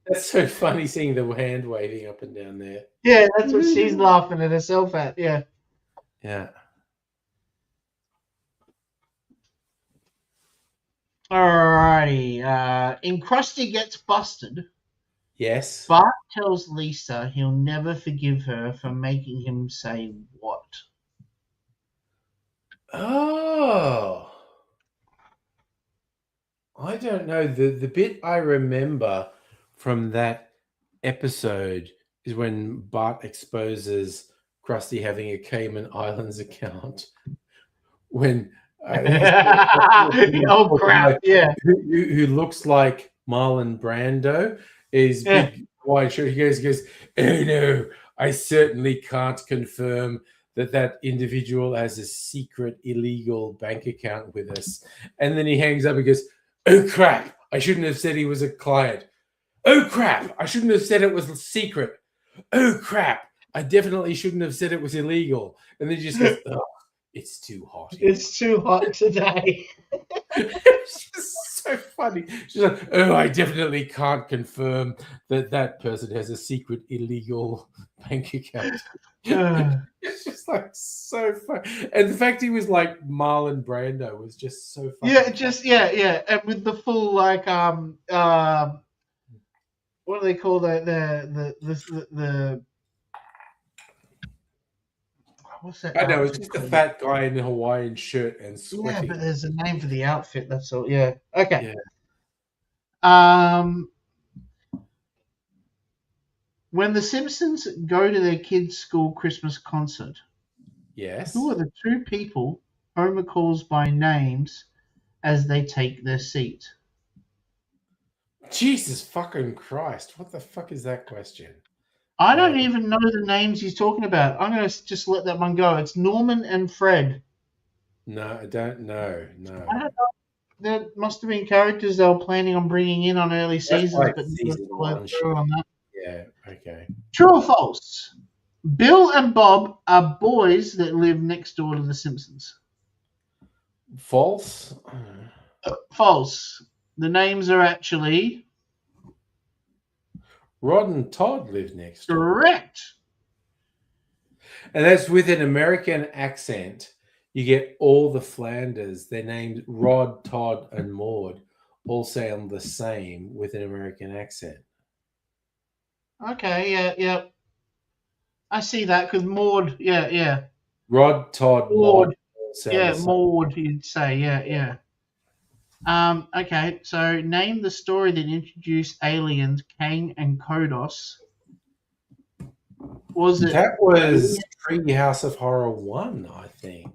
Speaker 3: That's so funny seeing the hand waving up and down there.
Speaker 4: Yeah, that's what she's laughing at herself at. Yeah.
Speaker 3: Yeah.
Speaker 4: Alrighty. In Krusty Gets Busted,
Speaker 3: Yes.
Speaker 4: Bart tells Lisa he'll never forgive her for making him say what?
Speaker 3: Oh. I don't know. The bit I remember from that episode is when Bart exposes Krusty having a Cayman Islands account. When
Speaker 4: Oh crap! Yeah.
Speaker 3: who looks like Marlon Brando his
Speaker 4: Yeah.
Speaker 3: big white shirt. He goes, oh no, I certainly can't confirm that individual has a secret illegal bank account with us. And then he hangs up and goes, oh crap, I shouldn't have said he was a client. Oh crap, I shouldn't have said it was a secret. Oh crap, I definitely shouldn't have said it was illegal. And then he just goes, oh, it's too hot here.
Speaker 4: It's too hot today.
Speaker 3: It's just so funny. She's like, oh, I definitely can't confirm that person has a secret illegal bank account. It's just like so fun. And the fact he was like Marlon Brando was just so funny.
Speaker 4: Yeah, and with the full like what do they call the what's that?
Speaker 3: I know, it's
Speaker 4: outfit
Speaker 3: just a
Speaker 4: called?
Speaker 3: fat guy in a Hawaiian shirt and
Speaker 4: Yeah,
Speaker 3: sweating.
Speaker 4: but there's a name for the outfit. That's all. Yeah. Okay.
Speaker 3: Yeah.
Speaker 4: When the Simpsons go to their kids' school Christmas concert,
Speaker 3: Yes.
Speaker 4: who are the two people Homer calls by names as they take their seat?
Speaker 3: Jesus fucking Christ. What the fuck is that question?
Speaker 4: I don't even know the names he's talking about. I'm going to just let that one go. It's Norman and Fred.
Speaker 3: No, I don't know. No.
Speaker 4: I don't know. There must have been characters they were planning on bringing in on early seasons,
Speaker 3: like
Speaker 4: but
Speaker 3: season
Speaker 4: never followed
Speaker 3: one
Speaker 4: through on that.
Speaker 3: Yeah, okay.
Speaker 4: True or false? Bill and Bob are boys that live next door to the Simpsons.
Speaker 3: False?
Speaker 4: False. The names are actually
Speaker 3: Rod and Todd live next door.
Speaker 4: correct.
Speaker 3: And that's with an American accent. You get all the Flanders. They're named Rod, Todd, and Maud. All sound the same with an American accent.
Speaker 4: Okay, yeah. I see that because Maud, yeah.
Speaker 3: Rod, Todd,
Speaker 4: Maud.
Speaker 3: sound
Speaker 4: Yeah,
Speaker 3: the same.
Speaker 4: Maud, you'd say, yeah. Okay, so name the story that introduced aliens, Kang and Kodos. Was it
Speaker 3: That was Treehouse of Horror 1, I think.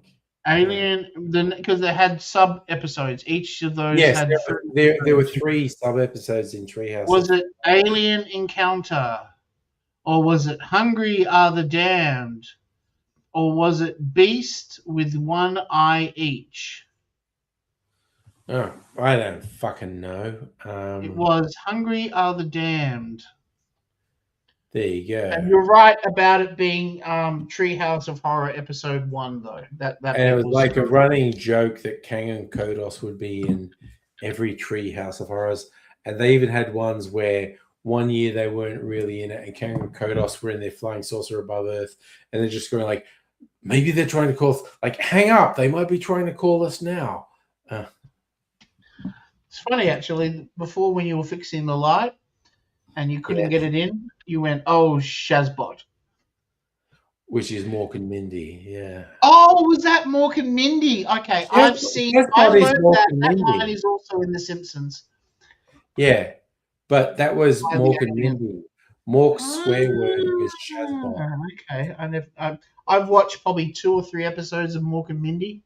Speaker 4: Alien? Because they had sub episodes. Each of those
Speaker 3: Yes,
Speaker 4: had
Speaker 3: there were 3 sub-episodes in Treehouse.
Speaker 4: Was it Alien Encounter? Or was it Hungry Are the Damned? Or was it Beast with one eye each?
Speaker 3: Oh, I don't fucking know.
Speaker 4: It was Hungry Are the Damned.
Speaker 3: There you go.
Speaker 4: And you're right about it being Treehouse of Horror episode 1, though. That
Speaker 3: And it was like a running joke that Kang and Kodos would be in every Treehouse of Horrors. And they even had ones where one year they weren't really in it, and Kang and Kodos were in their flying saucer above Earth, and they're just going like, maybe they're trying to call us, like, hang up, they might be trying to call us now.
Speaker 4: It's funny, actually. Before, when you were fixing the light and you couldn't get it in, you went, oh, Shazbot.
Speaker 3: Which is Mork and Mindy, yeah.
Speaker 4: Oh, was that Mork and Mindy? Okay, I've learned that line is also in The Simpsons.
Speaker 3: Yeah, but that was Mork and Mindy. Mork's swear word was Shazbot.
Speaker 4: Okay, I've watched probably 2 or 3 episodes of Mork and Mindy.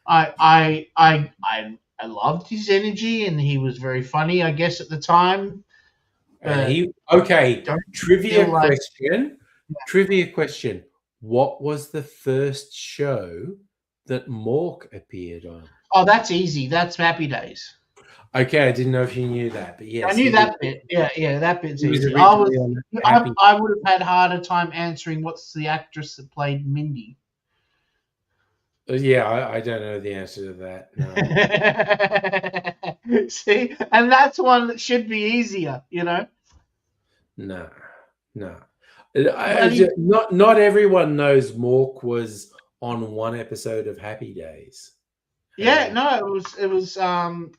Speaker 4: I loved his energy, and he was very funny, I guess, at the time.
Speaker 3: Trivia question. What was the first show that Mork appeared on?
Speaker 4: Oh, that's easy. That's Happy Days.
Speaker 3: Okay, I didn't know if you knew that, but yes.
Speaker 4: I knew that bit. Yeah, that bit's easy.
Speaker 3: I
Speaker 4: would have had harder time answering what's the actress that played Mindy.
Speaker 3: Yeah, I don't know the answer to that.
Speaker 4: No. See, and that's one that should be easier, you know.
Speaker 3: No. Not everyone knows Mork was on one episode of Happy Days.
Speaker 4: Yeah, no, it was on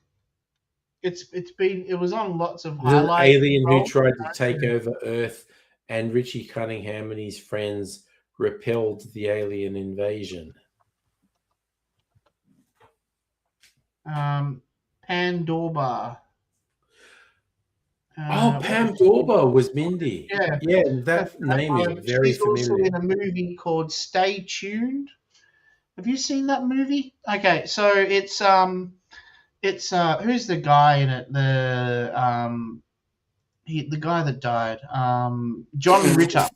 Speaker 4: lots of highlights.
Speaker 3: An alien who tried to take over Earth, and Richie Cunningham and his friends repelled the alien invasion.
Speaker 4: Pandorba.
Speaker 3: Pam Dorber was Mindy. Yeah, that name is very familiar.
Speaker 4: She's also in a movie called Stay Tuned. Have you seen that movie? Okay, so it's who's the guy in it? the guy that died, John Ritter,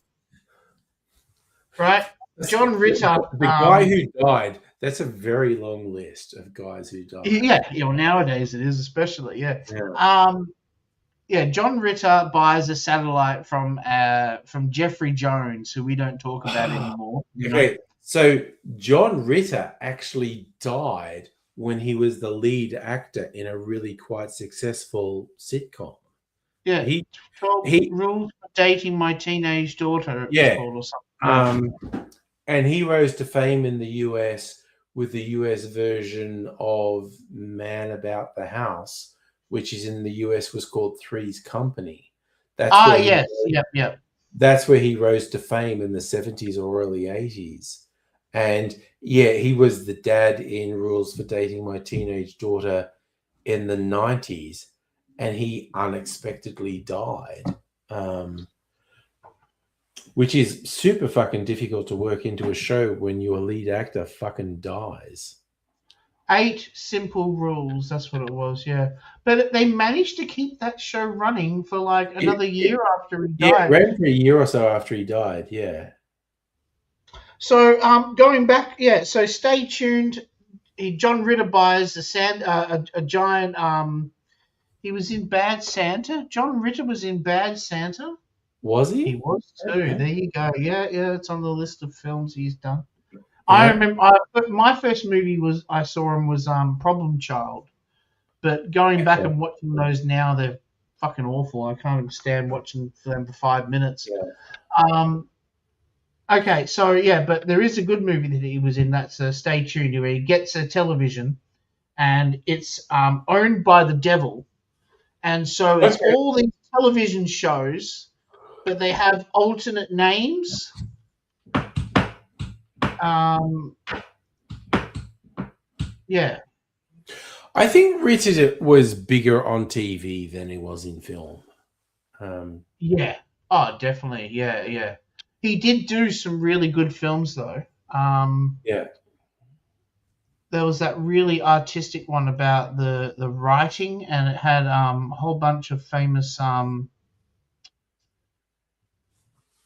Speaker 4: right? John Ritter.
Speaker 3: The guy who died. That's a very long list of guys who died.
Speaker 4: Yeah, nowadays it is, especially. Yeah.
Speaker 3: Yeah.
Speaker 4: John Ritter buys a satellite from Jeffrey Jones, who we don't talk about anymore.
Speaker 3: Okay, so John Ritter actually died when he was the lead actor in a really quite successful sitcom.
Speaker 4: Yeah,
Speaker 3: He
Speaker 4: 12 Rules for Dating My Teenage Daughter.
Speaker 3: Yeah.
Speaker 4: Called or something.
Speaker 3: And he rose to fame in the US with the US version of Man About the House, which is in the US was called Three's Company.
Speaker 4: Yes. Yep.
Speaker 3: That's where he rose to fame in the 70s or early 80s. And yeah, he was the dad in Rules for Dating My Teenage Daughter in the 90s, and he unexpectedly died, which is super fucking difficult to work into a show when your lead actor fucking dies.
Speaker 4: 8 Simple Rules, that's what it was, yeah. But they managed to keep that show running for like another year after he died.
Speaker 3: Yeah, it ran for a year or so after he died, yeah.
Speaker 4: So going back, so stay tuned. John Ritter buys a giant. He was in Bad Santa. John Ritter was in Bad Santa.
Speaker 3: Was he?
Speaker 4: He was too.
Speaker 3: Okay.
Speaker 4: There you go. Yeah, it's on the list of films he's done.
Speaker 3: Yeah.
Speaker 4: I remember my first movie I saw him was Problem Child, but going back and watching those now, they're fucking awful. I can't even stand watching them for 5 minutes.
Speaker 3: Yeah.
Speaker 4: Okay, so but there is a good movie that he was in. That's Stay Tuned, where he gets a television, and it's owned by the devil, and so it's all these television shows, but they have alternate names.
Speaker 3: I think Richard was bigger on TV than he was in film.
Speaker 4: Yeah. Oh, definitely. Yeah. He did do some really good films, though.
Speaker 3: Yeah.
Speaker 4: There was that really artistic one about the writing, and it had a whole bunch of famous,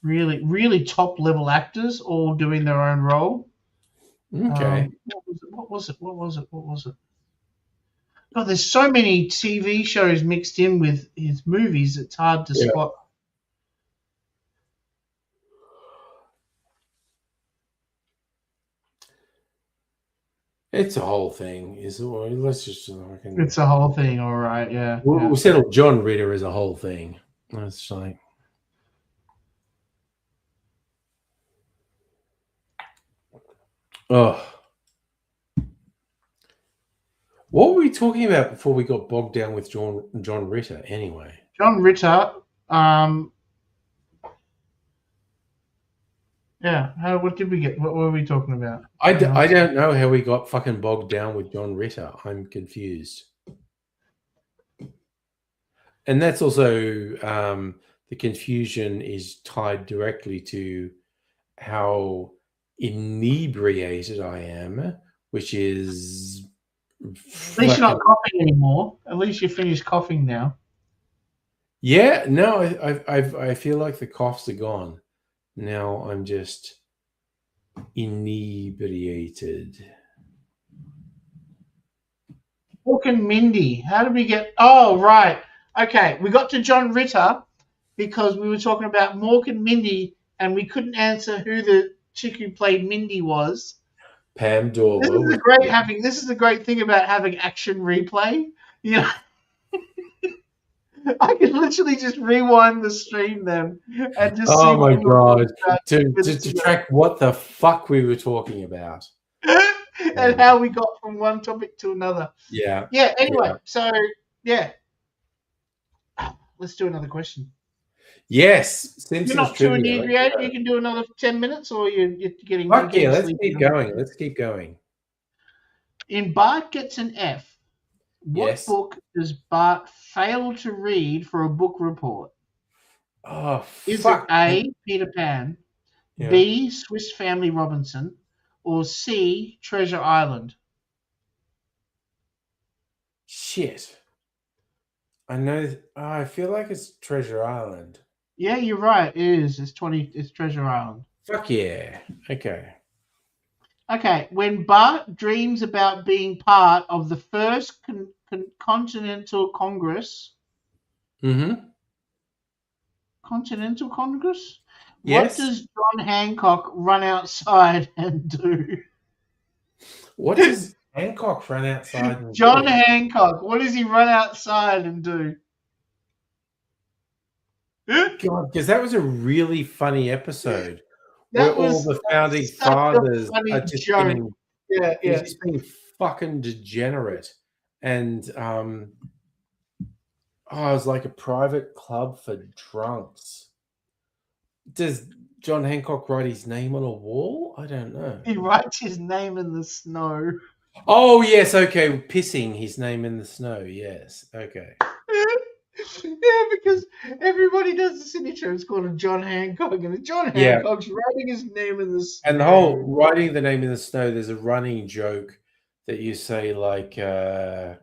Speaker 4: really, really top-level actors all doing their own role.
Speaker 3: Okay.
Speaker 4: What was it? God, there's so many TV shows mixed in with his movies, it's hard to spot.
Speaker 3: It's a whole thing. Let's just.
Speaker 4: It's a whole thing, all right. Yeah.
Speaker 3: We'll settle John Ritter as a whole thing. That's like. Oh. What were we talking about before we got bogged down with John Ritter? Anyway.
Speaker 4: John Ritter. Yeah. What did we get? What were we talking about?
Speaker 3: I don't know how we got fucking bogged down with John Ritter. I'm confused. And that's also the confusion is tied directly to how inebriated I am, which is.
Speaker 4: At least you're not coughing anymore. At least you finished coughing now.
Speaker 3: Yeah, no, I feel like the coughs are gone. Now I'm just inebriated.
Speaker 4: Mork and Mindy. How did we get? Oh, right. Okay, we got to John Ritter because we were talking about Mork and Mindy, and we couldn't answer who the chick who played Mindy was.
Speaker 3: Pam Dorwell.
Speaker 4: This is the great thing about having action replay. You know, I could literally just rewind the stream then and just.
Speaker 3: Oh my god! To track what the fuck we were talking about,
Speaker 4: and how we got from one topic to another.
Speaker 3: Yeah.
Speaker 4: Yeah. Anyway, so let's do another question.
Speaker 3: Yes,
Speaker 4: Simpsons. You're not too inebriated. You can do another 10 minutes, or you're getting.
Speaker 3: Fuck yeah! Let's keep going. Let's keep going.
Speaker 4: In Bart Gets an F, what book does Bart fail to read for a book report?
Speaker 3: Oh,
Speaker 4: Is it A, Peter Pan, B, Swiss Family Robinson, or C, Treasure Island?
Speaker 3: Shit. I know. I feel like it's Treasure Island.
Speaker 4: Yeah, you're right. It is. It's Treasure Island.
Speaker 3: Fuck yeah. Okay.
Speaker 4: Okay, when Bart dreams about being part of the first Continental Congress.
Speaker 3: Mm-hmm.
Speaker 4: Continental Congress?
Speaker 3: Yes.
Speaker 4: What does John Hancock run outside and do?
Speaker 3: What does Hancock run outside and
Speaker 4: John
Speaker 3: do?
Speaker 4: Hancock, what does he run outside and do?
Speaker 3: God, because that was a really funny episode
Speaker 4: That
Speaker 3: where all
Speaker 4: was
Speaker 3: the founding
Speaker 4: such a
Speaker 3: fathers
Speaker 4: funny
Speaker 3: are just
Speaker 4: joke.
Speaker 3: being,
Speaker 4: Yeah,
Speaker 3: they're
Speaker 4: yeah.
Speaker 3: just being fucking degenerate. And it was like a private club for drunks. Does John Hancock write his name on a wall? I don't know.
Speaker 4: He writes his name in the snow.
Speaker 3: Oh, yes, okay. Pissing his name in the snow. Yes, okay.
Speaker 4: Yeah, because everybody does the signature. It's called a John Hancock, and John
Speaker 3: Yeah.
Speaker 4: Hancock's writing his name in the snow.
Speaker 3: And the whole writing the name in the snow, there's a running joke that you say like, and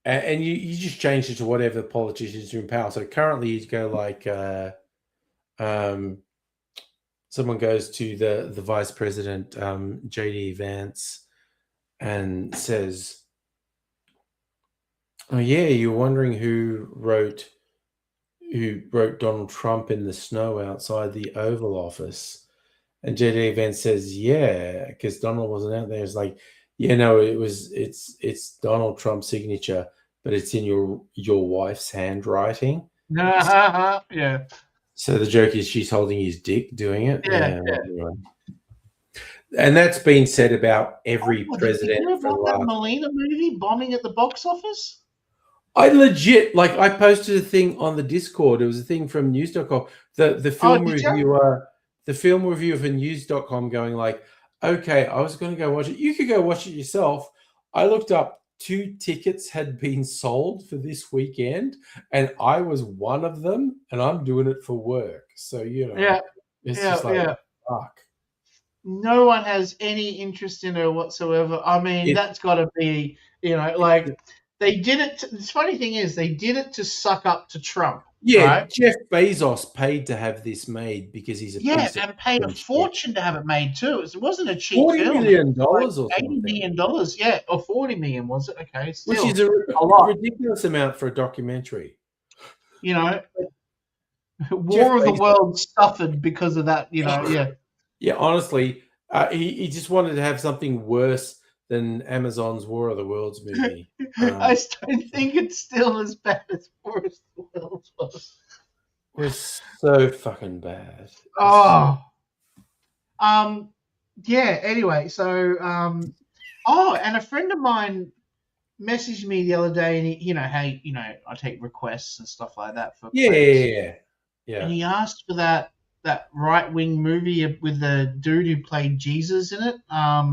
Speaker 3: you just change it to whatever politicians are in power. So currently you'd go like, someone goes to the vice president, JD Vance, and says, "Oh yeah, you're wondering who wrote Donald Trump in the snow outside the Oval Office?" And JD Vance says, "Yeah, because Donald wasn't out there." It's like, "Yeah, no, it's Donald Trump's signature, but it's in your wife's handwriting."
Speaker 4: Yeah.
Speaker 3: So the joke is she's holding his dick doing it.
Speaker 4: Yeah.
Speaker 3: Anyway. And that's been said about every
Speaker 4: Oh,
Speaker 3: president
Speaker 4: did you hear
Speaker 3: for the
Speaker 4: about that
Speaker 3: last.
Speaker 4: Molina movie bombing at the box office?
Speaker 3: I legit, like, I posted a thing on the Discord. It was a thing from news.com. The film
Speaker 4: did you?
Speaker 3: reviewer, the film reviewer for news.com going like, okay, I was going to go watch it. You could go watch it yourself. I looked up 2 tickets had been sold for this weekend, and I was one of them, and I'm doing it for work. So, you know,
Speaker 4: Yeah.
Speaker 3: it's
Speaker 4: Yeah,
Speaker 3: just like,
Speaker 4: yeah.
Speaker 3: fuck.
Speaker 4: No one has any interest in her whatsoever. I mean, that's got to be, like they did it. The funny thing is, they did it to suck up to Trump.
Speaker 3: Yeah,
Speaker 4: right?
Speaker 3: Jeff Bezos paid to have this made because he's a piece of
Speaker 4: and paid a
Speaker 3: fucking shit.
Speaker 4: fortune to have it made too. It wasn't a cheap
Speaker 3: $40
Speaker 4: film.
Speaker 3: million or
Speaker 4: $80
Speaker 3: something.
Speaker 4: million, yeah, or 40 million was it? Okay, still,
Speaker 3: Which is a
Speaker 4: lot.
Speaker 3: ridiculous amount for a documentary.
Speaker 4: War
Speaker 3: Jeff
Speaker 4: of the
Speaker 3: Bezos.
Speaker 4: Worlds suffered because of that. Yeah.
Speaker 3: Yeah, honestly, he just wanted to have something worse than Amazon's War of the Worlds movie.
Speaker 4: I don't think it's still as bad as War of the Worlds was.
Speaker 3: It was so fucking bad.
Speaker 4: Oh. Yeah, anyway, so and a friend of mine messaged me the other day, and he, hey, I take requests and stuff like that for
Speaker 3: Yeah.
Speaker 4: And he asked for that right-wing movie with the dude who played Jesus in it.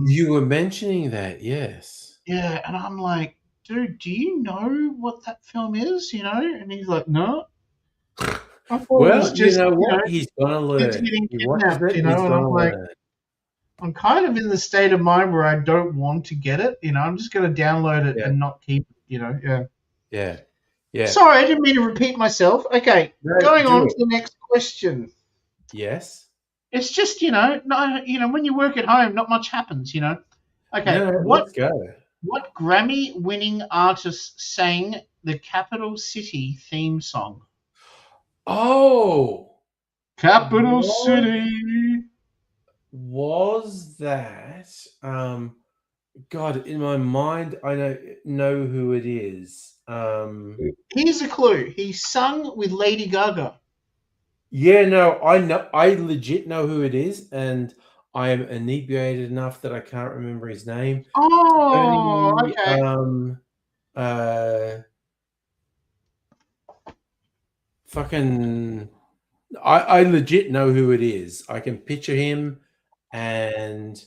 Speaker 3: You were mentioning that, yes.
Speaker 4: Yeah, and I'm like, dude, do you know what that film is? And he's like, no. I thought it
Speaker 3: Well,
Speaker 4: was just,
Speaker 3: you know what? He's gonna learn.
Speaker 4: kids getting
Speaker 3: He watches
Speaker 4: kidnapped,
Speaker 3: it, he's
Speaker 4: and I'm
Speaker 3: gonna
Speaker 4: like,
Speaker 3: learn.
Speaker 4: I'm kind of in the state of mind where I don't want to get it. I'm just going to download it and not keep it. Yeah.
Speaker 3: Yeah.
Speaker 4: Sorry, I didn't mean to repeat myself. Okay,
Speaker 3: No,
Speaker 4: going
Speaker 3: do
Speaker 4: on
Speaker 3: it.
Speaker 4: to the next question.
Speaker 3: Yes.
Speaker 4: It's just when you work at home, not much happens. Okay,
Speaker 3: No, let's go.
Speaker 4: what Grammy-winning artist sang the Capital City theme song?
Speaker 3: Oh,
Speaker 4: Capital
Speaker 3: What?
Speaker 4: City.
Speaker 3: was that? God, in my mind, I know who it is.
Speaker 4: Here's a clue. He sung with Lady Gaga.
Speaker 3: Yeah, no, I know. I legit know who it is, and I am inebriated enough that I can't remember his name.
Speaker 4: Oh,
Speaker 3: Tony,
Speaker 4: okay.
Speaker 3: Fucking, I legit know who it is. I can picture him, and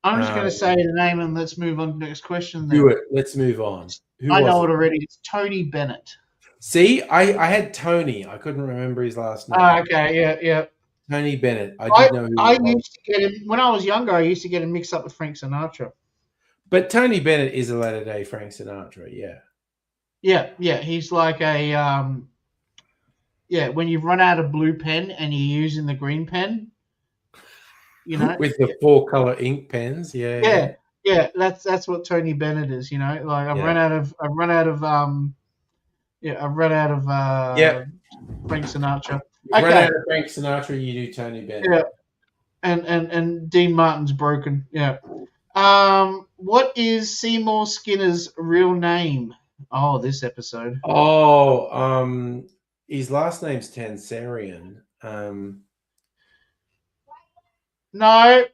Speaker 4: I'm just going to say the name and let's move on to the next question. Then.
Speaker 3: do it. Let's move on. Who
Speaker 4: I
Speaker 3: was
Speaker 4: know it already. It's Tony Bennett.
Speaker 3: See, I had Tony. I couldn't remember his last name.
Speaker 4: Okay, yeah.
Speaker 3: Tony Bennett. I did know who he was.
Speaker 4: used to get him when I was younger. I used to get him mixed up with Frank Sinatra.
Speaker 3: But Tony Bennett is a latter day Frank Sinatra. Yeah.
Speaker 4: Yeah. He's like a when you've run out of blue pen and you're using the green pen, you know.
Speaker 3: With the 4-color ink pens. Yeah.
Speaker 4: Yeah. That's what Tony Bennett is. You know, like I've run out of Frank Sinatra.
Speaker 3: Run out of Frank Sinatra, you do Tony Bennett.
Speaker 4: Yeah. And Dean Martin's broken. Yeah. What is Seymour Skinner's real name? Oh, this episode.
Speaker 3: Oh, his last name's Tansarian.
Speaker 4: No,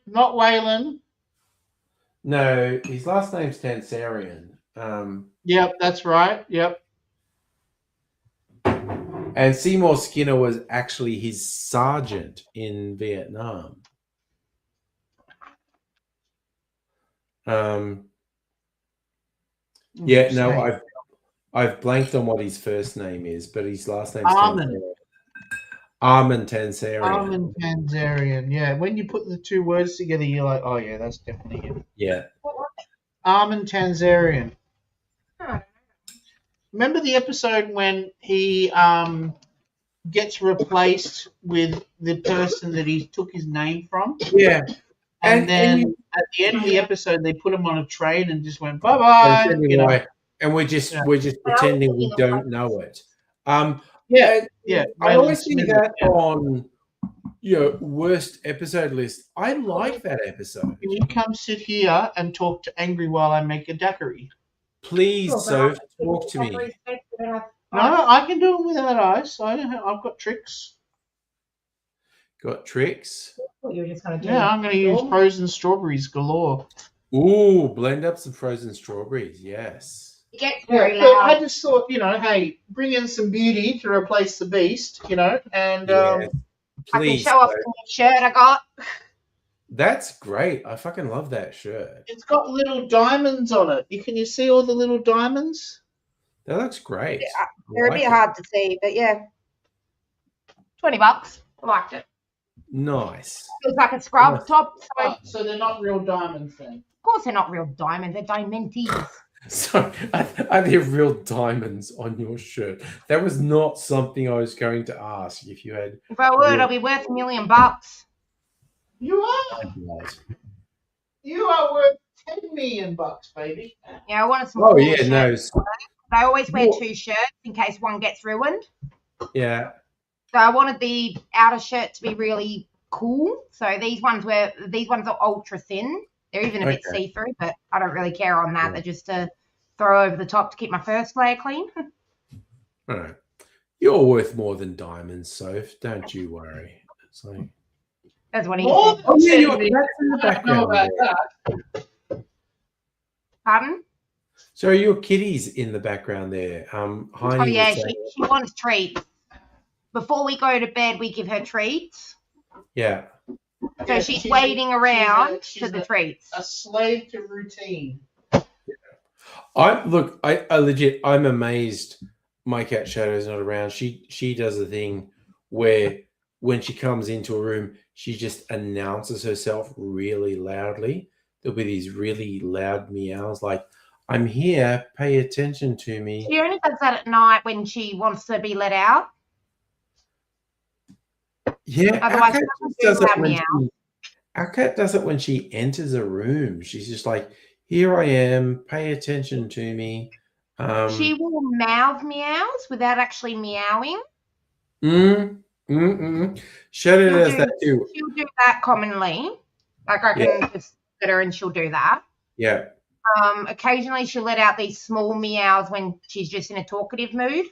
Speaker 4: not Waylon.
Speaker 3: No, his last name's Tansarian.
Speaker 4: Yep, that's right. Yep.
Speaker 3: And Seymour Skinner was actually his sergeant in Vietnam. Yeah, no, I've blanked on what his first name is, but his last name's
Speaker 4: Armin.
Speaker 3: Armin Tansarian.
Speaker 4: Armin Tansarian. Yeah, when you put the two words together, you're like, oh yeah, that's definitely him.
Speaker 3: Yeah.
Speaker 4: Armin Tansarian. Remember the episode when he gets replaced with the person that he took his name from?
Speaker 3: Yeah.
Speaker 4: And then at the end of the episode, they put him on a train and just went bye-bye. You know?
Speaker 3: And we're just pretending we don't know it.
Speaker 4: Yeah.
Speaker 3: I always see that on worst episode list. I like that episode.
Speaker 4: Can you come sit here and talk to Angry while I make a daiquiri?
Speaker 3: Please, Soph, talk to me.
Speaker 4: No, I can do it without ice. I've got tricks.
Speaker 3: Got tricks?
Speaker 5: What you were just going to do?
Speaker 4: Yeah, I'm going to use frozen strawberries galore.
Speaker 3: Ooh, blend up some frozen strawberries. Yes.
Speaker 5: It gets very
Speaker 4: But I
Speaker 5: loud.
Speaker 4: just thought, hey, bring in some beauty to replace the beast, and
Speaker 3: Yes.
Speaker 5: I can
Speaker 3: Please,
Speaker 5: show off
Speaker 3: Soph.
Speaker 5: the new shirt I got.
Speaker 3: That's great. I fucking love that shirt.
Speaker 4: it's got little diamonds on it. Can you see all the little diamonds?
Speaker 3: That looks great.
Speaker 5: Yeah,
Speaker 3: I
Speaker 5: They're a
Speaker 3: like
Speaker 5: bit
Speaker 3: it.
Speaker 5: hard to see, but yeah. $20. I liked it.
Speaker 3: Nice.
Speaker 5: It was like a scrub
Speaker 3: Nice.
Speaker 5: top. So
Speaker 4: Oh, so they're not real diamonds then.
Speaker 5: of course they're not real diamonds. They're diamantes.
Speaker 3: So are there real diamonds on your shirt? That was not something I was going to ask. If you had
Speaker 5: If I would,
Speaker 3: Yeah.
Speaker 5: I'll be worth $1 million.
Speaker 4: You are.
Speaker 3: blood.
Speaker 4: You are worth $10 million, baby.
Speaker 5: Yeah, I wanted some.
Speaker 3: Oh
Speaker 5: cool
Speaker 3: yeah,
Speaker 5: shirts.
Speaker 3: no,
Speaker 5: I always wear
Speaker 3: Well-
Speaker 5: 2 shirts in case one gets ruined.
Speaker 3: yeah,
Speaker 5: So I wanted the outer shirt to be really cool. So these ones are ultra thin. They're even a bit
Speaker 3: Okay.
Speaker 5: see-through, but I don't really care on that.
Speaker 3: Yeah.
Speaker 5: They're just to throw over the top to keep my first layer clean.
Speaker 3: all right. You're worth more than diamonds, Soph. Don't you worry. It's like,
Speaker 5: That's what he
Speaker 4: More
Speaker 5: said.
Speaker 4: than
Speaker 3: yeah,
Speaker 4: $10
Speaker 3: you're
Speaker 4: million.
Speaker 3: that's in the
Speaker 4: I don't know
Speaker 3: background.
Speaker 4: about
Speaker 3: there.
Speaker 4: that.
Speaker 5: Pardon?
Speaker 3: So your kitty's in the background there.
Speaker 5: Oh
Speaker 3: Heidi
Speaker 5: yeah,
Speaker 3: was saying,
Speaker 5: she wants treats. Before we go to bed, we give her treats.
Speaker 3: yeah.
Speaker 5: So
Speaker 4: Yeah,
Speaker 5: she's waiting around
Speaker 4: she's
Speaker 5: for the
Speaker 4: a
Speaker 5: treats.
Speaker 4: slave to routine.
Speaker 3: I legit, I'm amazed my cat Shadow's not around. She does a thing where when she comes into a room, she just announces herself really loudly. There'll be these really loud meows like, I'm here, pay attention to me.
Speaker 5: She only does that at night when she wants to be let out.
Speaker 3: Yeah,
Speaker 5: Otherwise,
Speaker 3: our cat
Speaker 5: she
Speaker 3: just
Speaker 5: doesn't
Speaker 3: does
Speaker 5: do
Speaker 3: it
Speaker 5: loud
Speaker 3: when
Speaker 5: meows.
Speaker 3: our cat does it when she enters a room. She's just like, here I am, pay attention to me.
Speaker 5: She will mouth meows without actually meowing.
Speaker 3: Shadow
Speaker 5: She'll
Speaker 3: does
Speaker 5: do-
Speaker 3: that too.
Speaker 5: She'll do that commonly. Like I can just get her and she'll do that.
Speaker 3: Yeah.
Speaker 5: Occasionally she'll let out these small meows when she's just in a talkative mood.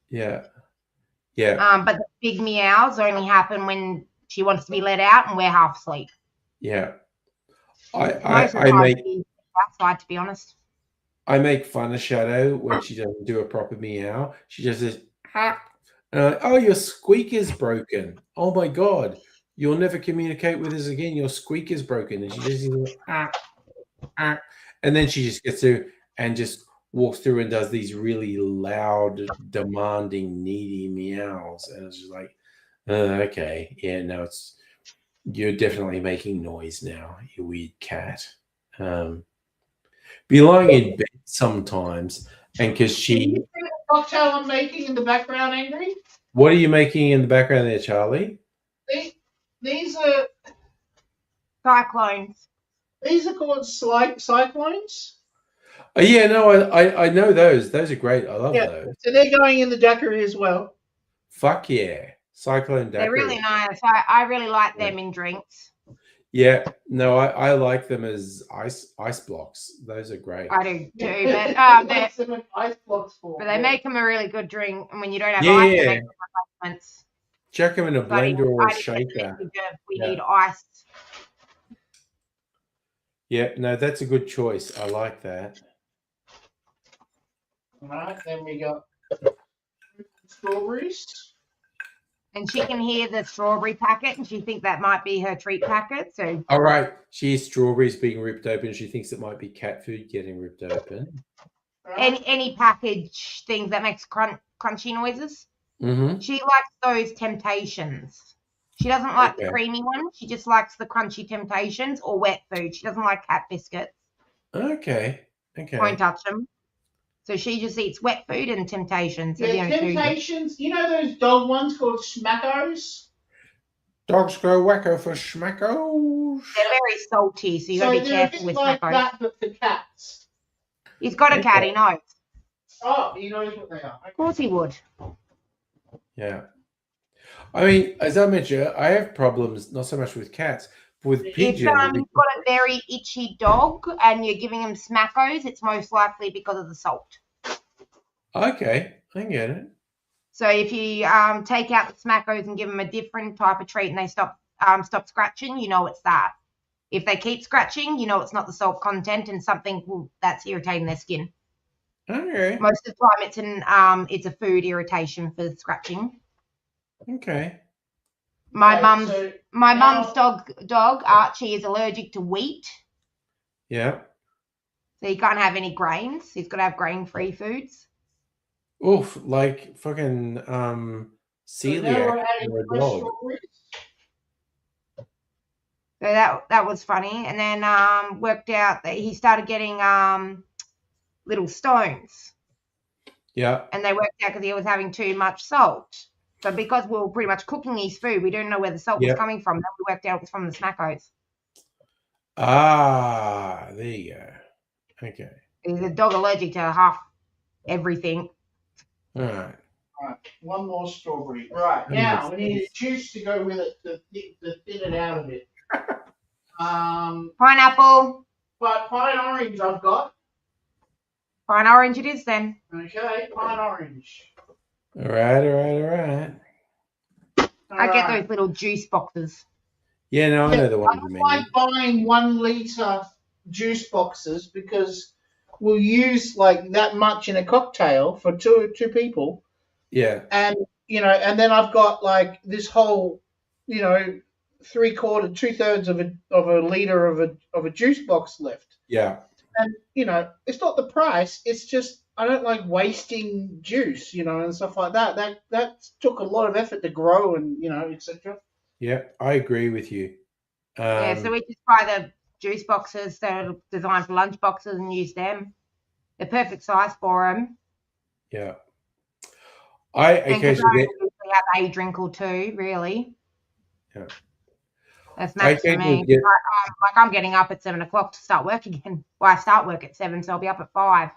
Speaker 3: Yeah. Yeah.
Speaker 5: But the big meows only happen when she wants to be let out and we're half asleep.
Speaker 3: Yeah.
Speaker 5: Most of the
Speaker 3: I
Speaker 5: time
Speaker 3: make
Speaker 5: she's outside, to be honest.
Speaker 3: I make fun of Shadow when she doesn't do a proper meow. She just says, "Ha." And I'm like, oh, your squeak is broken. Oh my god. You'll never communicate with us again. Your squeak is broken. And she just goes, ah, ah. And then she just gets through and just walks through and does these really loud, demanding, needy meows. And it's just like, okay. Yeah, no, you're definitely making noise now, you weird cat. be lying in bed sometimes, and because
Speaker 4: Can
Speaker 3: she,
Speaker 4: you see the cocktail I'm making in the background, Angry?
Speaker 3: what are you making in the background there, Charlie?
Speaker 4: These are
Speaker 5: Cyclones.
Speaker 4: called cyclones.
Speaker 3: Oh yeah, no, I know those. Those are great. I love
Speaker 4: Yeah.
Speaker 3: those.
Speaker 4: So they're going in the daiquiri as well.
Speaker 3: Fuck yeah, cyclone
Speaker 5: They're
Speaker 3: daiquiri.
Speaker 5: really nice. I really like them in drinks.
Speaker 3: Yeah, no, I like them as ice blocks. Those are great.
Speaker 5: I do too, but
Speaker 4: Makes them an ice blocks for.
Speaker 5: they make them a really good drink. And when you don't have
Speaker 3: Yeah,
Speaker 5: ice,
Speaker 3: yeah.
Speaker 5: they make replacements.
Speaker 3: Chuck them in a
Speaker 5: Bloody-
Speaker 3: blender or
Speaker 5: I
Speaker 3: a
Speaker 5: just get the
Speaker 3: shaker.
Speaker 5: message of we
Speaker 3: Yeah.
Speaker 5: need ice.
Speaker 3: Yeah, no, that's a good choice. I like that.
Speaker 4: Right, then we got strawberries.
Speaker 5: And she can hear the strawberry packet, and she thinks that might be her treat packet. So
Speaker 3: All right, she hears strawberries being ripped open. She thinks it might be cat food getting ripped open.
Speaker 4: Right.
Speaker 5: any package things that makes crunchy noises.
Speaker 3: Mm-hmm.
Speaker 5: She likes those Temptations. She doesn't like the
Speaker 3: Okay.
Speaker 5: creamy one. She just likes the crunchy Temptations or wet food. She doesn't like cat biscuits.
Speaker 3: Okay. Okay.
Speaker 5: Won't touch them. So she just eats wet food and Temptations. They're
Speaker 4: Yeah,
Speaker 5: the only two.
Speaker 4: Temptations. You know those dog ones called Schmackos?
Speaker 3: Dogs go wacko for schmackos.
Speaker 5: They're very salty, so you got to be
Speaker 4: they're a
Speaker 5: careful
Speaker 4: bit
Speaker 5: with
Speaker 4: like
Speaker 5: Smackos.
Speaker 4: that, but for cats.
Speaker 5: He's got a cat,
Speaker 3: Okay.
Speaker 5: he knows.
Speaker 4: Oh, he knows what they are.
Speaker 5: Of course he would.
Speaker 3: Yeah. I mean, as I mentioned, I have problems not so much with cats, but with
Speaker 5: If
Speaker 3: pigeons.
Speaker 5: you've got a very itchy dog and you're giving him Smackos, it's most likely because of the salt.
Speaker 3: Okay, I get it.
Speaker 5: So if you take out the Smackos and give them a different type of treat and they stop scratching, you know it's that. If they keep scratching, you know it's not the salt content and something that's irritating their skin.
Speaker 3: Okay.
Speaker 5: Most of the time it's a food irritation for scratching.
Speaker 3: Okay.
Speaker 5: My
Speaker 4: Okay,
Speaker 5: mum's dog Archie is allergic to wheat,
Speaker 3: Yeah.
Speaker 5: so he can't have any grains. He's got to have grain-free foods.
Speaker 3: Oof, like fucking
Speaker 4: So now
Speaker 3: celiac
Speaker 4: we're adding
Speaker 3: for a
Speaker 4: fresh
Speaker 3: dog.
Speaker 4: strawberries.
Speaker 5: So that was funny, and then worked out that he started getting little stones,
Speaker 3: Yeah.
Speaker 5: and they worked out because he was having too much salt. So because we were pretty much cooking his food, we didn't know where the salt
Speaker 3: Yep.
Speaker 5: was coming from. Then we worked out it was from the Smackos.
Speaker 3: Ah, there you go. Okay.
Speaker 5: He's a dog allergic to half everything.
Speaker 3: All right.
Speaker 4: Right, one more strawberry. Right, now we need a juice to go with it to thin it out a bit.
Speaker 5: Pineapple,
Speaker 4: But pine orange I've got.
Speaker 5: pine orange it is then.
Speaker 4: Okay, pine orange.
Speaker 3: All right.
Speaker 5: I get those little juice boxes.
Speaker 3: Yeah, no, I know the
Speaker 4: I
Speaker 3: one you
Speaker 4: don't
Speaker 3: mean.
Speaker 4: like buying 1 litre juice boxes because we'll use like that much in a cocktail for two people.
Speaker 3: Yeah.
Speaker 4: And and then I've got like this whole, 2/3 of a liter of a juice box left.
Speaker 3: Yeah.
Speaker 4: And it's not the price. It's just I don't like wasting juice, and stuff like that. That took a lot of effort to grow, and etc.
Speaker 3: Yeah, I agree with you.
Speaker 5: Yeah, so we just buy the juice boxes that are designed for lunch boxes and use them. They're perfect size for them.
Speaker 3: Yeah. I
Speaker 5: And 'cause
Speaker 3: occasionally
Speaker 5: I
Speaker 3: get
Speaker 5: usually have a drink or two, really.
Speaker 3: Yeah.
Speaker 5: That's max for
Speaker 3: occasionally
Speaker 5: me.
Speaker 3: get-
Speaker 5: I'm getting up at 7 o'clock to start work again. Well, I start work at 7, so I'll be up at 5.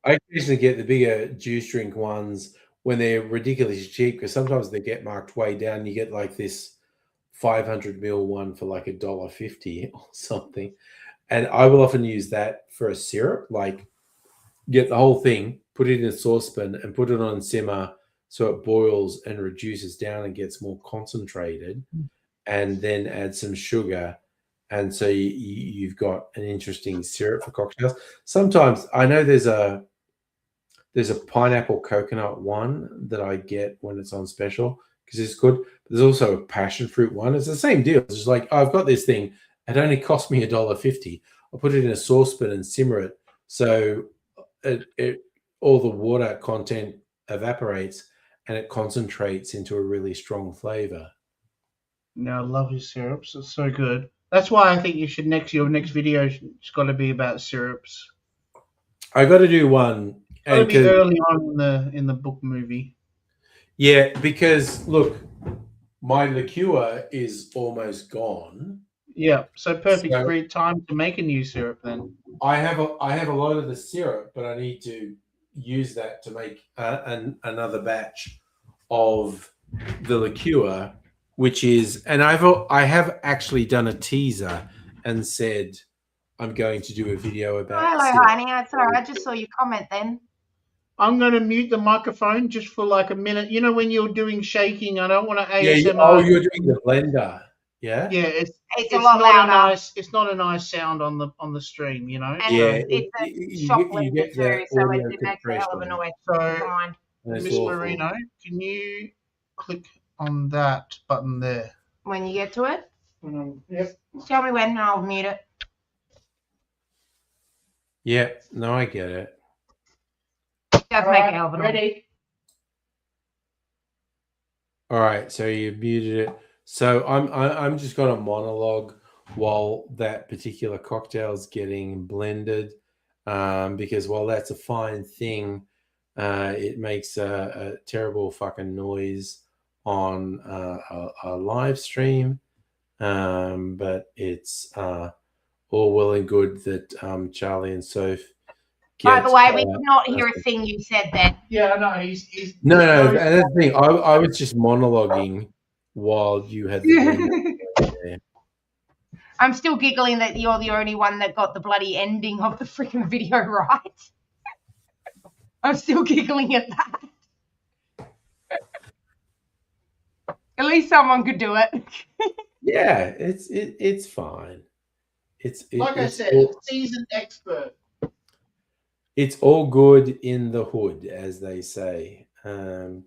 Speaker 3: I occasionally get the bigger juice drink ones when they're ridiculously cheap because sometimes they get marked way down. You get like this 500 ml one for like $1.50 or something. And I will often use that for a syrup, like get the whole thing, put it in a saucepan and put it on simmer so it boils and reduces down and gets more concentrated, and then add some sugar. And so you've got an interesting syrup for cocktails. Sometimes I know there's a pineapple coconut one that I get when it's on special because it's good. But there's also a passion fruit one. It's the same deal. It's just like, oh, I've got this thing. It only cost me $1.50. I'll put it in a saucepan and simmer it so all the water content evaporates and it concentrates into a really strong flavor.
Speaker 4: No, I love your syrups. It's so good. That's why I think you should your next video has got to be about syrups.
Speaker 3: I got to do one.
Speaker 4: Got to
Speaker 3: and
Speaker 4: be
Speaker 3: 'cause-
Speaker 4: early on in the book movie.
Speaker 3: Yeah, because look, my liqueur is almost gone.
Speaker 4: Yeah, so perfect
Speaker 3: So-
Speaker 4: free time to make a new syrup then.
Speaker 3: I have a lot of the syrup, but I need to use that to make another batch of the liqueur, which is, and I have actually done a teaser and said I'm going to do a video about.
Speaker 5: Hello,
Speaker 3: syrup.
Speaker 5: honey. It's all right. I just saw your comment then.
Speaker 4: I'm going to mute the microphone just for like a minute. You know when you're doing shaking, I don't want to
Speaker 3: Yeah,
Speaker 4: ASMR.
Speaker 3: you're doing the blender. Yeah.
Speaker 4: Yeah,
Speaker 5: It's a lot
Speaker 4: not
Speaker 5: louder.
Speaker 4: it's not a nice sound on the stream, you know.
Speaker 5: And
Speaker 3: Yeah,
Speaker 5: it's a
Speaker 3: you
Speaker 5: shop
Speaker 3: get
Speaker 5: blender
Speaker 3: the
Speaker 5: too, so
Speaker 3: audio
Speaker 5: it makes a hell of a
Speaker 3: compression.
Speaker 5: noise.
Speaker 4: So,
Speaker 5: Never mind.
Speaker 3: That's
Speaker 4: Miss
Speaker 3: awful.
Speaker 4: Marino, can you click on that button there?
Speaker 5: When you get to it,
Speaker 4: Yep.
Speaker 5: tell me when and I'll mute it.
Speaker 3: Yeah, no, I get it.
Speaker 5: It does make a hell of a noise.
Speaker 4: Ready?
Speaker 3: All right, so you muted it. So I'm just going to monologue while that particular cocktail's getting blended, because while that's a fine thing, it makes a terrible fucking noise on a live stream. But it's all well and good that Charlie and Soph.
Speaker 5: By the way, we
Speaker 3: get,
Speaker 5: did not hear a thing you said then.
Speaker 4: Yeah, no, he's
Speaker 3: No, and that's the thing. I was just monologuing while you had the blender there.
Speaker 5: I'm still giggling that you're the only one that got the bloody ending of the freaking video right. I'm still giggling at that. At least someone could do it.
Speaker 3: Yeah, it's fine.
Speaker 4: like I
Speaker 3: it's
Speaker 4: said,
Speaker 3: all,
Speaker 4: a seasoned expert.
Speaker 3: it's all good in the hood, as they say. But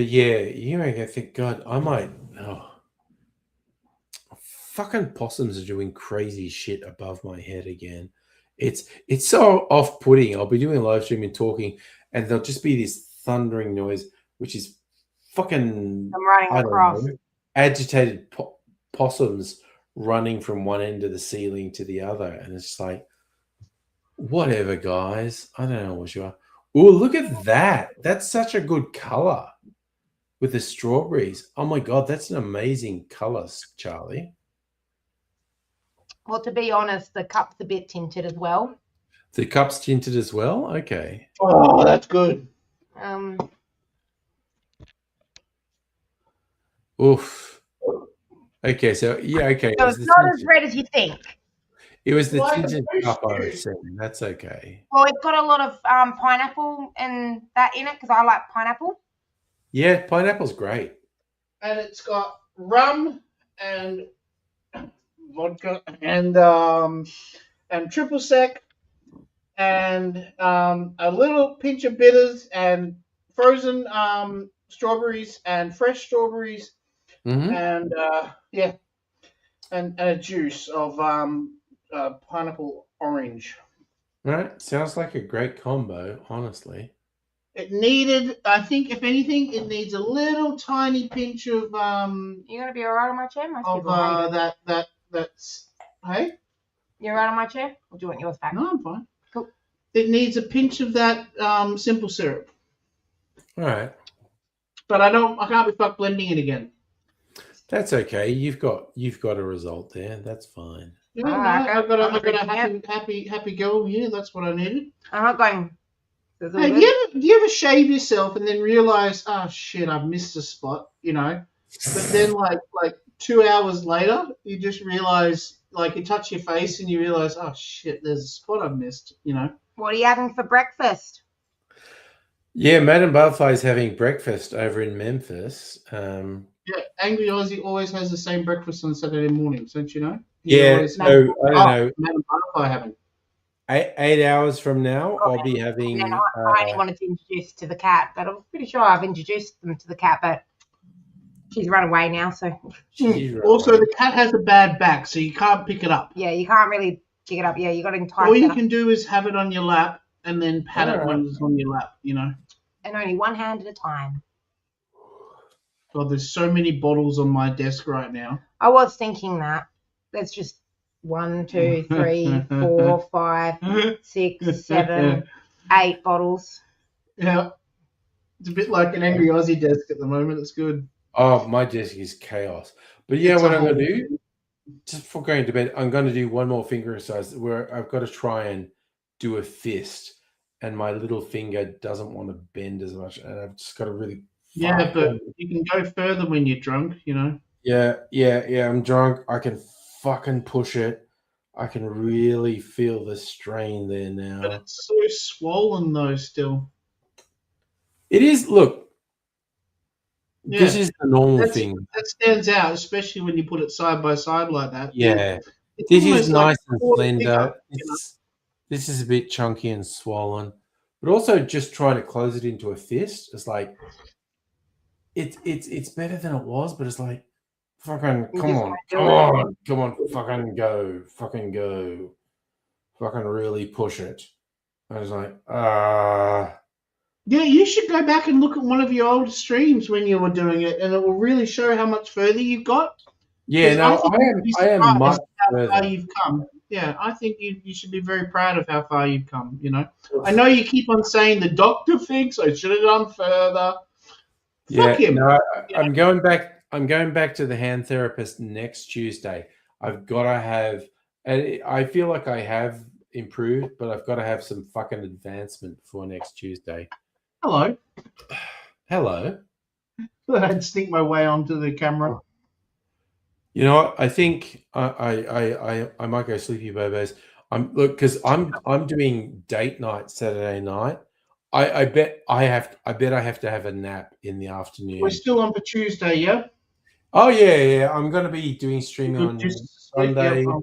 Speaker 3: yeah, you make me think, God, I might. Oh, fucking possums are doing crazy shit above my head again. It's so off-putting. I'll be doing a live stream and talking, and there'll just be this thundering noise, which is fucking
Speaker 5: I'm running
Speaker 3: I don't
Speaker 5: across.
Speaker 3: know, agitated possums running from one end of the ceiling to the other, and it's just like, whatever, guys. I don't know what you are. Oh, look at that! That's such a good color with the strawberries. Oh my god, that's an amazing color, Charlie.
Speaker 5: Well, to be honest, the cup's a bit tinted as well.
Speaker 3: The cup's tinted as well. Okay.
Speaker 4: Oh, that's good.
Speaker 3: Oof. Okay, so yeah, okay.
Speaker 5: So it's not as red as you think.
Speaker 3: It was the
Speaker 4: Like a
Speaker 3: tinted
Speaker 4: fish
Speaker 3: cup I
Speaker 4: stew.
Speaker 3: was saying. That's okay.
Speaker 5: Well, it's got a lot of pineapple and that in it because I like pineapple.
Speaker 3: Yeah, pineapple's great.
Speaker 4: And it's got rum and vodka and triple sec and a little pinch of bitters and frozen strawberries and fresh strawberries
Speaker 3: Hmm.
Speaker 4: and and a juice of pineapple orange.
Speaker 3: Right. Sounds like a great combo, honestly.
Speaker 4: It needed, I think, if anything, it needs a little tiny pinch of
Speaker 5: You're gonna be alright on my chair? Most people hate it.
Speaker 4: that's hey.
Speaker 5: You're alright on my chair? Or do you want yours back?
Speaker 4: No, I'm fine.
Speaker 5: Cool.
Speaker 4: It needs a pinch of that simple syrup,
Speaker 3: All right.
Speaker 4: but I can't be fucked blending it again.
Speaker 3: That's okay. You've got a result there. That's fine.
Speaker 4: Yeah, no,
Speaker 5: Alright,
Speaker 4: I've got a
Speaker 5: yeah.
Speaker 4: happy girl here. That's what I needed.
Speaker 5: I'm not going. There's all
Speaker 4: Hey,
Speaker 5: good.
Speaker 4: do you ever shave yourself and then realize, oh shit, I've missed a spot, you know? But then like 2 hours later, you just realize, like you touch your face and you realize, oh shit, there's a spot I've missed, you know?
Speaker 5: What are you having for breakfast?
Speaker 3: Yeah, Madam Butterfly's having breakfast over in Memphis.
Speaker 4: Yeah, Angry Aussie always has the same breakfast on Saturday mornings, don't you know? He
Speaker 3: Yeah,
Speaker 4: always
Speaker 3: so
Speaker 4: has-
Speaker 3: I don't know.
Speaker 4: Madam Butterfly having.
Speaker 3: 8 hours from now, I'll be having.
Speaker 5: And I only wanted to introduce to the cat, but I'm pretty sure I've introduced them to the cat, but she's run away now, so
Speaker 3: She's right.
Speaker 4: Also, the cat has a bad back, so you can't pick it up.
Speaker 5: yeah, you can't really pick it up. Yeah, you got to entice
Speaker 4: All you
Speaker 5: it
Speaker 4: can do is have it on your lap and then pat it
Speaker 3: Alright.
Speaker 4: when it's on your lap, you know?
Speaker 5: and only one hand at a time.
Speaker 4: God, there's so many bottles on my desk right now.
Speaker 5: I was thinking that. That's just 1, 2, 3, 4, 5, 6, 7, 8 bottles.
Speaker 4: Yeah. It's a bit like an Angry Aussie desk at the moment. It's good.
Speaker 3: Oh, my desk is chaos. But yeah,
Speaker 4: It's
Speaker 3: what
Speaker 4: a
Speaker 3: I'm going to
Speaker 4: whole-
Speaker 3: do, just before going to bed, I'm going to do one more finger exercise where I've got to try and do a fist, and my little finger doesn't want to bend as much, and I've just got to really.
Speaker 4: Yeah, but you can go further when you're drunk, you know.
Speaker 3: Yeah. I'm drunk. I can fucking push it. I can really feel the strain there now.
Speaker 4: But it's so swollen though. Still.
Speaker 3: It is. Look, this
Speaker 4: Yeah.
Speaker 3: is the normal
Speaker 4: That's-
Speaker 3: thing.
Speaker 4: That stands out, especially when you put it side by side like that.
Speaker 3: Yeah,
Speaker 4: It's
Speaker 3: this is
Speaker 4: almost like
Speaker 3: nice
Speaker 4: a
Speaker 3: and
Speaker 4: quarter
Speaker 3: slender.
Speaker 4: finger, you know?
Speaker 3: This is a bit chunky and swollen, but also just trying to close it into a fist. It's like it's better than it was, but it's like fucking
Speaker 5: You
Speaker 3: come
Speaker 5: just
Speaker 3: on,
Speaker 5: can't do
Speaker 3: fucking go, fucking really push it. I was like,
Speaker 4: Yeah, you should go back and look at one of your old streams when you were doing it, and it will really show how much further you've got.
Speaker 3: yeah, no,
Speaker 4: think you'd be
Speaker 3: I am
Speaker 4: surprised
Speaker 3: much
Speaker 4: how far
Speaker 3: further.
Speaker 4: you've come. Yeah, I think you should be very proud of how far you've come. You know, I know you keep on saying the doctor thinks I should have gone further. Fuck him.
Speaker 3: No, I'm going back. I'm going back to the hand therapist next Tuesday. I've got to have, and I feel like I have improved, but I've got to have some fucking advancement before next Tuesday.
Speaker 4: Hello.
Speaker 3: Hello.
Speaker 4: I'd sneak my way onto the camera.
Speaker 3: You know what? I think I might go sleepy bobos. Look, because I'm doing date night Saturday night. I bet I have to have a nap in the afternoon.
Speaker 4: We're still on for Tuesday, yeah?
Speaker 3: Oh yeah. I'm going to be doing streaming on Sunday,
Speaker 4: Yeah.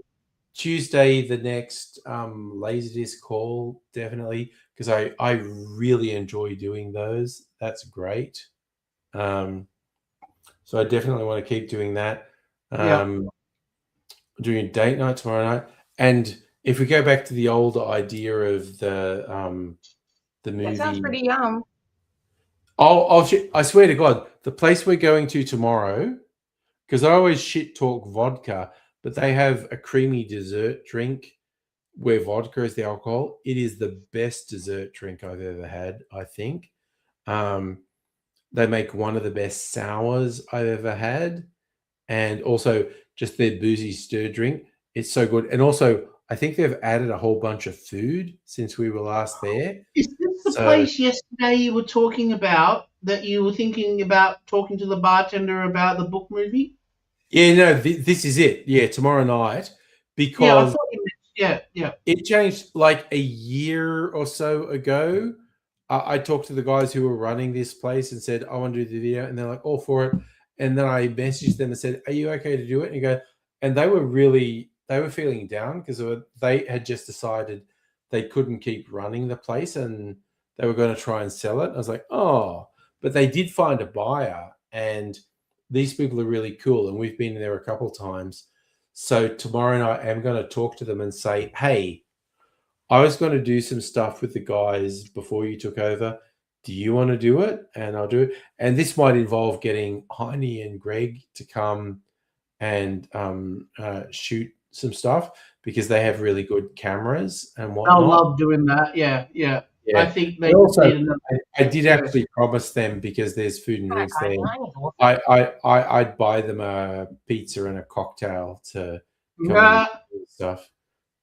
Speaker 3: Tuesday. The next Laserdisc call, definitely, because I really enjoy doing those. That's great. So I definitely want to keep doing that. Doing date night tomorrow night, and if we go back to the older idea of the movie,
Speaker 5: That sounds pretty yum.
Speaker 3: I swear to God, the place we're going to tomorrow, because I always shit talk vodka, but they have a creamy dessert drink where vodka is the alcohol. It is the best dessert drink I've ever had, I think. They make one of the best sours I've ever had, and also just their boozy stir drink. It's so good. And also, I think they've added a whole bunch of food since we were last there.
Speaker 4: Is this the place yesterday you were talking about that you were thinking about talking to the bartender about the book movie?
Speaker 3: Yeah, no, this is it. Yeah, tomorrow night. Because
Speaker 4: Yeah, I thought you meant, yeah.
Speaker 3: it changed like a year or so ago. I talked to the guys who were running this place and said, I want to do the video. And they're like, all for it. And then I messaged them and said, are you okay to do it? And they were feeling down because they had just decided they couldn't keep running the place and they were going to try and sell it. I was like, oh, but they did find a buyer, and these people are really cool. And we've been there a couple of times. So tomorrow night I'm going to talk to them and say, hey, I was going to do some stuff with the guys before you took over. Do you want to do it? And I'll do it. And this might involve getting Heine and Greg to come and shoot some stuff because they have really good cameras and whatnot.
Speaker 4: I love doing that. Yeah. I think they
Speaker 3: also,
Speaker 4: need another.
Speaker 3: I did actually promise them, because there's food and drinks there. I'd buy them a pizza and a cocktail to come and do stuff.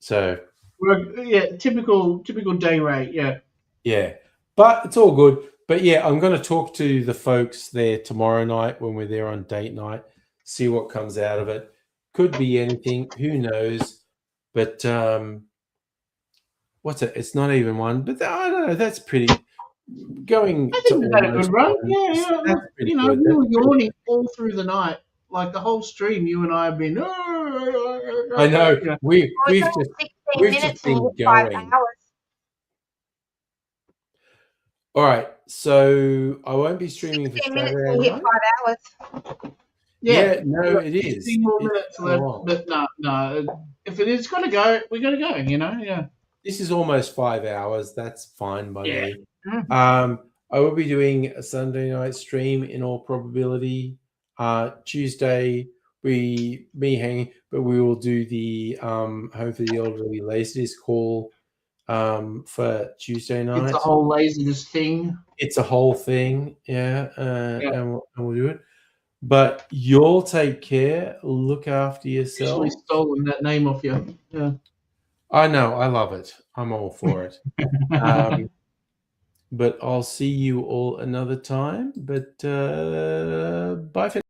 Speaker 3: So
Speaker 4: typical day rate.
Speaker 3: Yeah, but it's all good. But yeah, I'm going to talk to the folks there tomorrow night when we're there on date night, see what comes out of it. Could be anything, who knows? But what's it? It's not even one, but I don't know. That's pretty. Going.
Speaker 4: I think we've had a good run. Yeah.
Speaker 3: That's pretty
Speaker 4: You know,
Speaker 3: good.
Speaker 4: we were yawning all through the night. Like the whole stream, you and I have been.
Speaker 3: I know.
Speaker 4: Yeah.
Speaker 3: We've
Speaker 5: It's
Speaker 3: just
Speaker 5: only 16
Speaker 3: we've
Speaker 5: minutes
Speaker 3: just been
Speaker 5: and 5
Speaker 3: going.
Speaker 5: hours.
Speaker 3: All right, so I won't be streaming for
Speaker 5: 16 minutes
Speaker 3: Saturday
Speaker 5: and hit
Speaker 3: night.
Speaker 5: 5 hours.
Speaker 3: Yeah, no, it is.
Speaker 4: 15 more
Speaker 3: It's
Speaker 4: minutes
Speaker 3: so
Speaker 4: left,
Speaker 3: long.
Speaker 4: but no. If it is got to go, we got to go. You know, yeah.
Speaker 3: This is almost 5 hours. That's fine by
Speaker 4: Yeah.
Speaker 3: me. I will be doing a Sunday night stream in all probability. Tuesday me hanging, but we will do the Home for the Elderly Laserdisc call for Tuesday night.
Speaker 4: It's a whole Laserdisc thing.
Speaker 3: It's a whole thing, yeah. And we'll do it. But you'll take care. Look after yourself.
Speaker 4: Actually stolen that name off you. Yeah.
Speaker 3: I know. I love it. I'm all for it. But I'll see you all another time. But bye for now.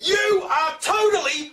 Speaker 7: You are totally